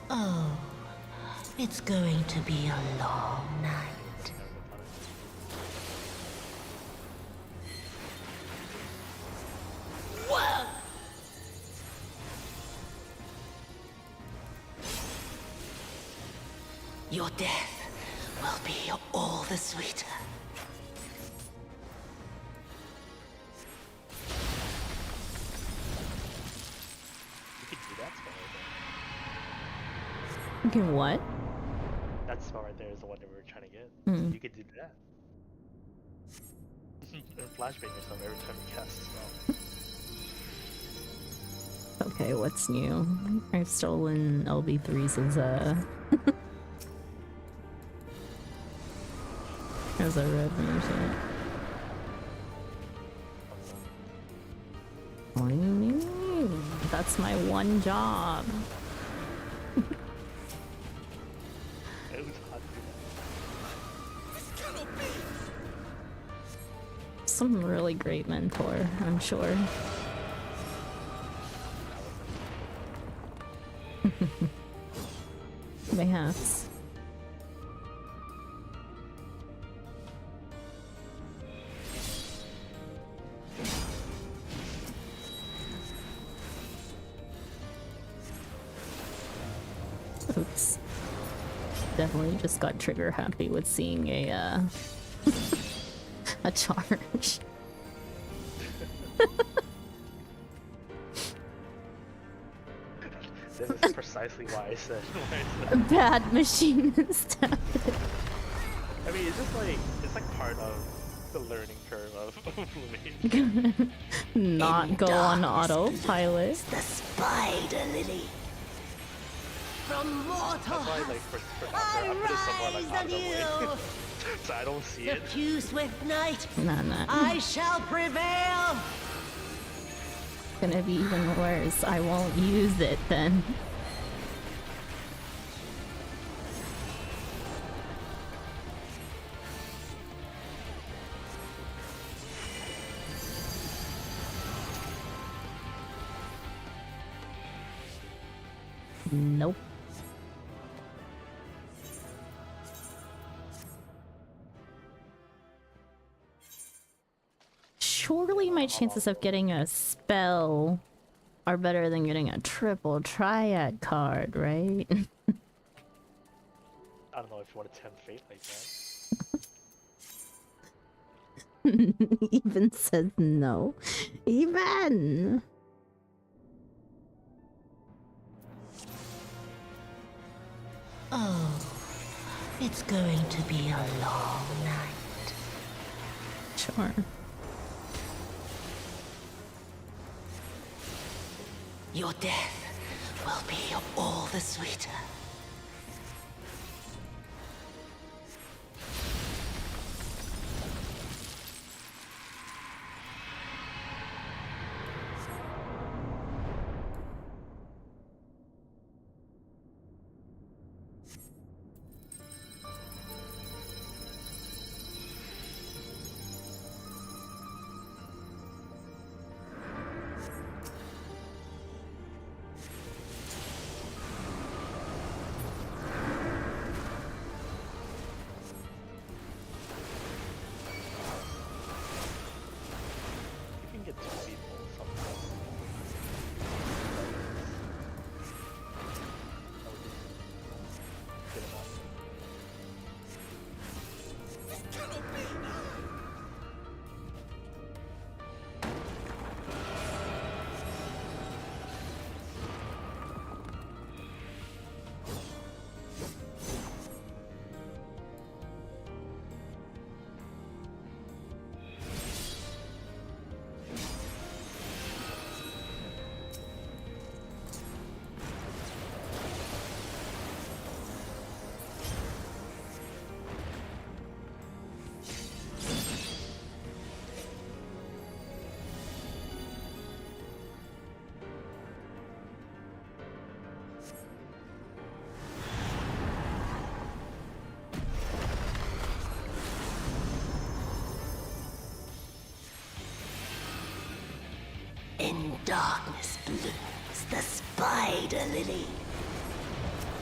long. Oh, it's going to be a long night. Whoa! Your death will be all the sweeter. You can what? That spell right there is the one that we were trying to get. Mm. You could do that. And flashbang yourself every time you cast a spell. Okay, what's new? I've stolen LB3's as a revenue set. What do you mean? That's my one job. It was hot to do that. Some really great mentor, I'm sure. Perhaps. Oops. Definitely just got trigger happy with seeing a a charge. This is precisely why I said. A bad machine instead. I mean, it's just like part of the learning curve of Blooming. Not go on autopilot. The spider lily. From mortal That's why, like, for Doctor, I put it somewhere like out of the way, so I don't see it. Few swift night. Nah. I shall prevail. Gonna be even worse. I won't use it then. Nope. Surely my chances of getting a spell are better than getting a triple triad card, right? I don't know if you want to tempt fate like that. Even says no. Even! Oh, it's going to be a long night. Sure. Your death will be all the sweeter. darkness blooms the spider lily.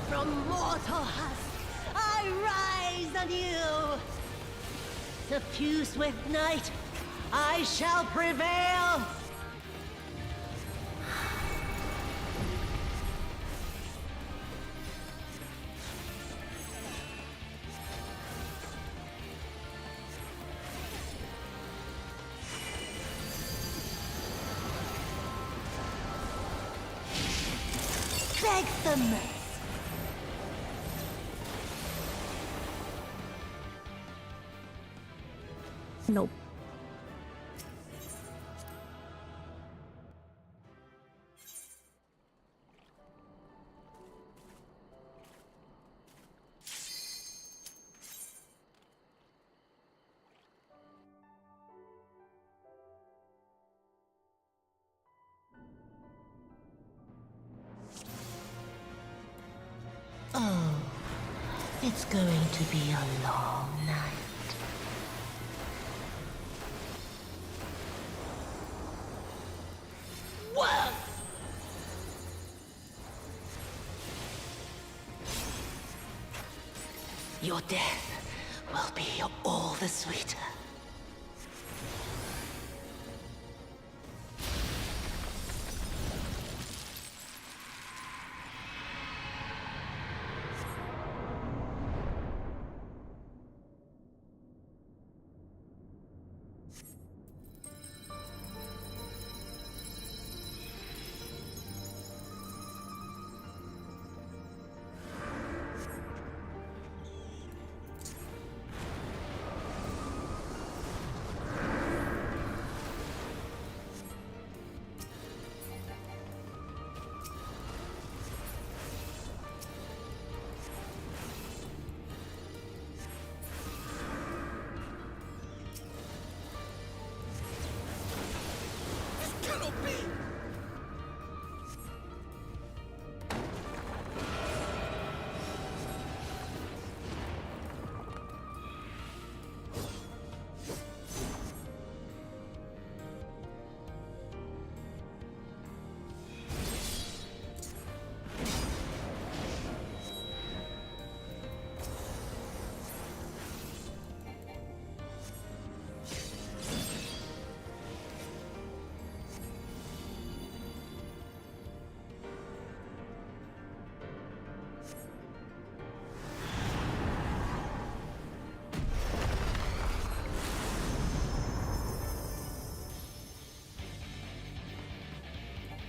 From mortal husk, I rise anew. Suffused with night, I shall prevail. Beg the mercy. Nope. Oh, it's going to be a long night. Whoa! Your death will be all the sweeter.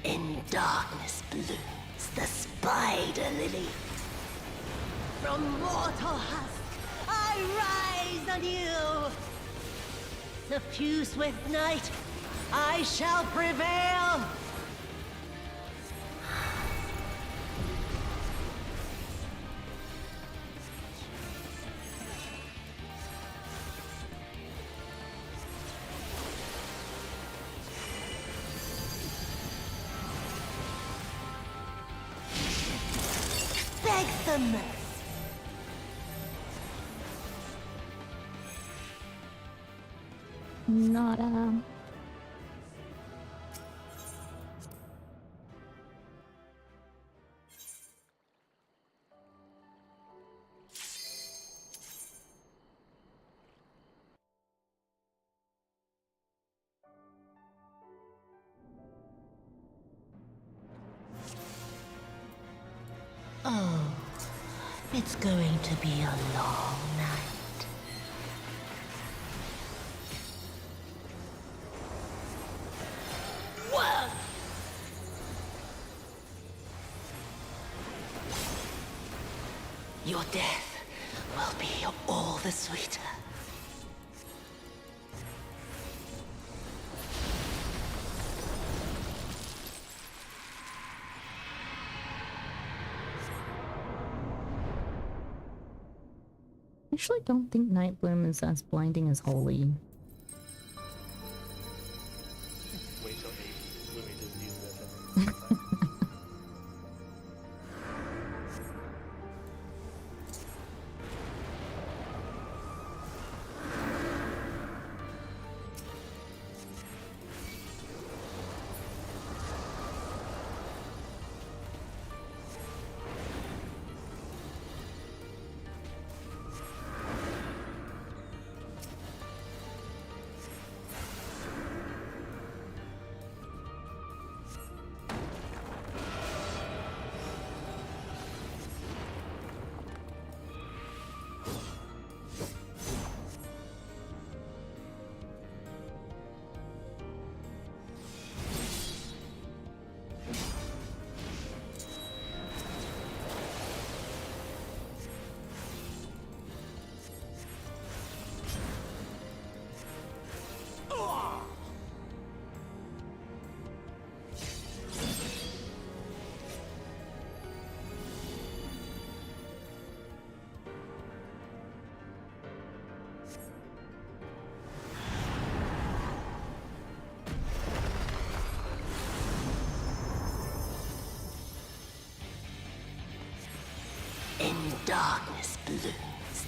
In darkness blooms the spider lily. From mortal husk, I rise anew. Suffused with night, I shall prevail. Beg the mercy. Nada. Oh, it's going to be a long night. Whoa! Your death will be all the sweeter. I actually don't think Night Bloom is as blinding as Holy. Wait till 8. Let me just use this.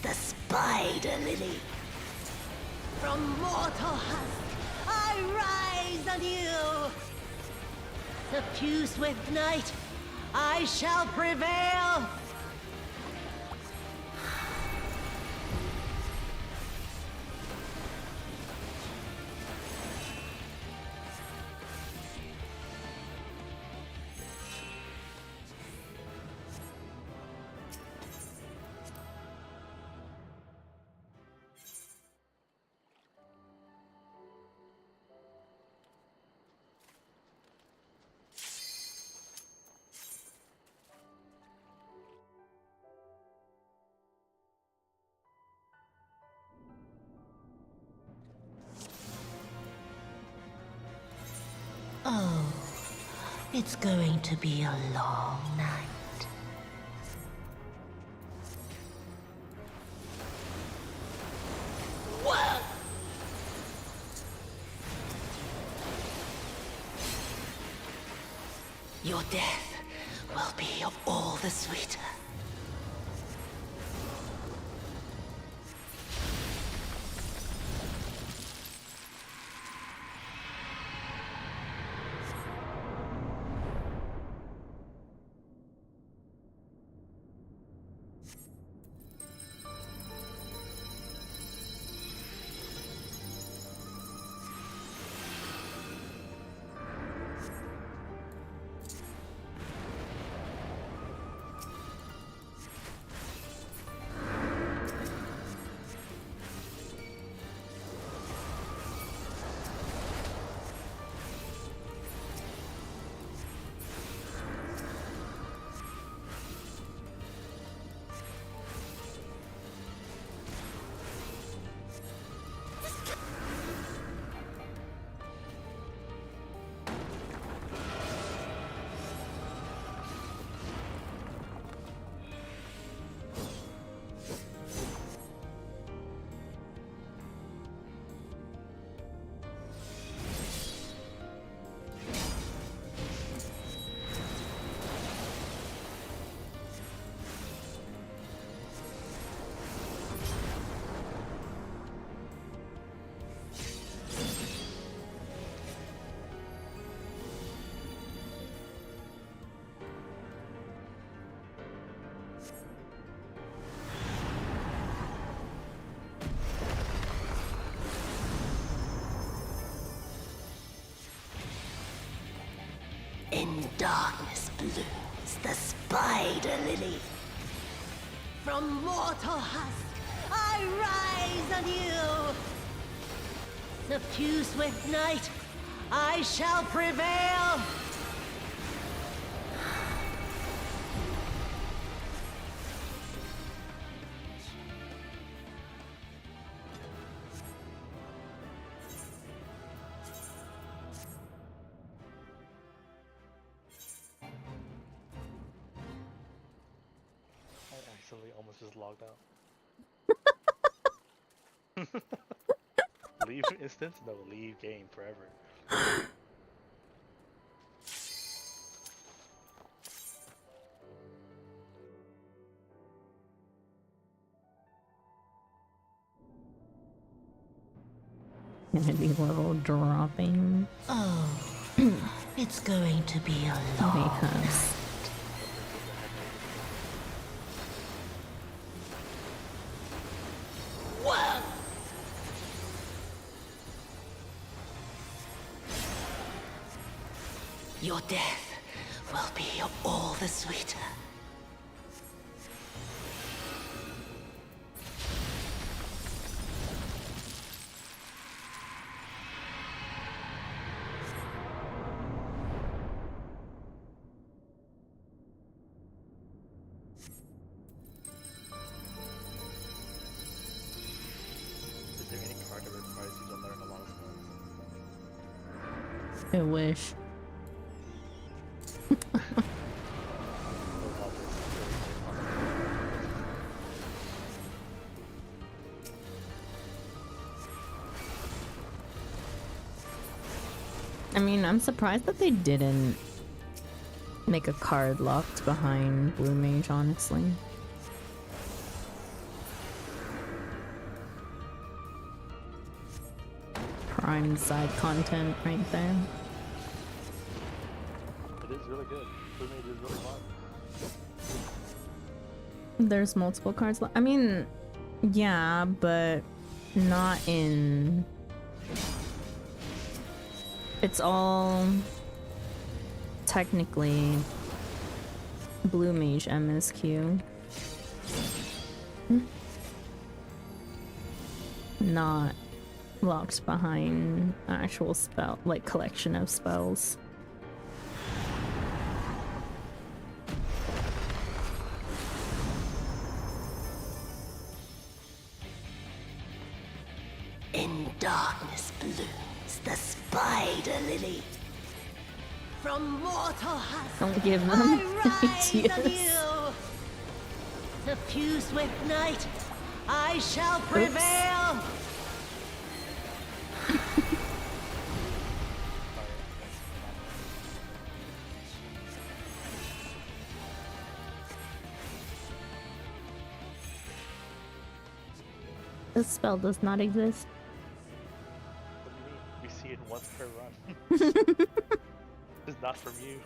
the spider lily. From mortal husk, I rise anew. Suffused with night, I shall prevail. Oh, it's going to be a long night. Whoa! Your death will be all the sweeter. In darkness blooms the spider lily. From mortal husk, I rise anew. Suffused with night, I shall prevail. Almost just logged out. Leave instance? No, leave game forever. Enemy level dropping. Oh, it's going to be a long night. Whoa! Your death will be all the sweeter. I wish. I mean, I'm surprised that they didn't make a card locked behind Blue Mage, honestly. prime side content right there. It is really good. Blue Mage is really fun. There's multiple cards. I mean, yeah, but not in. It's all technically Blue Mage MSQ. Not locked behind actual spell, like collection of spells. In darkness blooms the spider lily. From mortal husk, Don't give them I rise ideas. on you. Suffused with night, I shall prevail. This spell does not exist. What do you mean? We see it once per run. It's not from you.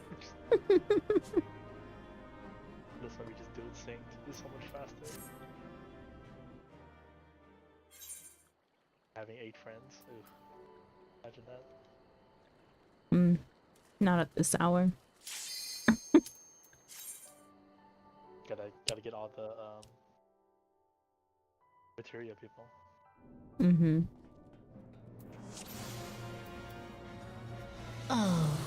That's why we just do it synced. It's so much faster. Having 8 friends. Ooh. Imagine that. Not at this hour. Gotta get all the materia people. Oh,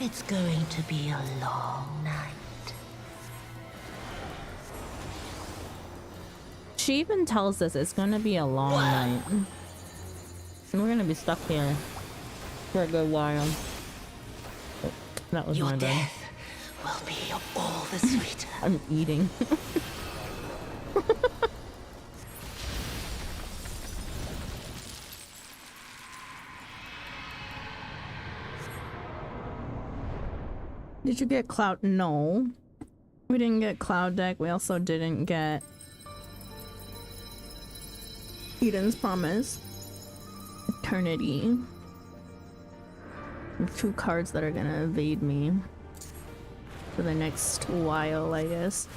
it's going to be a long night. She even tells us it's gonna be a long night. And we're gonna be stuck here for a good while. Oh, that was Your my bad. death will be all the sweeter. I'm eating. Did you get Cloud? No. We didn't get Cloud Deck. We also didn't get Eden's Promise. Eternity. 2 cards that are gonna evade me for the next while, I guess.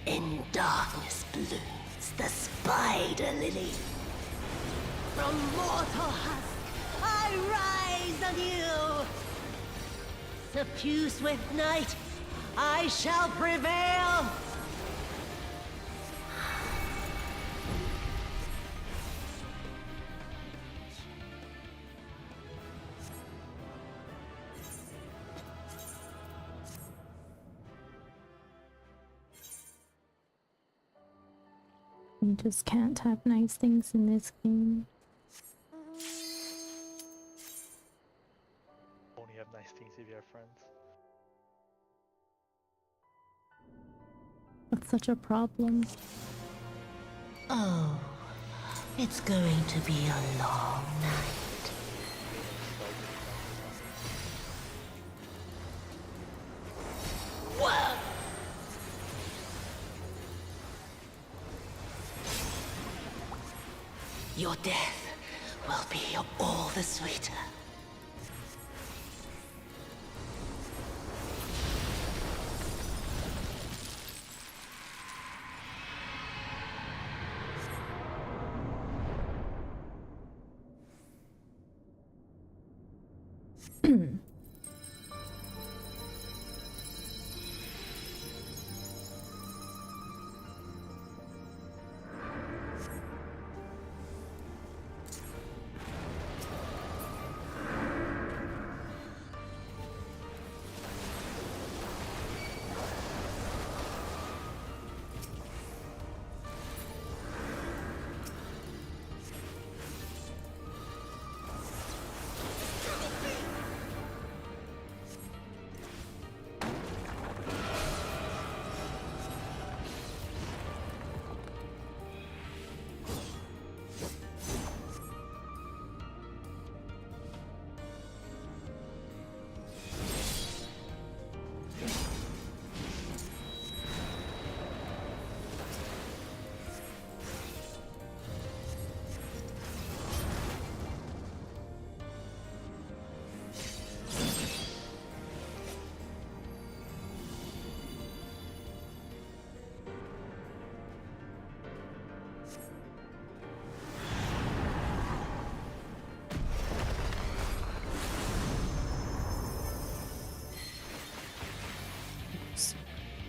In darkness blooms the spider lily. From mortal husk, I rise on you. Suffused with night, I shall prevail. You just can't have nice things in this game. Only have nice things if you have friends. That's such a problem. Oh, it's going to be a long night. Whoa! Your death will be all the sweeter.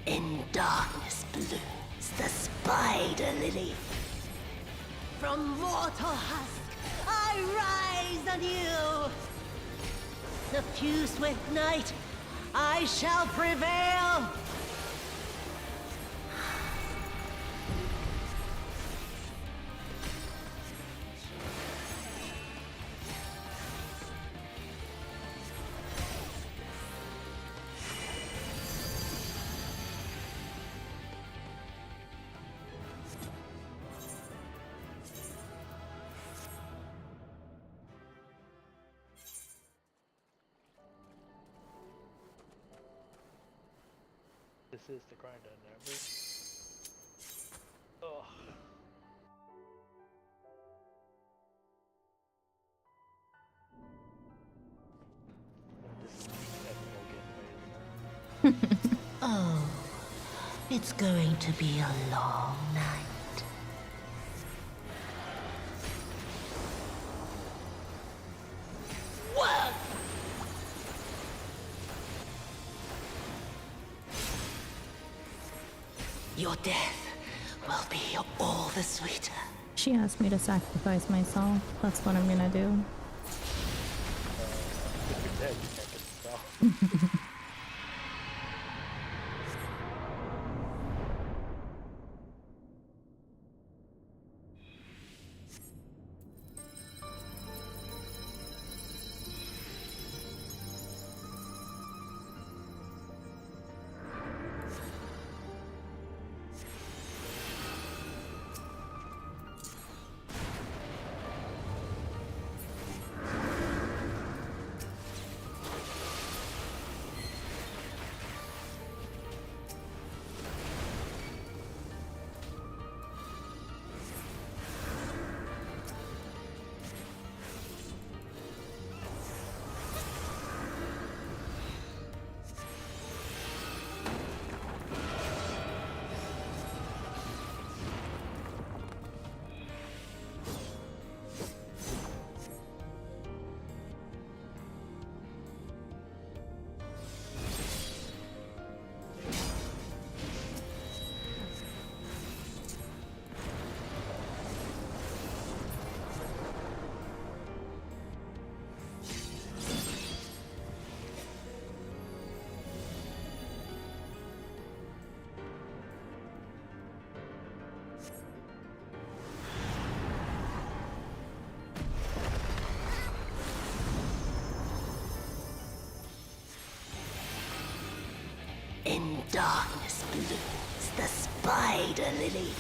In darkness blooms the spider lily. From mortal husk, I rise anew. Suffused with night, I shall prevail. This is the grind on never. Oh. Oh, it's going to be a long night. Whoa! Your death will be all the sweeter. She asked me to sacrifice myself. That's what I'm gonna do. If you're dead, you can't get the spell. In darkness blooms the spider lily.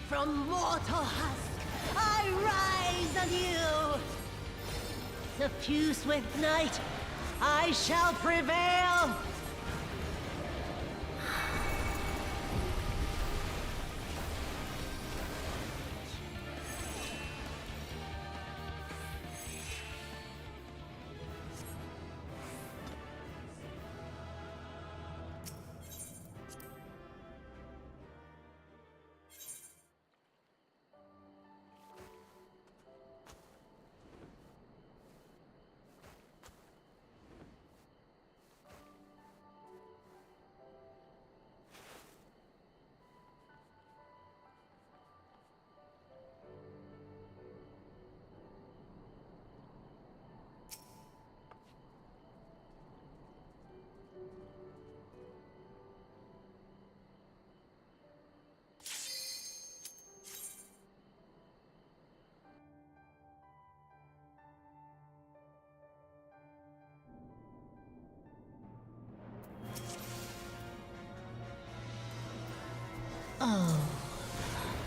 From mortal husk, I rise anew. Suffused with night, I shall prevail.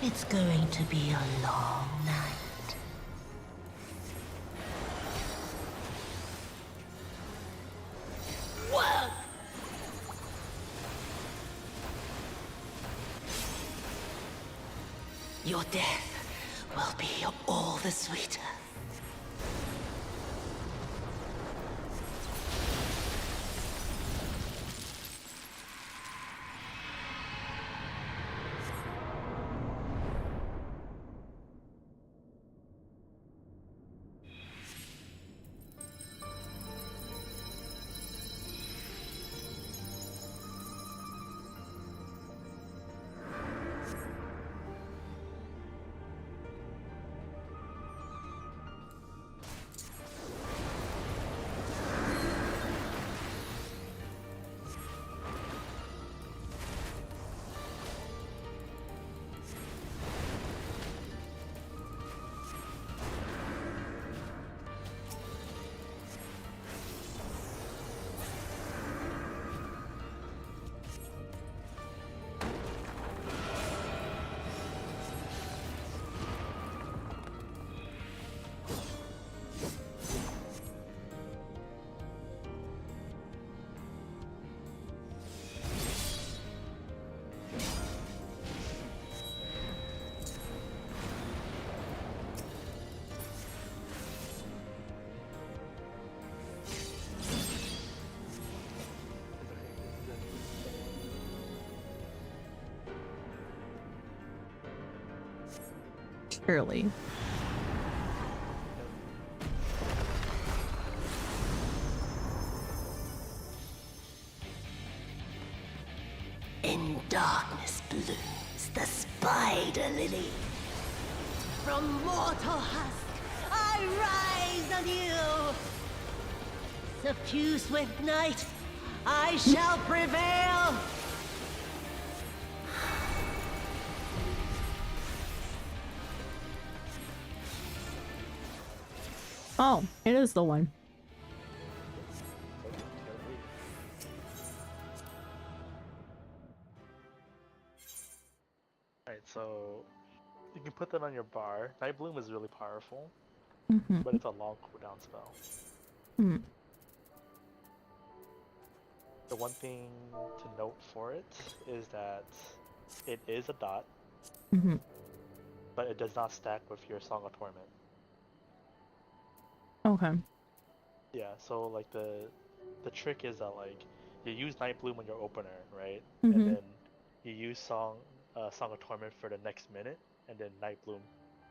It's going to be a long night. Whoa! Your death will be all the sweeter. Surely. In darkness blooms the spider lily. From mortal husk, I rise anew. Suffuse with night, I shall prevail. Oh, it is the one. Alright, so you can put that on your bar. Night Bloom is really powerful, but it's a long cooldown spell. The one thing to note for it is that it is a dot, but it does not stack with your Song of Torment. Okay. Yeah, so like the trick is that like you use Night Bloom on your opener, right? Mm-hmm. And then you use Song of Torment for the next minute, and then Night Bloom.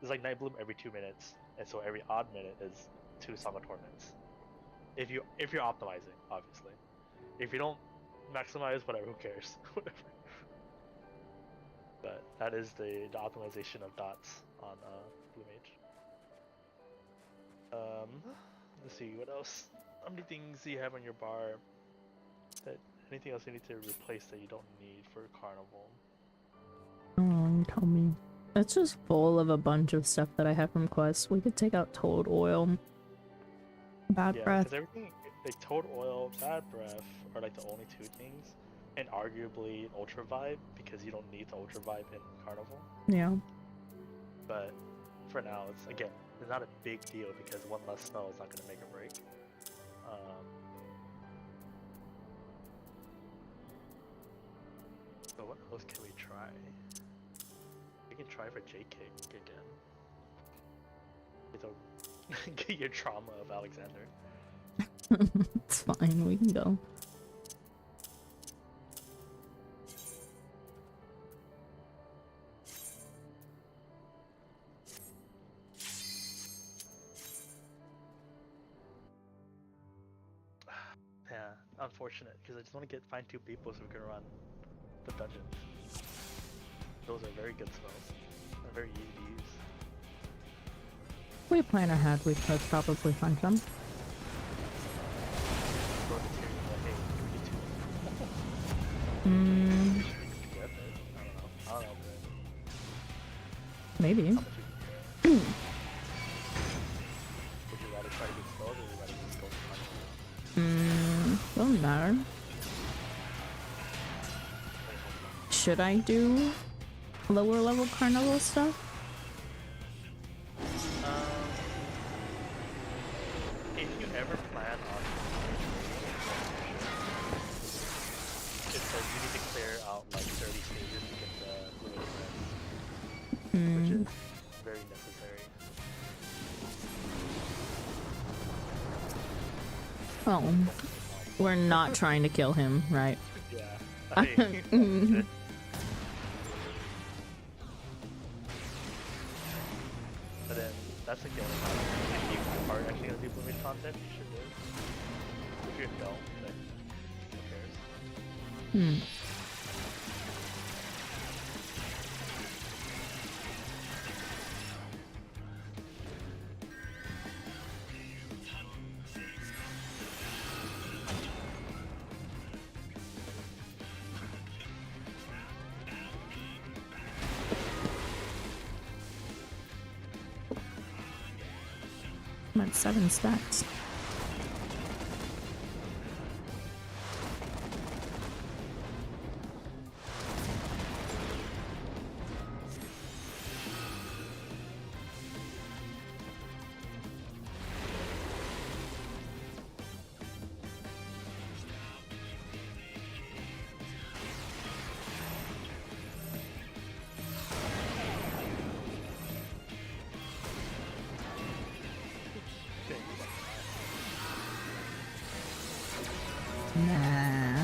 It's like Night Bloom every 2 minutes, and so every odd minute is 2 Song of Torments. If you're optimizing, obviously. If you don't maximize, whatever, who cares? Whatever. But that is the optimization of dots on Blue Mage. Let's see, what else? How many things do you have on your bar? Anything else you need to replace that you don't need for Carnival? Tell me. It's just full of a bunch of stuff that I have from quests. We could take out Toad Oil. Bad Breath. Because everything, like Toad Oil, Bad Breath are like the only 2 things. And arguably Ultra Vibe, because you don't need the Ultra Vibe in Carnival. Yeah. But for now, it's not a big deal because one less spell is not going to make a break. So what else can we try? We can try for J-Kick again. Get your trauma of Alexander. It's fine, we can go. Yeah, unfortunate, because I just want to find 2 people so we can run the dungeon. Those are very good spells. They're very easy to use. If we plan ahead, we could probably find some. I don't know. Maybe. Would you rather try to get spells or would you rather just go for money? Doesn't matter. Should I do lower level carnival stuff? If you ever plan on, it's like you need to clear out like 30 stages to get the limited rest, which is very necessary. Oh, we're not trying to kill him, right? Yeah. But then that's like the only time if you are actually gonna do limited content, you should do it. If you don't, then who cares? I'm at 7 stacks. Nah.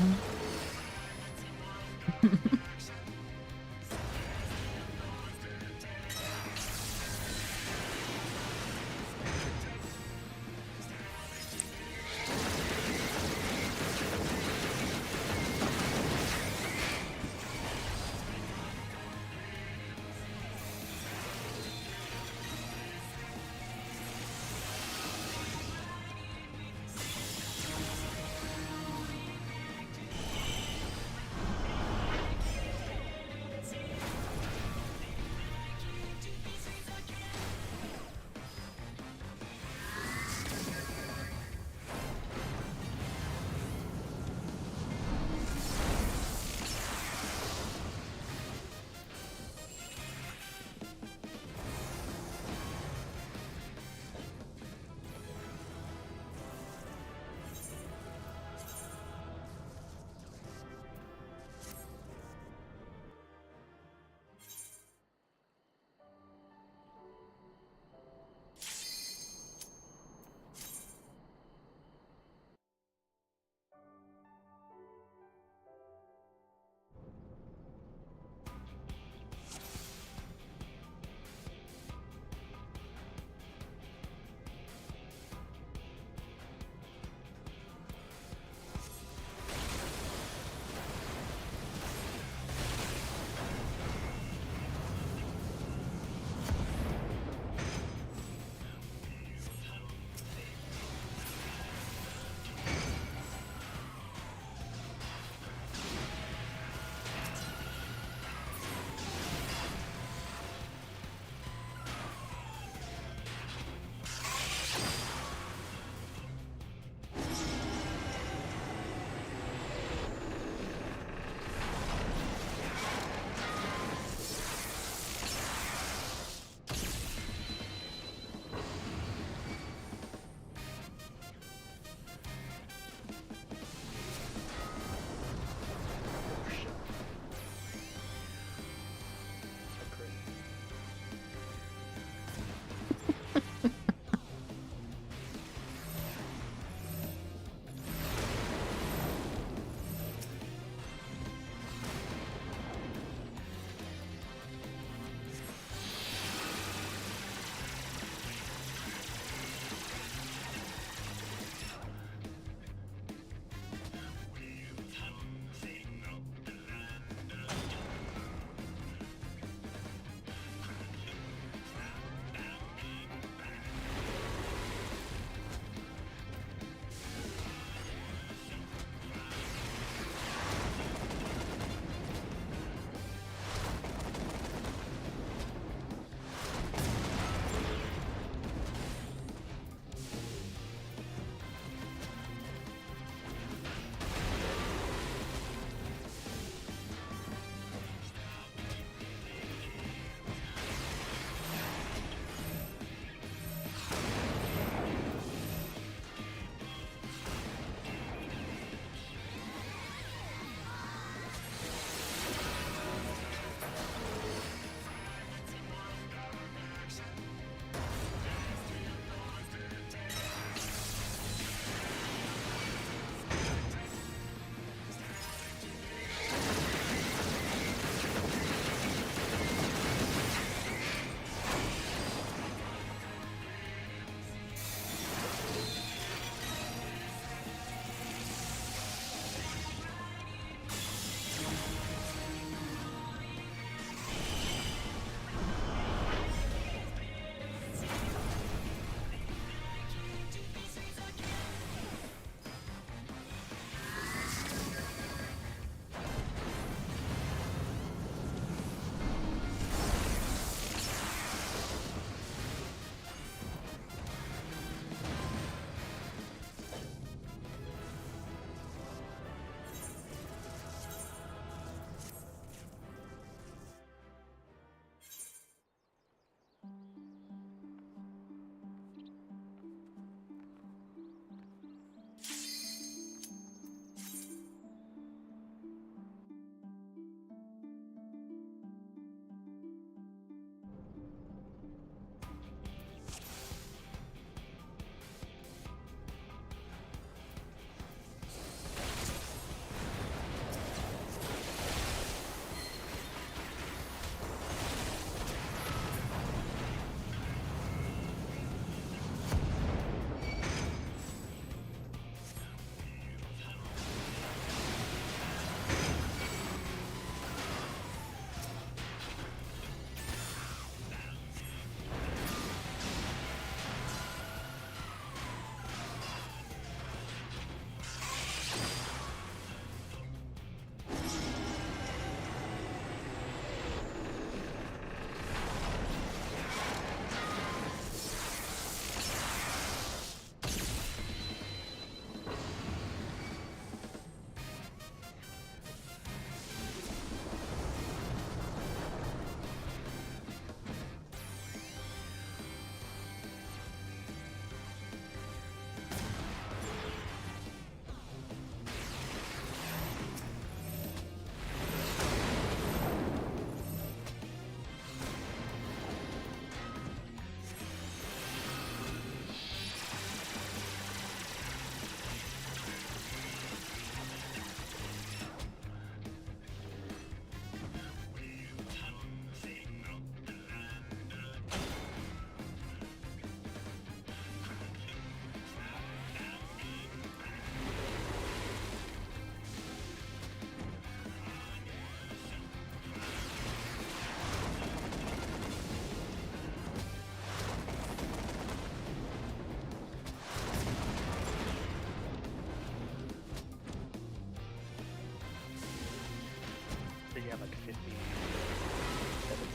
have like 57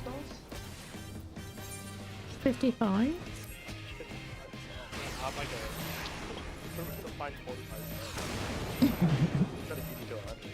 spells? 55? I'm like to find 45 spells. Gotta keep it to 100.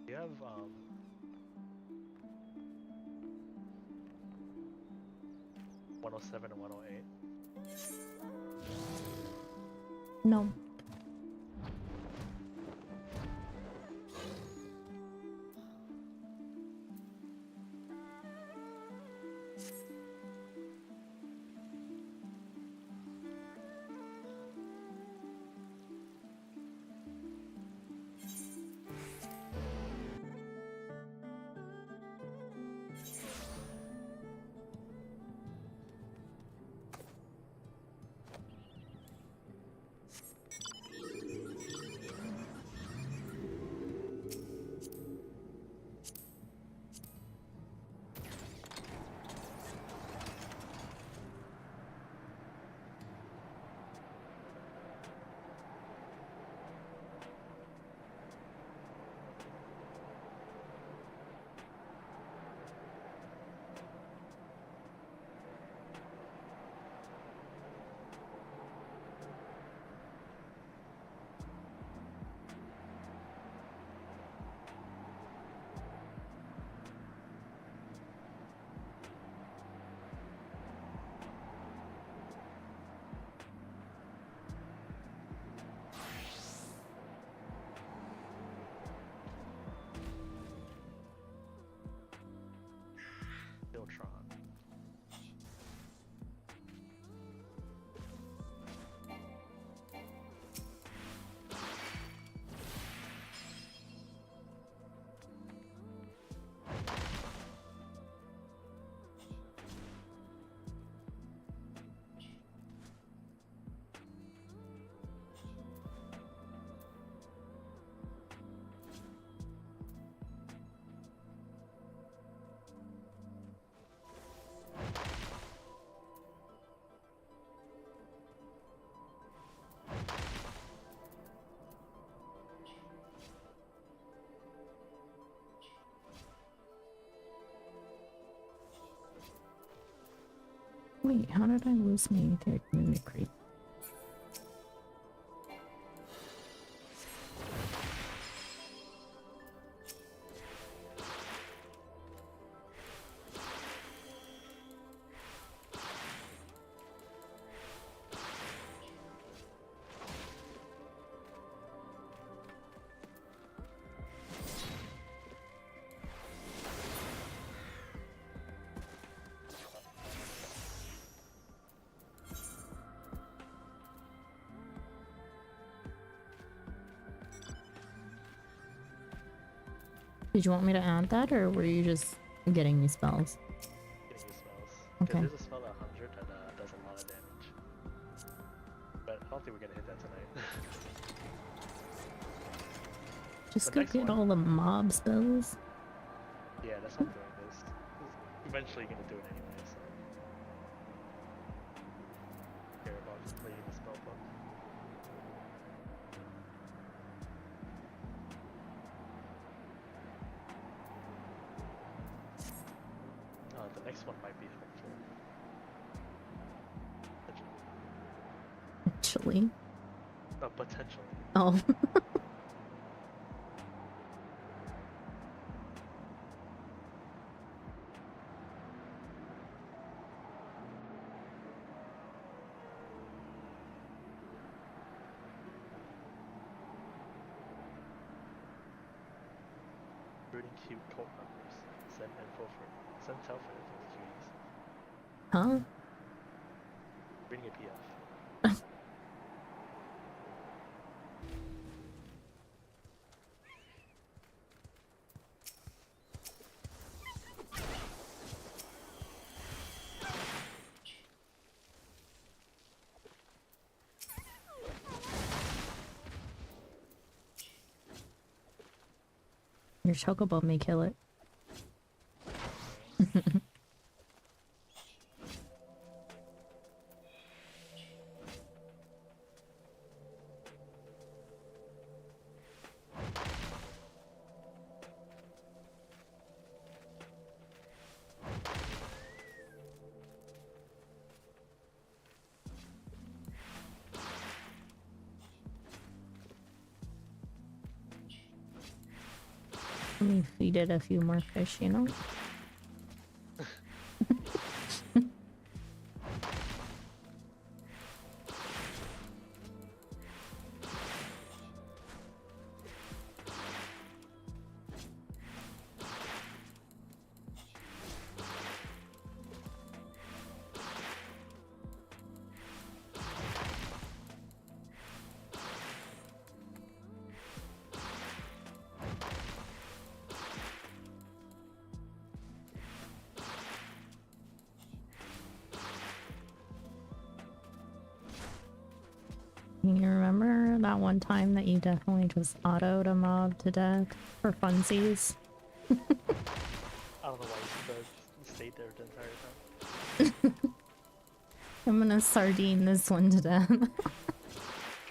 Do you have 107 and 108? No. Filtron. Wait, how did I lose my etheric mimicry? Did you want me to add that, or were you just getting me spells? Getting the spells. Okay. There's a spell at 100 that does a lot of damage. But I don't think we're gonna hit that tonight. Just The go next get one- all the mob spells. Yeah, that's what I'm doing this. Eventually gonna do it anyway, so. Care about just playing the spell book. next one might be helpful. Actually. No, potentially. Oh. Reading cute code numbers. Send info for send self info for cuties. Huh? Reading a PF. Your chocobo may kill it. Let me feed it a few more fish, you know? You remember that one time that you definitely just autoed a mob to death for funsies? I don't know why you stayed there the entire time. I'm gonna sardine this one to death.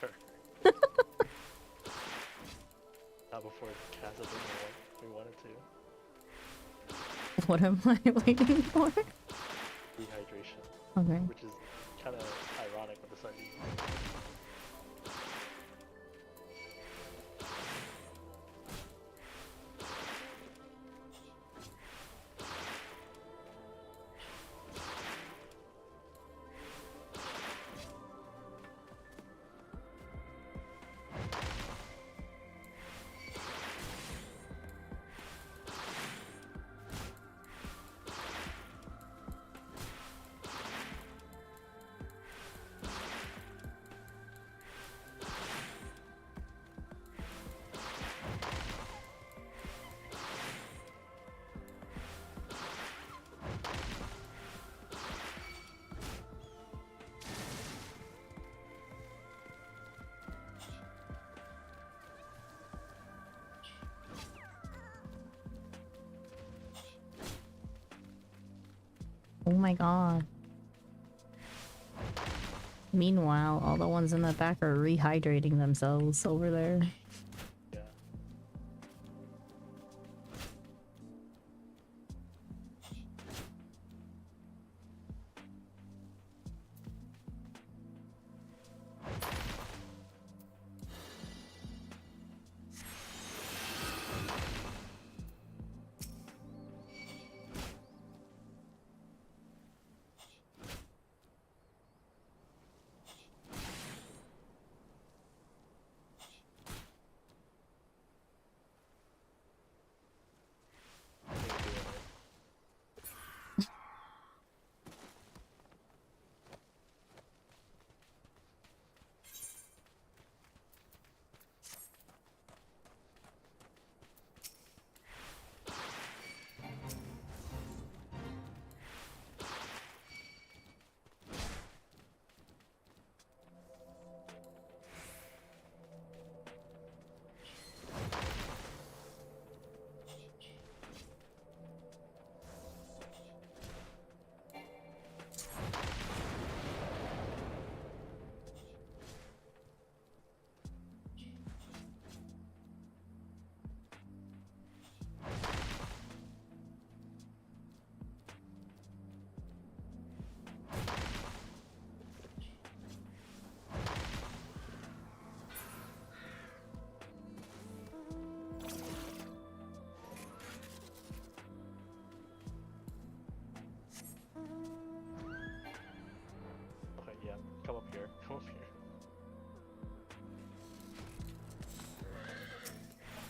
Sure. Not before the cast of we wanted to. What am I waiting for? Dehydration. Okay. Which is kind of ironic with the sardines. Oh my god. Meanwhile, all the ones in the back are rehydrating themselves over there. Yeah.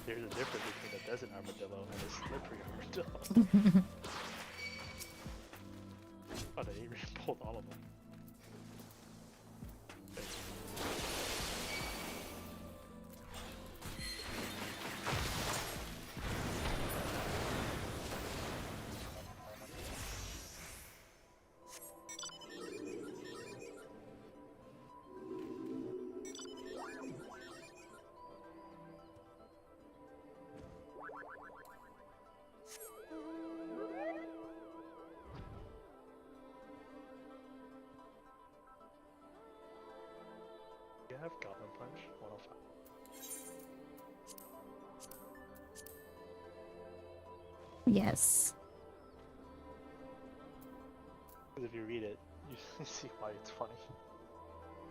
There's a difference between a desert armadillo and a slippery armadillo. Oh, they even pulled all of them. You have Goblin Punch 105. Yes. Because if you read it, you see why it's funny.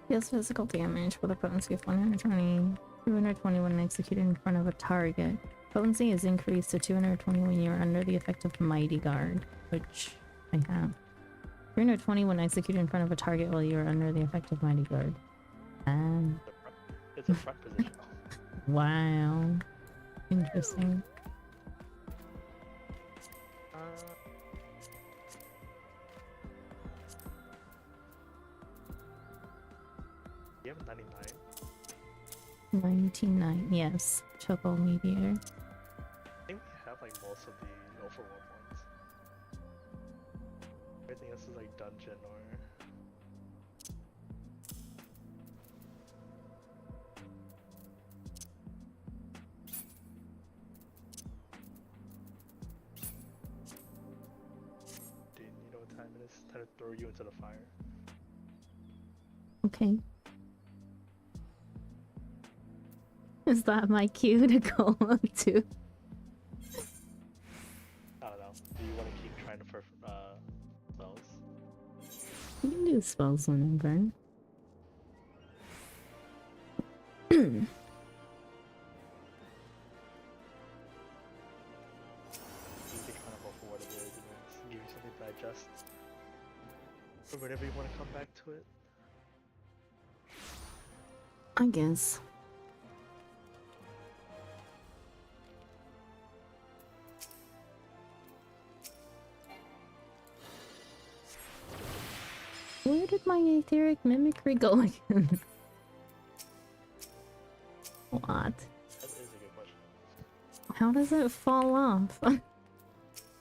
Deals physical damage with a potency of 120, 220 when executed in front of a target. Potency is increased to 220 when you're under the effect of Mighty Guard, which I have. 320 when executed in front of a target while you're under the effect of Mighty Guard. It's a front position. Wow. Interesting. You have 99. 99, yes. Choco Mediator. I think we have like most of the overworld ones. Everything else is like dungeon or... Dude, you know what time it is? Time to throw you into the fire. Okay. Is that my cue to go up to? I don't know. Do you want to keep trying for spells? You can do spells whenever. You can kind of go for what it is and then just give you something to digest. Or whenever you want to come back to it. I guess. Where did my etheric mimicry go again? What? That is a good question. How does it fall off? You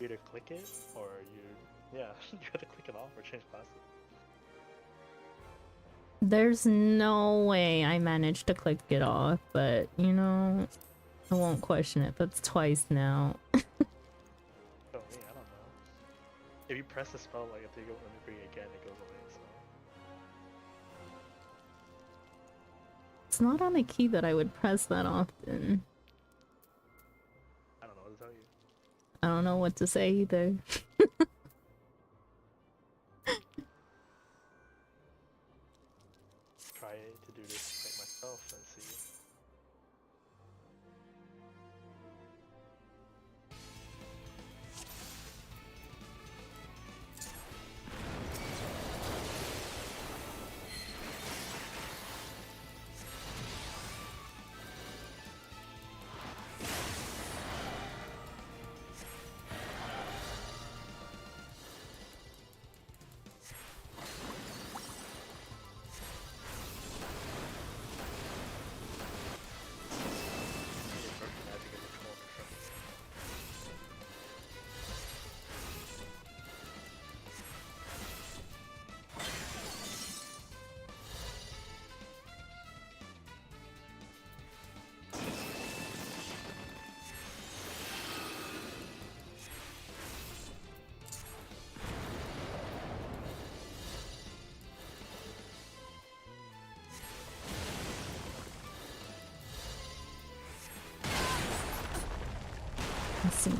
either click it or you... Yeah, you gotta click it off or change classes. There's no way I managed to click it off, but you know, I won't question it. That's twice now. Oh, me, I don't know. If you press the spell, like if they go mimicry again, it goes away, so... It's not on a key that I would press that often. I don't know what to tell you. I don't know what to say either. Try to do this like myself and see. Let's see.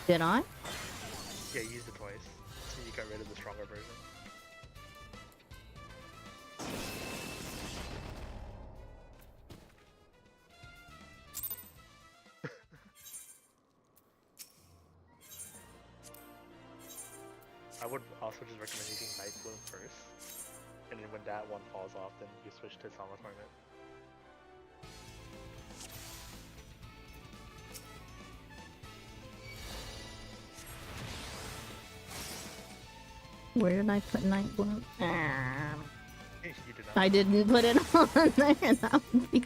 Did I? Yeah, you used it twice. So you got rid of the stronger version. I would also just recommend using Night Bloom first, and then when that one falls off, then you switch to Summer Torment. Where did I put Night Bloom? You did not. I didn't put it on there. That would be...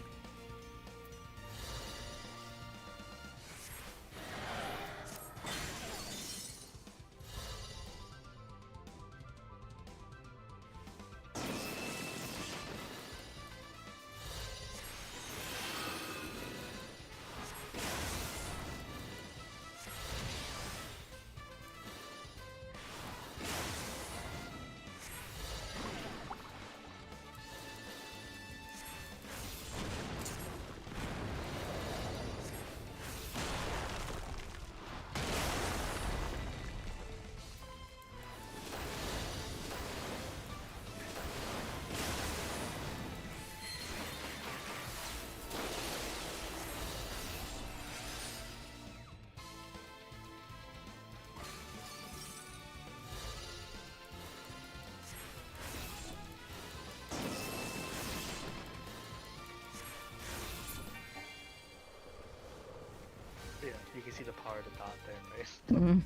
Yeah, you can see the power of the dot there, right? Mm.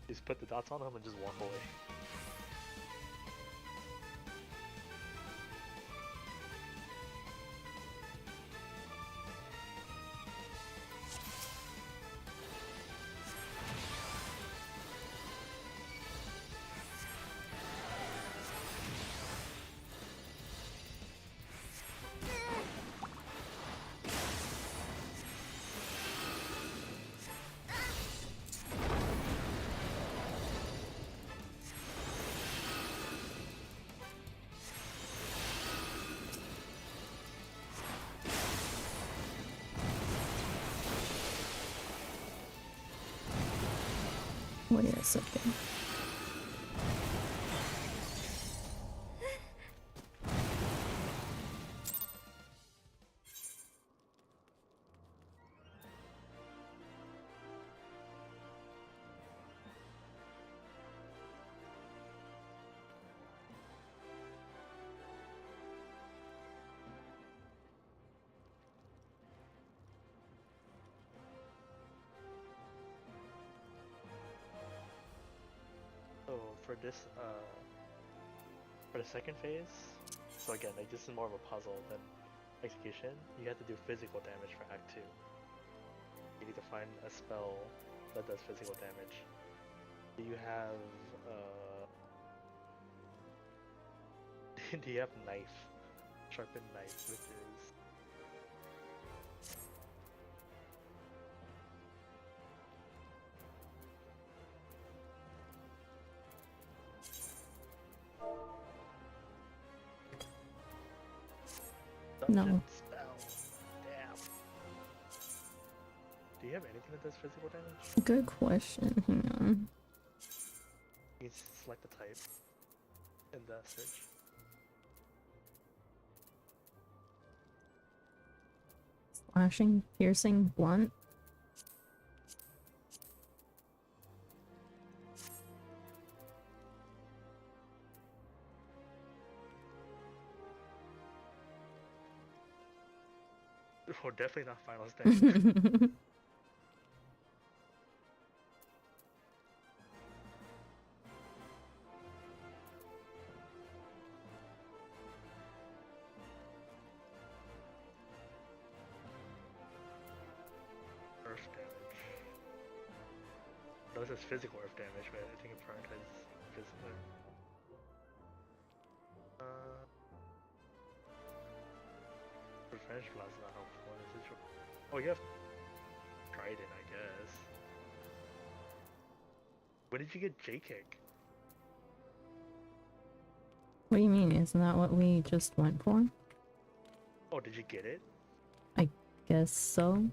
Just put the dots on them and just walk away. Wait a second. So for this, for the second phase, so again, like this is more of a puzzle than execution. You have to do physical damage for Act 2. You need to find a spell that does physical damage. Do you have, do you have knife? Sharpened knife, which is... No. Dungeon spell. Damn. Do you have anything that does physical damage? Good question. Hang on. You can select the type in the search. Slashing, piercing, blunt. Oh, definitely not final stand. Earth damage. No, this is physical earth damage, but I think it prioritizes physical. Revenge blast is not helpful in this situation. Oh, you have Trident, I guess. When did you get J-Kick? What do you mean? Isn't that what we just went for? Oh, did you get it? I guess so.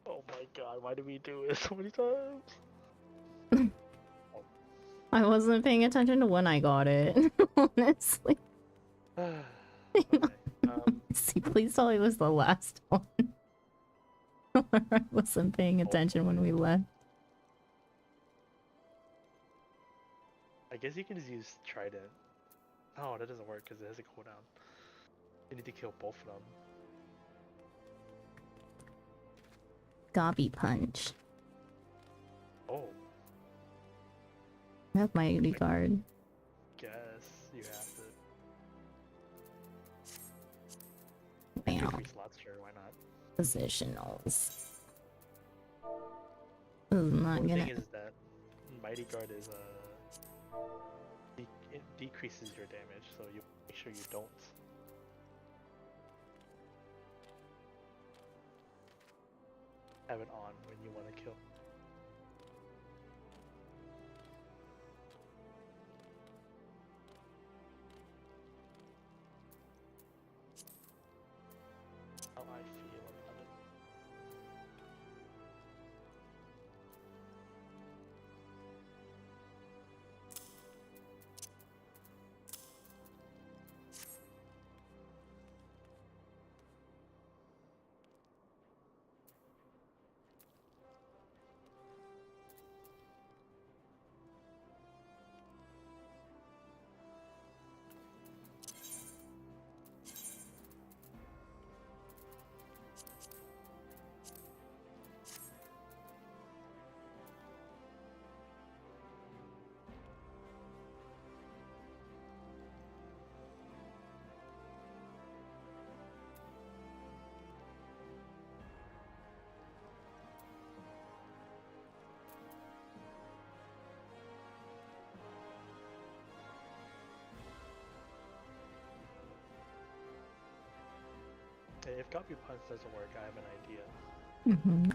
Oh my god, why did we do it so many times? I wasn't paying attention to when I got it, honestly. See, please tell me it was the last one. I wasn't paying attention when we left. I guess you can just use Trident. No, that doesn't work because it has a cooldown. You need to kill both of them. Gobby punch. Oh. I have Mighty Guard. Guess you have to. Wow. 3 slots, sure, why not? Positionals. This is not The gonna. thing is that Mighty Guard is it decreases your damage, so you make sure you don't. Have it on when you want to kill. How I feel about it. If copy punch doesn't work, I have an idea. Mm-hmm.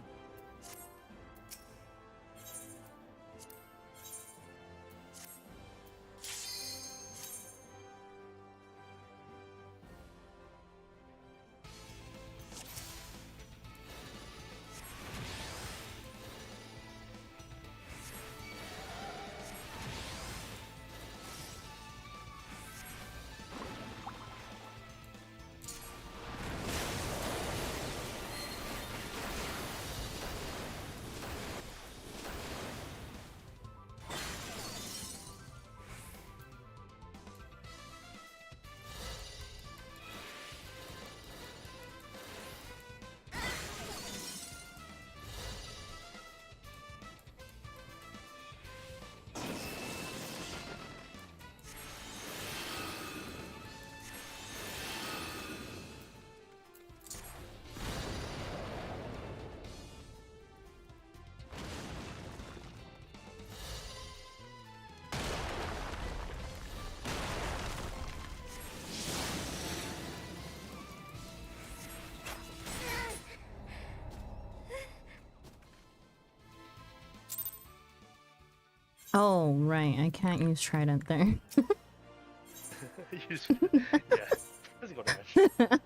Oh, right. I can't use Trident there. Yeah, physical damage.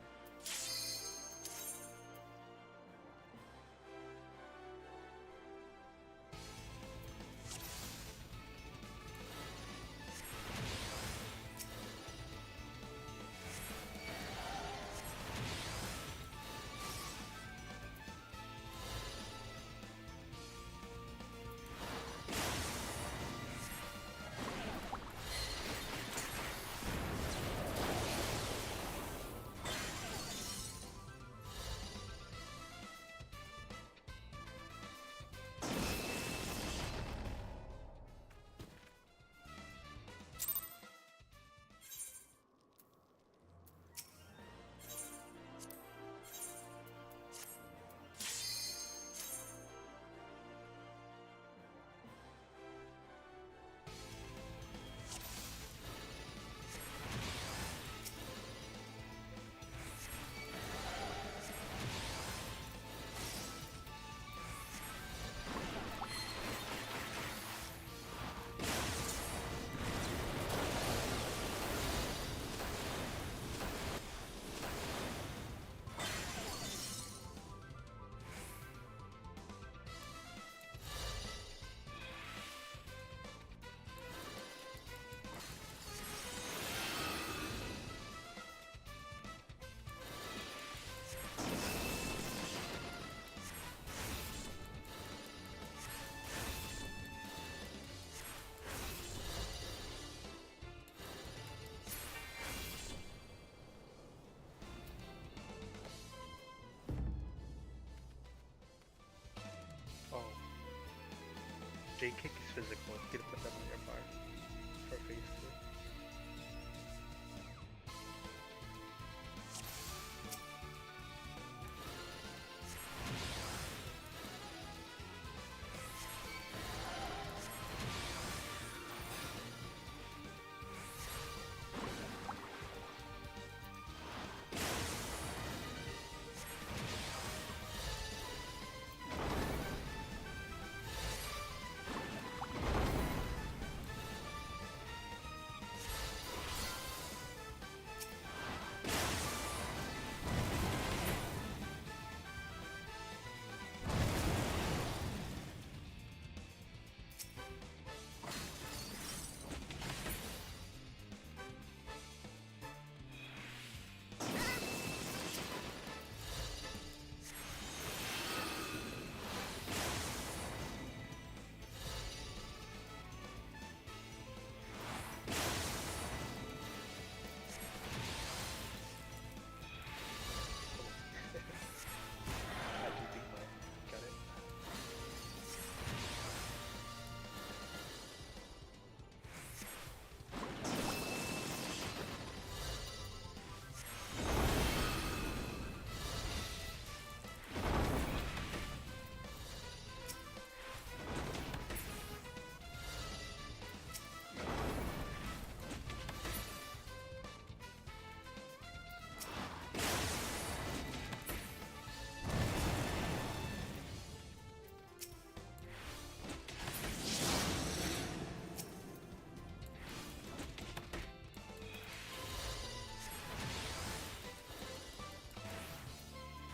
J-kick is physical. You can put them on your bar for phase 2.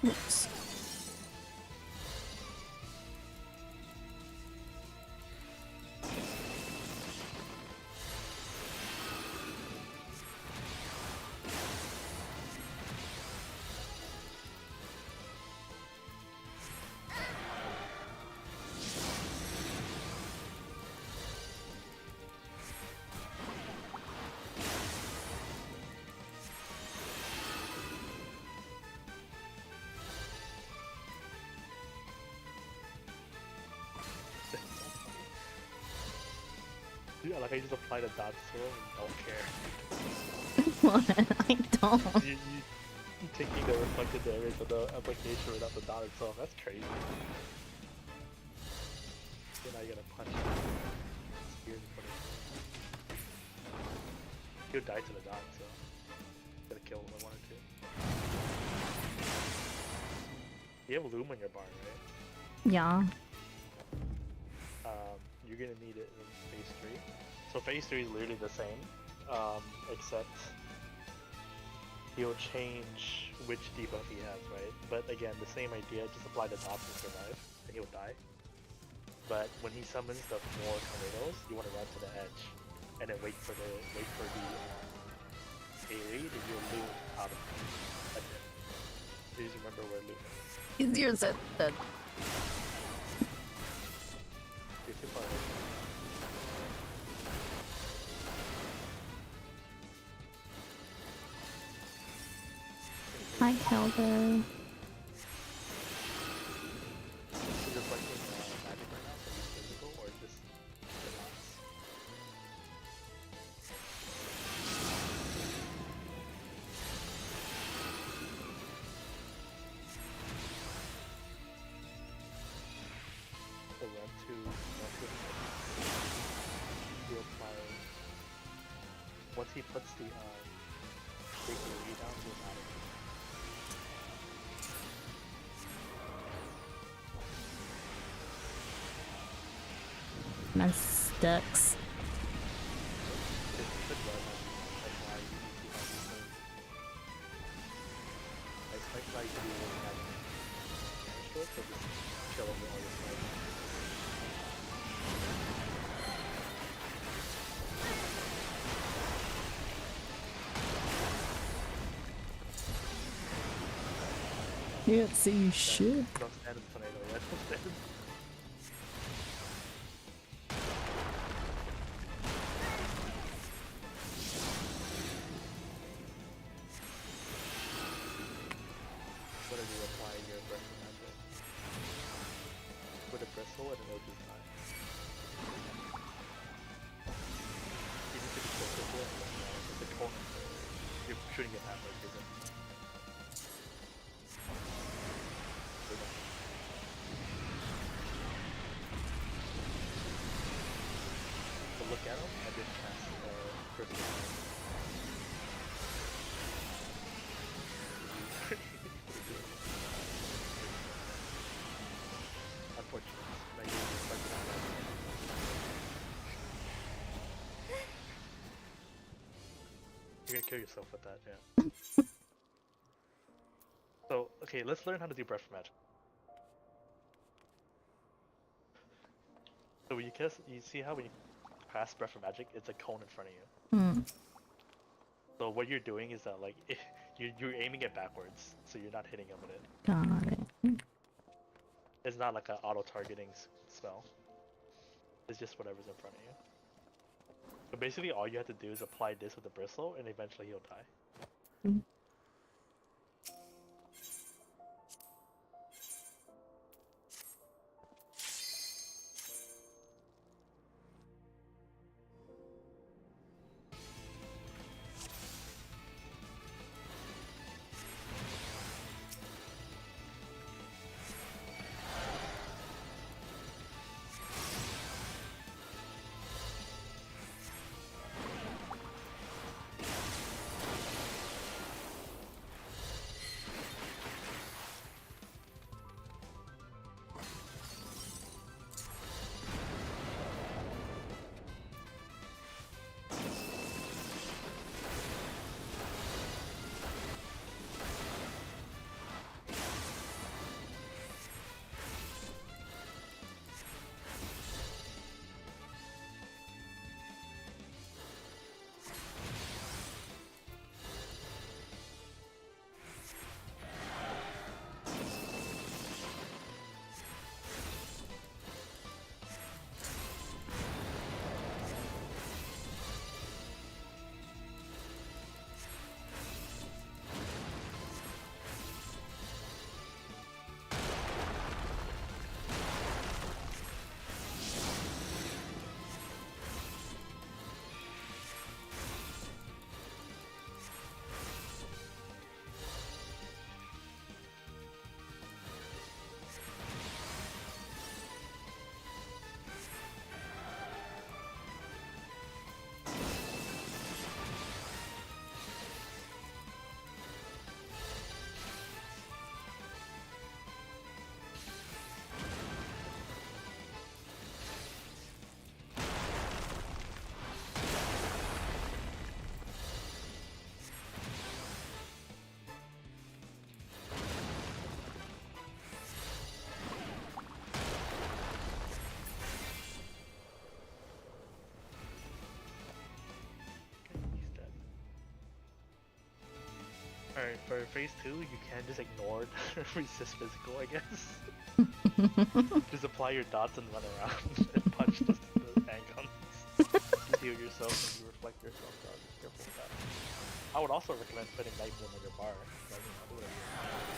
Oops. Yeah, like I just apply the dot swirl and don't care. What? I don't. You taking the reflected damage of the application without the dot itself, that's crazy. Then I gotta punch spears in front of him. He'll die to the dot, so gotta kill him if I wanted to. You have Loom on your bar, right? Yeah. You're gonna need it in phase 3. So phase 3 is literally the same, except he'll change which debuff he has, right? But again, the same idea, just apply the dots and survive, and he'll die. But when he summons the 4 tornadoes, you want to run to the edge, and then wait for the AoE, then you'll loom out of it. That's it. Please remember where loom is. Easier said than. You're too far away. Hi, Calder. Is it like magic right now? So he's physical, or just the dots? So run to he'll apply. Once he puts the big AoE down, he'll out of it. My stacks. Can't see shit. Don't stand in the tornado yet. Don't stand. What did you apply your bristle magic? With a bristle and an OG time. look at them, I didn't cast first Unfortunate. Like, you're gonna kill yourself with that, yeah. So, okay, let's learn how to do breath magic. So when you cast, you see how when you cast breath of magic, it's a cone in front of you. Hmm. So what you're doing is that like you're aiming it backwards, so you're not hitting them with it. Got it. It's not like an auto-targeting spell. It's just whatever's in front of you. So basically, all you have to do is apply this with the bristle, and eventually he'll die. Mm. Alright, for phase 2, you can just ignore resist physical, I guess. Just apply your dots and run around and punch the handguns. You heal yourself and you reflect yourself, so be careful with that. I would also recommend putting Night Bloom on your bar. Like, you know, do whatever you want.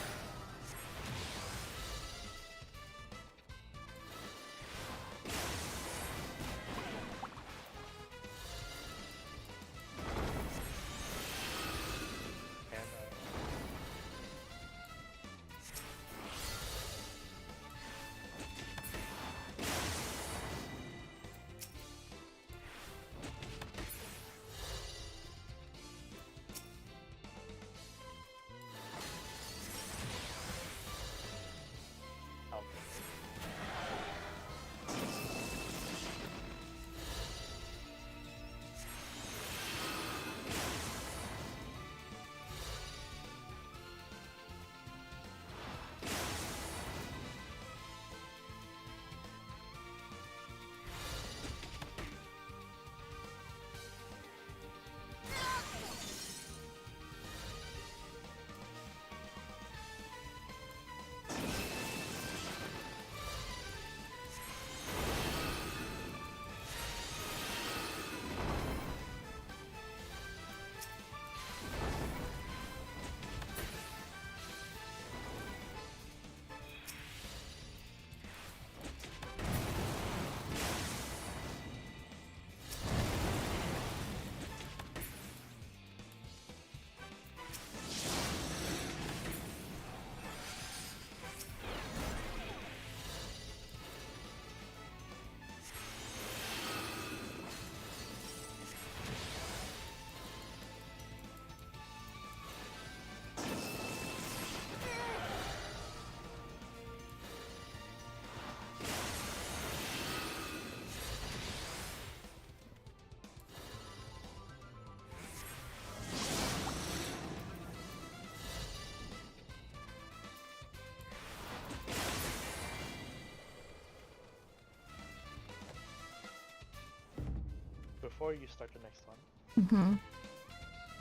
before you start the next one, Mm-hmm.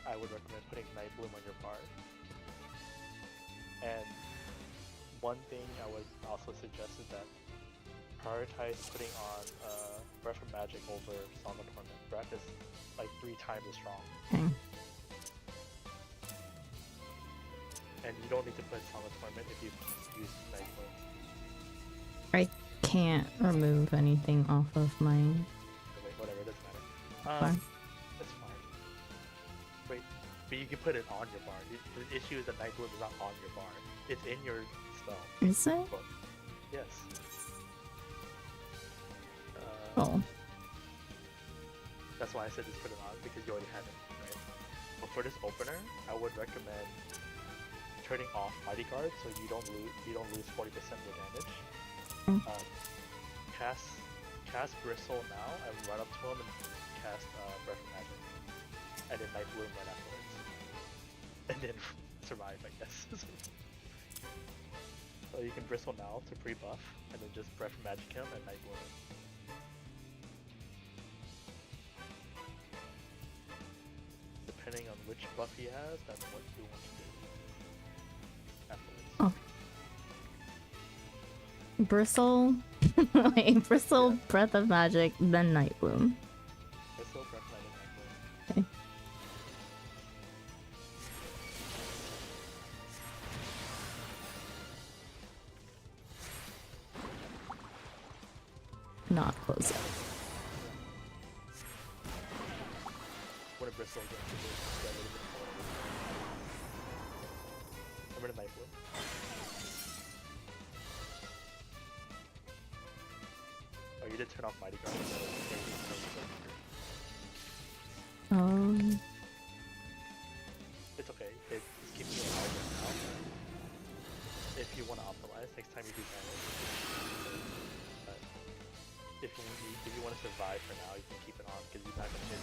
I would recommend putting Night Bloom on your bar. And one thing I would also suggest is that prioritize putting on Breath of Magic over Song of Torment. Breath is like 3 times as strong. Okay. And you don't need to put Song of Torment if you use Night Bloom. I can't remove anything off of my... Whatever, it doesn't matter. Fine. That's fine. Wait, but you can put it on your bar. The issue is that Night Bloom is not on your bar. It's in your spell. Is it? Book. Yes. Oh. That's why I said just put it on, because you already have it, right? But for this opener, I would recommend turning off Mighty Guard so you don't lose 40% of your damage. Cast Bristle now and run up to him and cast Breath of Magic. And then Night Bloom right afterwards. And then survive, I guess. So you can Bristle now to pre-buff, and then just Breath of Magic him and Night Bloom him. Depending on which buff he has, that's what you want to do afterwards. Oh. Bristle. Wait, Bristle, Breath of Magic, then Night Bloom. Bristle, Breath of Magic, Night Bloom. Okay. Not close yet. What a Bristle again. Remember the Night Bloom? Oh, you did turn off Mighty Guard. It's okay. It's keeping you alive right now. If you want to optimize, next time you do damage. But if you want to survive for now, you can keep it on because you're not going to hit.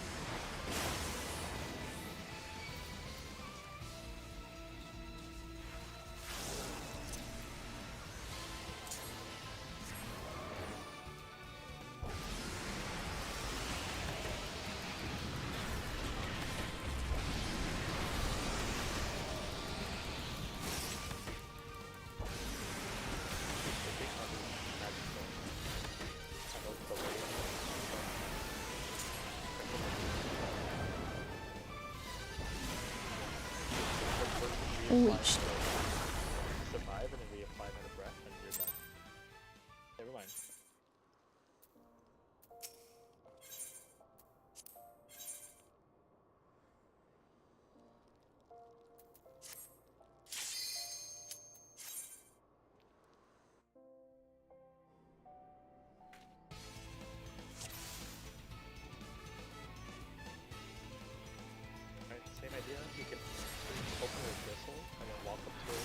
Holy shit. Survive and then reapply another breath and you're done. Never mind. Alright, same idea. You can open with Bristle and then walk up to it.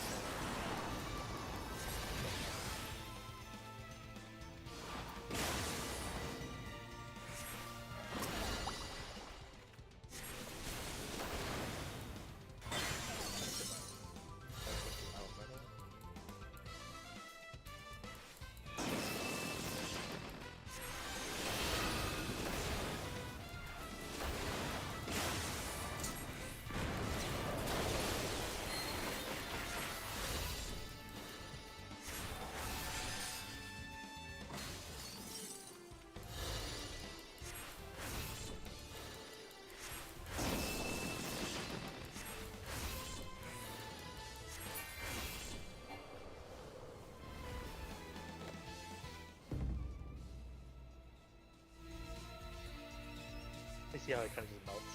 You see how it kind of just melts?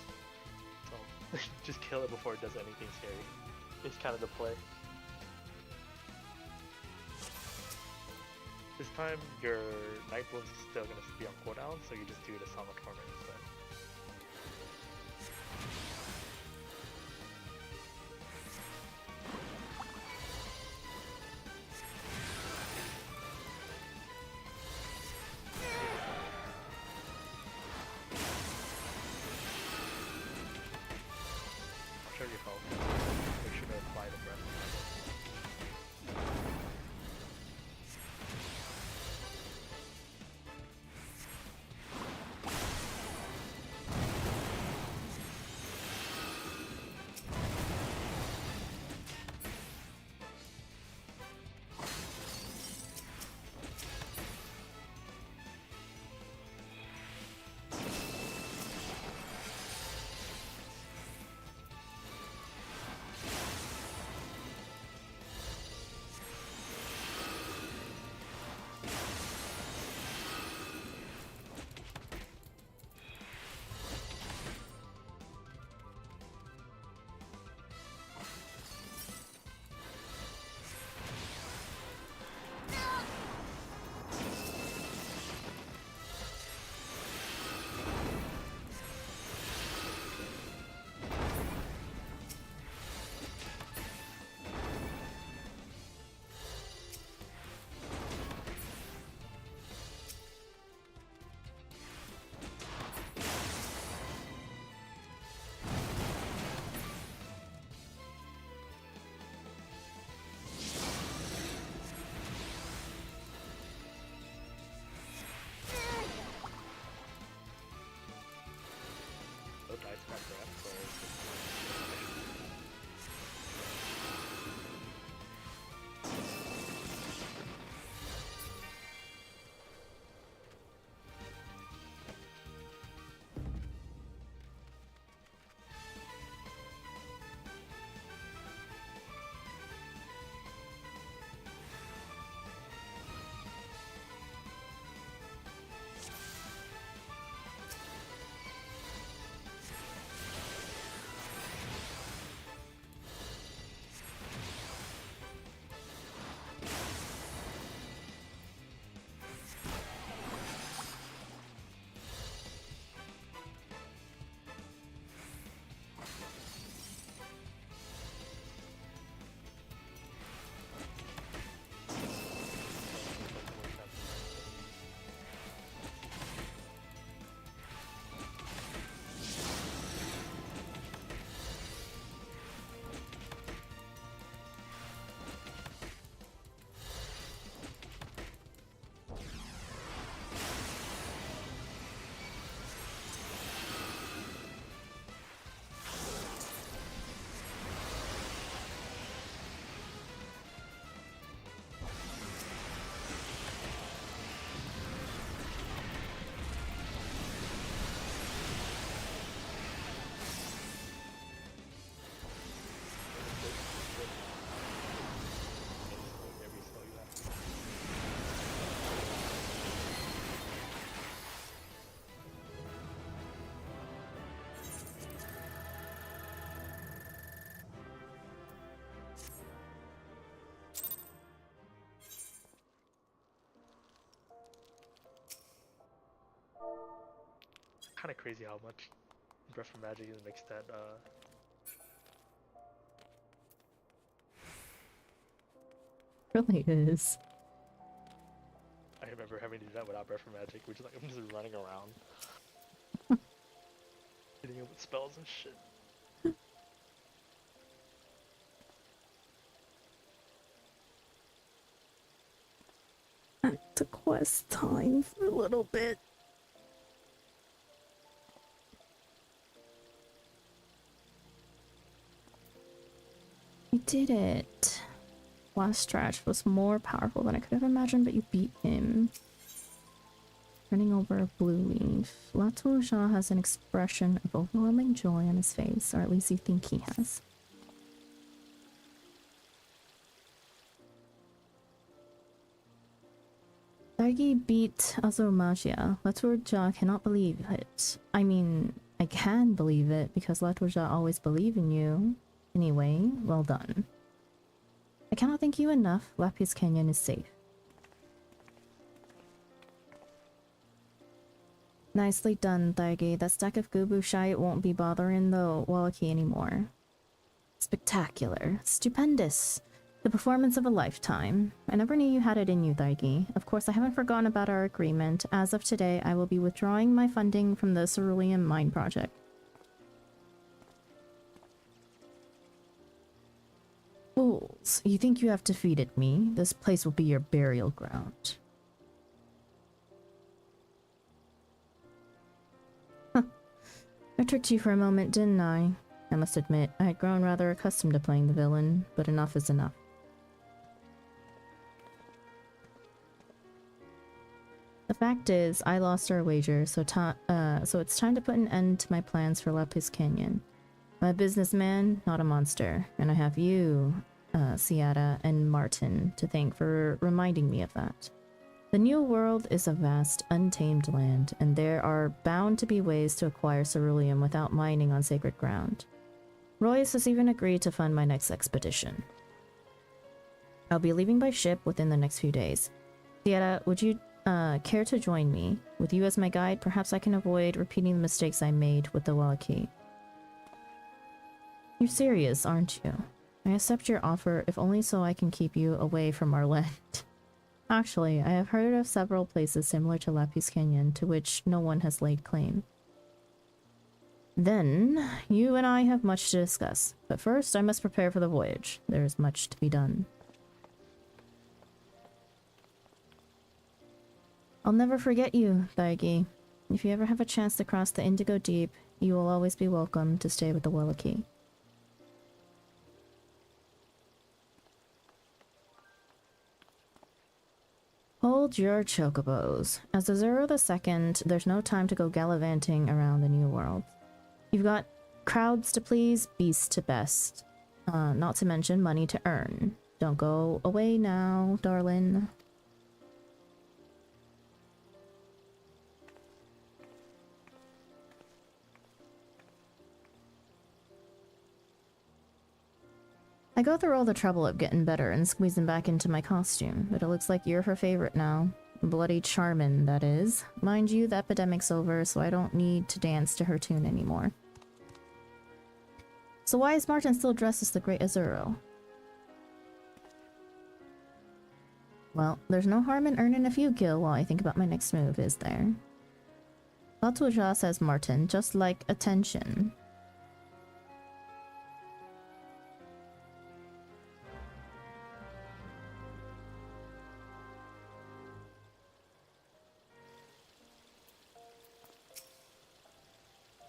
So, just kill it before it does anything scary. It's kind of the play. This time, your Night Bloom is still going to be on cooldown, so you just do the Song of Torment instead. Show your health. Make sure to apply the breath. that depth, so every spell you have. Kind of crazy how much Breath of Magic makes that Really is. I remember having to do that without Breath of Magic, which is like I'm just running around. Hitting it with spells and shit. Back to quest time for a little bit. You did it. Last stretch was more powerful than I could have imagined, but you beat him. Turning over a blue leaf. Latour has an expression of overwhelming joy on his face, or at least you think he has. Daigi beat Azumagia. Latour cannot believe it. I mean, I can believe it because Latour always believed in you. Anyway, well done. I cannot thank you enough. Lapis Canyon is safe. Nicely done, Daigi. That stack of Gubu shite won't be bothering the Wallaki anymore. Spectacular. Stupendous. The performance of a lifetime. I never knew you had it in you, Daigi. Of course, I haven't forgotten about our agreement. As of today, I will be withdrawing my funding from the Cerulean Mine Project. Fools, you think you have defeated me? This place will be your burial ground. Huh. I tricked you for a moment, didn't I? I must admit, I had grown rather accustomed to playing the villain, but enough is enough. The fact is, I lost our wager, so it's time to put an end to my plans for Lapis Canyon. I'm a businessman, not a monster, and I have you, Ciara, and Martin to thank for reminding me of that. The New World is a vast, untamed land, and there are bound to be ways to acquire ceruleum without mining on sacred ground. Royce has even agreed to fund my next expedition. I'll be leaving by ship within the next few days. Ciara, would you care to join me? With you as my guide, perhaps I can avoid repeating the mistakes I made with the Wallaki. You're serious, aren't you? I accept your offer, if only so I can keep you away from our land. Actually, I have heard of several places similar to Lapis Canyon to which no one has laid claim. Then, you and I have much to discuss. But first, I must prepare for the voyage. There is much to be done. I'll never forget you, Daigi. If you ever have a chance to cross the Indigo Deep, you will always be welcome to stay with the Wallachie. Hold your chocobos. As Azura II, there's no time to go gallivanting around the New World. You've got crowds to please, beasts to best. Not to mention money to earn. Don't go away now, darling. I go through all the trouble of getting better and squeezing back into my costume, but it looks like you're her favorite now. Bloody charmin', that is. Mind you, the epidemic's over, so I don't need to dance to her tune anymore. So why is Martin still dressed as the Great Azuro? Well, there's no harm in earning a few gil while I think about my next move, is there? Latuja says Martin, just like attention.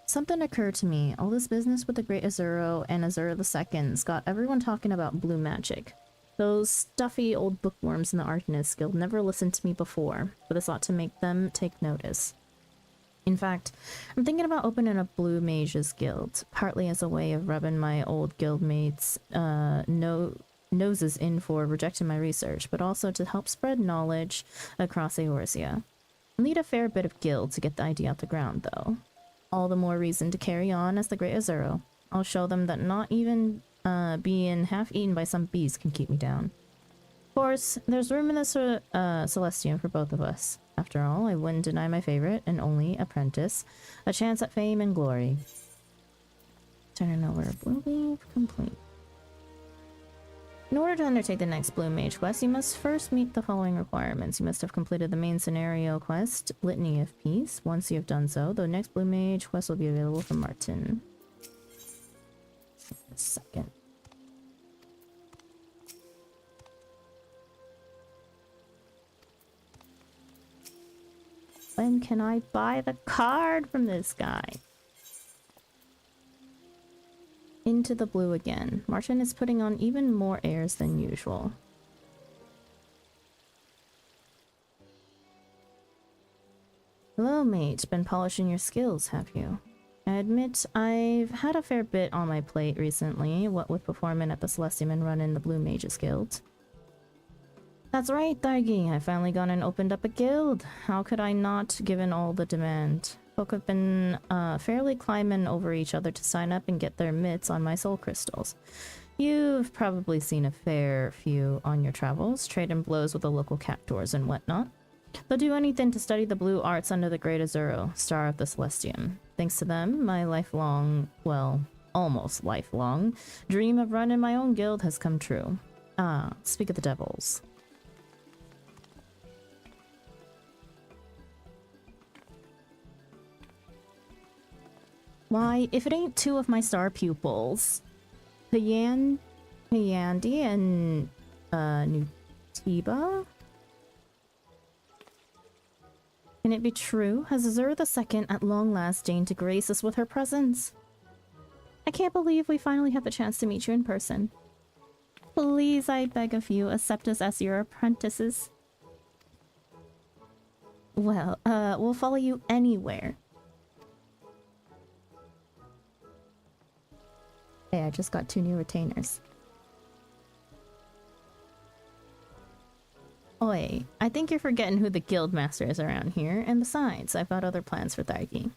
Something occurred to me. All this business with the Great Azuro and Azura II's got everyone talking about blue magic. Those stuffy old bookworms in the Arcanist Guild never listened to me before, but this ought to make them take notice. In fact, I'm thinking about opening a Blue Mages Guild, partly as a way of rubbing my old guildmates' noses in for rejecting my research, but also to help spread knowledge across Eorzea. I'll need a fair bit of guild to get the idea off the ground, though. All the more reason to carry on as the Great Azuro. I'll show them that not even being half eaten by some bees can keep me down. Of course, there's room in the Celestium for both of us. After all, I wouldn't deny my favorite and only apprentice a chance at fame and glory. Turning over a blue leaf, complete. In order to undertake the next Blue Mage quest, you must first meet the following requirements. You must have completed the main scenario quest, Litany of Peace. Once you have done so, the next Blue Mage quest will be available from Martin. A second. When can I buy the card from this guy? Into the blue again. Martin is putting on even more airs than usual. Hello, mate. Been polishing your skills, have you? I admit I've had a fair bit on my plate recently, what with performing at the Celestium and running the Blue Mages Guild. That's right, Dargi. I finally gone and opened up a guild. How could I not, given all the demand? Folk have been fairly climbing over each other to sign up and get their mitts on my soul crystals. You've probably seen a fair few on your travels, trading blows with the local captors and whatnot. They'll do anything to study the blue arts under the Great Azuro, Star of the Celestium. Thanks to them, my lifelong, well, almost lifelong, dream of running my own guild has come true. Ah, speak of the devils. Why, if it ain't two of my star pupils, Hyandi and Nutiba? Can it be true? Has Azura II at long last deigned to grace us with her presence? I can't believe we finally had the chance to meet you in person. Please, I beg of you, accept us as your apprentices. Well, we'll follow you anywhere. Hey, I just got 2 new retainers. Oi, I think you're forgetting who the guild master is around here, and besides, I've got other plans for Dargi.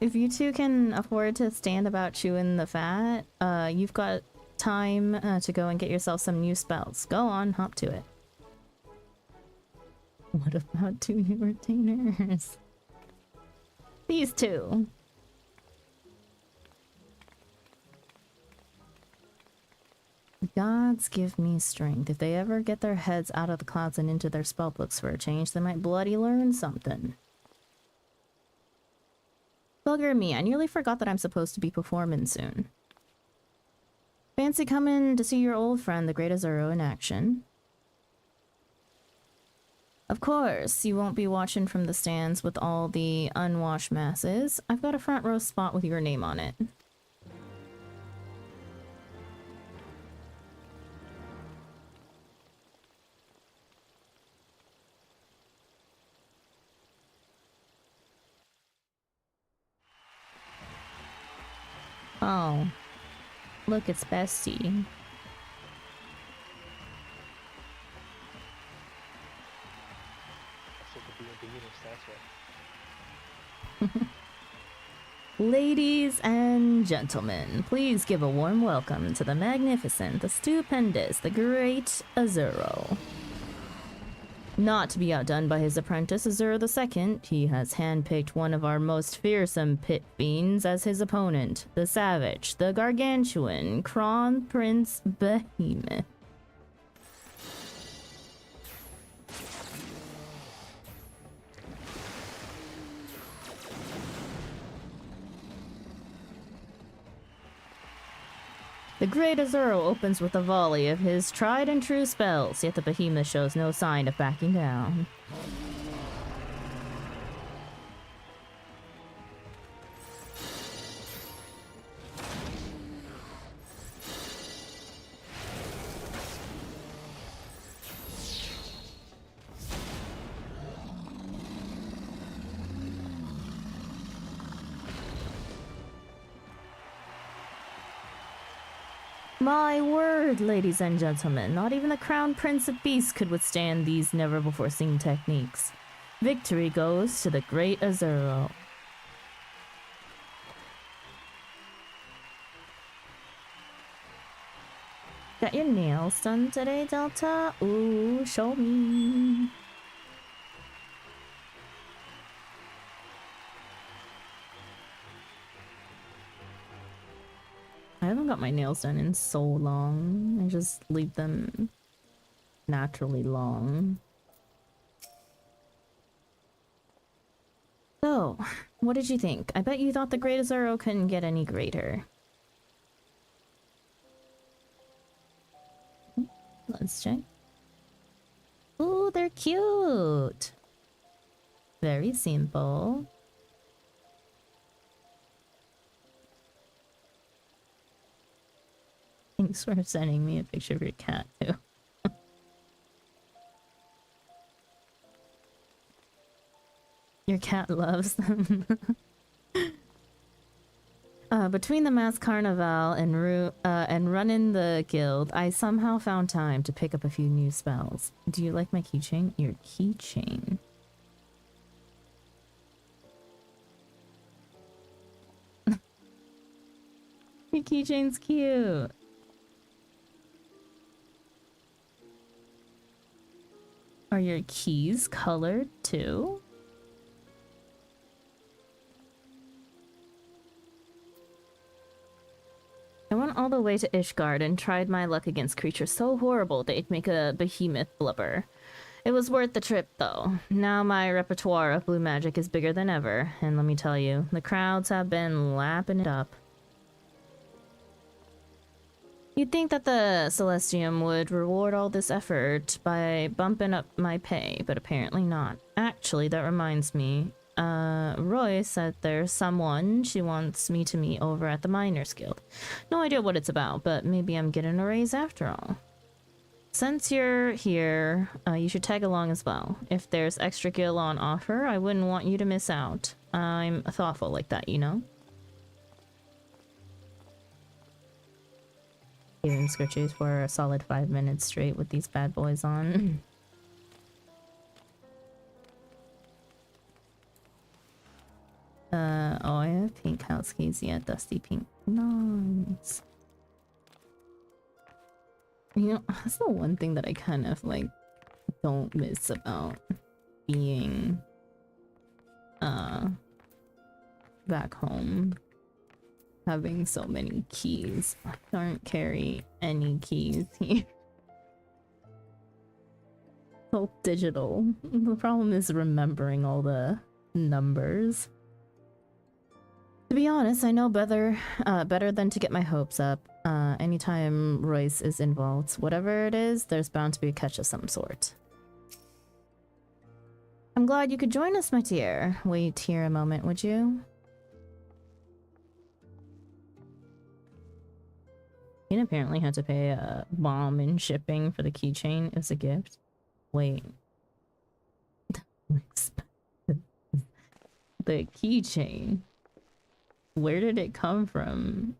If you two can afford to stand about chewing the fat, you've got time to go and get yourself some new spells. Go on, hop to it. What about 2 new retainers? These two. Gods give me strength. If they ever get their heads out of the clouds and into their spellbooks for a change, they might bloody learn something. Bugger me, I nearly forgot that I'm supposed to be performing soon. Fancy coming to see your old friend, the Great Azuro, in action? Of course, you won't be watching from the stands with all the unwashed masses. I've got a front row spot with your name on it. Oh, look, it's Bestie. Ladies and gentlemen, please give a warm welcome to the magnificent, the stupendous, the great Azuro. Not to be outdone by his apprentice Azuro II, he has handpicked one of our most fearsome pit fiends as his opponent, the savage, the gargantuan, Crown Prince Behemoth. The great Azuro opens with a volley of his tried and true spells, yet the behemoth shows no sign of backing down. My word, ladies and gentlemen, not even the Crown Prince of Beasts could withstand these never-before-seen techniques. Victory goes to the great Azuro. Got your nails done today, Delta? Ooh, show me. I haven't got my nails done in so long. I just leave them naturally long. So, what did you think? I bet you thought the Great Azuro couldn't get any greater. Let's check. Ooh, they're cute! Very simple. Thanks for sending me a picture of your cat, too. Your cat loves them. Between the mass carnival and running the guild, I somehow found time to pick up a few new spells. Do you like my keychain? Your keychain. Your keychain's cute. Are your keys colored too? I went all the way to Ishgard and tried my luck against creatures so horrible they'd make a behemoth blubber. It was worth the trip though. Now my repertoire of blue magic is bigger than ever, and let me tell you, the crowds have been lapping it up. You'd think that the Celestium would reward all this effort by bumping up my pay, but apparently not. Actually, that reminds me. Roy said there's someone she wants me to meet over at the Miners Guild. No idea what it's about, but maybe I'm getting a raise after all. Since you're here, you should tag along as well. If there's extra gil on offer, I wouldn't want you to miss out. I'm thoughtful like that, you know? Even scritches for a solid 5 minutes straight with these bad boys on. Oh, I have pink house keys. Yeah, dusty pink. Nice. You know, that's the one thing that I kind of like don't miss about being back home. Having so many keys. I don't carry any keys here. So digital. The problem is remembering all the numbers. To be honest, I know better than to get my hopes up. Anytime Royce is involved, whatever it is, there's bound to be a catch of some sort. I'm glad you could join us, my dear. Wait here a moment, would you? You apparently had to pay a bomb in shipping for the keychain as a gift. Wait. The keychain. Where did it come from?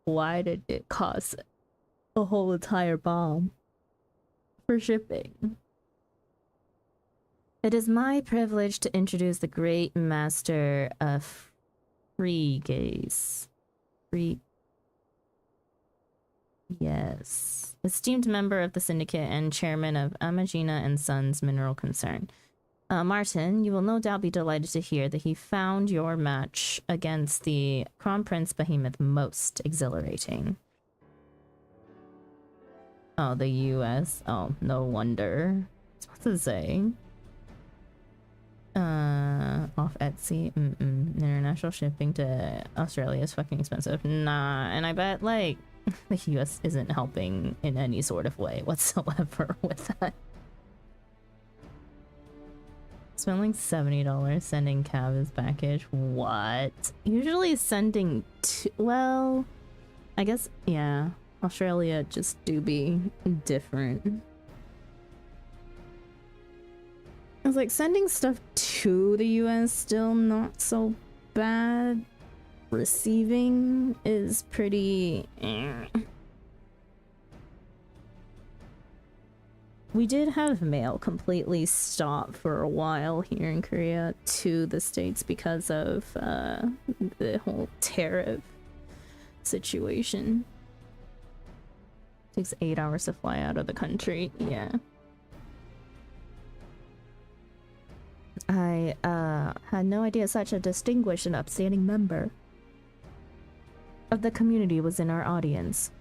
Why did it cost a whole entire bomb for shipping? It is my privilege to introduce the great master of Yes. Esteemed member of the syndicate and chairman of Amagina and Sons Mineral Concern. Martin, you will no doubt be delighted to hear that he found your match against the Crown Prince Behemoth most exhilarating. Oh, the US. Oh, no wonder. What's it say? Off Etsy. International shipping to Australia is fucking expensive. Nah, and I bet, like, the US isn't helping in any sort of way whatsoever with that. Spent like $70 sending Cav's package. What? Usually sending well, I guess, yeah. Australia just do be different. I was like, sending stuff to the US still not so bad. Receiving is pretty We did have mail completely stop for a while here in Korea to the States because of the whole tariff situation. Takes 8 hours to fly out of the country. Yeah. I had no idea such a distinguished and upstanding member of the community was in our audience.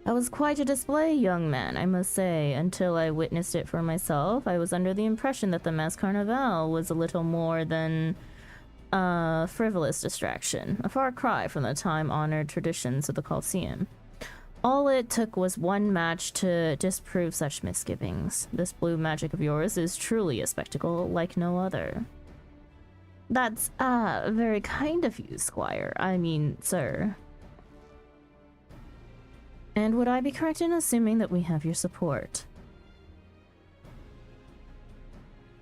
That was quite a display, young man, I must say. Until I witnessed it for myself, I was under the impression that the Mass Carnival was a little more than a frivolous distraction, a far cry from the time-honored traditions of the Colosseum. All it took was one match to disprove such misgivings. This blue magic of yours is truly a spectacle like no other. That's, very kind of you, Squire. I mean, sir. And would I be correct in assuming that we have your support?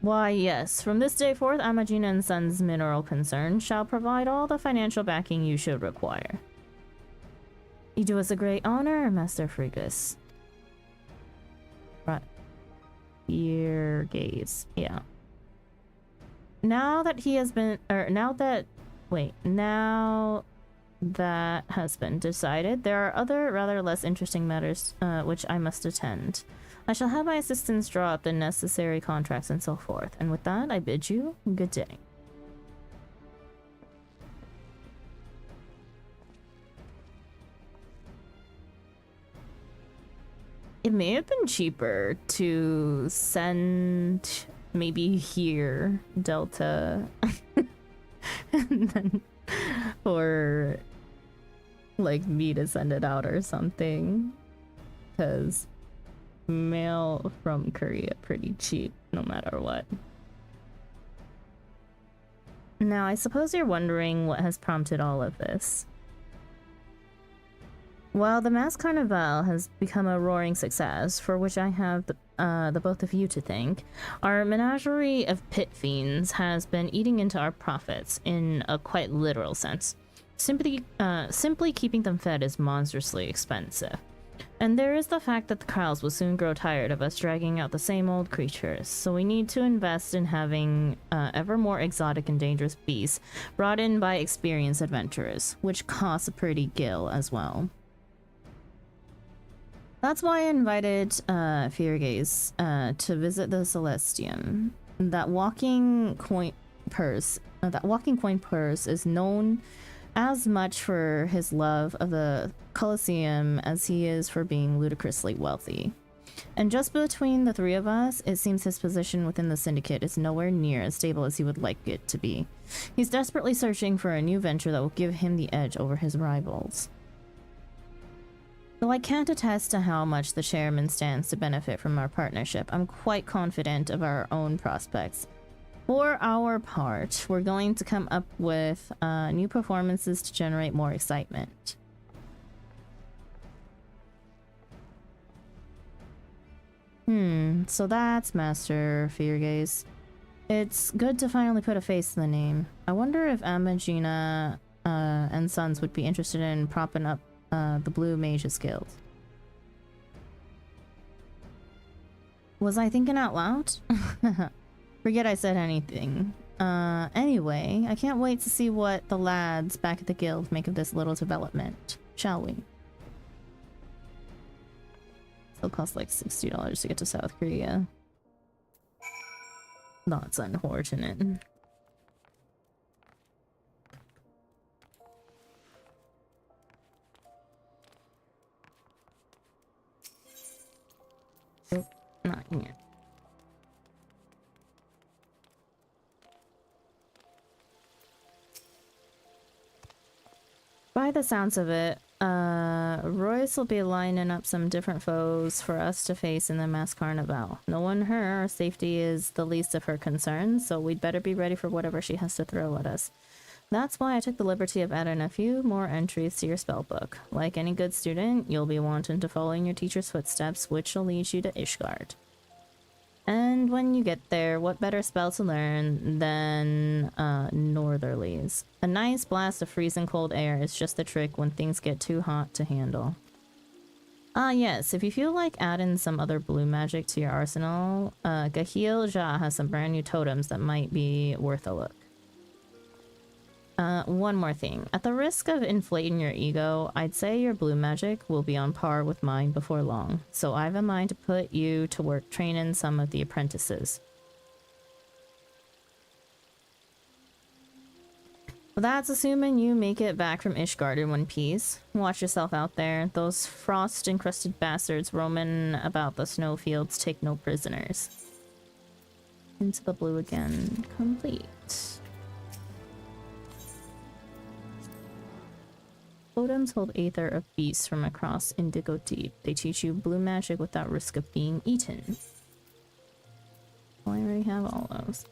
Why, yes. From this day forth, Amagina and Sons Mineral Concern shall provide all the financial backing you should require. You do us a great honor, Master Frigus. Right. Your gaze. Yeah. Now that he has been, now that has been decided, there are other rather less interesting matters which I must attend. I shall have my assistants draw up the necessary contracts and so forth. And with that, I bid you good day. It may have been cheaper to send maybe here Delta and then for like me to send it out or something, because mail from Korea pretty cheap no matter what. Now I suppose you're wondering what has prompted all of this. Well, the Mass Carnival has become a roaring success, for which I have the both of you to thank. Our menagerie of pit fiends has been eating into our profits in a quite literal sense. Simply keeping them fed is monstrously expensive. And there is the fact that the Krauls will soon grow tired of us dragging out the same old creatures, so we need to invest in having ever more exotic and dangerous beasts brought in by experienced adventurers, which costs a pretty gill as well. That's why I invited Feargaze to visit the Celestium. That walking coin purse is known as much for his love of the Colosseum as he is for being ludicrously wealthy. And just between the three of us, it seems his position within the Syndicate is nowhere near as stable as he would like it to be. He's desperately searching for a new venture that will give him the edge over his rivals. Though I can't attest to how much the chairman stands to benefit from our partnership, I'm quite confident of our own prospects. For our part, we're going to come up with new performances to generate more excitement. So that's Master Feargaze. It's good to finally put a face to the name. I wonder if Amagina and Sons would be interested in propping up the Blue Mages Guild. Was I thinking out loud? Forget I said anything. Anyway, I can't wait to see what the lads back at the guild make of this little development. Shall we? Still costs like $60 to get to South Korea. That's unfortunate. Nope, not here. By the sounds of it, Royce will be lining up some different foes for us to face in the mass carnival. Knowing her, our safety is the least of her concerns, so we'd better be ready for whatever she has to throw at us. That's why I took the liberty of adding a few more entries to your spellbook. Like any good student, you'll be wanting to follow in your teacher's footsteps, which will lead you to Ishgard. And when you get there, what better spell to learn than Northerlies? A nice blast of freezing cold air is just the trick when things get too hot to handle. Ah yes, if you feel like adding some other blue magic to your arsenal, Gahil Jha has some brand new totems that might be worth a look. One more thing. At the risk of inflating your ego, I'd say your blue magic will be on par with mine before long, so I've in mind to put you to work training some of the apprentices. Well, that's assuming you make it back from Ishgard in one piece. Watch yourself out there. Those frost-encrusted bastards roaming about the snowfields take no prisoners. Into the blue again. Complete. Totems hold Aether of Beasts from across Indigo Deep. They teach you blue magic without risk of being eaten. Well, I already have all those.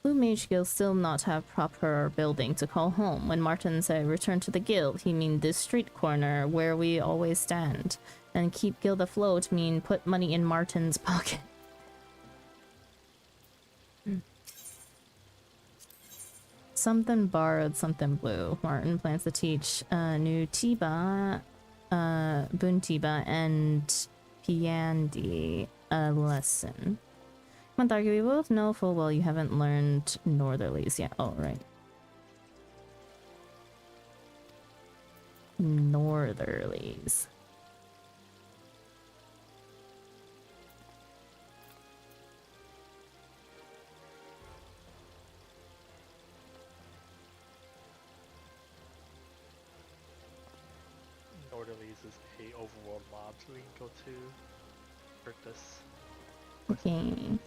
Blue Mage Guild still not have proper building to call home. When Martin said return to the guild, he mean this street corner where we always stand. And keep guild afloat mean put money in Martin's pocket. Something borrowed, something blue. Martin plans to teach new Tiba, Buntiba, and Piandi a lesson. Come on, Thargy, we both know full well you haven't learned Northerlies yet. Oh, right. Northerlies. Northerlies is a overworld mob, so we can go to Purpose. Okay.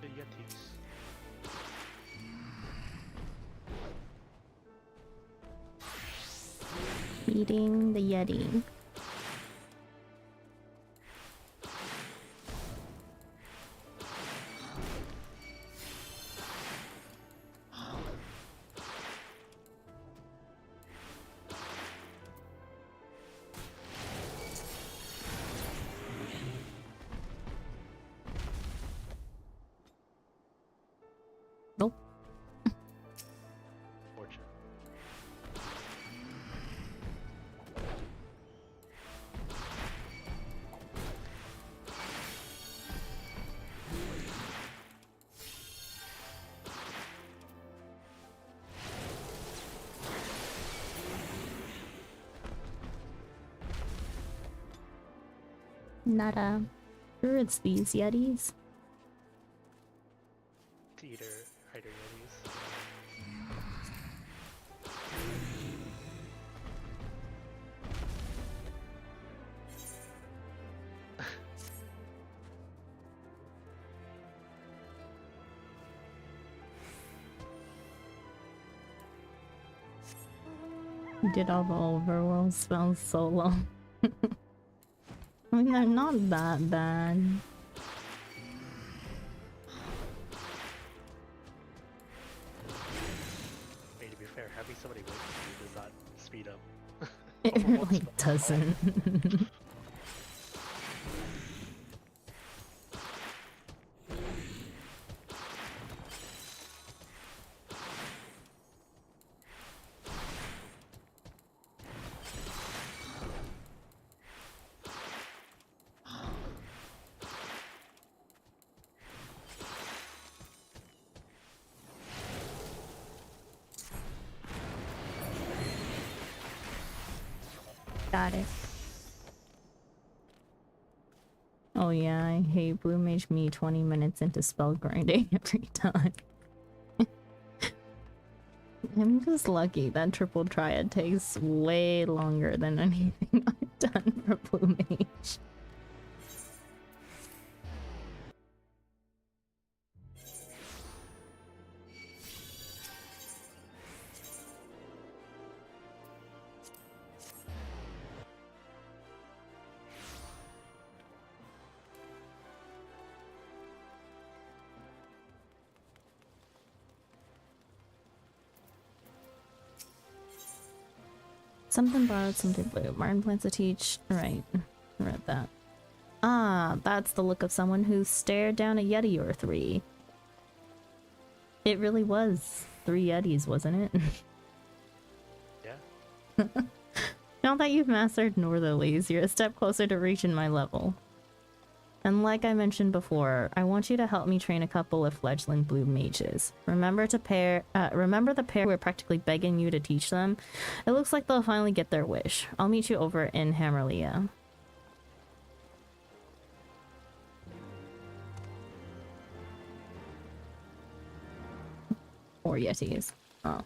The Yetis. Feeding the Yeti. Nada. Sure, it's these Yetis. Eater, hider Yetis. You did all the overworld spells solo. I mean, they're not that bad. I mean, to be fair, having somebody wait for you does not speed up. It really doesn't. Got it. Oh yeah, I hate Blue Mage me 20 minutes into spell grinding every time. I'm just lucky that triple triad takes way longer than anything I've done for Blue Mage. Something borrowed, something blue. Martin plans to teach. Right. Read that. Ah, that's the look of someone who stared down a Yeti or three. It really was 3 Yetis, wasn't it? Yeah. Now that you've mastered Northerlies, you're a step closer to reaching my level. And like I mentioned before, I want you to help me train a couple of fledgling blue mages. Remember the pair we're practically begging you to teach them? It looks like they'll finally get their wish. I'll meet you over in Hammerlia. Or Yetis. Oh.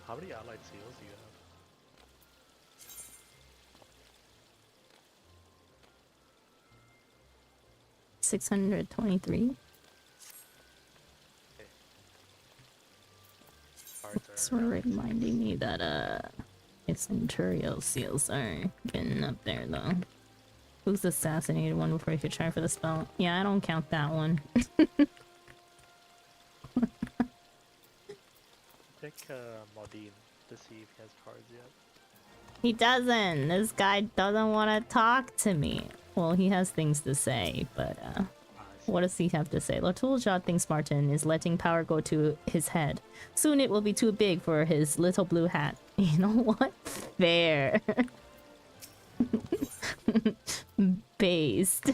How many allied seals do you have? 623. Okay. Thanks for reminding me that it's Centurial seals are getting up there though. Who's the assassinated one before you could try for the spell? Yeah, I don't count that one. Check Modine to see if he has cards yet. He doesn't. This guy doesn't want to talk to me. Well, he has things to say, but what does he have to say? Latuljad thinks Martin is letting power go to his head. Soon it will be too big for his little blue hat. You know what? Fair. Based.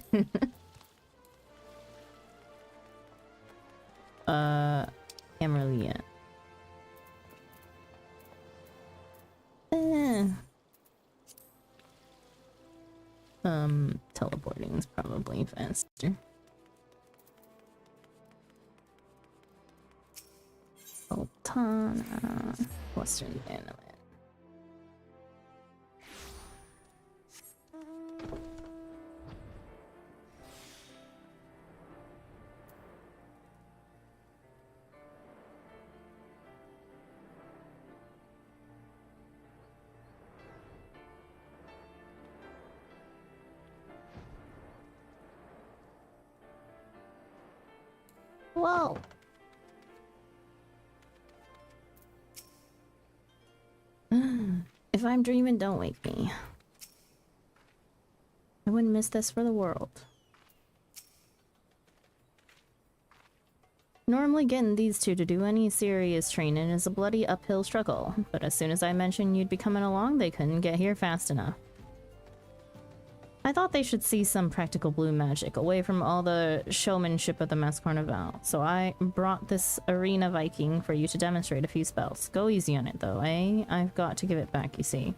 Hammerlia. Teleporting is probably faster. Sultana, Western Bannerland. Whoa! If I'm dreaming, don't wake me. I wouldn't miss this for the world. Normally getting these two to do any serious training is a bloody uphill struggle, but as soon as I mentioned you'd be coming along, they couldn't get here fast enough. I thought they should see some practical blue magic away from all the showmanship of the Mass Carnival, so I brought this Arena Viking for you to demonstrate a few spells. Go easy on it though, eh? I've got to give it back, you see.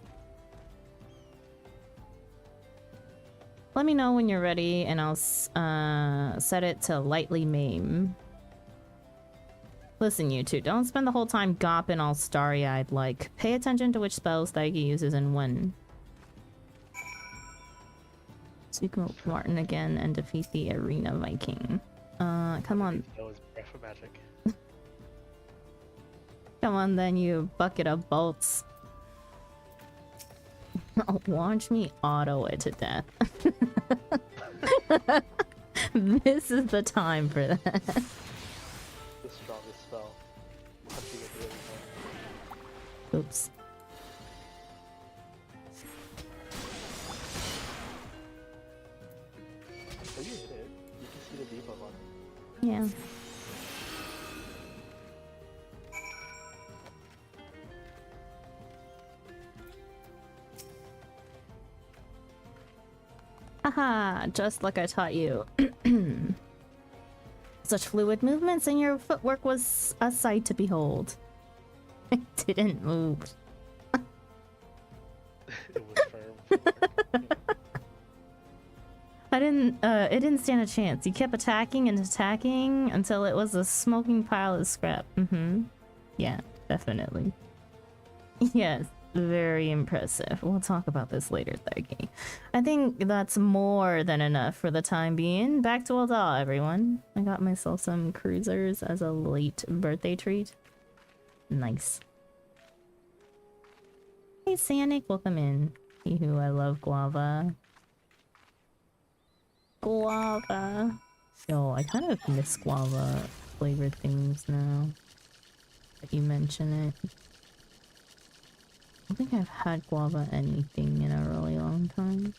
Let me know when you're ready, and I'll set it to lightly maim. Listen, you two, don't spend the whole time gopping all starry-eyed like. Pay attention to which spells Thaigi uses and when. Speak with Martin again and defeat the Arena Viking. Come on. That was breath of magic. Come on then, you bucket of bolts. Watch me auto it to death. This is the time for that. The strongest spell. Punching it really hard. Oops. Oh, you hit it. You can see the debuff on it. Yeah. Haha, just like I taught you. Such fluid movements and your footwork was a sight to behold. I didn't move. It was firm. It didn't stand a chance. You kept attacking and attacking until it was a smoking pile of scrap. Yeah, definitely. Yes, very impressive. We'll talk about this later, Thaigi. I think that's more than enough for the time being. Back to Ul'dah, everyone. I got myself some cruisers as a late birthday treat. Nice. Hey, Sanic, welcome in. Hee-hoo, I love guava. Guava. Yo, I kind of miss guava flavored things now that you mention it. I don't think I've had guava anything in a really long time.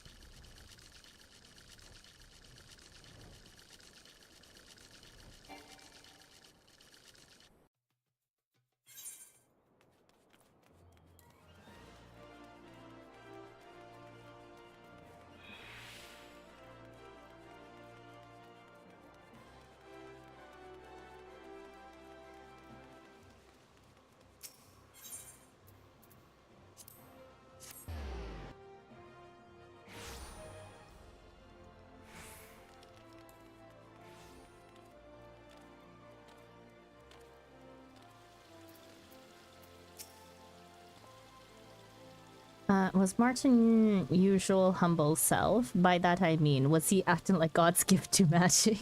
Was Martin usual humble self? By that I mean, was he acting like God's gift to magic?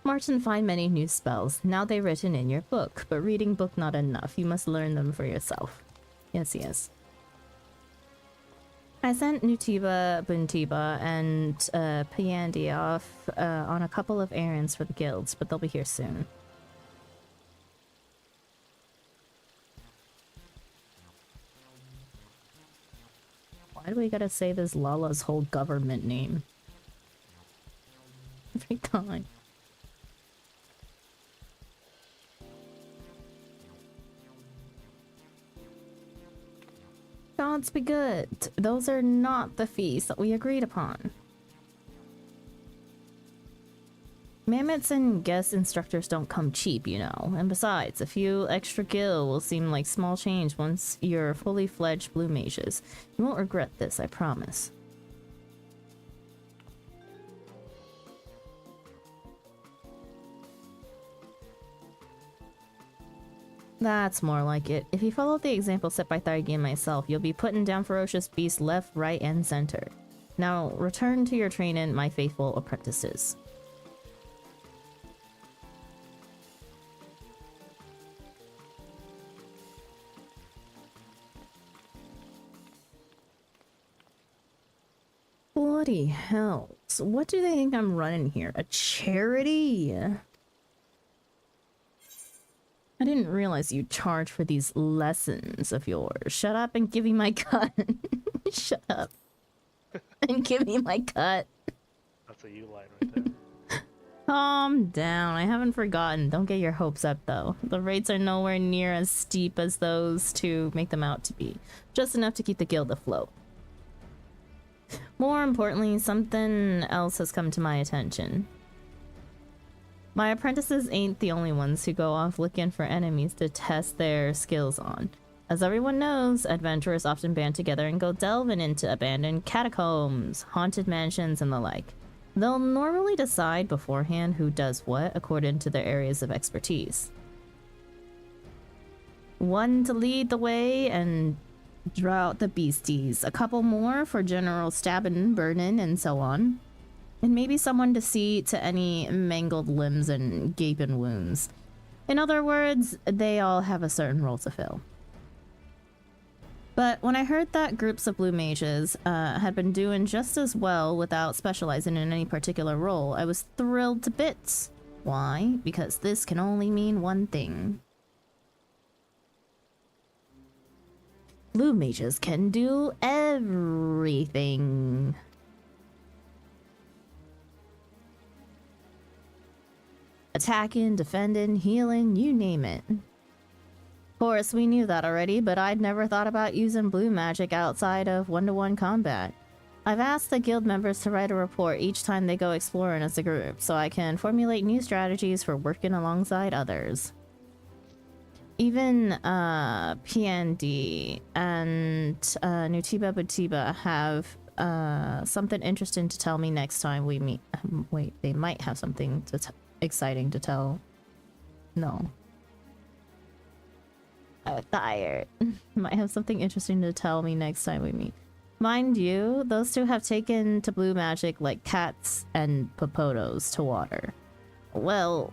Martin find many new spells. Now they're written in your book, but reading book not enough. You must learn them for yourself. Yes, yes. I sent Nutiba, Buntiba, and Piandi off on a couple of errands for the guilds, but they'll be here soon. Why do we gotta say this Lala's whole government name? Every time. Gods be good. Those are not the fees that we agreed upon. Mammoths and guest instructors don't come cheap, you know. And besides, a few extra gil will seem like small change once you're fully fledged blue mages. You won't regret this, I promise. That's more like it. If you follow the example set by Thaigi and myself, you'll be putting down ferocious beasts left, right, and center. Now, return to your training, my faithful apprentices. Bloody hell. So what do they think I'm running here? A charity? I didn't realize you charge for these lessons of yours. Shut up and give me my cut. Shut up. And give me my cut. That's a you line right there. Calm down. I haven't forgotten. Don't get your hopes up, though. The rates are nowhere near as steep as those two make them out to be. Just enough to keep the guild afloat. More importantly, something else has come to my attention. My apprentices ain't the only ones who go off looking for enemies to test their skills on. As everyone knows, adventurers often band together and go delving into abandoned catacombs, haunted mansions, and the like. They'll normally decide beforehand who does what according to their areas of expertise. One to lead the way and draw out the beasties, a couple more for general stabbing, burning, and so on. And maybe someone to see to any mangled limbs and gaping wounds. In other words, they all have a certain role to fill. But when I heard that groups of blue mages had been doing just as well without specializing in any particular role, I was thrilled to bits. Why? Because this can only mean one thing. Blue mages can do everything. Attacking, defending, healing, you name it. Of course, we knew that already, but I'd never thought about using blue magic outside of one-to-one combat. I've asked the guild members to write a report each time they go exploring as a group, so I can formulate new strategies for working alongside others. Even PND and Nutiba Butiba have something interesting to tell me next time we meet. Wait, they might have something exciting to tell. No. I'm tired. Might have something interesting to tell me next time we meet. Mind you, those two have taken to blue magic like cats and popotos to water. Well,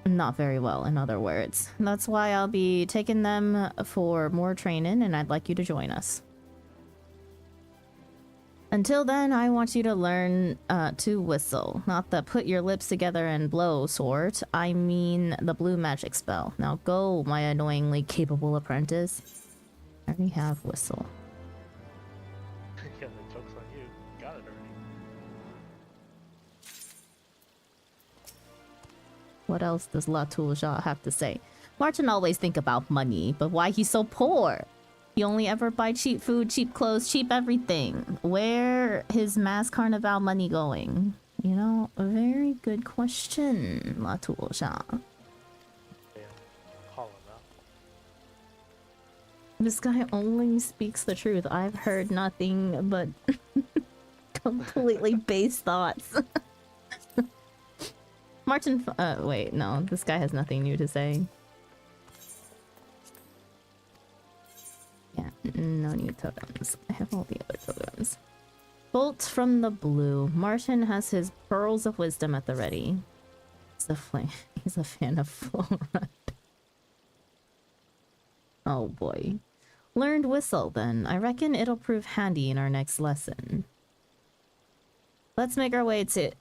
not very well, in other words. That's why I'll be taking them for more training, and I'd like you to join us. Until then, I want you to learn to whistle. Not the put your lips together and blow sort. I mean the blue magic spell. Now go, my annoyingly capable apprentice. I already have whistle. Yeah, the joke's on you. You got it already. What else does La Toulja have to say? Martin always think about money, but why he's so poor? He only ever buy cheap food, cheap clothes, cheap everything. Where his mass carnival money going? You know, a very good question, La Toulja. This guy only speaks the truth. I've heard nothing but completely base thoughts. Martin, wait, no, this guy has nothing new to say. Yeah, no new totems. I have all the other totems. Bolt from the blue. Martin has his pearls of wisdom at the ready. He's a fan of Florent. Oh boy. Learned whistle then. I reckon it'll prove handy in our next lesson. Let's make our way to...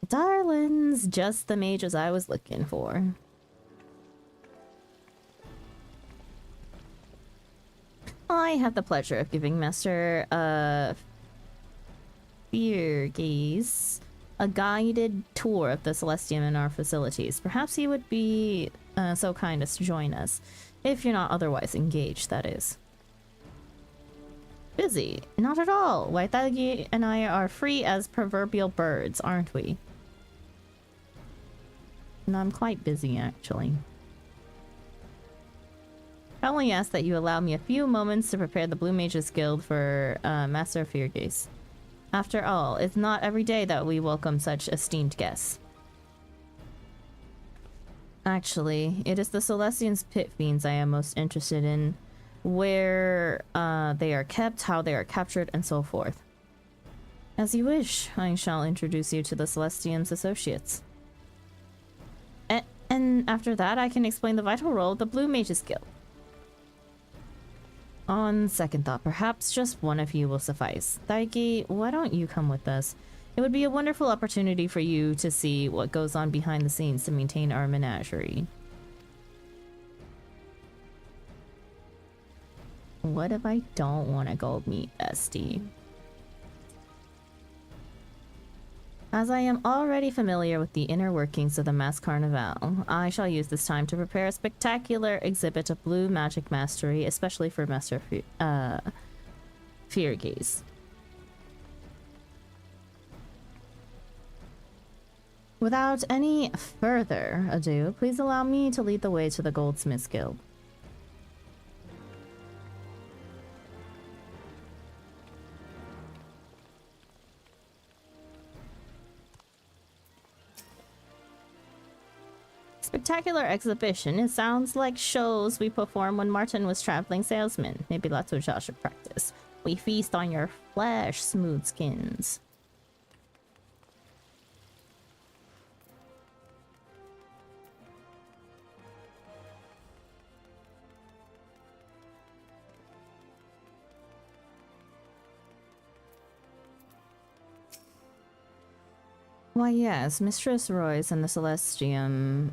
Darlings, just the mages I was looking for. I have the pleasure of giving Master Feargaze a guided tour of the Celestium in our facilities. Perhaps he would be so kind as to join us. If you're not otherwise engaged, that is. Busy? Not at all. Waitagi and I are free as proverbial birds, aren't we? And I'm quite busy, actually. I only ask that you allow me a few moments to prepare the Blue Mages Guild for Master Feargaze. After all, it's not every day that we welcome such esteemed guests. Actually, it is the Celestians' pit fiends I am most interested in. Where they are kept, how they are captured, and so forth. As you wish, I shall introduce you to the Celestians' associates. And after that, I can explain the vital role of the Blue Mages Guild. On second thought, perhaps just one of you will suffice. Daiki, why don't you come with us? It would be a wonderful opportunity for you to see what goes on behind the scenes to maintain our menagerie. What if I don't want to go meet Esty? As I am already familiar with the inner workings of the Mass Carnival, I shall use this time to prepare a spectacular exhibit of blue magic mastery, especially for Master Feargaze. Without any further ado, please allow me to lead the way to the Goldsmiths Guild. Spectacular exhibition. It sounds like shows we performed when Martin was traveling salesman. Maybe that's what y'all should practice. We feast on your flesh, smooth skins. Why yes, Mistress Royce and the Celestium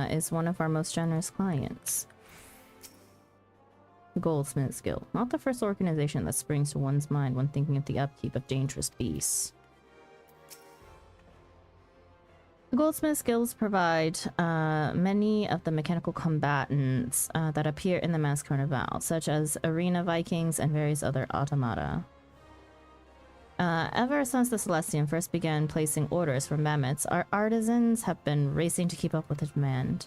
is one of our most generous clients. The Goldsmiths Guild, not the first organization that springs to one's mind when thinking of the upkeep of dangerous beasts. The Goldsmiths Guilds provide many of the mechanical combatants that appear in the Mass Carnival, such as arena Vikings and various other automata. Ever since the Celestium first began placing orders for mammoths, our artisans have been racing to keep up with the demand.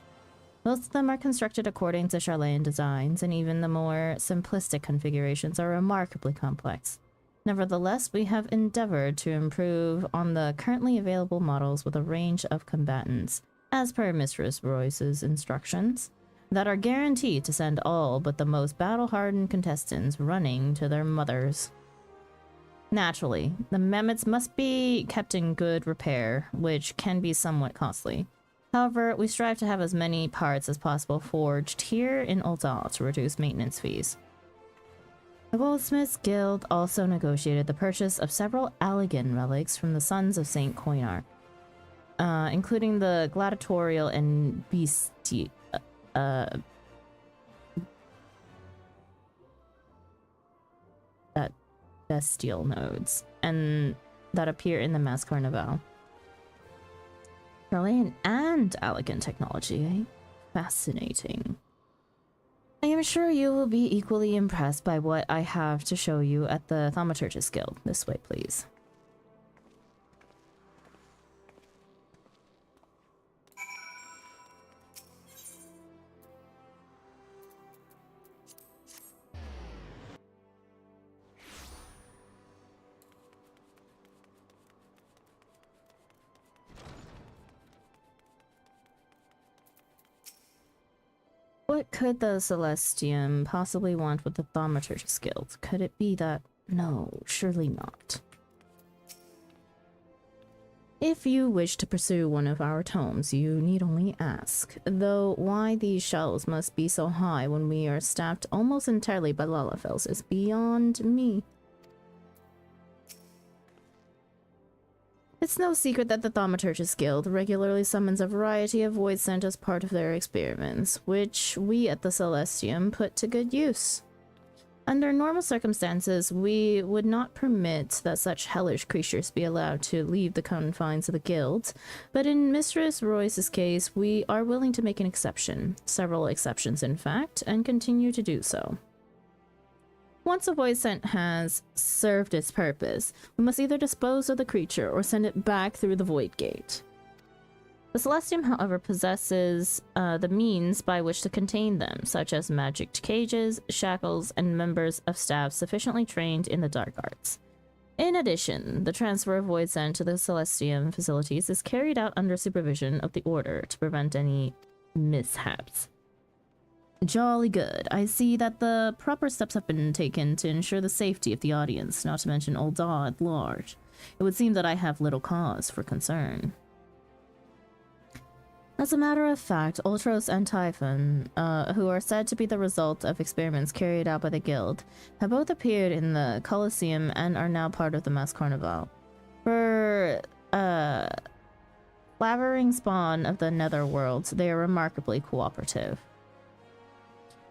Most of them are constructed according to Charlayan designs, and even the more simplistic configurations are remarkably complex. Nevertheless, we have endeavored to improve on the currently available models with a range of combatants, as per Mistress Royce's instructions, that are guaranteed to send all but the most battle-hardened contestants running to their mothers. Naturally, the mammoths must be kept in good repair, which can be somewhat costly. However, we strive to have as many parts as possible forged here in Ul'dah to reduce maintenance fees. The Goldsmiths Guild also negotiated the purchase of several Allegan relics from the Sons of Saint Koinar, including the gladiatorial and bestial nodes, and that appear in the Mass Carnival. Charlayan and Allegan technology, eh? Fascinating. I am sure you will be equally impressed by what I have to show you at the Thaumaturgus Guild. This way, please. What could the Celestium possibly want with the Thaumaturgus Guild? Could it be that... No, surely not. If you wish to pursue one of our tomes, you need only ask. Though why these shelves must be so high when we are staffed almost entirely by Lalafels is beyond me. It's no secret that the Thaumaturgus Guild regularly summons a variety of void scent as part of their experiments, which we at the Celestium put to good use. Under normal circumstances, we would not permit that such hellish creatures be allowed to leave the confines of the guild, but in Mistress Royce's case, we are willing to make an exception, several exceptions in fact, and continue to do so. Once a void scent has served its purpose, we must either dispose of the creature or send it back through the void gate. The Celestium, however, possesses the means by which to contain them, such as magic cages, shackles, and members of staff sufficiently trained in the dark arts. In addition, the transfer of void scent to the Celestium facilities is carried out under supervision of the Order to prevent any mishaps. Jolly good. I see that the proper steps have been taken to ensure the safety of the audience, not to mention Ul'dah at large. It would seem that I have little cause for concern. As a matter of fact, Ultros and Typhon, who are said to be the result of experiments carried out by the Guild, have both appeared in the Colosseum and are now part of the Mass Carnival. For, flowering spawn of the Netherworld, they are remarkably cooperative.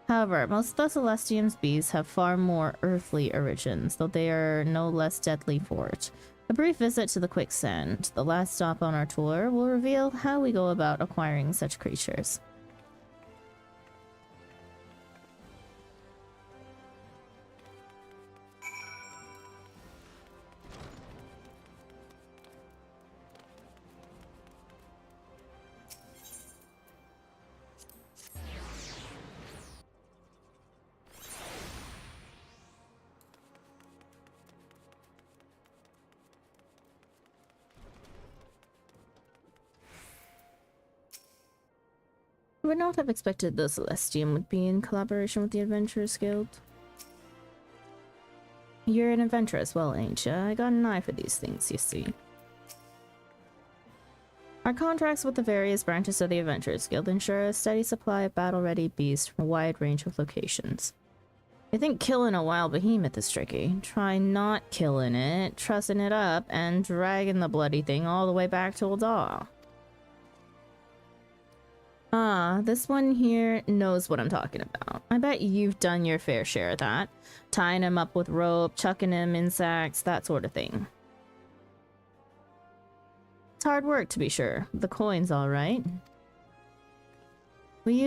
However, most of the Celestium's beasts have far more earthly origins, though they are no less deadly for it. A brief visit to the quicksand, the last stop on our tour, will reveal how we go about acquiring such creatures. I would not have expected the Celestium would be in collaboration with the Adventurers Guild. You're an adventurer as well, ain't ya? I got an eye for these things, you see. Our contracts with the various branches of the Adventurers Guild ensure a steady supply of battle-ready beasts from a wide range of locations. I think killing a wild behemoth is tricky. Try not killing it, trussing it up, and dragging the bloody thing all the way back to Ul'dah. Ah, this one here knows what I'm talking about. I bet you've done your fair share of that. Tying him up with rope, chucking him in sacks, that sort of thing. It's hard work, to be sure. The coin's all right. We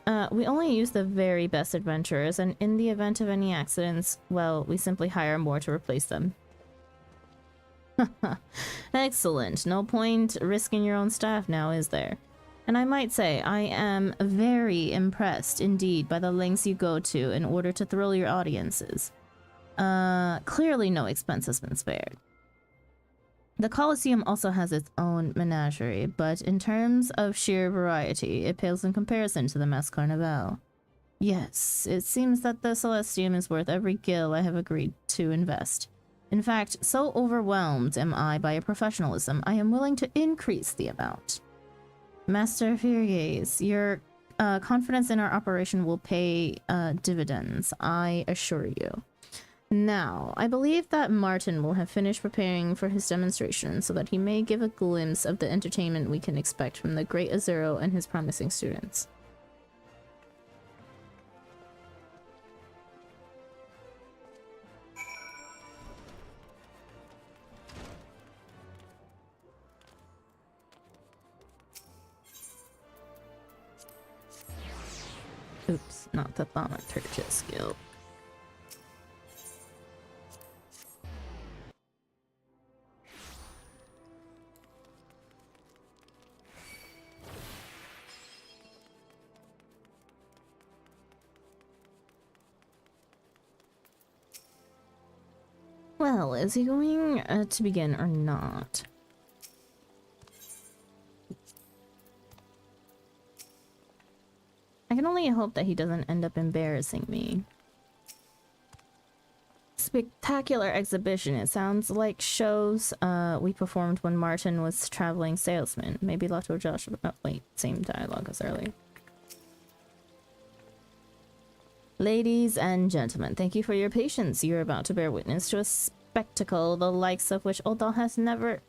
only use the very best adventurers, and in the event of any accidents, well, we simply hire more to replace them. Excellent. No point risking your own staff now, is there? And I might say, I am very impressed indeed by the lengths you go to in order to thrill your audiences. Clearly no expense has been spared. The Colosseum also has its own menagerie, but in terms of sheer variety, it pales in comparison to the Mass Carnival. Yes, it seems that the Celestium is worth every gil I have agreed to invest. In fact, so overwhelmed am I by your professionalism, I am willing to increase the amount. Master Viriers, your confidence in our operation will pay dividends, I assure you. Now, I believe that Martin will have finished preparing for his demonstration so that he may give a glimpse of the entertainment we can expect from the great Azuro and his promising students. Oops, not the thaumaturgist skill. Well, is he going to begin or not? I can only hope that he doesn't end up embarrassing me. Spectacular exhibition. It sounds like shows we performed when Martin was traveling salesman. Maybe Lotto Joshua. Oh, wait, same dialogue as earlier. Ladies and gentlemen, thank you for your patience. You're about to bear witness to a spectacle the likes of which Ul'dah has never...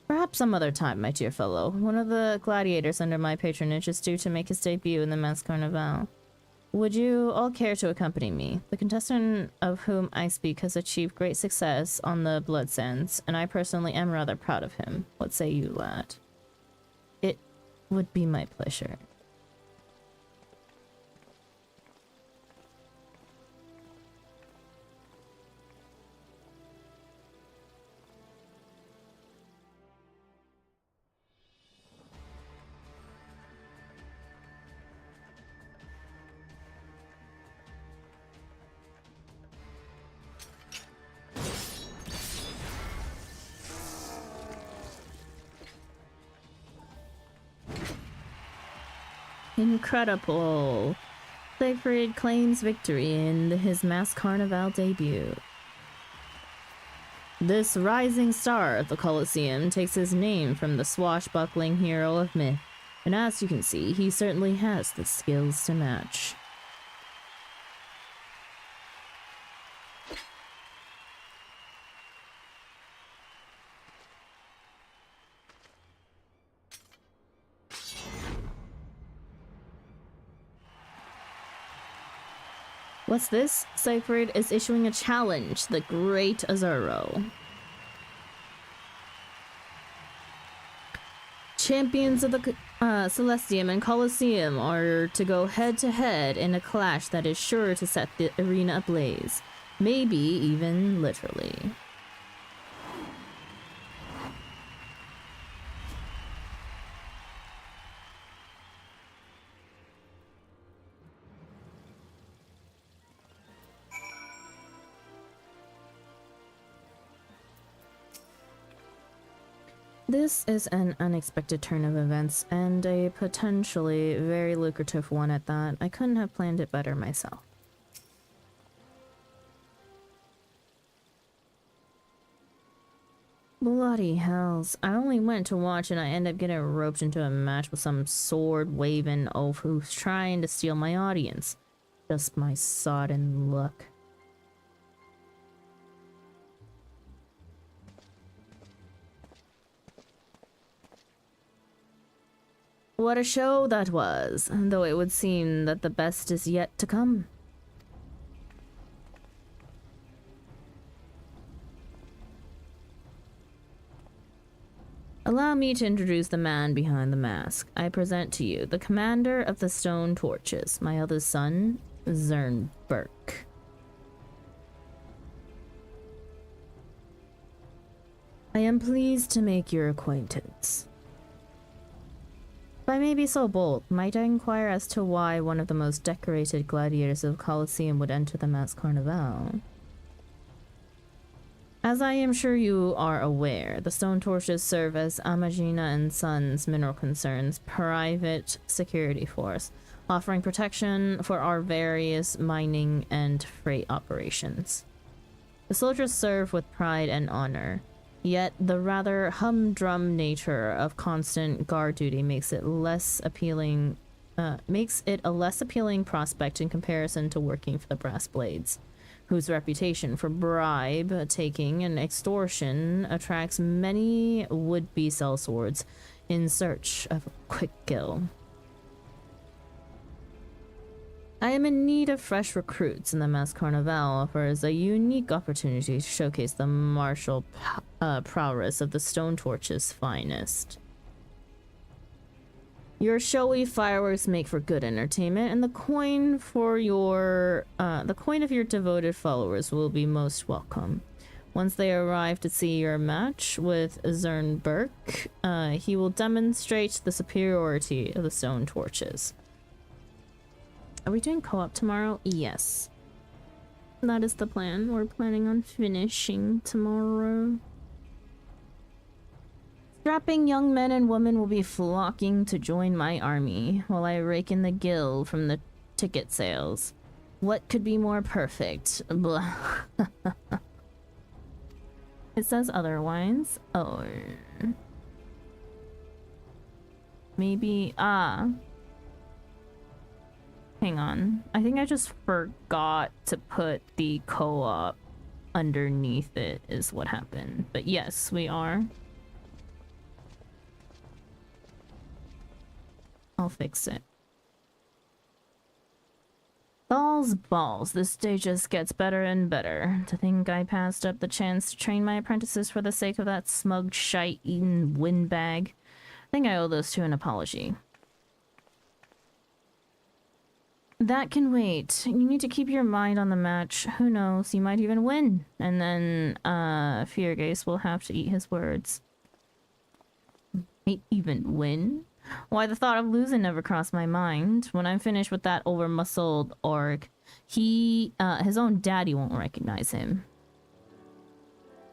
Perhaps some other time, my dear fellow. One of the gladiators under my patronage is due to make his debut in the Mass Carnival. Would you all care to accompany me? The contestant of whom I speak has achieved great success on the Blood Sands, and I personally am rather proud of him. What say you, lad? It would be my pleasure. Incredible! Siegfried claims victory in his Mass Carnival debut. This rising star of the Colosseum takes his name from the swashbuckling hero of myth, and as you can see, he certainly has the skills to match. What's this? Siegfried is issuing a challenge, the Great Azuro. Champions of the Celestium and Colosseum are to go head-to-head in a clash that is sure to set the arena ablaze. Maybe even literally. This is an unexpected turn of events, and a potentially very lucrative one at that. I couldn't have planned it better myself. Bloody hells. I only went to watch and I end up getting roped into a match with some sword-waving oaf who's trying to steal my audience. Just my sodden luck. What a show that was, though it would seem that the best is yet to come. Allow me to introduce the man behind the mask. I present to you the commander of the Stone Torches, my eldest son, Zernberk. I am pleased to make your acquaintance. If I may be so bold, might I inquire as to why one of the most decorated gladiators of the Colosseum would enter the Masked Carnival? As I am sure you are aware, the Stone Torches serve as Amagina & Sons Mineral Concern's private security force, offering protection for our various mining and freight operations. The soldiers serve with pride and honor, yet the rather humdrum nature of constant guard duty makes it a less appealing prospect in comparison to working for the Brass Blades, whose reputation for bribe taking and extortion attracts many would-be sellswords in search of a quick kill. I am in need of fresh recruits, and the Masked Carnival offers a unique opportunity to showcase the martial prowess of the Stone Torch's finest. Your showy fireworks make for good entertainment, and the coin of your devoted followers will be most welcome. Once they arrive to see your match with Zernberk, he will demonstrate the superiority of the Stone Torches. Are we doing co-op tomorrow? Yes. That is the plan. We're planning on finishing tomorrow. Strapping young men and women will be flocking to join my army, while I rake in the gil from the ticket sales. What could be more perfect? Blah. It says otherwise. Oh. Maybe, hang on. I think I just forgot to put the co-op underneath it is what happened. But yes, we are. I'll fix it. Balls. This day just gets better and better. To think I passed up the chance to train my apprentices for the sake of that smug shite-eating windbag. I think I owe those two an apology. That can wait. You need to keep your mind on the match. Who knows, you might even win. And then, Feargaze will have to eat his words. Might even win? Why, the thought of losing never crossed my mind. When I'm finished with that over-muscled orc, his own daddy won't recognize him.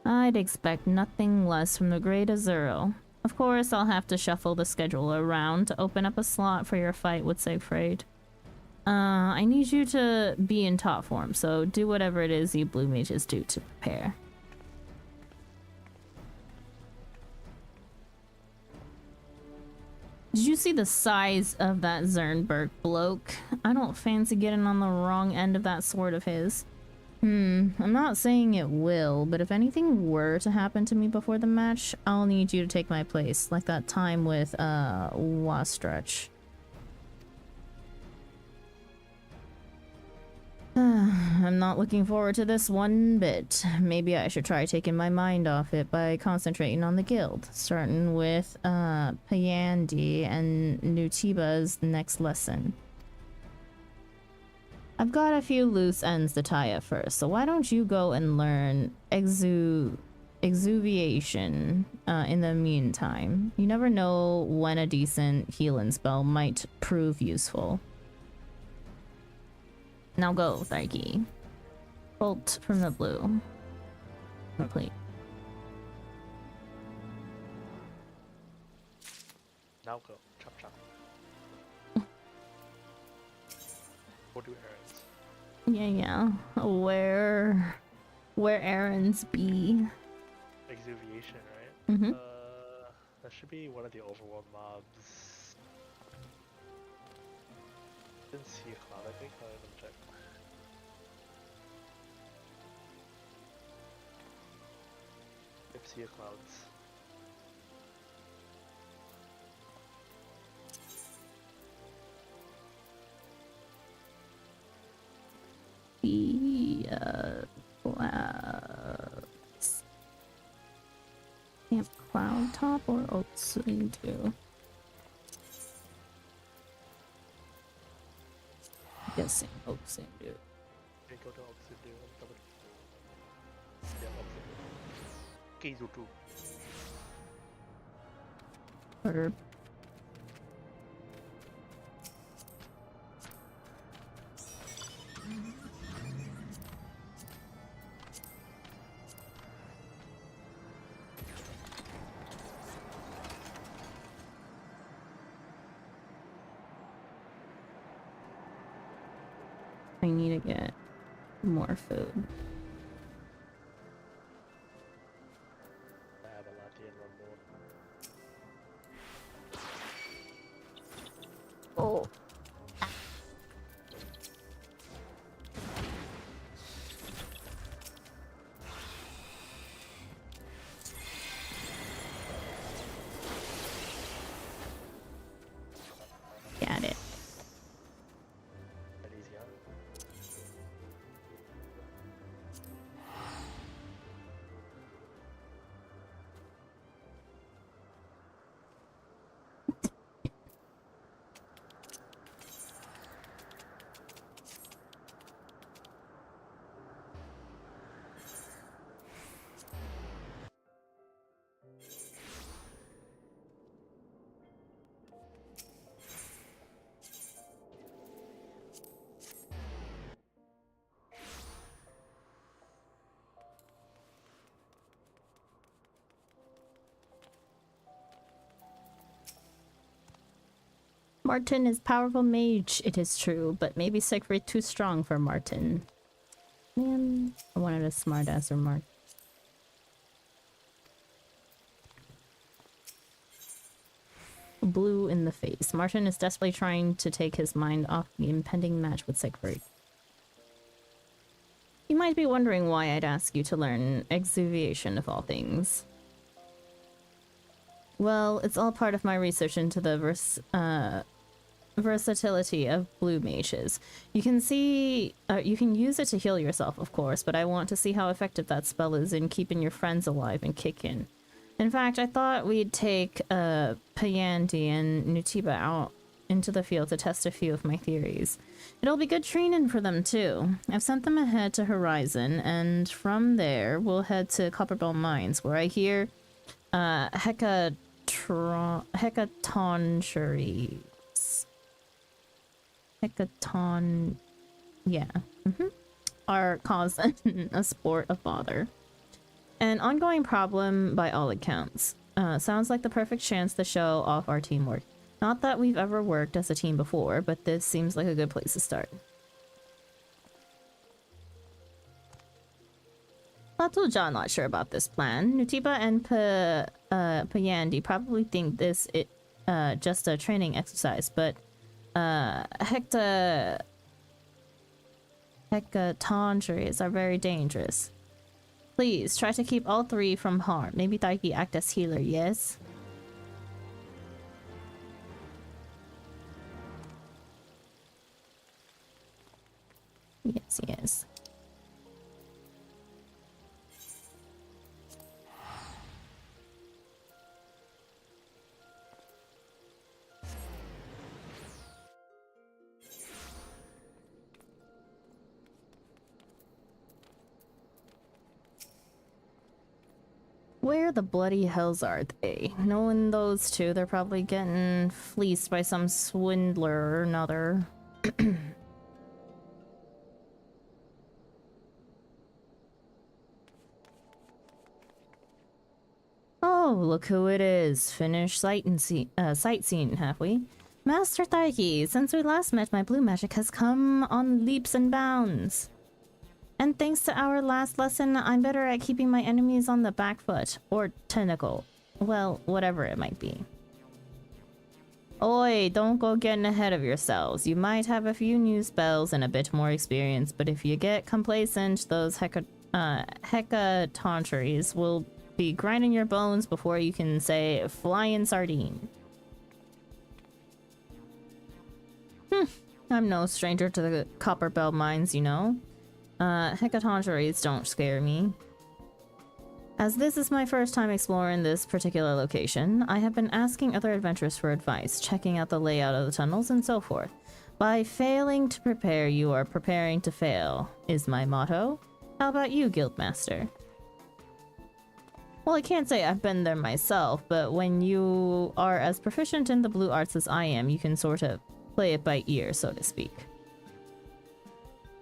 I'd expect nothing less from the great Azuro. Of course, I'll have to shuffle the schedule around to open up a slot for your fight with Siegfried. I need you to be in top form, so do whatever it is you blue mages do to prepare. Did you see the size of that Zernberk bloke? I don't fancy getting on the wrong end of that sword of his. I'm not saying it will, but if anything were to happen to me before the match, I'll need you to take my place, like that time with, Wastrach. I'm not looking forward to this one bit. Maybe I should try taking my mind off it by concentrating on the guild, starting with Payandi and Nutiba's next lesson. I've got a few loose ends to tie up first, so why don't you go and learn exuviation in the meantime. You never know when a decent healing spell might prove useful. Now go, Tharky. Bolt from the blue. Complete. Now go. Chop chop. We'll do errands. Yeah. Where errands be? Exuviation, right? Mm-hmm. That should be one of the overworld mobs. Didn't see a cloud, I think. Let me check. If see a clouds. Clouds. Camp Cloud Top or Otsudu? Guessing Otsudu. Okay, go to Oxydu. Yeah, Oxydu. Keizutu. Herb. I need to get more food. I have a latte and one more. Oh. Got it. That easy, huh? Martin is powerful mage, it is true, but maybe Siegfried too strong for Martin. Man, I wanted a smartass remark. Blue in the face. Martin is desperately trying to take his mind off the impending match with Siegfried. You might be wondering why I'd ask you to learn exuviation of all things. Well, it's all part of my research into the versatility of blue mages. You can use it to heal yourself, of course, but I want to see how effective that spell is in keeping your friends alive and kicking. In fact, I thought we'd take Payandi and Nutiba out into the field to test a few of my theories. It'll be good training for them too. I've sent them ahead to Horizon, and from there we'll head to Copperbell Mines, where I hear are causing a sport of bother. An ongoing problem by all accounts. Sounds like the perfect chance to show off our teamwork. Not that we've ever worked as a team before, but this seems like a good place to start. Latuja not sure about this plan. Nutiba and Payandi probably think this is just a training exercise, but hecatontries are very dangerous. Please, try to keep all three from harm. Maybe Taiki act as healer, yes? Yes, yes. Where the bloody hells are they? Knowing those two, they're probably getting fleeced by some swindler or another. Oh, Oh, look who it is. Finished sightseeing, have we? Master Thaiki, since we last met, my blue magic has come on leaps and bounds. And thanks to our last lesson, I'm better at keeping my enemies on the back foot. Or tentacle. Well, whatever it might be. Oi, don't go getting ahead of yourselves. You might have a few new spells and a bit more experience, but if you get complacent, those hecatontries will be grinding your bones before you can say flying sardine. I'm no stranger to the Copperbell mines, you know. Hecatontries don't scare me. As this is my first time exploring this particular location, I have been asking other adventurers for advice, checking out the layout of the tunnels and so forth. By failing to prepare, you are preparing to fail, is my motto. How about you, Guildmaster? Well, I can't say I've been there myself, but when you are as proficient in the blue arts as I am, you can sort of play it by ear, so to speak.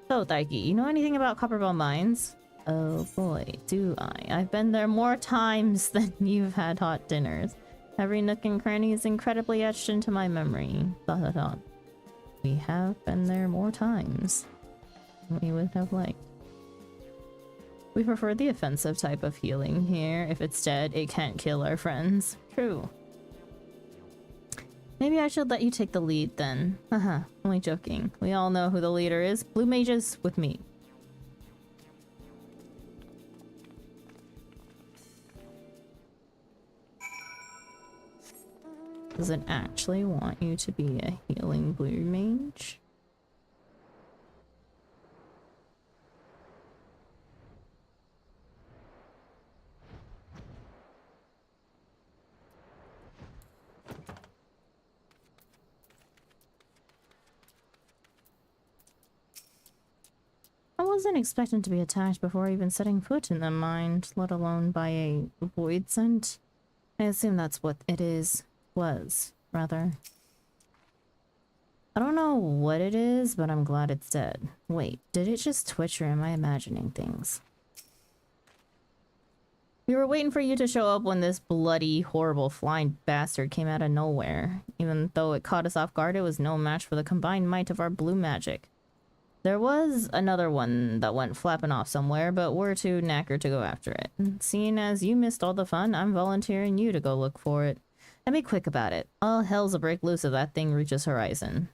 So, Thaiki, you know anything about Copperbell mines? Oh boy, do I. I've been there more times than you've had hot dinners. Every nook and cranny is incredibly etched into my memory. ... We have been there more times than we would have liked. We prefer the offensive type of healing here. If it's dead, it can't kill our friends. True. Maybe I should let you take the lead then. Haha, only joking. We all know who the leader is. Blue mages with me. Does it actually want you to be a healing blue mage? I wasn't expecting to be attacked before even setting foot in the mine, let alone by a void scent. I assume that's what it is. Was, rather. I don't know what it is, but I'm glad it's dead. Wait, did it just twitch or am I imagining things? We were waiting for you to show up when this bloody, horrible, flying bastard came out of nowhere. Even though it caught us off guard, it was no match for the combined might of our blue magic. There was another one that went flapping off somewhere, but we're too knackered to go after it. Seeing as you missed all the fun, I'm volunteering you to go look for it. And be quick about it. All hell's a break loose if that thing reaches horizon.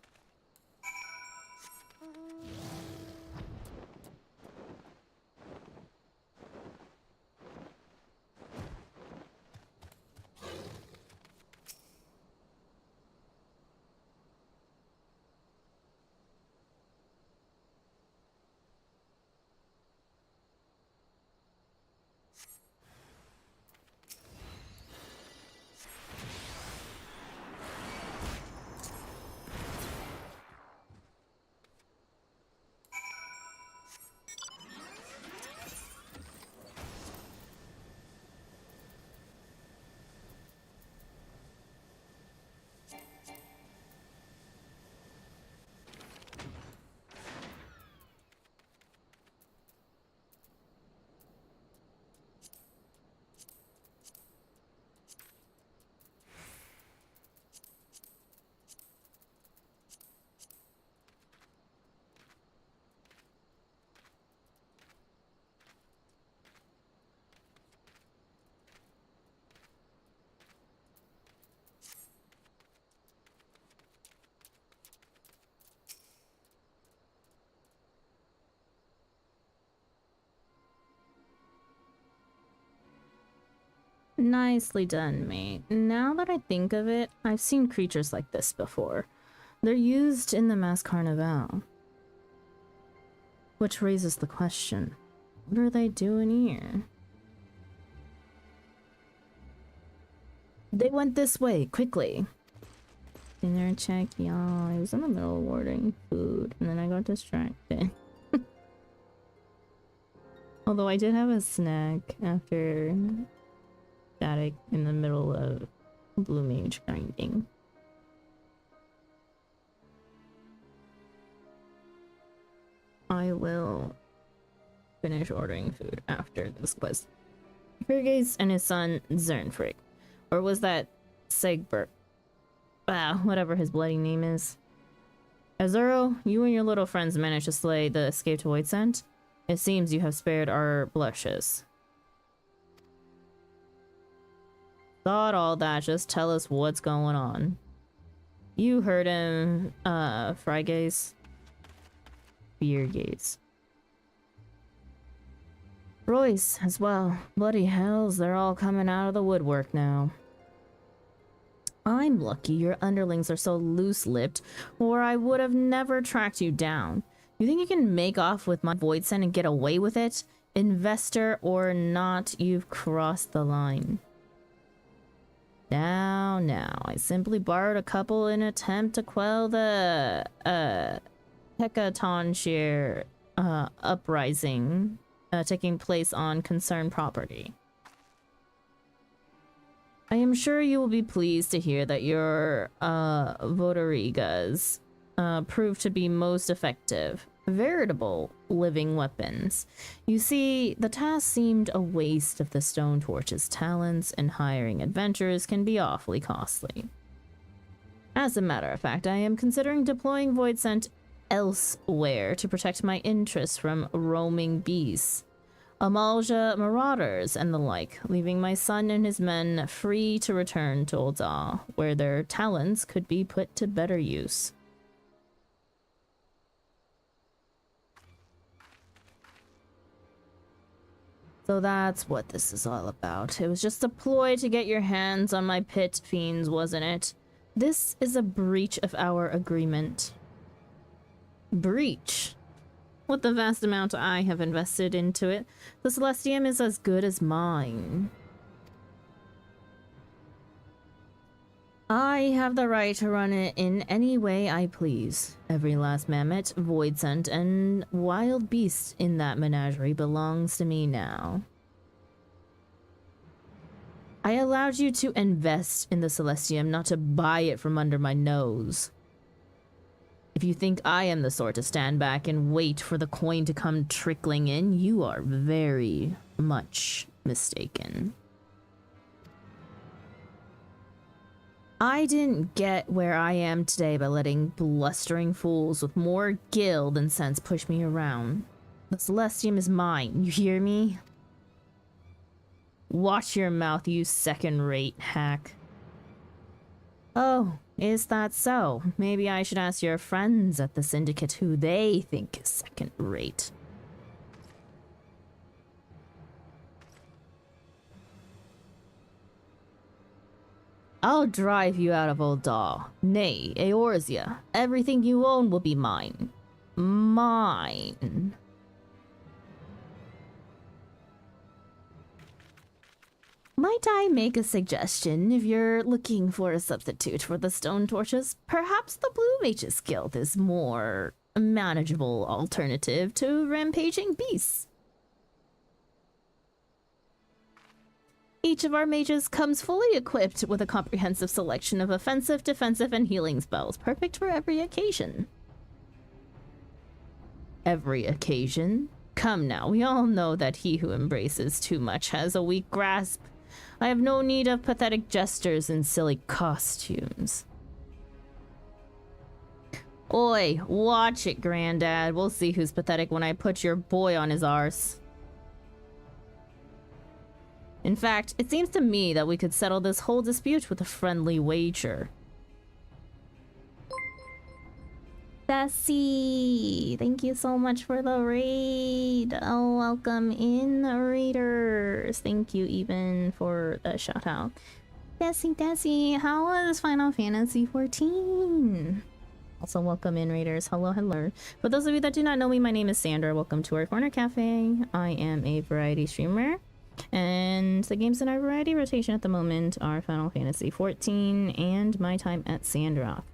Nicely done, mate. Now that I think of it, I've seen creatures like this before. They're used in the Mass Carnival. Which raises the question, what are they doing here? They went this way, quickly. Dinner check, y'all. I was in the middle of ordering food, and then I got distracted. Although I did have a snack after static in the middle of blue mage grinding. I will finish ordering food after this quest. Fergus and his son Zernfrick. Or was that Segbert? Ah, whatever his bloody name is. Azuro, you and your little friends managed to slay the escaped Void Scent. It seems you have spared our blushes. Thought all that, just tell us what's going on. You heard him, Frygaze. Beergaze. Royce, as well. Bloody hells, they're all coming out of the woodwork now. I'm lucky your underlings are so loose-lipped, or I would have never tracked you down. You think you can make off with my Void Scent and get away with it? Investor or not, you've crossed the line. Now, I simply borrowed a couple in an attempt to quell the, Hecatonshire, uprising, taking place on concerned property. I am sure you will be pleased to hear that your, Voterigas, proved to be most effective. Veritable living weapons. You see, the task seemed a waste of the Stone Torch's talents, and hiring adventurers can be awfully costly. As a matter of fact, I am considering deploying Void Scent elsewhere to protect my interests from roaming beasts, Amalja marauders, and the like, leaving my son and his men free to return to Ul'dah, where their talents could be put to better use. So that's what this is all about. It was just a ploy to get your hands on my pit fiends, wasn't it? This is a breach of our agreement. Breach? With the vast amount I have invested into it, the Celestium is as good as mine. I have the right to run it in any way I please. Every last mammoth, void scent, and wild beast in that menagerie belongs to me now. I allowed you to invest in the Celestium, not to buy it from under my nose. If you think I am the sort to stand back and wait for the coin to come trickling in, you are very much mistaken. I didn't get where I am today by letting blustering fools with more gil than sense push me around. The Celestium is mine, you hear me? Watch your mouth, you second-rate hack. Oh, is that so? Maybe I should ask your friends at the Syndicate who they think is second-rate. I'll drive you out of Ul'dah. Nay, Eorzea. Everything you own will be mine. Mine. Might I make a suggestion if you're looking for a substitute for the Stone Torches? Perhaps the Blue Mages Guild is more manageable alternative to rampaging beasts. Each of our mages comes fully equipped with a comprehensive selection of offensive, defensive, and healing spells, perfect for every occasion. Every occasion? Come now, we all know that he who embraces too much has a weak grasp. I have no need of pathetic gestures and silly costumes. Oi, watch it, Granddad. We'll see who's pathetic when I put your boy on his arse. In fact, it seems to me that we could settle this whole dispute with a friendly wager. Sassy! Thank you so much for the raid! Oh, welcome in, raiders! Thank you even for the shout out. Desi, how was Final Fantasy XIV? Also, welcome in, raiders. Hello, hello. For those of you that do not know me, my name is Sandra. Welcome to our Corner Cafe. I am a variety streamer. And the games in our variety rotation at the moment are Final Fantasy XIV and my time at Sandrock.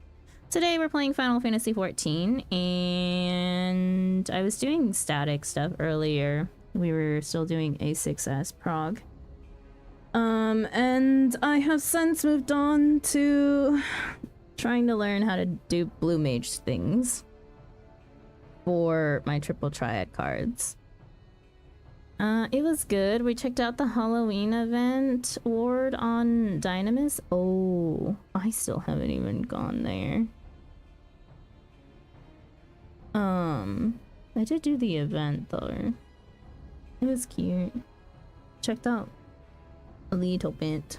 Today we're playing Final Fantasy XIV, and I was doing static stuff earlier. We were still doing A6S prog. And I have since moved on to trying to learn how to do blue mage things for my triple triad cards. It was good. We checked out the Halloween event ward on Dynamis. Oh, I still haven't even gone there. I did do the event though. It was cute. Checked out a little bit.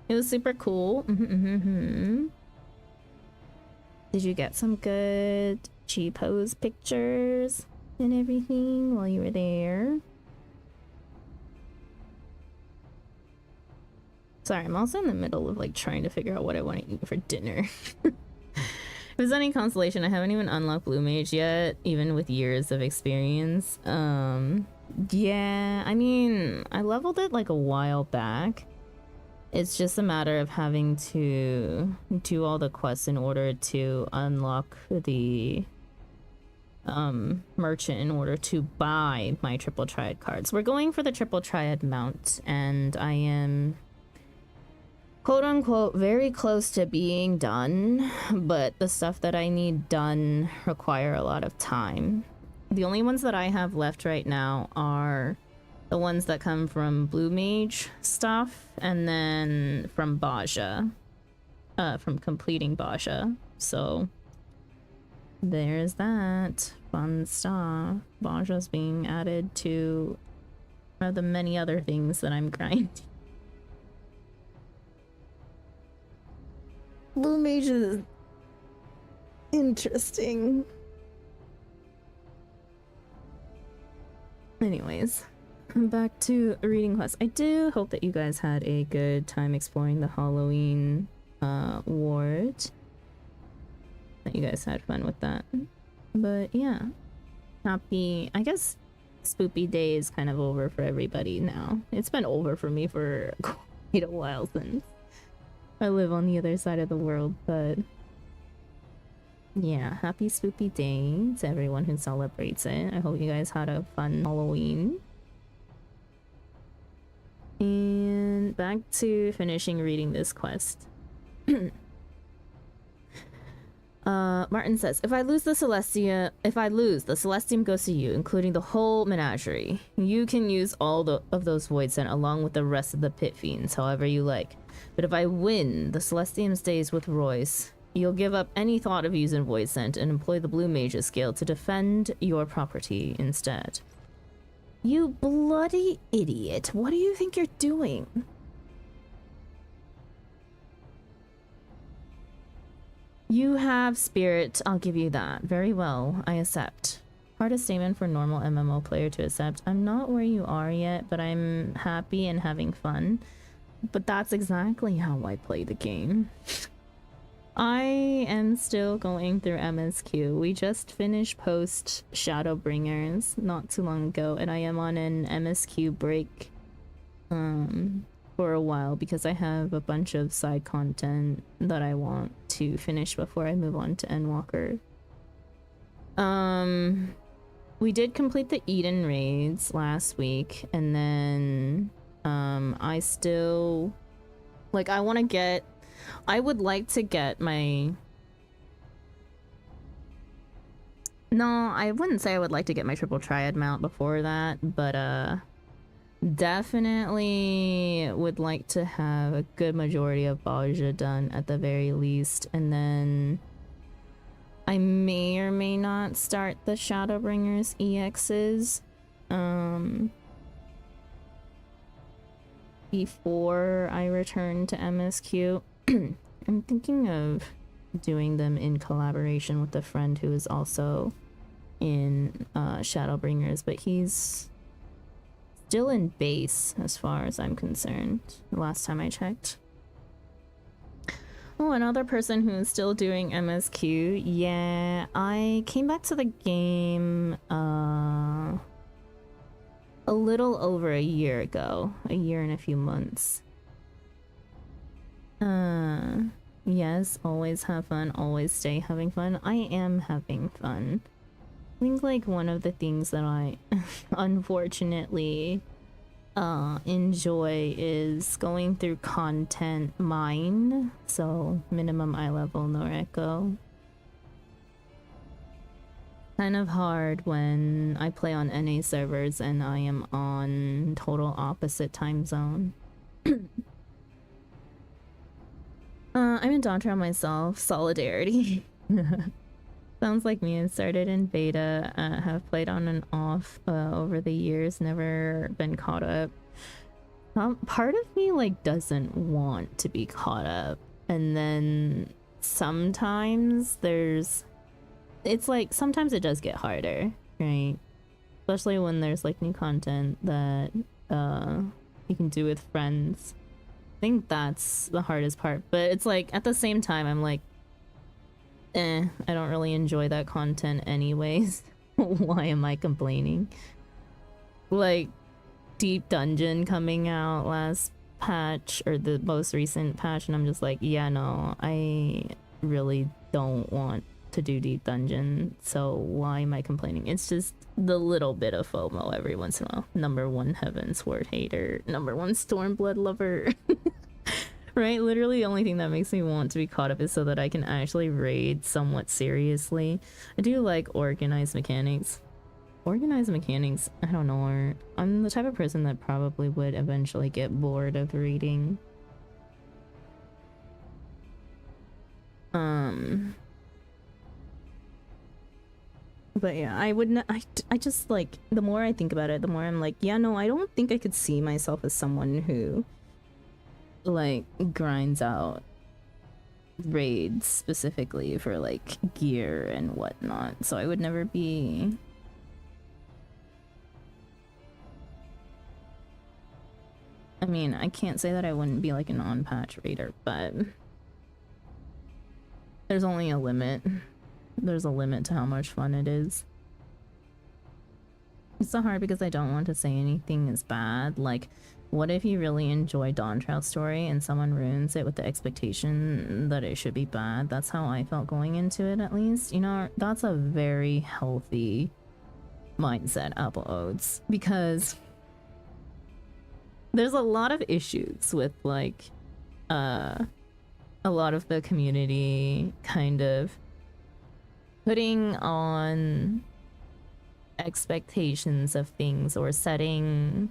It was super cool. Did you get some good G-pose pictures and everything while you were there? Sorry, I'm also in the middle of like trying to figure out what I want to eat for dinner. If it's any consolation, I haven't even unlocked Blue Mage yet, even with years of experience. Yeah, I mean, I leveled it like a while back. It's just a matter of having to do all the quests in order to unlock the merchant in order to buy my triple triad cards. We're going for the triple triad mount, and I am quote unquote very close to being done, but the stuff that I need done require a lot of time. The only ones that I have left right now are the ones that come from Blue Mage stuff, and then from Baja, from completing Baja. So there's that fun stuff. Baja's being added to one of the many other things that I'm grinding. Blue Mage is interesting. Anyways, back to reading quests. I do hope that you guys had a good time exploring the Halloween ward. That you guys had fun with that. But yeah, happy, I guess Spoopy Day is kind of over for everybody now. It's been over for me for quite a while since I live on the other side of the world, but yeah, happy Spoopy Day to everyone who celebrates it. I hope you guys had a fun Halloween. And back to finishing reading this quest. Martin says, if I lose the Celestium goes to you, including the whole menagerie. You can use all of those Void Scent along with the rest of the Pit Fiends, however you like. But if I win, the Celestium stays with Royce. You'll give up any thought of using Void Scent and employ the Blue Mage's skill to defend your property instead. You bloody idiot. What do you think you're doing? You have spirit, I'll give you that. Very well, I accept. Hardest statement for normal MMO player to accept. I'm not where you are yet, but I'm happy and having fun. But that's exactly how I play the game. I am still going through MSQ. We just finished post Shadowbringers not too long ago, and I am on an MSQ break for a while because I have a bunch of side content that I want to finish before I move on to Endwalker. We did complete the Eden raids last week, and then I still like I would like to get my I wouldn't say I would like to get my triple triad mount before that, but definitely would like to have a good majority of Baja done at the very least, and then I may or may not start the Shadowbringers EXs before I return to MSQ. I'm thinking of doing them in collaboration with a friend who is also in Shadowbringers, but he's still in base as far as I'm concerned, the last time I checked. Oh, another person who's still doing MSQ. Yeah, I came back to the game a little over a year ago. A year and a few months. Yes, always have fun, always stay having fun. I am having fun. I think like one of the things that I unfortunately enjoy is going through content mine. So minimum eye level, no echo. kind of hard when I play on NA servers and I am on total opposite time zone. I'm in Dawntrail myself. Solidarity. Sounds like me. I started in beta, have played on and off over the years, never been caught up. Part of me like doesn't want to be caught up, and then sometimes it's like sometimes it does get harder, right? Especially when there's like new content that you can do with friends. I think that's the hardest part, but it's like at the same time I'm like, I don't really enjoy that content anyways. Why am I complaining? Like Deep Dungeon coming out last patch, or the most recent patch, and I'm just like, yeah, no, I really don't want to do Deep Dungeon, so why am I complaining? It's just the little bit of FOMO every once in a while. Number one Heavensward hater, number one Stormblood lover. Right? Literally the only thing that makes me want to be caught up is so that I can actually raid somewhat seriously. I do like organized mechanics. Organized mechanics, I don't know, I'm the type of person that probably would eventually get bored of reading. But yeah, I wouldn't, I just like, the more I think about it, the more I'm like, yeah, no, I don't think I could see myself as someone who like grinds out raids specifically for like gear and whatnot. So I would never be. I mean, I can't say that I wouldn't be like an on-patch raider, but there's only a limit. There's a limit to how much fun it is. It's so hard because I don't want to say anything is bad. Like, what if you really enjoy Dawntrail's story and someone ruins it with the expectation that it should be bad? That's how I felt going into it, at least. You know, that's a very healthy mindset, Apple Oats, because there's a lot of issues with like a lot of the community kind of putting on expectations of things, or setting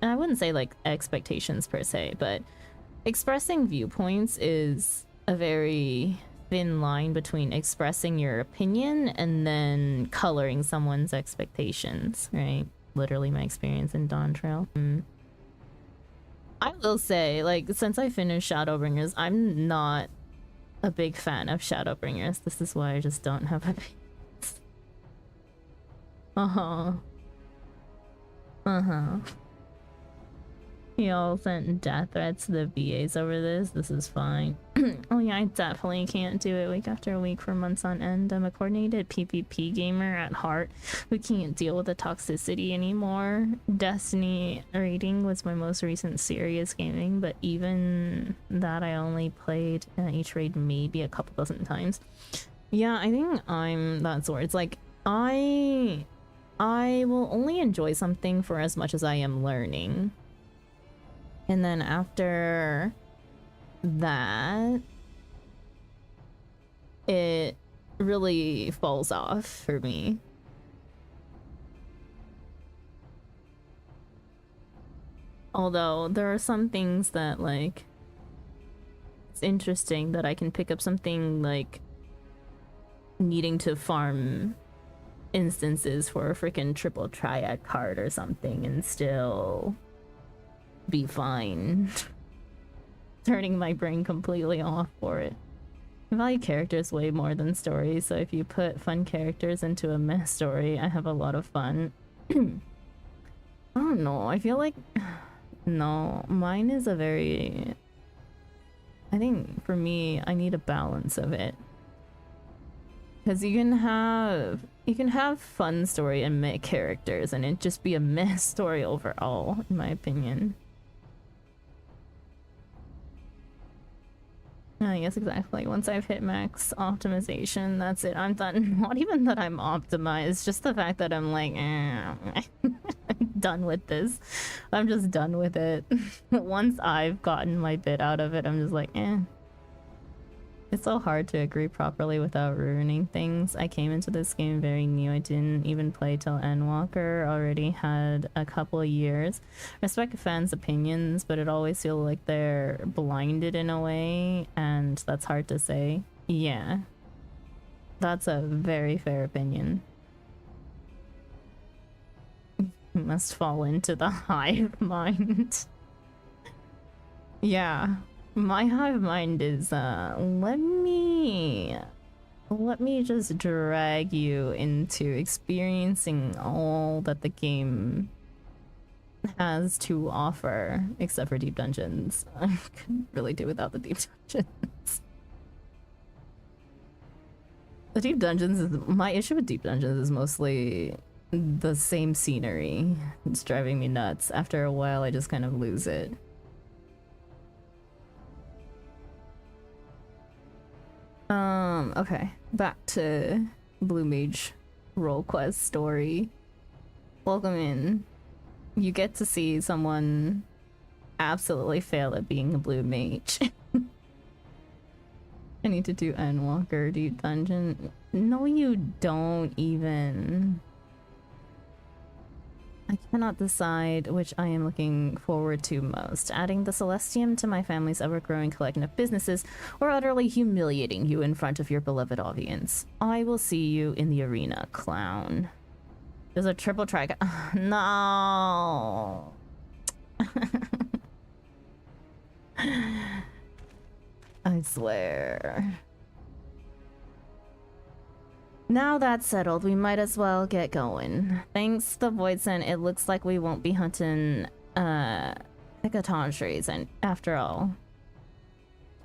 I wouldn't say like expectations per se, but expressing viewpoints is a very thin line between expressing your opinion and then coloring someone's expectations, right? Literally my experience in Dawntrail. I will say, like, since I finished Shadowbringers, I'm not a big fan of Shadowbringers. This is why I just don't have opinions. Y'all sent death threats to the VAs over this. This is fine. Oh yeah, I definitely can't do it week after week for months on end. I'm a coordinated PvP gamer at heart who can't deal with the toxicity anymore. Destiny raiding was my most recent serious gaming, but even that I only played each raid maybe a couple dozen times. Yeah, I think I'm that sort. It's like I will only enjoy something for as much as I am learning. And then after that, it really falls off for me. Although there are some things that, like, it's interesting that I can pick up something like needing to farm instances for a freaking triple triad card or something and still be fine. Turning my brain completely off for it. I value characters way more than stories, so if you put fun characters into a meh story, I have a lot of fun. I don't know, I feel like... No, mine is a very... I think, for me, I need a balance of it. Because you can have fun story and meh characters, and it just be a meh story overall, in my opinion. Yes, exactly. Once I've hit max optimization, that's it. I'm done. Not even that I'm optimized, just the fact that I'm like, I'm done with this. I'm just done with it. Once I've gotten my bit out of it, I'm just like, It's so hard to agree properly without ruining things. I came into this game very new. I didn't even play till Endwalker. Already had a couple of years. Respect fans' opinions, but it always feels like they're blinded in a way, and that's hard to say. Yeah. That's a very fair opinion. You must fall into the hive mind. Yeah. My hive mind is, let me just drag you into experiencing all that the game has to offer, except for deep dungeons. I couldn't really do without the deep dungeons. The deep dungeons is, my issue with deep dungeons is mostly the same scenery. It's driving me nuts. After a while, I just kind of lose it. Okay, back to Blue Mage role quest story. Welcome in. You get to see someone absolutely fail at being a Blue Mage. I need to do Endwalker Deep Dungeon. No, you don't even. I cannot decide which I am looking forward to most. Adding the Celestium to my family's ever-growing collection of businesses, or utterly humiliating you in front of your beloved audience. I will see you in the arena, clown. There's a triple track. No. I swear. Now that's settled, we might as well get going. Thanks to the Voidsent, it looks like we won't be hunting Hecaton trees and after all.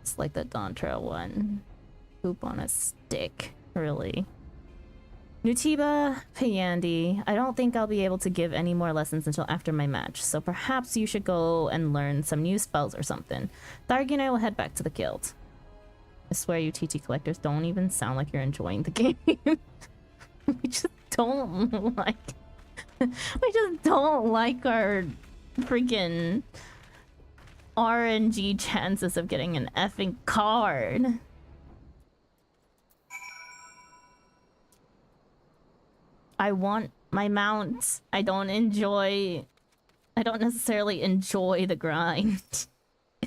It's like the Dawn Trail one. Poop on a stick, really. Nutiba, Payandi, I don't think I'll be able to give any more lessons until after my match, so perhaps you should go and learn some new spells or something. Thargy and I will head back to the guild. I swear you TT collectors don't even sound like you're enjoying the game. We just don't like... we just don't like our freaking RNG chances of getting an effing card. I want my mount. I don't necessarily enjoy the grind.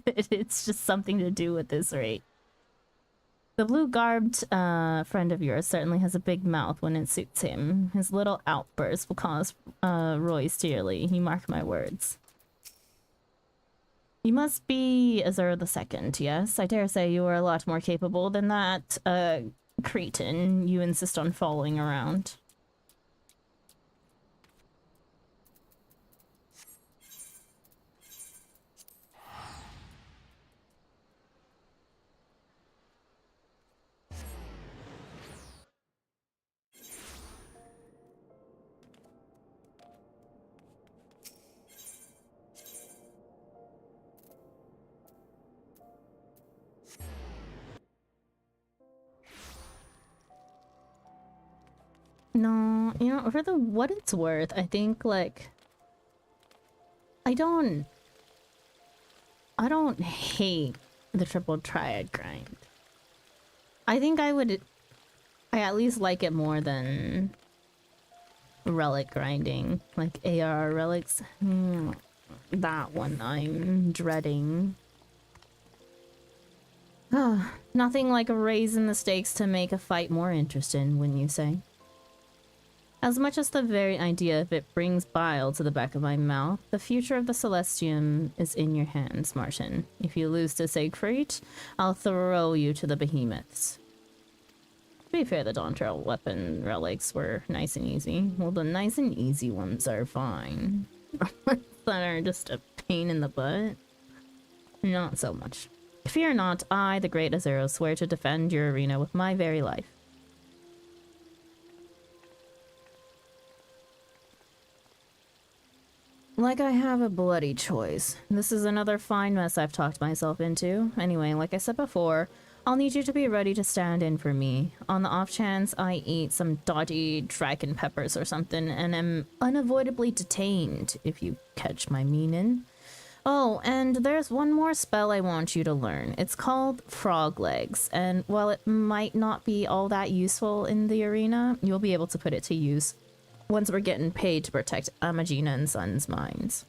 It's just something to do with this rate. The blue-garbed friend of yours certainly has a big mouth when it suits him. His little outbursts will cause Royce dearly, you mark my words. You must be Azura II, yes? I dare say you are a lot more capable than that cretin you insist on following around. No, you know, for the what it's worth, I think, like, I don't hate the triple triad grind. I think I at least like it more than relic grinding, like AR relics. That one I'm dreading. Nothing like raising the stakes to make a fight more interesting, wouldn't you say? As much as the very idea of it brings bile to the back of my mouth, the future of the Celestium is in your hands, Martin. If you lose to Siegfried, I'll throw you to the behemoths. To be fair, the Dawn Trail weapon relics were nice and easy. Well, the nice and easy ones are fine. That are just a pain in the butt. Not so much. Fear not, I, the great Azero, swear to defend your arena with my very life. Like I have a bloody choice. This is another fine mess I've talked myself into. Anyway, like I said before, I'll need you to be ready to stand in for me. On the off chance I eat some dodgy dragon peppers or something and am unavoidably detained, if you catch my meaning. Oh, and there's one more spell I want you to learn. It's called Frog Legs, and while it might not be all that useful in the arena, you'll be able to put it to use once we're getting paid to protect Amagina and Sun's mines.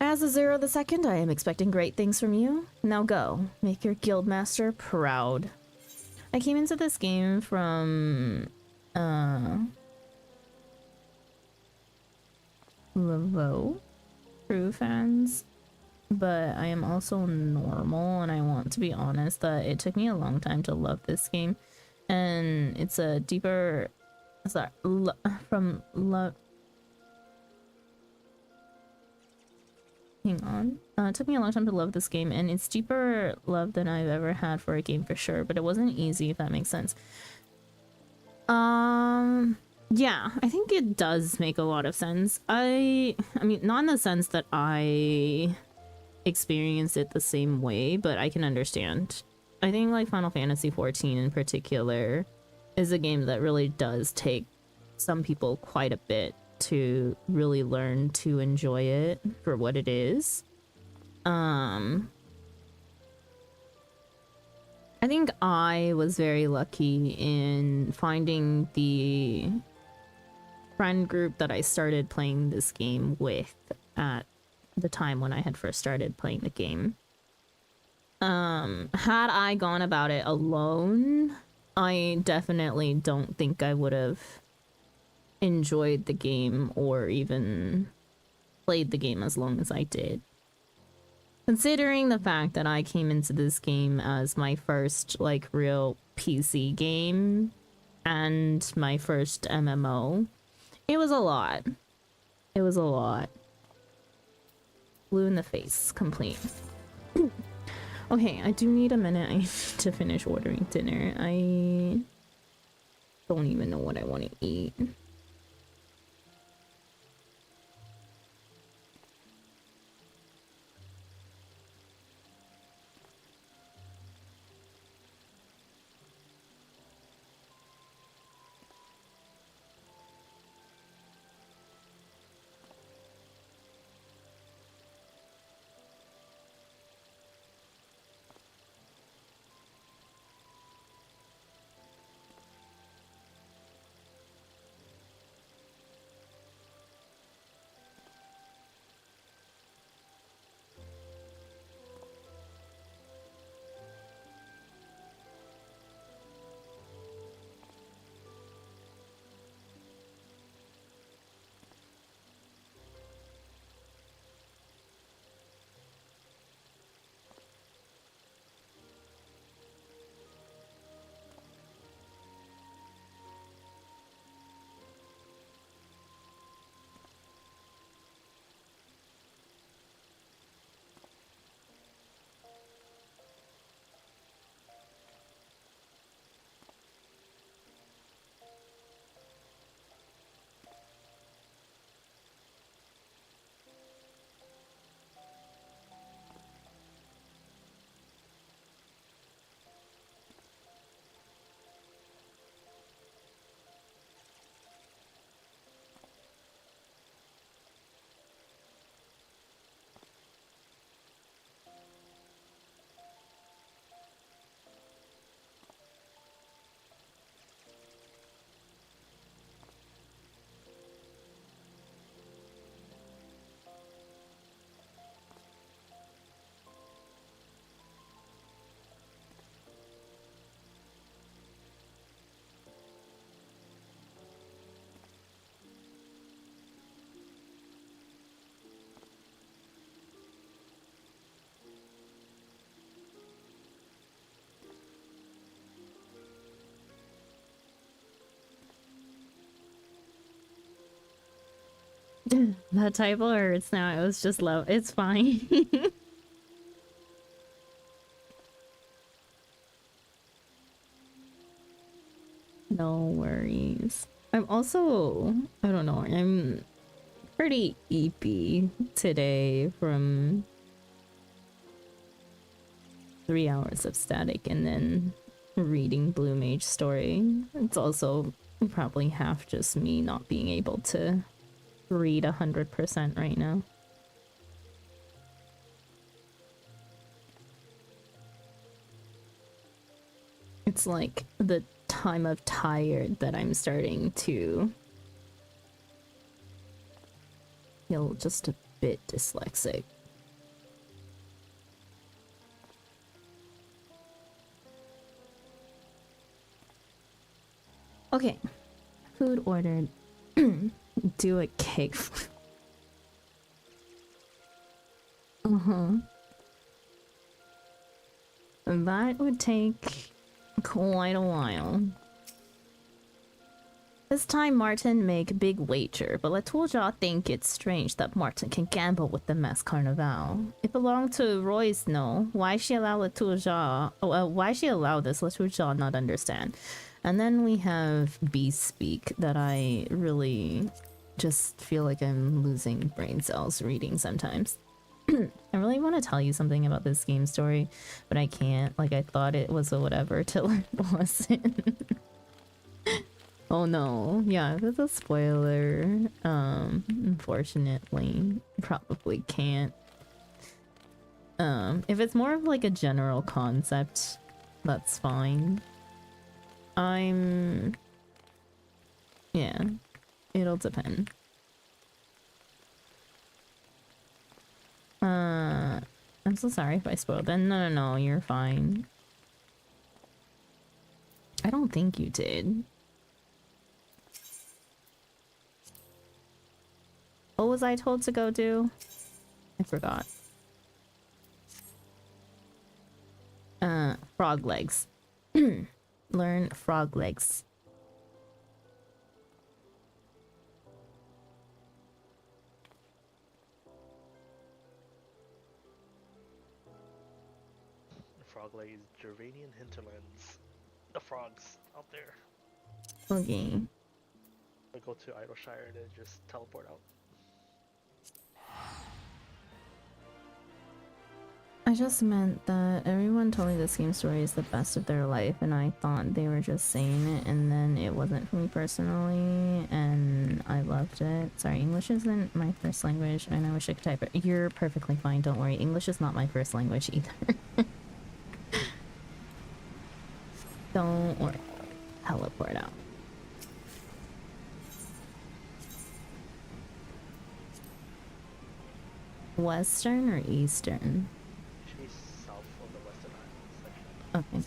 As a Zero the Second, I am expecting great things from you. Now go, make your guildmaster proud. I came into this game from Laveau True fans, but I am also normal, and I want to be honest that it took me a long time to love this game, and it's a deeper from love. Hang on. It took me a long time to love this game, and it's deeper love than I've ever had for a game for sure, but it wasn't easy, if that makes sense. Yeah, I think it does make a lot of sense. I mean, not in the sense that I experienced it the same way, but I can understand. I think like Final Fantasy XIV in particular is a game that really does take some people quite a bit to really learn to enjoy it for what it is. I think I was very lucky in finding the friend group that I started playing this game with at the time when I had first started playing the game. Had I gone about it alone, I definitely don't think I would have enjoyed the game or even played the game as long as I did. Considering the fact that I came into this game as my first like real PC game and my first MMO, it was a lot. It was a lot. Blue in the face, complete. Okay, I do need a minute. I need to finish ordering dinner. I don't even know what I want to eat. That typo hurts now. It was just low. It's fine. No worries. I'm also, I don't know, I'm pretty eepy today from 3 hours of static and then reading Blue Mage story. It's also probably half just me not being able to read 100% right now. It's like the time of tired that I'm starting to feel just a bit dyslexic. Okay, food ordered. Do a cake. That would take quite a while. This time Martin make big wager, but Latourja think it's strange that Martin can gamble with the Mass Carnival. It belonged to Royce, no? Why she allow Latourja? Why she allow this? Latourja not understand. And then we have Beast Speak that I really just feel like I'm losing brain cells reading sometimes. I really want to tell you something about this game story, but I can't. Like, I thought it was a whatever till it wasn't. Oh no. Yeah, that's a spoiler. Unfortunately, probably can't. If it's more of like a general concept, that's fine. Yeah, it'll depend. I'm so sorry if I spoiled it. No, you're fine. I don't think you did. What was I told to go do? I forgot. Frog legs. Learn frog legs. Frog legs, Gervanian hinterlands. The frogs out there. Okay. I go to Idleshire and then just teleport out. I just meant that everyone told me this game story is the best of their life, and I thought they were just saying it, and then it wasn't for me personally, and I loved it. Sorry, English isn't my first language, and I wish I could type it. You're perfectly fine, don't worry. English is not my first language either. Don't worry. Teleport out. Western or Eastern? She's south of the Western Islands section.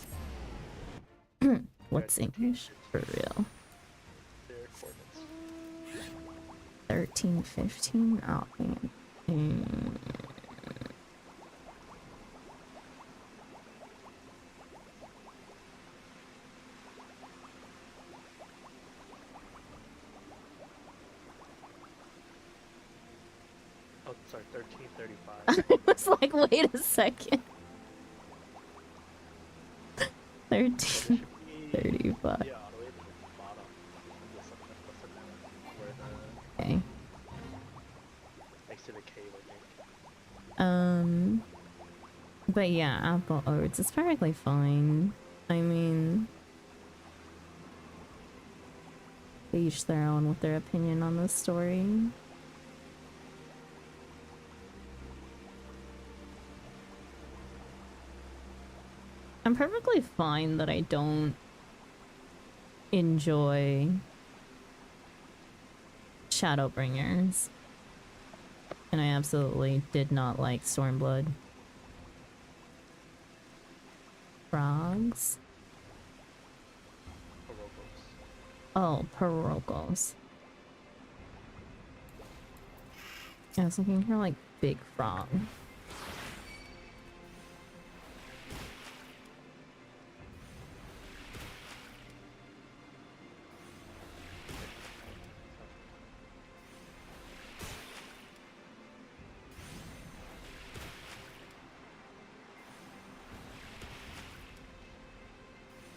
Okay. What's English? For real. Their coordinates. 13, 15? Oh, man. Oh, sorry, 1335. I was like, wait a second. 1335. Yeah, all the way to the bottom. Okay. Next to the cave, I think. But yeah, apple oats. It's perfectly fine. I mean, they each their own with their opinion on this story. I'm perfectly fine that I don't enjoy Shadowbringers. And I absolutely did not like Stormblood. Frogs? Oh, Pirogos. I was looking for like big frog.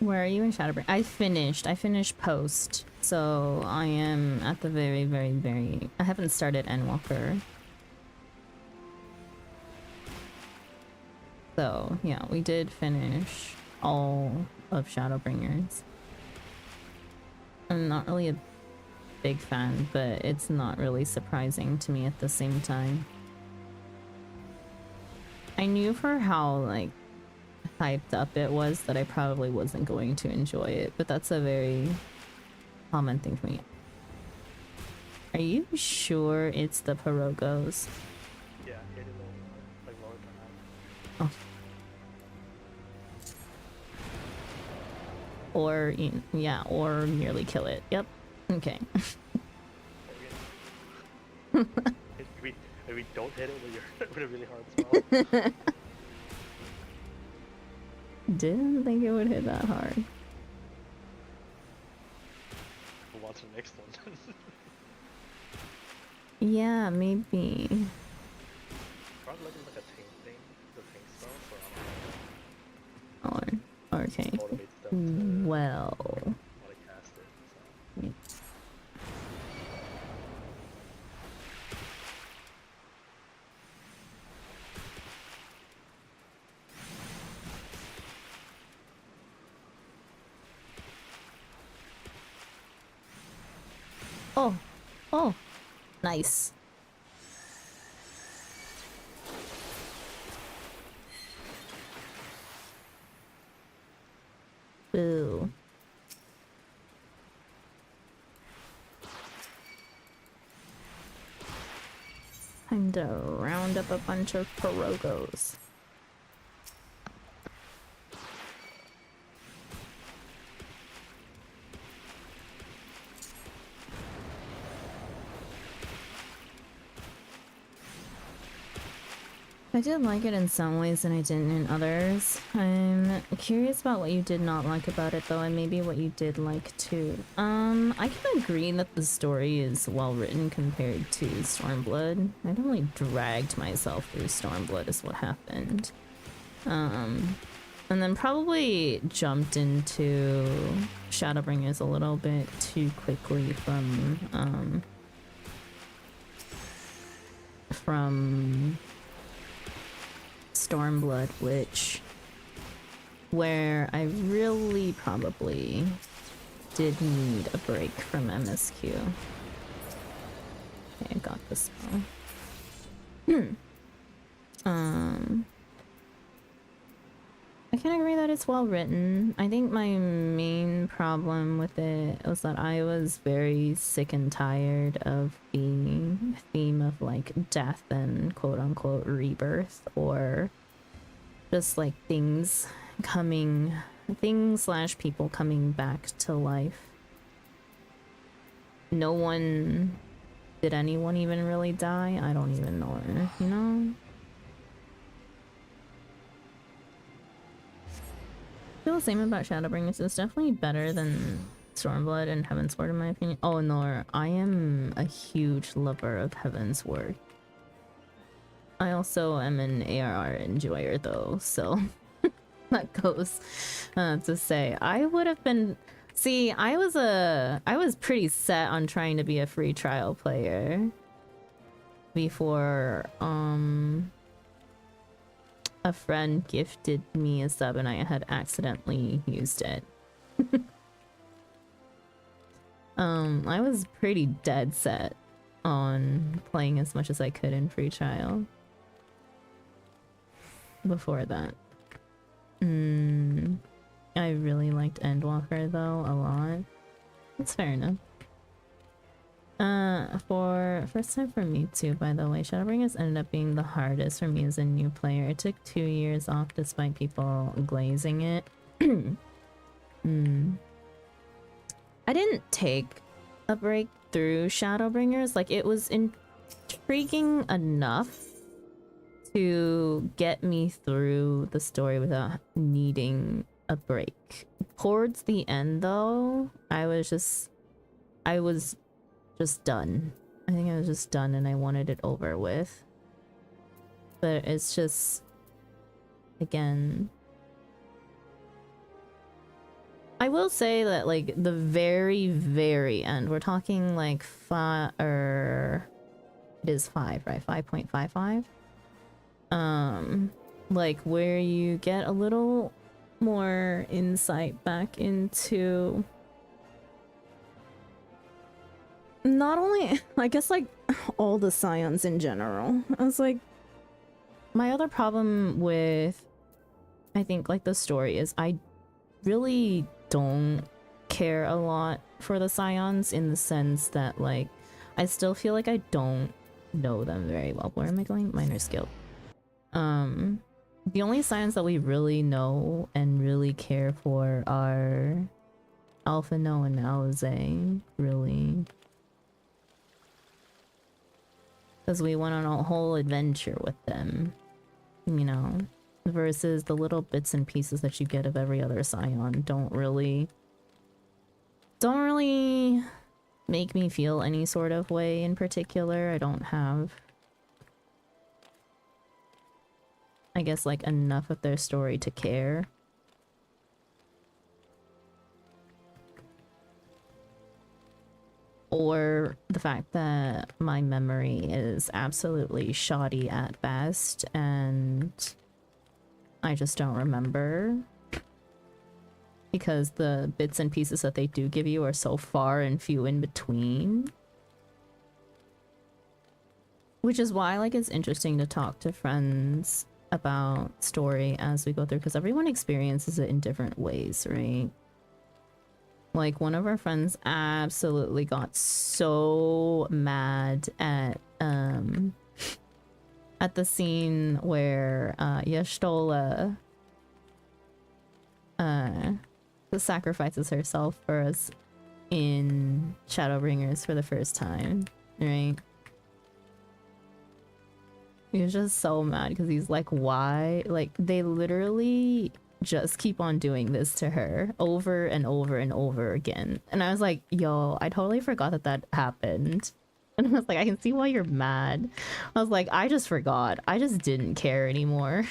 Where are you in Shadowbring? I finished post, so I am at the very I haven't started Endwalker. So yeah, we did finish all of Shadowbringers. I'm not really a big fan, but it's not really surprising to me at the same time. I knew for how, like, hyped up it was that I probably wasn't going to enjoy it, but that's a very common thing for me. Are you sure it's the Pirogos? Yeah, it is like lower than that. Oh. Or, yeah, or nearly kill it. Yep. Okay. Maybe don't hit it with a really hard spell. Didn't think it would hit that hard. We'll watch the next one. Yeah, maybe. Probably looking like a tank thing, the tank spell, so I don't know. Or, okay. Motivates them to Well. want to cast it, so. Yeah. Oh, oh, nice. Boo. Time to round up a bunch of Pirogos. I did like it in some ways and I didn't in others. I'm curious about what you did not like about it though, and maybe what you did like too. I can agree that the story is well written compared to Stormblood. I definitely dragged myself through Stormblood is what happened. And then probably jumped into Shadowbringers a little bit too quickly from Stormblood, where I really probably did need a break from MSQ. Okay, I got this spell. I can agree that it's well written. I think my main problem with it was that I was very sick and tired of the theme of like death and quote unquote rebirth, or just like things / people coming back to life. No one, did anyone even really die? I don't even know, you know? I feel the same about Shadowbringers. It's definitely better than Stormblood and Heavensward in my opinion. Oh no, I am a huge lover of Heavensward. I also am an ARR enjoyer though, so that goes to say I would have been. See, I was pretty set on trying to be a free trial player before a friend gifted me a sub and I had accidentally used it. I was pretty dead set on playing as much as I could in free trial before that. I really liked Endwalker though a lot. That's fair enough. For first time for me too, by the way. Shadowbringers ended up being the hardest for me as a new player. It took 2 years off despite people glazing it. I didn't take a break through Shadowbringers. Like, it was intriguing enough to get me through the story without needing a break. Towards the end though, I was just done. I think I was just done and I wanted it over with. But it's just, again, I will say that like the very, very end, we're talking like it is 5, right? 5.55. Like where you get a little more insight back into not only, I guess like all the Scions in general. I was like, my other problem with, I think like the story is I really don't care a lot for the Scions in the sense that like, I still feel like I don't know them very well. Where am I going? Minor skill. The only Scions that we really know and really care for are Alpha No and Alize, really. Because we went on a whole adventure with them, you know, versus the little bits and pieces that you get of every other Scion don't really make me feel any sort of way in particular. I don't have, I guess, like enough of their story to care. Or the fact that my memory is absolutely shoddy at best and I just don't remember. Because the bits and pieces that they do give you are so far and few in between. Which is why, like, it's interesting to talk to friends about story as we go through, because everyone experiences it in different ways, right? Like, one of our friends absolutely got so mad at the scene where Y'shtola sacrifices herself for us in Shadowbringers for the first time, right? He was just so mad because he's like, why? Like, they literally just keep on doing this to her over and over and over again. And I was like, yo, I totally forgot that that happened. And I was like, I can see why you're mad. I was like, I just forgot. I just didn't care anymore.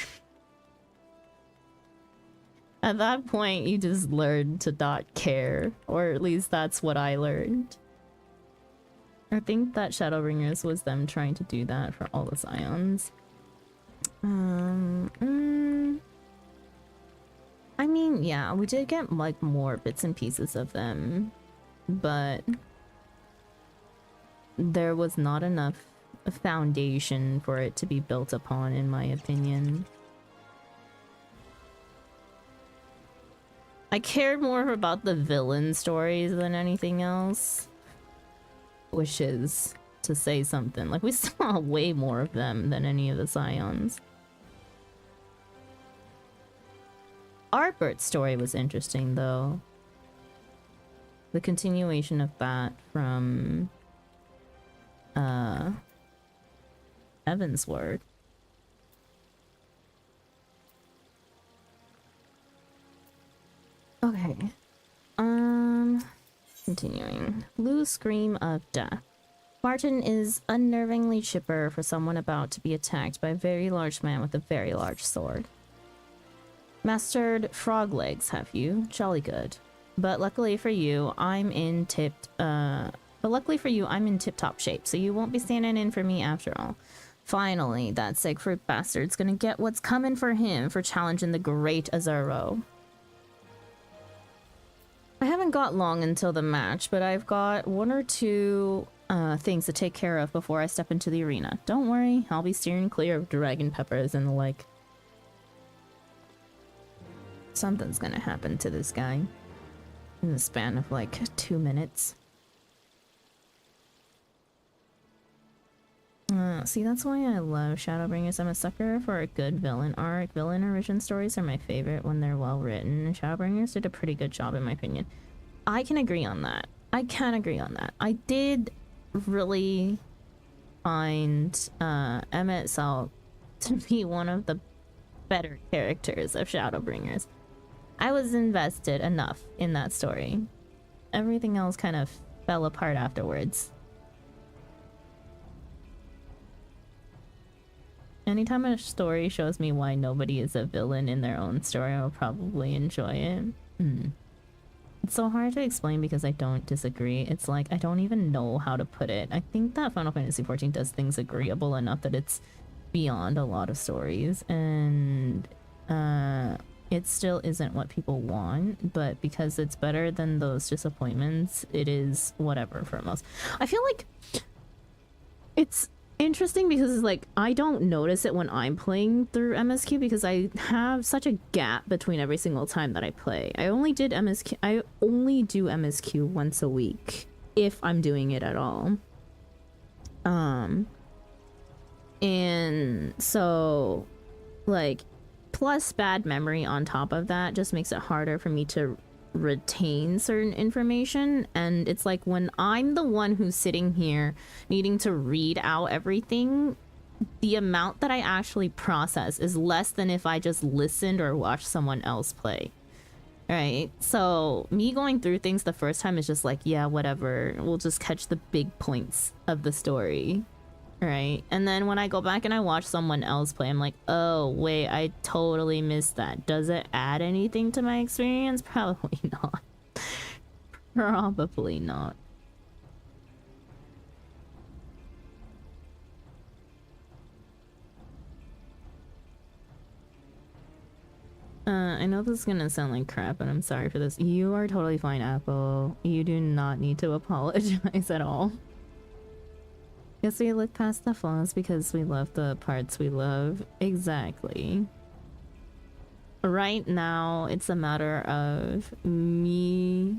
At that point, you just learn to not care. Or at least that's what I learned. I think that Shadowbringers was them trying to do that for all the Scions. I mean, yeah, we did get like more bits and pieces of them, but there was not enough foundation for it to be built upon, in my opinion. I cared more about the villain stories than anything else. Which is to say something. Like, we saw way more of them than any of the Scions. Artbert's story was interesting, though. The continuation of that from Evan's word. Okay. Continuing. Lou's scream of death. Martin is unnervingly chipper for someone about to be attacked by a very large man with a very large sword. Mastered frog legs, have you? Jolly good. But luckily for you, I'm in tip-top shape, so you won't be standing in for me after all. Finally, that Siegfried bastard's gonna get what's coming for him for challenging the great Azuro. I haven't got long until the match, but I've got one or two things to take care of before I step into the arena. Don't worry, I'll be steering clear of dragon peppers and the like. Something's gonna happen to this guy in the span of like 2 minutes. See, that's why I love Shadowbringers. I'm a sucker for a good villain arc. Villain origin stories are my favorite when they're well written, and Shadowbringers did a pretty good job in my opinion. I can agree on that. I can agree on that. I did really find Emmett Salt to be one of the better characters of Shadowbringers. I was invested enough in that story. Everything else kind of fell apart afterwards. Anytime a story shows me why nobody is a villain in their own story, I'll probably enjoy it. It's so hard to explain because I don't disagree. It's like, I don't even know how to put it. I think that Final Fantasy XIV does things agreeable enough that it's beyond a lot of stories. And it still isn't what people want, but because it's better than those disappointments, it is whatever for most. I feel like it's interesting because it's like I don't notice it when I'm playing through MSQ because I have such a gap between every single time that I play. I only do MSQ once a week if I'm doing it at all. And so like plus bad memory on top of that just makes it harder for me to retain certain information. And it's like when I'm the one who's sitting here needing to read out everything, the amount that I actually process is less than if I just listened or watched someone else play. Right? So me going through things the first time is just like, yeah, whatever, we'll just catch the big points of the story. Right? And then when I go back and I watch someone else play, I'm like, oh wait, I totally missed that. Does it add anything to my experience? Probably not. Probably not. I know this is gonna sound like crap, and I'm sorry for this. You are totally fine, Apple. You do not need to apologize at all. Guess we look past the flaws because we love the parts we love. Exactly. Right now, it's a matter of me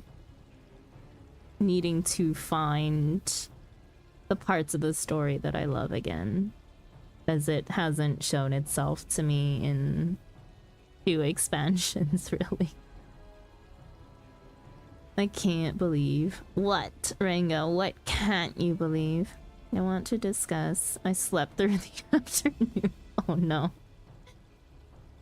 needing to find the parts of the story that I love again, as it hasn't shown itself to me in 2 expansions, really. I can't believe. What, Rango? What can't you believe? I want to discuss. I slept through the afternoon. Oh no.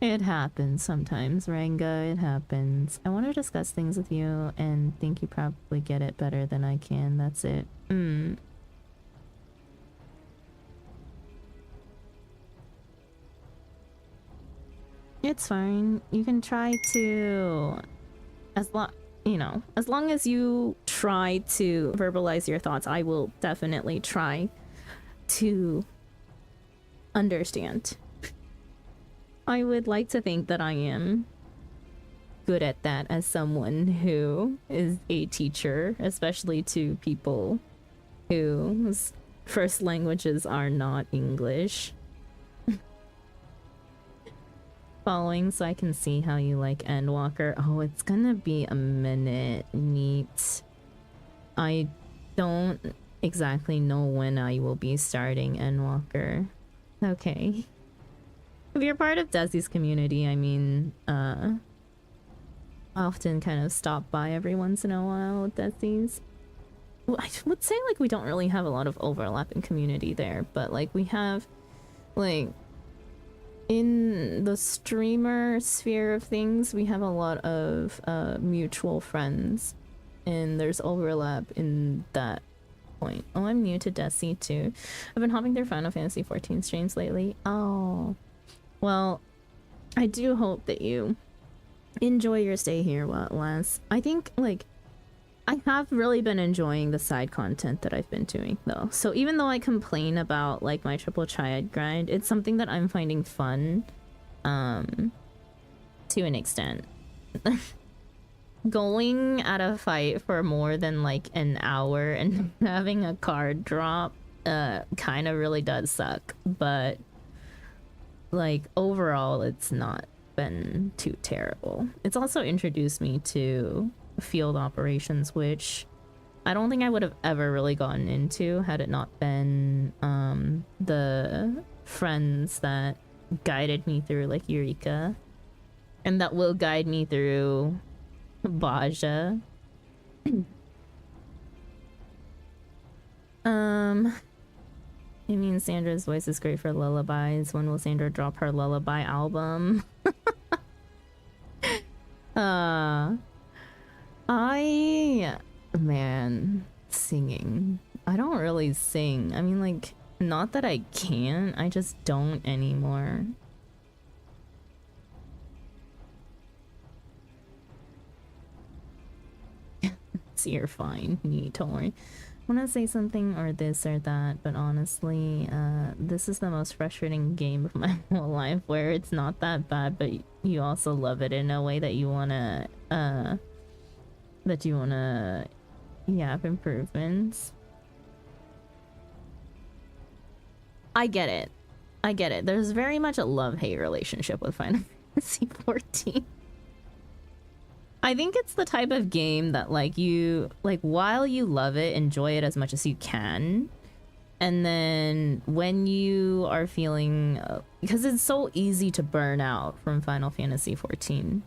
It happens sometimes, Ranga. It happens. I want to discuss things with you and think you probably get it better than I can. That's it. It's fine. You can try to... as long as you try to verbalize your thoughts, I will definitely try to understand. I would like to think that I am good at that as someone who is a teacher, especially to people whose first languages are not English. Following so I can see how you like Endwalker. Oh, it's gonna be a minute. Neat. I don't exactly know when I will be starting Endwalker. Okay. If you're part of Desi's community, I mean, I often kind of stop by every once in a while with Desi's. Well, I would say like we don't really have a lot of overlap in community there, but like we have like in the streamer sphere of things, we have a lot of mutual friends, and there's overlap in that point. Oh, I'm new to Desi too. I've been hopping through Final Fantasy 14 streams lately. Oh, well, I do hope that you enjoy your stay here while it lasts. I think, like, I have really been enjoying the side content that I've been doing, though. So even though I complain about, like, my triple triad grind, it's something that I'm finding fun, to an extent. Going at a fight for more than, like, an hour and having a card drop, kind of really does suck. But, like, overall, it's not been too terrible. It's also introduced me to field operations, which I don't think I would have ever really gotten into had it not been the friends that guided me through, like Eureka, and that will guide me through Baja. I mean, Sandra's voice is great for lullabies. When will Sandra drop her lullaby album? Man, singing. I don't really sing. I mean, like, not that I can't, I just don't anymore. So you're fine. Don't worry. want to say something or this or that, but honestly, this is the most frustrating game of my whole life, where it's not that bad, but you also love it in a way that you wanna, yeah, have improvements. I get it. I get it. There's very much a love-hate relationship with Final Fantasy 14. I think it's the type of game that while you love it, enjoy it as much as you can, and then when you are feeling because it's so easy to burn out from Final Fantasy 14.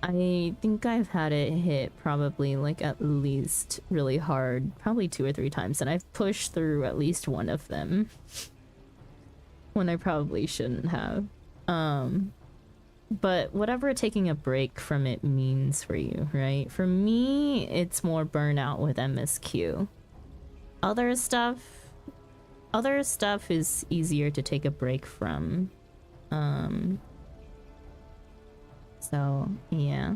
I think I've had it hit probably at least really hard, probably 2 or 3 times, and I've pushed through at least one of them when I probably shouldn't have. But whatever taking a break from it means for you, right? For me, it's more burnout with MSQ. Other stuff is easier to take a break from. So, yeah.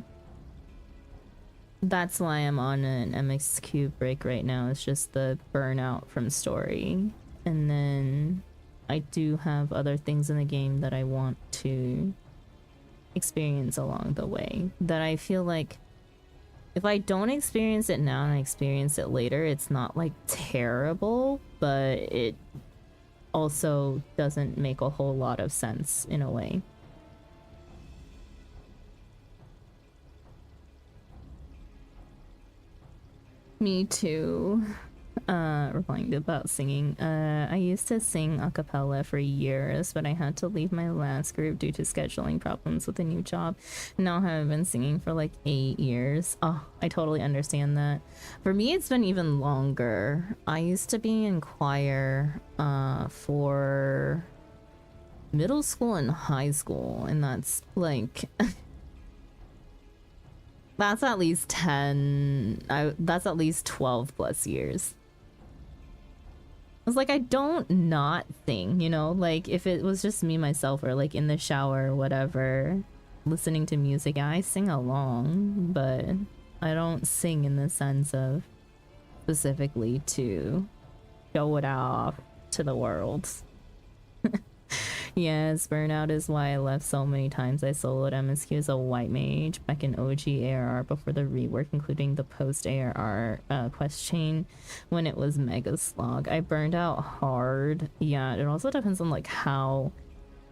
That's why I'm on an MSQ break right now. It's just the burnout from story. And then I do have other things in the game that I want to experience along the way. That I feel like if I don't experience it now and I experience it later, it's not terrible, but it also doesn't make a whole lot of sense in a way. Me too. Replying about singing. I used to sing a cappella for years, but I had to leave my last group due to scheduling problems with a new job. Now I have been singing for 8 years. Oh, I totally understand that. For me, it's been even longer. I used to be in choir for middle school and high school, and that's that's at least that's at least 12 plus years. I was I don't not sing, you know? If it was just me, myself, or in the shower or whatever, listening to music, yeah, I sing along, but I don't sing in the sense of specifically to show it off to the world. Yes, burnout is why I left so many times. I soloed MSQ as a white mage back in OG ARR before the rework, including the post ARR quest chain when it was mega slog. I burned out hard. Yeah, it also depends on how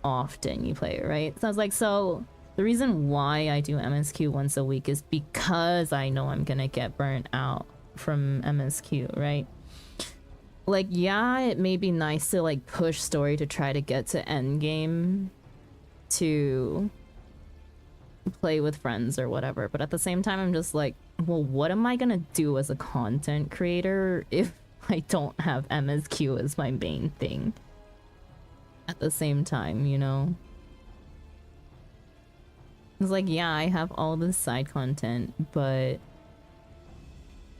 often you play it, right? So I was so the reason why I do MSQ once a week is because I know I'm gonna get burnt out from MSQ, right? Yeah, it may be nice to push story to try to get to end game to play with friends or whatever, but at the same time I'm just well, what am I gonna do as a content creator if I don't have MSQ as my main thing at the same time, you know? It's yeah, I have all this side content, but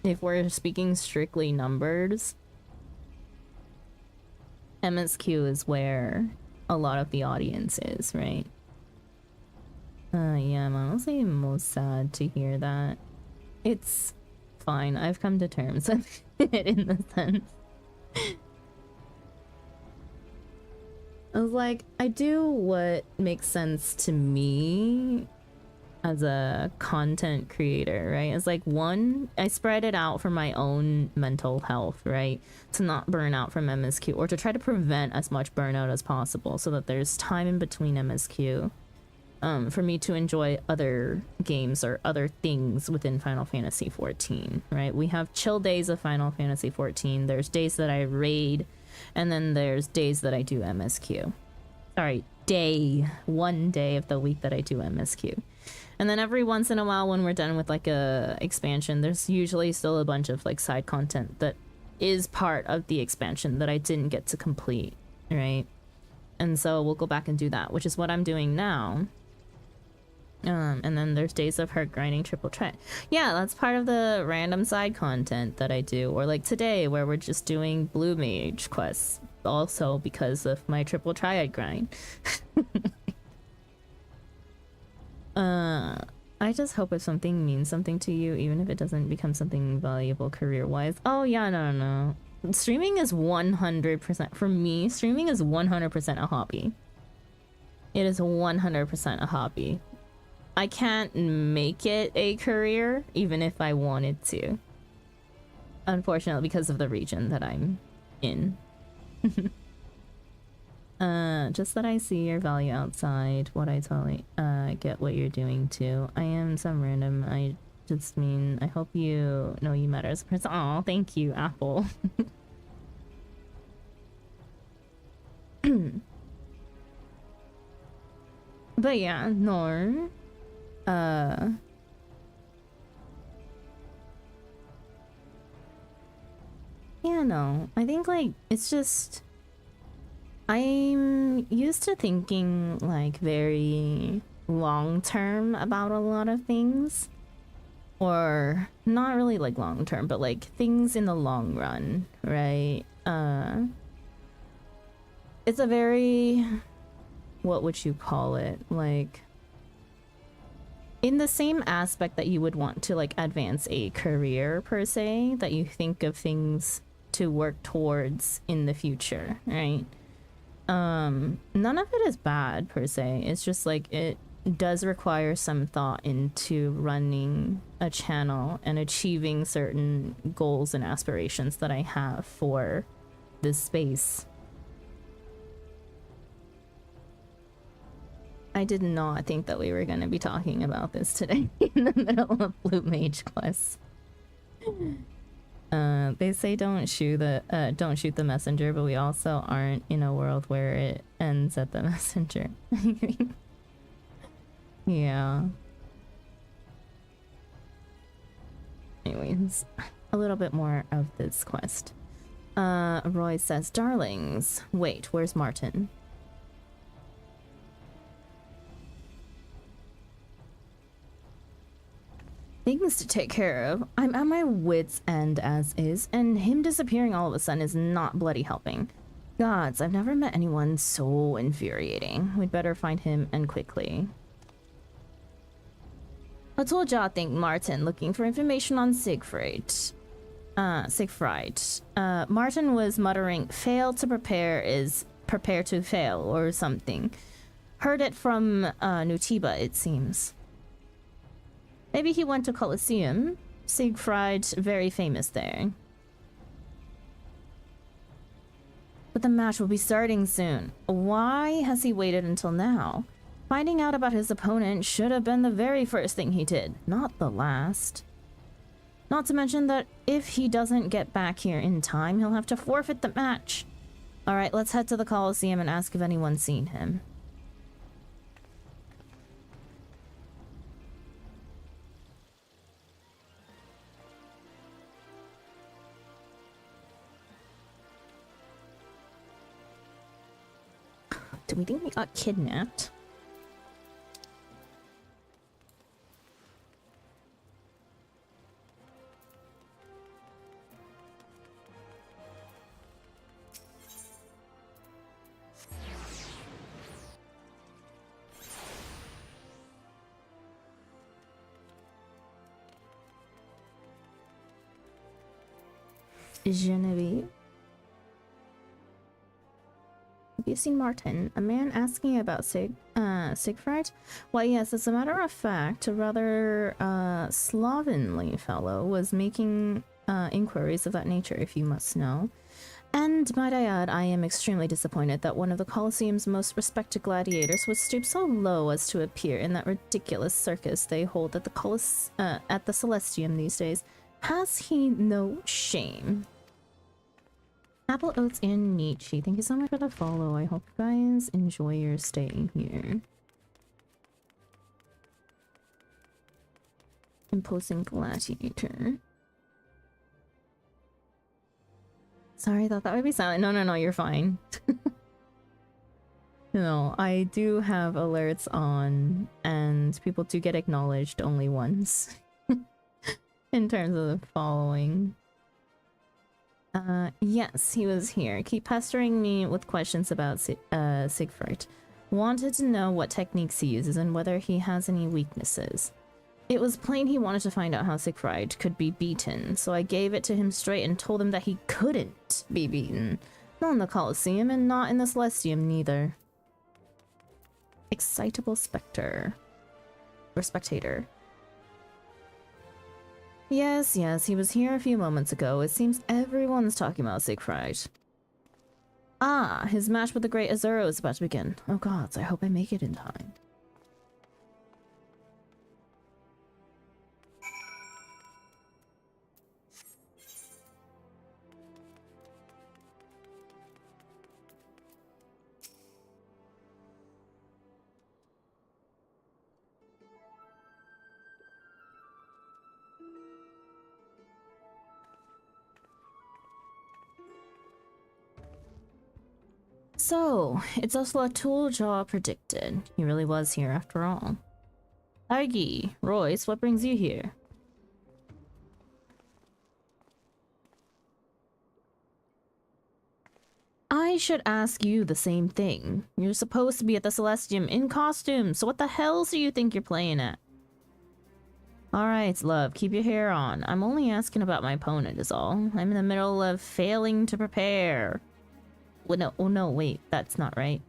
if we're speaking strictly numbers, MSQ is where a lot of the audience is, right? Yeah, I'm honestly most sad to hear that. It's fine. I've come to terms with it in the sense. I was I do what makes sense to me as a content creator, right? It's one, I spread it out for my own mental health, right? To not burn out from MSQ, or to try to prevent as much burnout as possible so that there's time in between MSQ for me to enjoy other games or other things within Final Fantasy 14, right? We have chill days of Final Fantasy 14. There's days that I raid, and then there's days that I do MSQ. Sorry, one day of the week that I do MSQ. And then every once in a while when we're done with a expansion, there's usually still a bunch of side content that is part of the expansion that I didn't get to complete, right? And so we'll go back and do that, which is what I'm doing now. And then there's days of her grinding triple triad. Yeah, that's part of the random side content that I do. Or today where we're just doing blue mage quests, also because of my triple triad grind. I just hope if something means something to you, even if it doesn't become something valuable career-wise. Oh yeah, no. Streaming is 100%, for me, streaming is 100% a hobby. It is 100% a hobby. I can't make it a career, even if I wanted to. Unfortunately, because of the region that I'm in. Just that I see your value outside what I totally get what you're doing too. I am some random. I just mean I hope you know you matter as a person. Aw, thank you, Apple. But yeah, no. Yeah, no. I think like it's just I'm used to thinking like very long term about a lot of things. Or not really like long term, but like things in the long run, right? It's a very, what would you call it? Like in the same aspect that you would want to like advance a career per se, that you think of things to work towards in the future, right? None of it is bad per se. It's just like it does require some thought into running a channel and achieving certain goals and aspirations that I have for this space. I did not think that we were going to be talking about this today in the middle of Blue Mage Quest. They say don't shoot the messenger, but we also aren't in a world where it ends at the messenger. Yeah. Anyways, a little bit more of this quest. Roy says, darlings, wait, where's Martin? Things to take care of. I'm at my wit's end as is, and him disappearing all of a sudden is not bloody helping. Gods, I've never met anyone so infuriating. We'd better find him, and quickly. I told y'all I think Martin looking for information on Siegfried. Martin was muttering, fail to prepare is prepare to fail, or something. Heard it from Nutiba, it seems. Maybe he went to Colosseum. Siegfried, very famous there. But the match will be starting soon. Why has he waited until now? Finding out about his opponent should have been the very first thing he did, not the last. Not to mention that if he doesn't get back here in time, he'll have to forfeit the match. Alright, let's head to the Colosseum and ask if anyone's seen him. Do we think we got kidnapped? Genevieve? Have you seen Martin? A man asking about Siegfried? Why, yes, as a matter of fact, a rather slovenly fellow was making inquiries of that nature, if you must know. And might I add, I am extremely disappointed that one of the Colosseum's most respected gladiators would stoop so low as to appear in that ridiculous circus they hold at the Celestium these days. Has he no shame? Apple Oats and Nietzsche, thank you so much for the follow. I hope you guys enjoy your stay here. Imposing gladiator. Sorry, I thought that would be silent. No, you're fine. No, I do have alerts on, and people do get acknowledged only once. In terms of the following. Yes, he was here. Keep pestering me with questions about Siegfried. Wanted to know what techniques he uses and whether he has any weaknesses. It was plain he wanted to find out how Siegfried could be beaten, so I gave it to him straight and told him that he couldn't be beaten. Not in the Colosseum and not in the Celestium neither. Excitable specter. Or spectator. Yes, he was here a few moments ago. It seems everyone's talking about Siegfried. Ah, his match with the great Azuro is about to begin. Oh gods, I hope I make it in time. So, it's as Latouljaw predicted. He really was here after all. Aggie, Royce, what brings you here? I should ask you the same thing. You're supposed to be at the Celestium in costume, so what the hell do you think you're playing at? Alright, love, keep your hair on. I'm only asking about my opponent is all. I'm in the middle of failing to prepare. Well, no, oh no, wait, that's not right.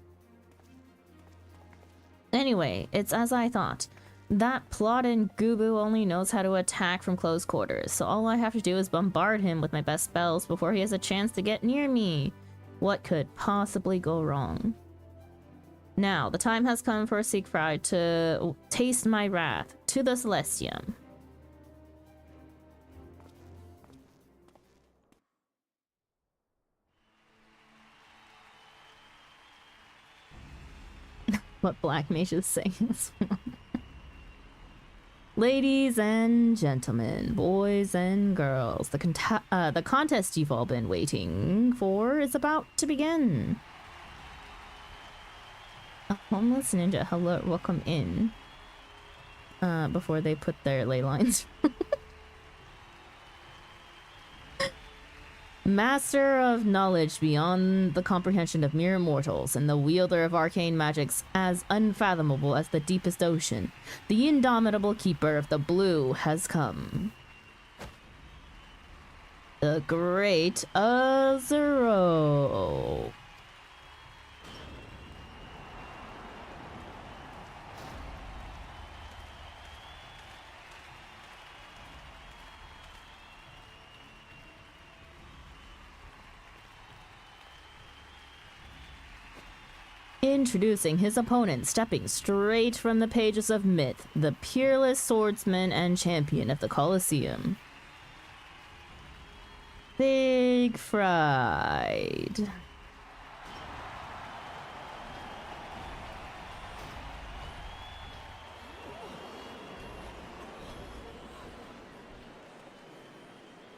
Anyway, it's as I thought. That plotting Gubu only knows how to attack from close quarters, so all I have to do is bombard him with my best spells before he has a chance to get near me. What could possibly go wrong? Now, the time has come for Siegfried to taste my wrath to the Celestium. What Black Mage is saying as well. Ladies and gentlemen, boys and girls, the contest you've all been waiting for is about to begin. A homeless ninja, hello, welcome in. Before they put their ley lines. Master of knowledge beyond the comprehension of mere mortals, and the wielder of arcane magics as unfathomable as the deepest ocean, the indomitable keeper of the blue has come. The great Azuro. Introducing his opponent, stepping straight from the pages of myth, the peerless swordsman and champion of the Colosseum. Siegfried.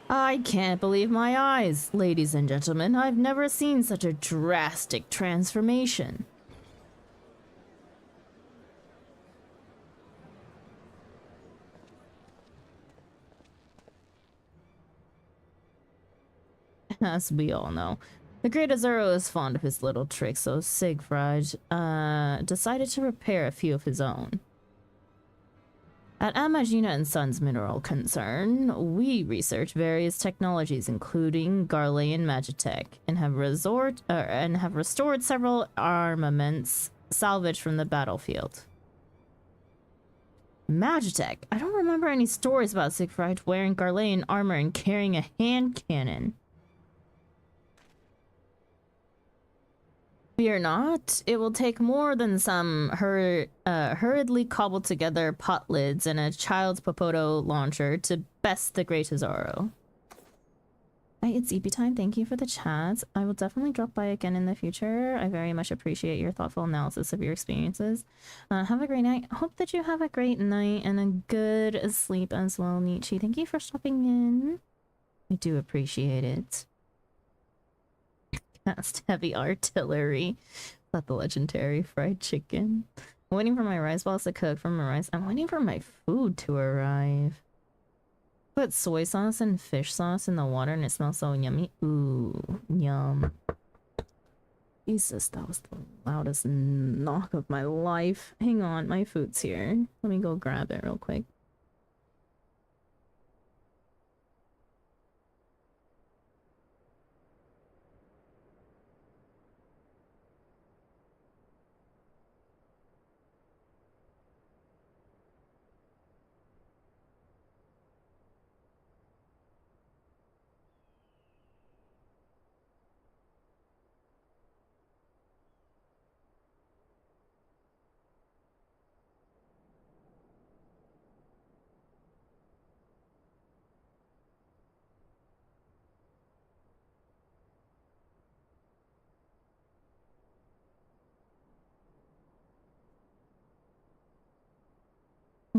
I can't believe my eyes, ladies and gentlemen. I've never seen such a drastic transformation. As we all know, the great Azuro is fond of his little tricks, so Siegfried decided to prepare a few of his own. At Amagina & Sons Mineral Concern, we research various technologies, including Garlean Magitech, and have restored several armaments salvaged from the battlefield. Magitech? I don't remember any stories about Siegfried wearing Garlean armor and carrying a hand cannon. Fear not, it will take more than some hurriedly cobbled together pot lids and a child's Popoto launcher to best the great Azuro. Hi, it's EP time. Thank you for the chat. I will definitely drop by again in the future. I very much appreciate your thoughtful analysis of your experiences. Have a great night. Hope that you have a great night and a good sleep as well, Nietzsche. Thank you for stopping in. I do appreciate it. Cast heavy artillery. Not the legendary fried chicken. I'm waiting for my rice balls to cook from my rice. I'm waiting for my food to arrive. Put soy sauce and fish sauce in the water and it smells so yummy. Ooh, yum. Jesus, that was the loudest knock of my life. Hang on, my food's here. Let me go grab it real quick.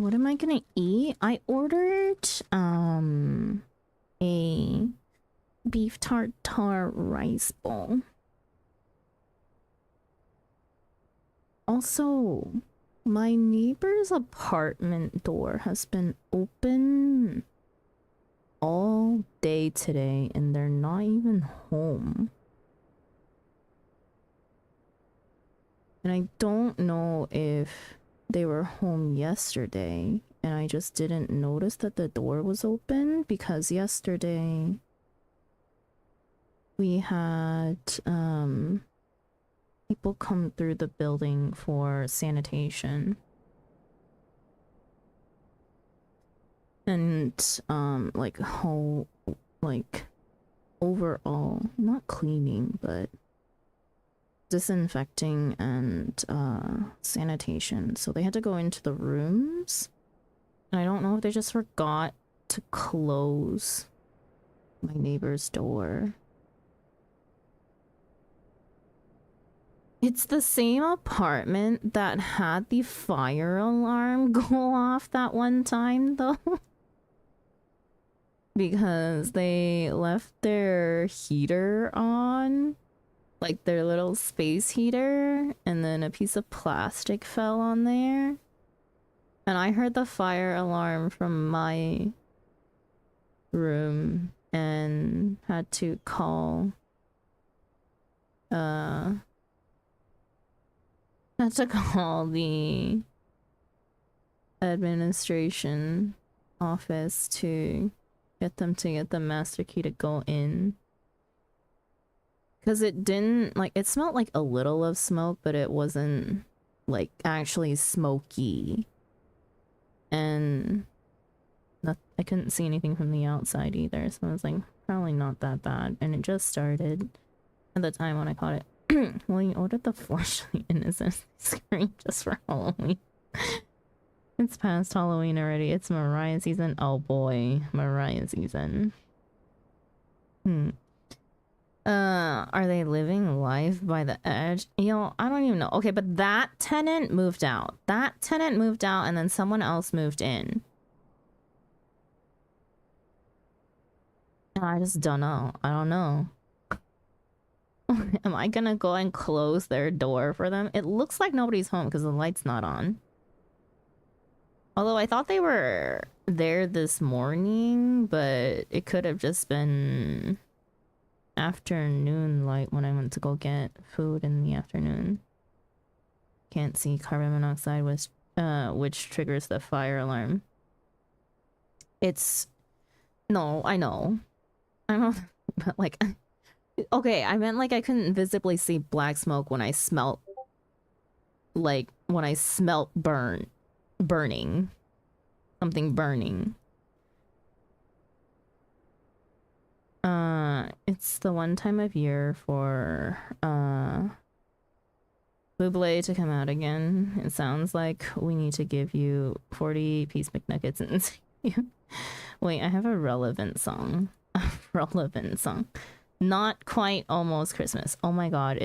What am I gonna eat? I ordered a beef tartare rice bowl. Also, my neighbor's apartment door has been open all day today and they're not even home. And I don't know if they were home yesterday and I just didn't notice that the door was open, because yesterday we had people come through the building for sanitation. And like whole, like overall, not cleaning, but disinfecting and sanitation. So they had to go into the rooms. And I don't know if they just forgot to close my neighbor's door. It's the same apartment that had the fire alarm go off that one time, though. Because they left their heater on, like their little space heater, and then a piece of plastic fell on there. And I heard the fire alarm from my room and had to call the administration office to get them to get the master key to go in. Because it didn't, like, it smelled like a little of smoke, but it wasn't, like, actually smoky. And I couldn't see anything from the outside either, so I was like, probably not that bad. And it just started at the time when I caught it. Well, you ordered the Flashlight Innocence screen just for Halloween. It's past Halloween already. It's Mariah season. Oh boy, Mariah season. Are they living life by the edge? Yo, I don't even know. Okay, but that tenant moved out. That tenant moved out and then someone else moved in. I just don't know. I don't know. Am I gonna go and close their door for them? It looks like nobody's home because the light's not on. Although I thought they were there this morning, but it could have just been afternoon light when I went to go get food in the afternoon. Can't see carbon monoxide, which triggers the fire alarm. It's... No, I know. But like... Okay, I meant like I couldn't visibly see black smoke when I smelt... Like, when I smelt burning. Something burning. It's the one time of year for, Buble to come out again. It sounds like we need to give you 40-piece McNuggets and... Wait, I have a relevant song. A relevant song. Not quite almost Christmas. Oh my god,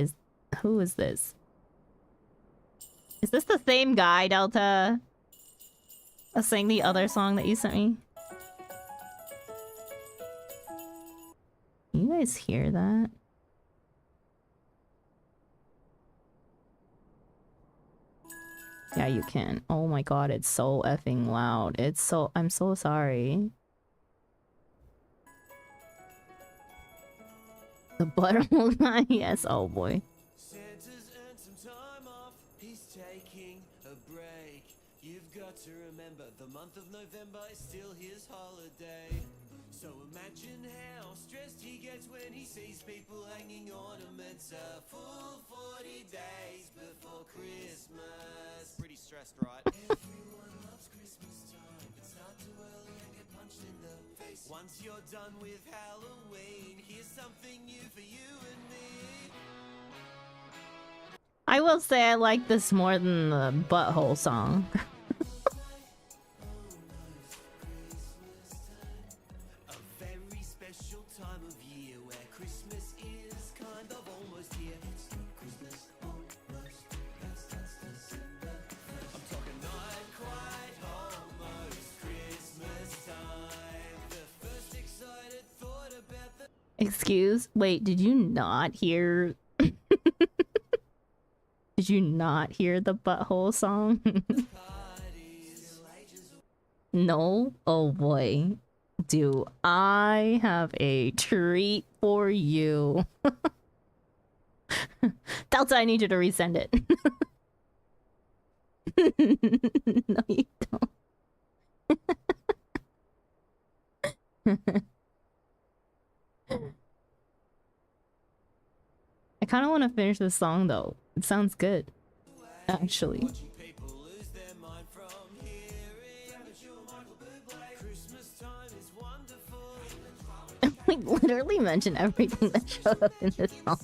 who is this? Is this the same guy, Delta? Sing the other song that you sent me? Can you guys hear that? Yeah, you can. Oh my god, it's so effing loud. I'm so sorry. The butthole guy? Yes, oh boy. Santa's earned some time off. He's taking a break. You've got to remember, the month of November is still his holiday. So imagine how stressed he gets when he sees people hanging ornaments a full 40 days before Christmas. Pretty stressed, right? Everyone loves Christmas time. It's not too early and get punched in the face. Once you're done with Halloween, here's something new for you and me. I will say I like this more than the butthole song. Wait, did you not hear? Did you not hear the butthole song? No? Oh boy. Do I have a treat for you? Delta, I need you to resend it. No, you don't. I kind of want to finish this song though. It sounds good, actually. We literally mention everything that showed up in this song.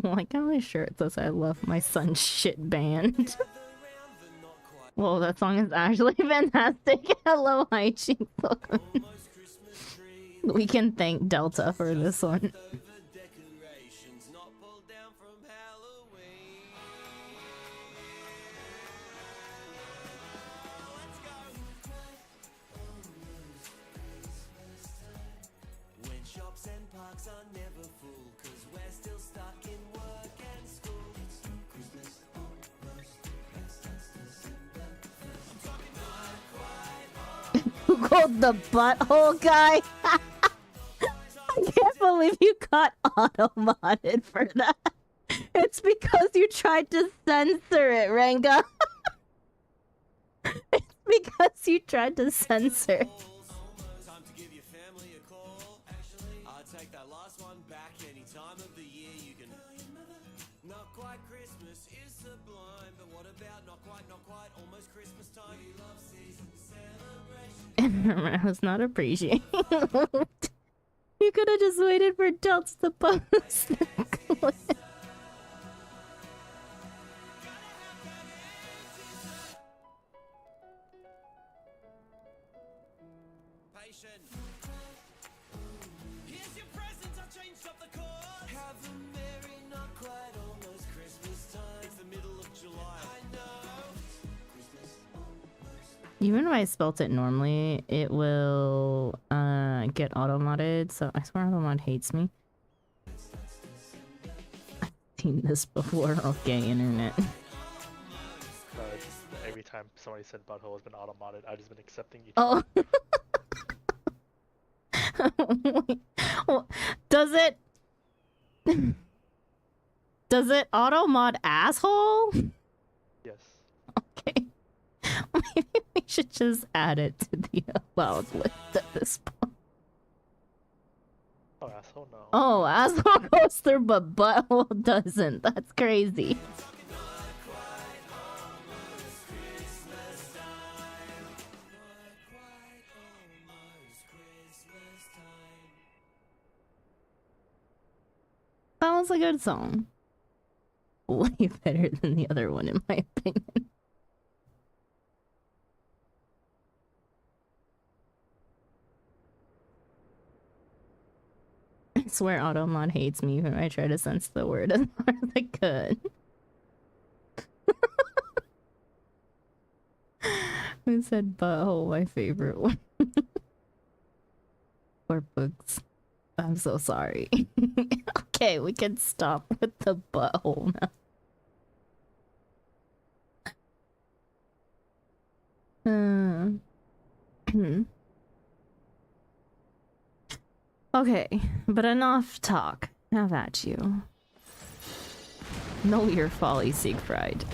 Like on my shirt says I love my son's shit band. Whoa, that song is actually fantastic. Hello, hygiene. We can thank Delta for this one. Who called the butthole guy? I can't believe you got auto-modded for that. It's because you tried to censor it, Ranga. It's because you tried to censor. I was not appreciating. You could have just waited for Delta to post the clip. Even if I spelt it normally, it will get auto-modded, so I swear auto-mod hates me. I've seen this before. Okay, internet. Every time somebody said butthole has been auto-modded, I've just been accepting each. Oh. Well, does it auto-mod asshole? Yes. Okay. Maybe we should just add it to the allowed list at this point. Oh, asshole, no. Oh, asshole goes through, but butthole doesn't. That's crazy. That was a good song. Way better than the other one, in my opinion. I swear Automod hates me when I try to sense the word as hard as I could. Who said butthole, my favorite one? Or books. I'm so sorry. Okay, we can stop with the butthole now. Okay, but enough talk. Have at you. Know your folly, Siegfried.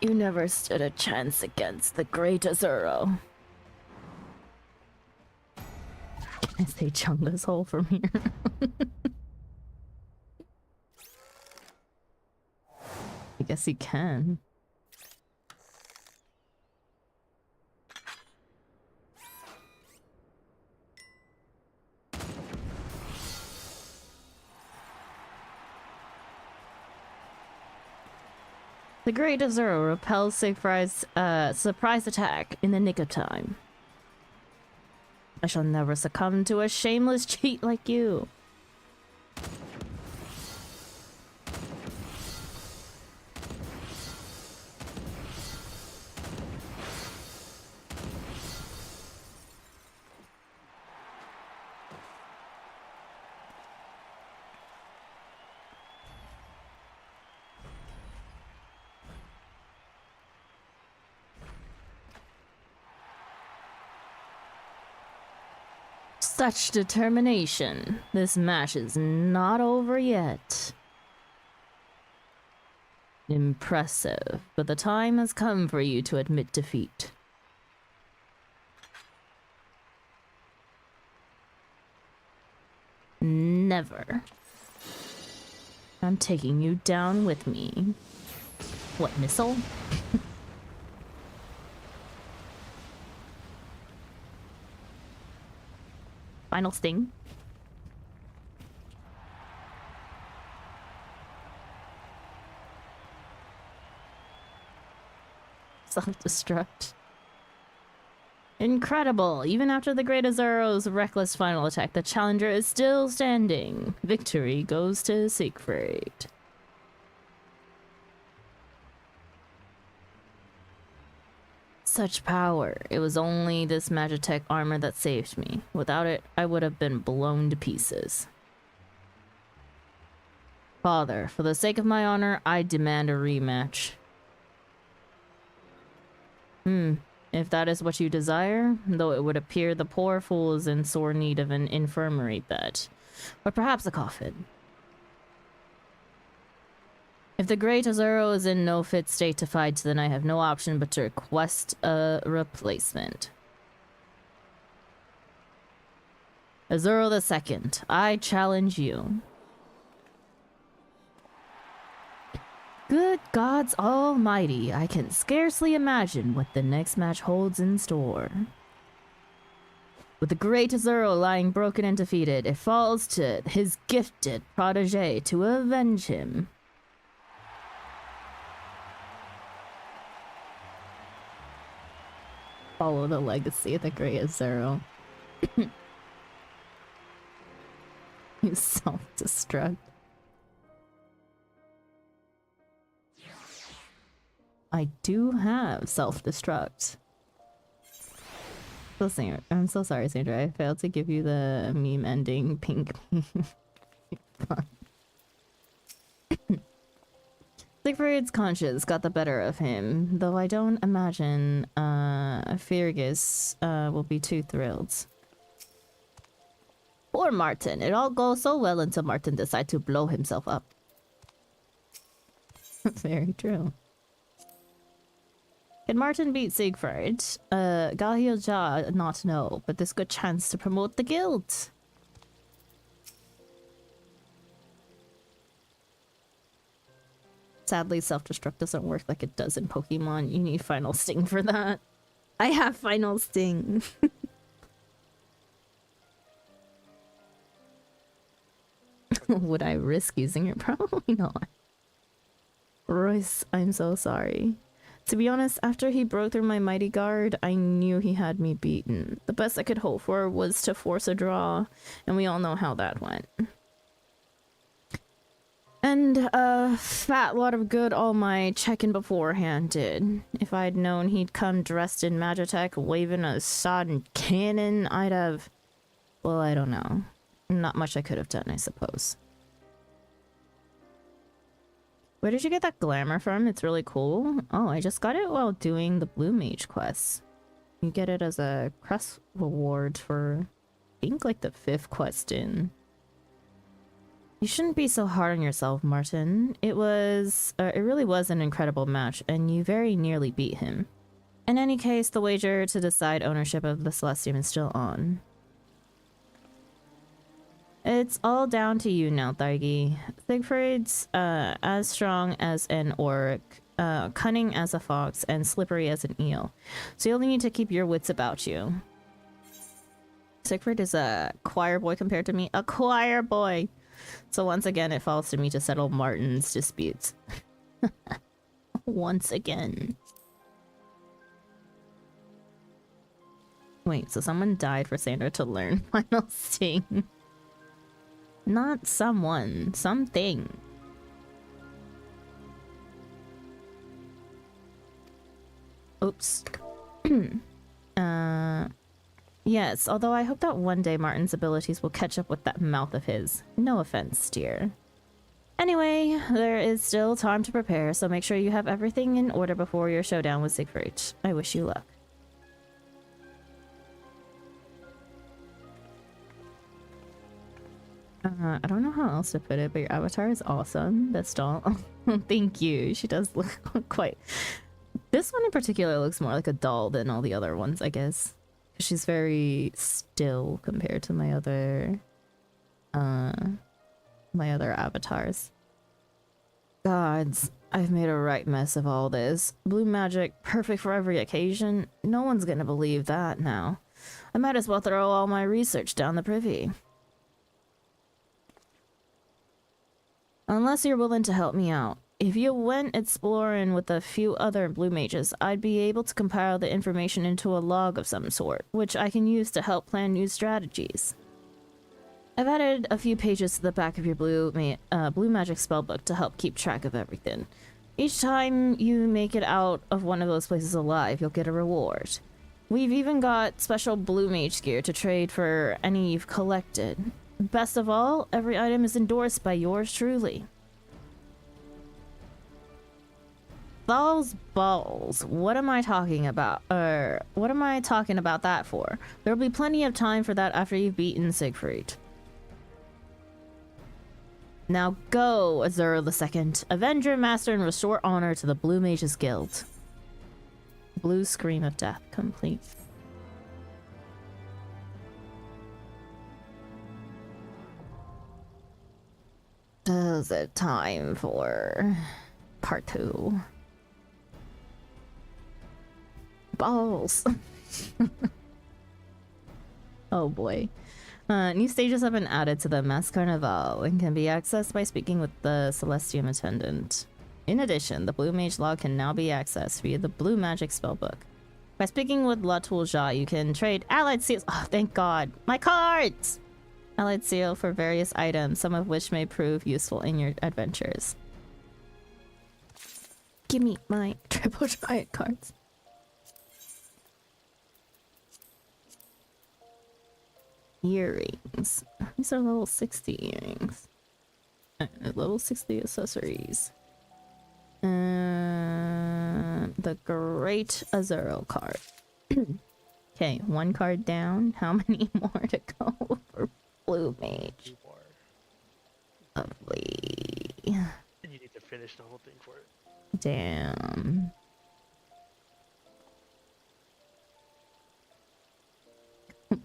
You never stood a chance against the great Azuro. Can I say Chunga's hole from here? I guess you can. The Great Azuro repels Siegfried's surprise attack in the nick of time. I shall never succumb to a shameless cheat like you. Such determination. This match is not over yet. Impressive, but the time has come for you to admit defeat. Never. I'm taking you down with me. What, missile? Final sting. Self-destruct. Incredible! Even after the Great Azuro's reckless final attack, the challenger is still standing. Victory goes to Siegfried. Such power. It was only this Magitech armor that saved me. Without it, I would have been blown to pieces. Father, for the sake of my honor, I demand a rematch. If that is what you desire, though it would appear the poor fool is in sore need of an infirmary bed, or perhaps a coffin. If the Great Azuro is in no fit state to fight, then I have no option but to request a replacement. Azuro II, I challenge you. Good gods almighty, I can scarcely imagine what the next match holds in store. With the Great Azuro lying broken and defeated, it falls to his gifted protege to avenge him. Follow the legacy of the Great Azuro. You self-destruct. I do have self-destruct. So, Sandra, I'm so sorry, Sandra. I failed to give you the meme ending pink meme. Siegfried's conscience got the better of him, though I don't imagine Fergus will be too thrilled. Poor Martin. It all goes so well until Martin decides to blow himself up. Very true. Can Martin beat Siegfried? Galio Ja not know, but this good chance to promote the guild. Sadly, self-destruct doesn't work like it does in Pokemon. You need Final Sting for that. I have Final Sting. Would I risk using it? Probably not. Royce, I'm so sorry. To be honest, after he broke through my mighty guard, I knew he had me beaten. The best I could hope for was to force a draw, and we all know how that went. And a fat lot of good all my checking beforehand did. If I'd known he'd come dressed in Magitech, waving a sodden cannon, I'd have... Well, I don't know. Not much I could have done, I suppose. Where did you get that glamour from? It's really cool. Oh, I just got it while doing the Blue Mage quest. You get it as a crest reward for, I think, like the 5th quest in. You shouldn't be so hard on yourself, Martin. It really was an incredible match, and you very nearly beat him. In any case, the wager to decide ownership of the Celestium is still on. It's all down to you now, Thargi. Siegfried's as strong as an orc, cunning as a fox, and slippery as an eel. So you'll need to keep your wits about you. Siegfried is a choir boy compared to me. A choir boy! So once again, it falls to me to settle Martin's disputes. Once again. Wait, so someone died for Sandra to learn Final Sting. Not someone, something. Oops. Yes, although I hope that one day Martin's abilities will catch up with that mouth of his. No offense, dear. Anyway, there is still time to prepare, so make sure you have everything in order before your showdown with Siegfried. I wish you luck. I don't know how else to put it, but your avatar is awesome. This doll. Thank you. She does look quite... This one in particular looks more like a doll than all the other ones, I guess. She's very still compared to my other avatars. Gods, I've made a right mess of all this. Blue magic, perfect for every occasion. No one's gonna believe that now. I might as well throw all my research down the privy. Unless you're willing to help me out. If you went exploring with a few other blue mages, I'd be able to compile the information into a log of some sort, which I can use to help plan new strategies. I've added a few pages to the back of your blue magic spellbook to help keep track of everything. Each time you make it out of one of those places alive, you'll get a reward. We've even got special blue mage gear to trade for any you've collected. Best of all, every item is endorsed by yours truly. Balls, balls. What am I talking about? What am I talking about that for? There'll be plenty of time for that after you've beaten Siegfried. Now go, Azura II, Avenger, Master, and restore honor to the Blue Mages Guild. Blue Scream of Death complete. Is it time for part 2? Balls. Oh boy. New stages have been added to the Mass Carnival and can be accessed by speaking with the Celestium attendant. In addition, the Blue Mage log can now be accessed via the Blue Magic Spellbook. By speaking with La Toulja, you can trade allied seals. Oh, thank God. My cards! Allied seal for various items, some of which may prove useful in your adventures. Give me my triple giant cards. Earrings. These are level 60 earrings. Level 60 accessories. The Great Azuro card. Okay, one card down. How many more to go for Blue Mage? Lovely. And you need to finish the whole thing for it. Damn.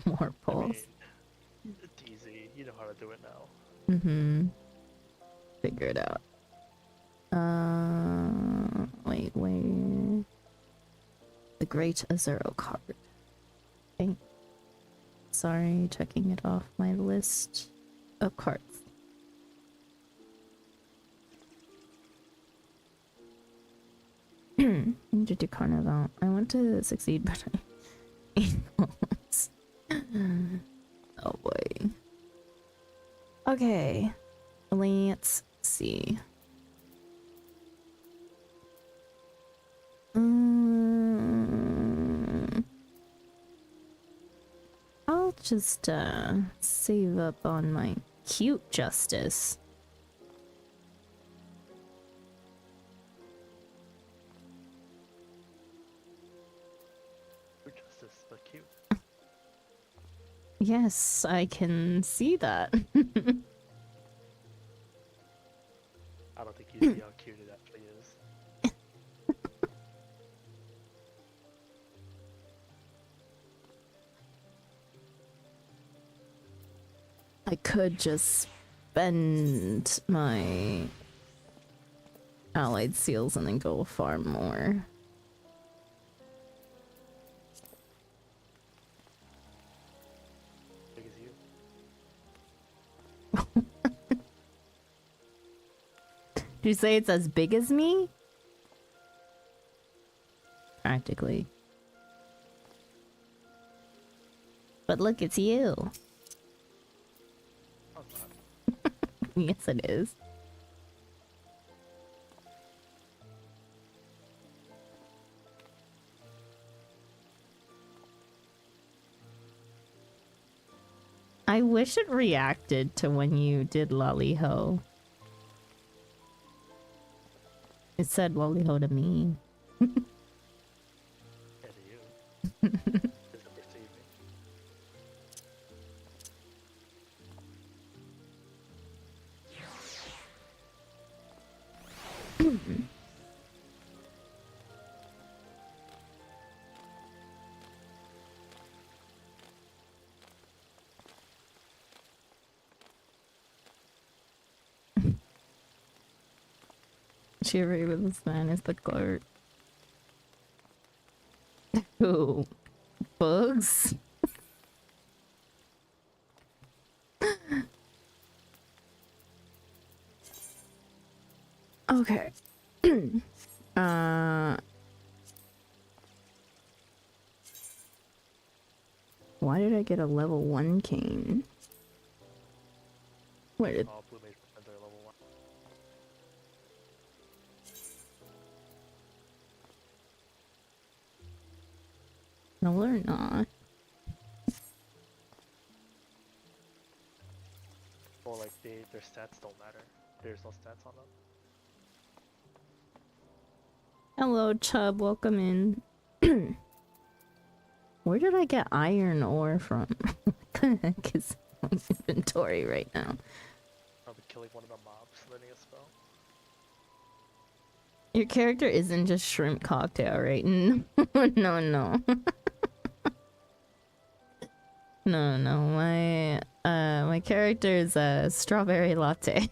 More pulls. I mean, it's easy. You know how to do it now. Mm-hmm. Figure it out. Wait. The Great Azuro card. Okay. Sorry, checking it off my list of cards. Into the Carnival. I want to succeed, but I won't. Oh boy. Okay. Let's see. I'll just save up on my cute justice. Your justice, but cute. Yes, I can see that. I don't think you see how cute it actually is. I could just spend my allied seals and then go farm more. Big as you. Did you say it's as big as me? practically. But look, it's you. Oh, it's not. Yes, it is. I wish it reacted to when you did Lolly Ho. It said Lolly Ho to me. Yeah, to you. Doesn't perceive me. Cheery with this man is the goat. Who? Bugs? Okay. Why did I get a level 1 cane? Where did... All blue mage weapons are level 1. No, they're not. Well, like their stats don't matter. There's no stats on them. Hello, Chubb. Welcome in. Where did I get iron ore from? What the heck is my inventory right now? Probably killing one of the mobs, learning a spell. Your character isn't just shrimp cocktail, right? No, no, no. No. My character is a strawberry latte.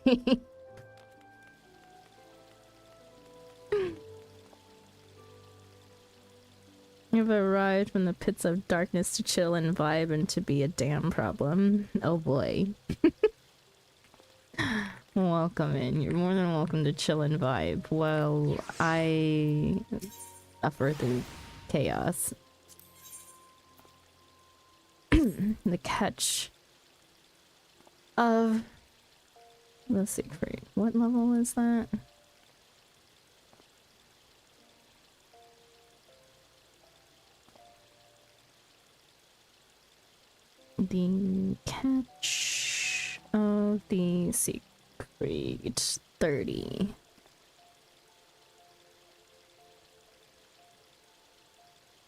You've arrived from the pits of darkness to chill and vibe and to be a damn problem. Oh boy. Welcome in. You're more than welcome to chill and vibe while I suffer through chaos. The catch of the secret. What level is that? The catch of the secret 30.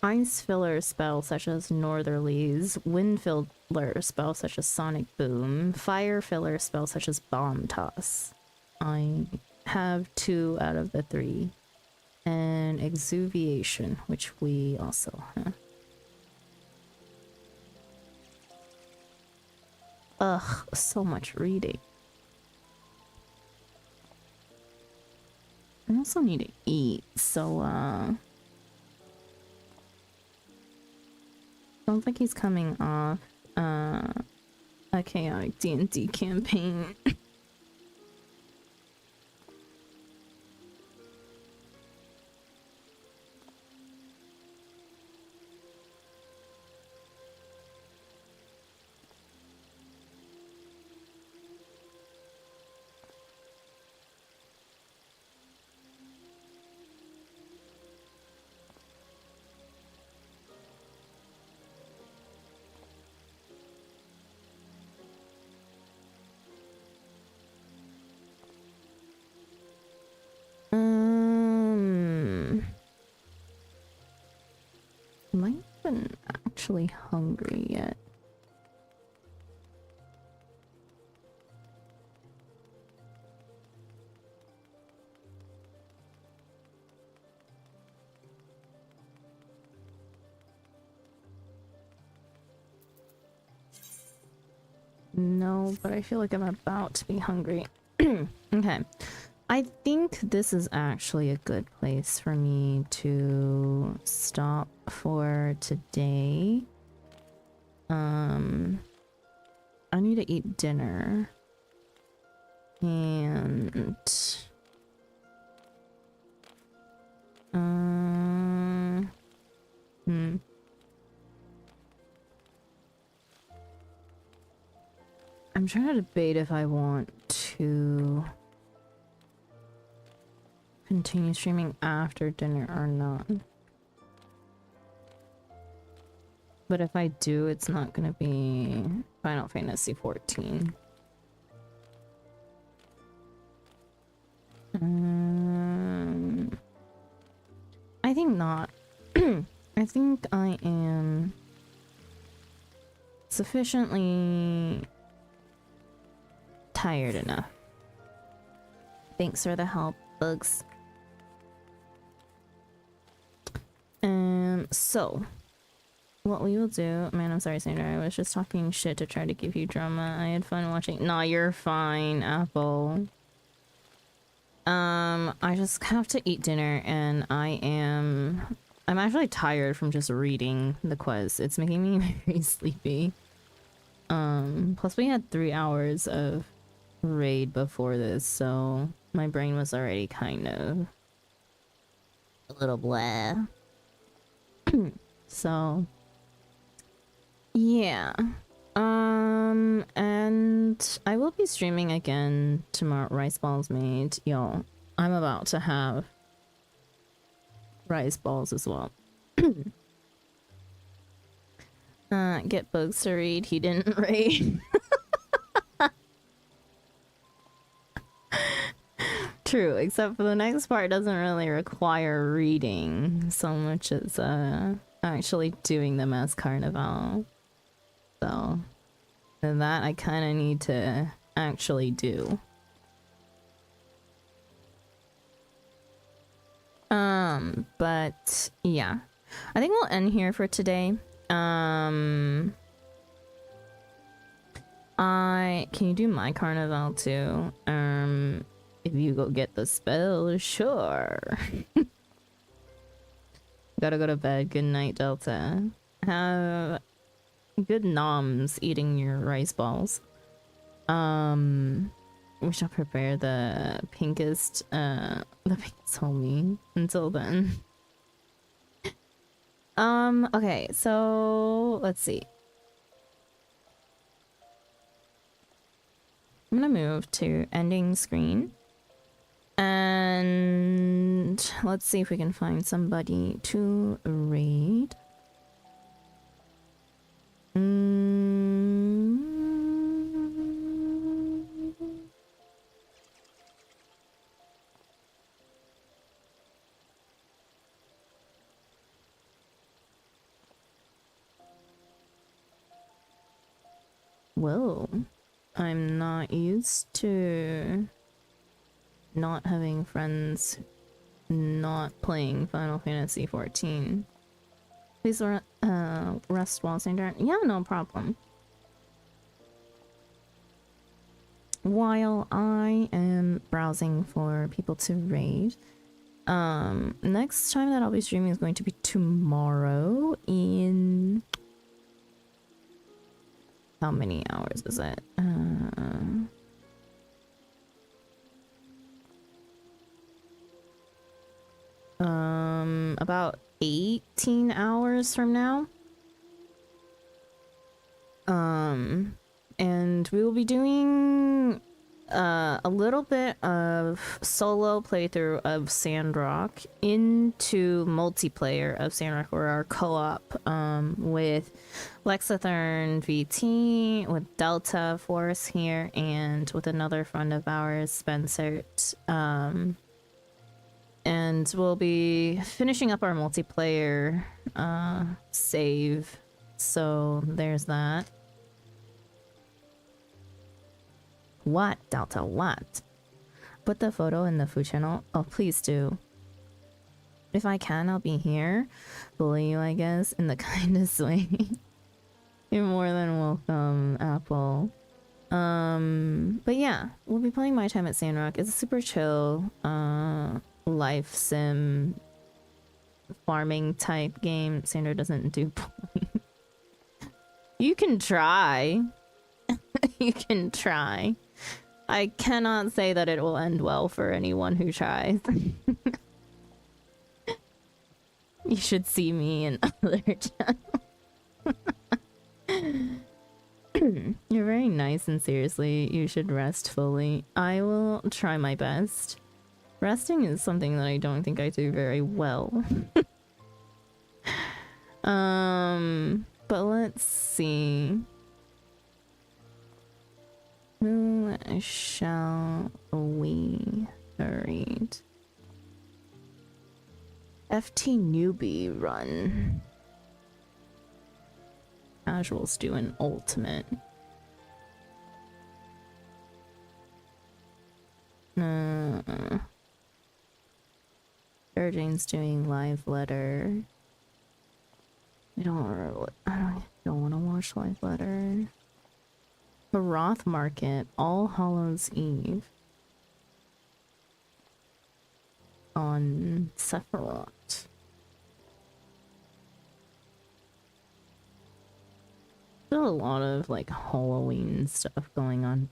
Ice filler spell such as Northerlies, wind filler spell such as Sonic Boom, fire filler spell such as Bomb Toss. I have 2 out of the 3. And Exuviation, which we also have. Ugh, so much reading. I also need to eat, so sounds like he's coming off a chaotic D&D campaign. Am I even actually hungry yet? No, but I feel like I'm about to be hungry. Okay. I think this is actually a good place for me to stop for today. I need to eat dinner. And I'm trying to debate if I want to continue streaming after dinner or not. But if I do, it's not gonna be Final Fantasy 14. I think not. I think I am sufficiently tired enough. Thanks for the help, Bugs. So what we will do, man, I'm sorry, Sandra, I was just talking shit to try to give you drama. I had fun watching. Nah, you're fine, Apple. I just have to eat dinner, and I'm actually tired from just reading the quiz. It's making me very sleepy. Plus we had 3 hours of raid before this, so my brain was already kind of a little blah. So yeah. And I will be streaming again tomorrow. Rice balls made. Yo, I'm about to have rice balls as well. Get Bugs to read. He didn't read. True, except for the next part doesn't really require reading so much as actually doing them as Carnival. So that I kind of need to actually do. But yeah, I think we'll end here for today. Can you do my Carnival too? If you go get the spell, sure. Gotta go to bed. Good night, Delta. Have good noms eating your rice balls. We shall prepare the pinkest homie. Until then. Okay, so let's see. I'm gonna move to ending screen. And let's see if we can find somebody to raid. Whoa, I'm not used to not having friends not playing Final Fantasy 14. Please rest while Sandra. Yeah, no problem. While I am browsing for people to raid, next time that I'll be streaming is going to be tomorrow in... How many hours is it? About 18 hours from now. And we will be doing a little bit of solo playthrough of Sandrock into multiplayer of Sandrock, or our co-op with Lexathern VT, with Delta Force here, and with another friend of ours, Spencer. And we'll be finishing up our multiplayer save. So there's that. What, Delta, what? Put the photo in the food channel? Oh, please do. If I can, I'll be here. Bully you, I guess, in the kindest way. You're more than welcome, Apple. But yeah, we'll be playing My Time at Sandrock. It's a super chill, life sim farming type game. Sandra doesn't do bullying. You can try. You can try. I cannot say that it will end well for anyone who tries. You should see me in other channels. You're very nice and seriously, you should rest fully. I will try my best. Resting is something that I don't think I do very well. But let's see. Who shall we read? FT newbie run. Casuals do an ultimate. Sarah Jane's doing live letter. I don't want to watch live letter. Maroth Market, All Hallows Eve. On Sephiroth. Still a lot of like Halloween stuff going on.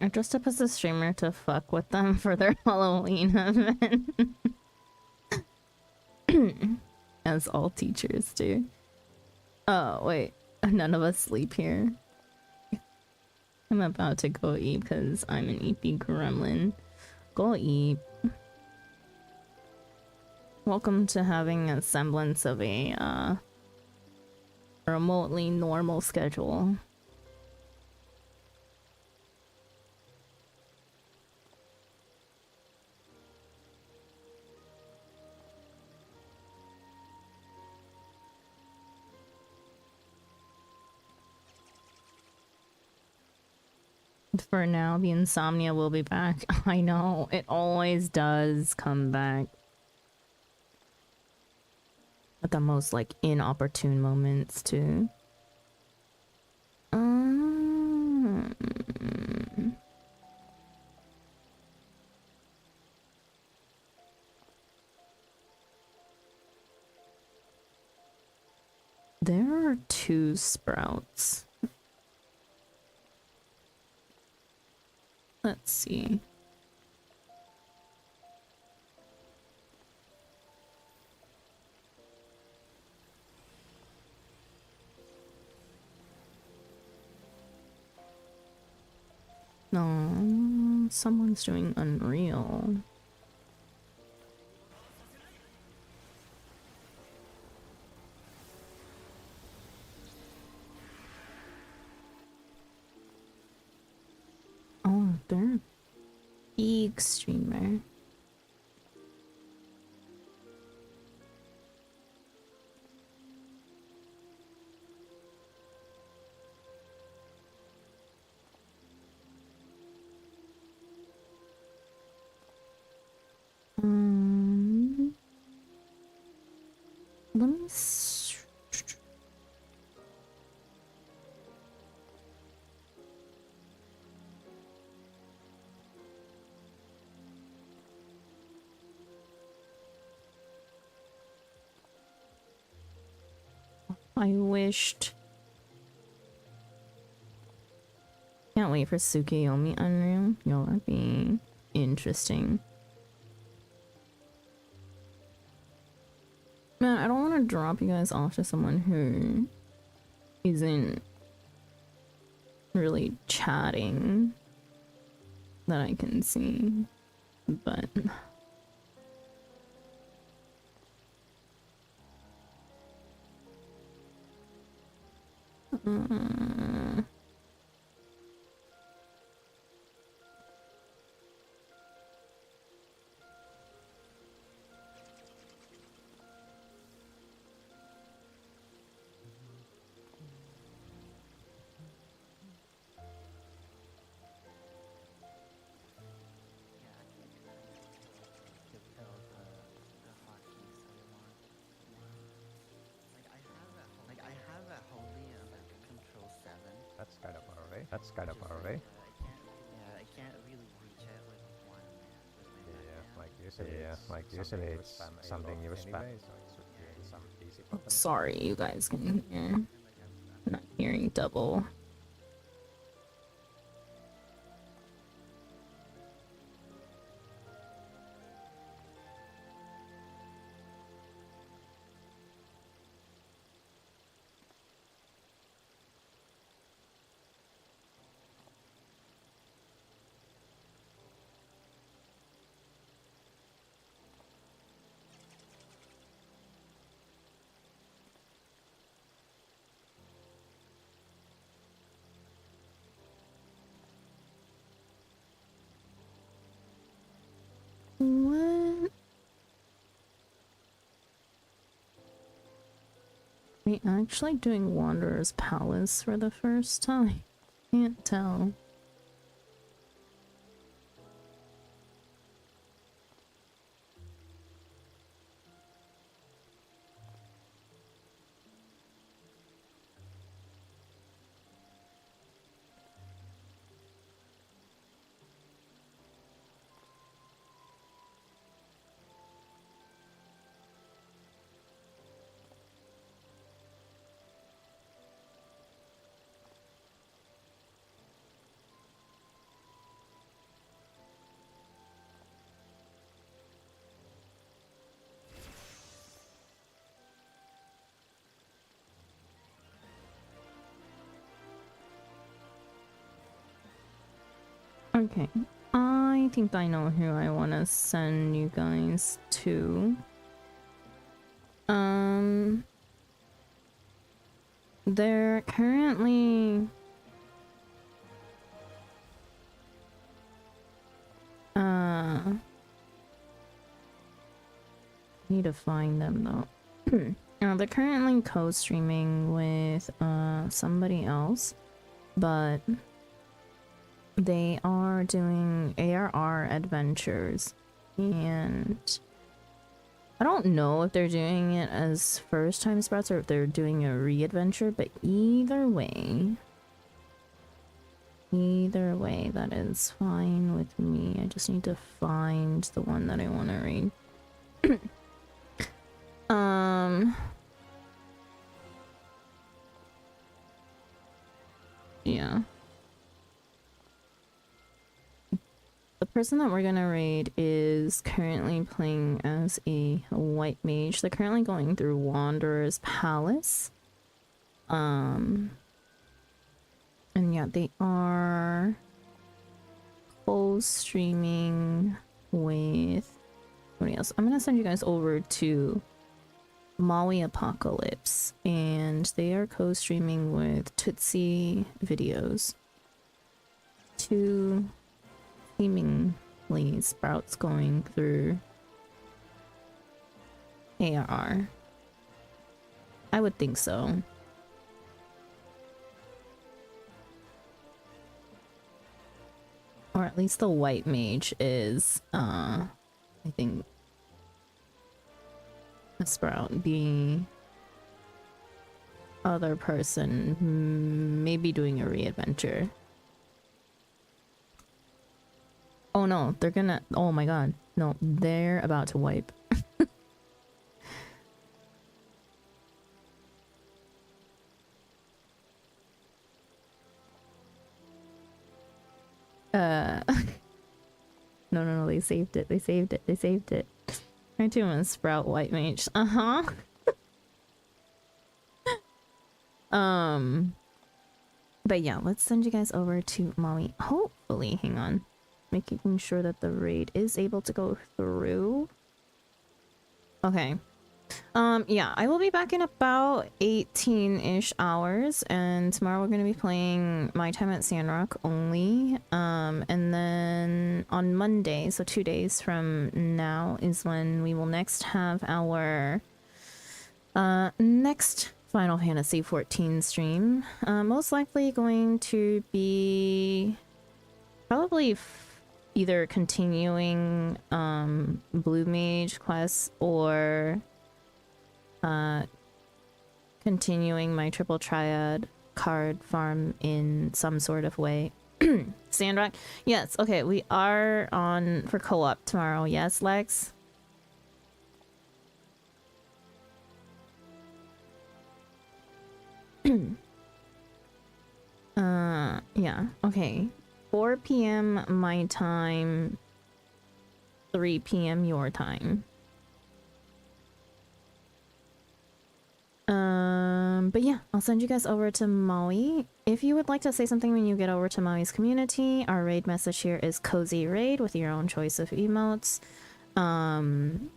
I dressed up as a streamer to fuck with them for their Halloween event. As all teachers do. Oh, wait. None of us sleep here. I'm about to go eat because I'm an eepy gremlin. Go eat. Welcome to having a semblance of a remotely normal schedule. For now, the insomnia will be back. I know, it always does come back. At the most, like, inopportune moments, too. There are 2 sprouts. Let's see. No, someone's doing Unreal. Oh, they're a big streamer. Let me I wished. Can't wait for Tsukiyomi Unreal. Yo, that'd be interesting. Man, I don't want to drop you guys off to someone who isn't really chatting that I can see, but That's kind of far away. I can't really reach it with one man. Like usually it's something you spam anyway, so it should be some easy button. Sorry, you guys can hear. I'm not hearing double. What? Are we actually doing Wanderer's Palace for the first time? Can't tell. Okay, I think I know who I want to send you guys to. They're currently need to find them though. They're currently co-streaming with somebody else, but they are doing ARR adventures, and I don't know if they're doing it as first time sprouts or if they're doing a re-adventure, but either way, that is fine with me. I just need to find the one that I want to read. Yeah. The person that we're gonna raid is currently playing as a white mage. They're currently going through Wanderer's Palace. And yeah, they are co-streaming with somebody else. I'm gonna send you guys over to Maui Apocalypse, and they are co-streaming with Tootsie Videos. Two seemingly sprouts going through ARR. I would think so. Or at least the white mage is, I think, a sprout. The other person may be doing a re-adventure. Oh no, they're gonna... Oh my god. No, they're about to wipe. No, they saved it. They saved it. They saved it. I too am a sprout white mage. Uh-huh. But yeah, let's send you guys over to Maui. Hopefully, hang on. Making sure that the raid is able to go through. Okay. Yeah, I will be back in about 18-ish hours, and tomorrow we're going to be playing My Time at Sandrock only. And then on Monday, so 2 days from now, is when we will next have our next Final Fantasy XIV stream. Most likely going to be probably either continuing Blue Mage quests or continuing my Triple Triad card farm in some sort of way. Sandrock? Yes, okay, we are on for co-op tomorrow. Yes, Lex? Yeah, okay. 4 p.m. my time, 3 p.m. your time. But yeah, I'll send you guys over to Maui. If you would like to say something when you get over to Maui's community, our raid message here is Cozy Raid with your own choice of emotes. And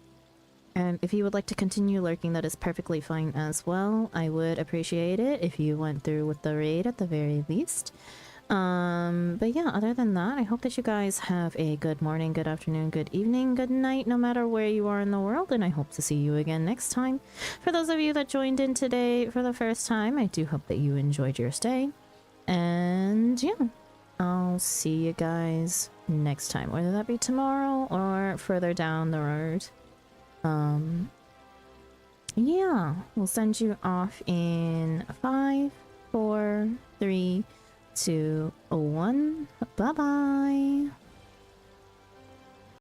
if you would like to continue lurking, that is perfectly fine as well. I would appreciate it if you went through with the raid at the very least. But yeah, other than that, I hope that you guys have a good morning, good afternoon, good evening, good night, no matter where you are in the world, and I hope to see you again next time. For those of you that joined in today for the first time, I do hope that you enjoyed your stay. And yeah, I'll see you guys next time, whether that be tomorrow or further down the road. Yeah, we'll send you off in 5, 4, 3, 2, 1. Bye bye.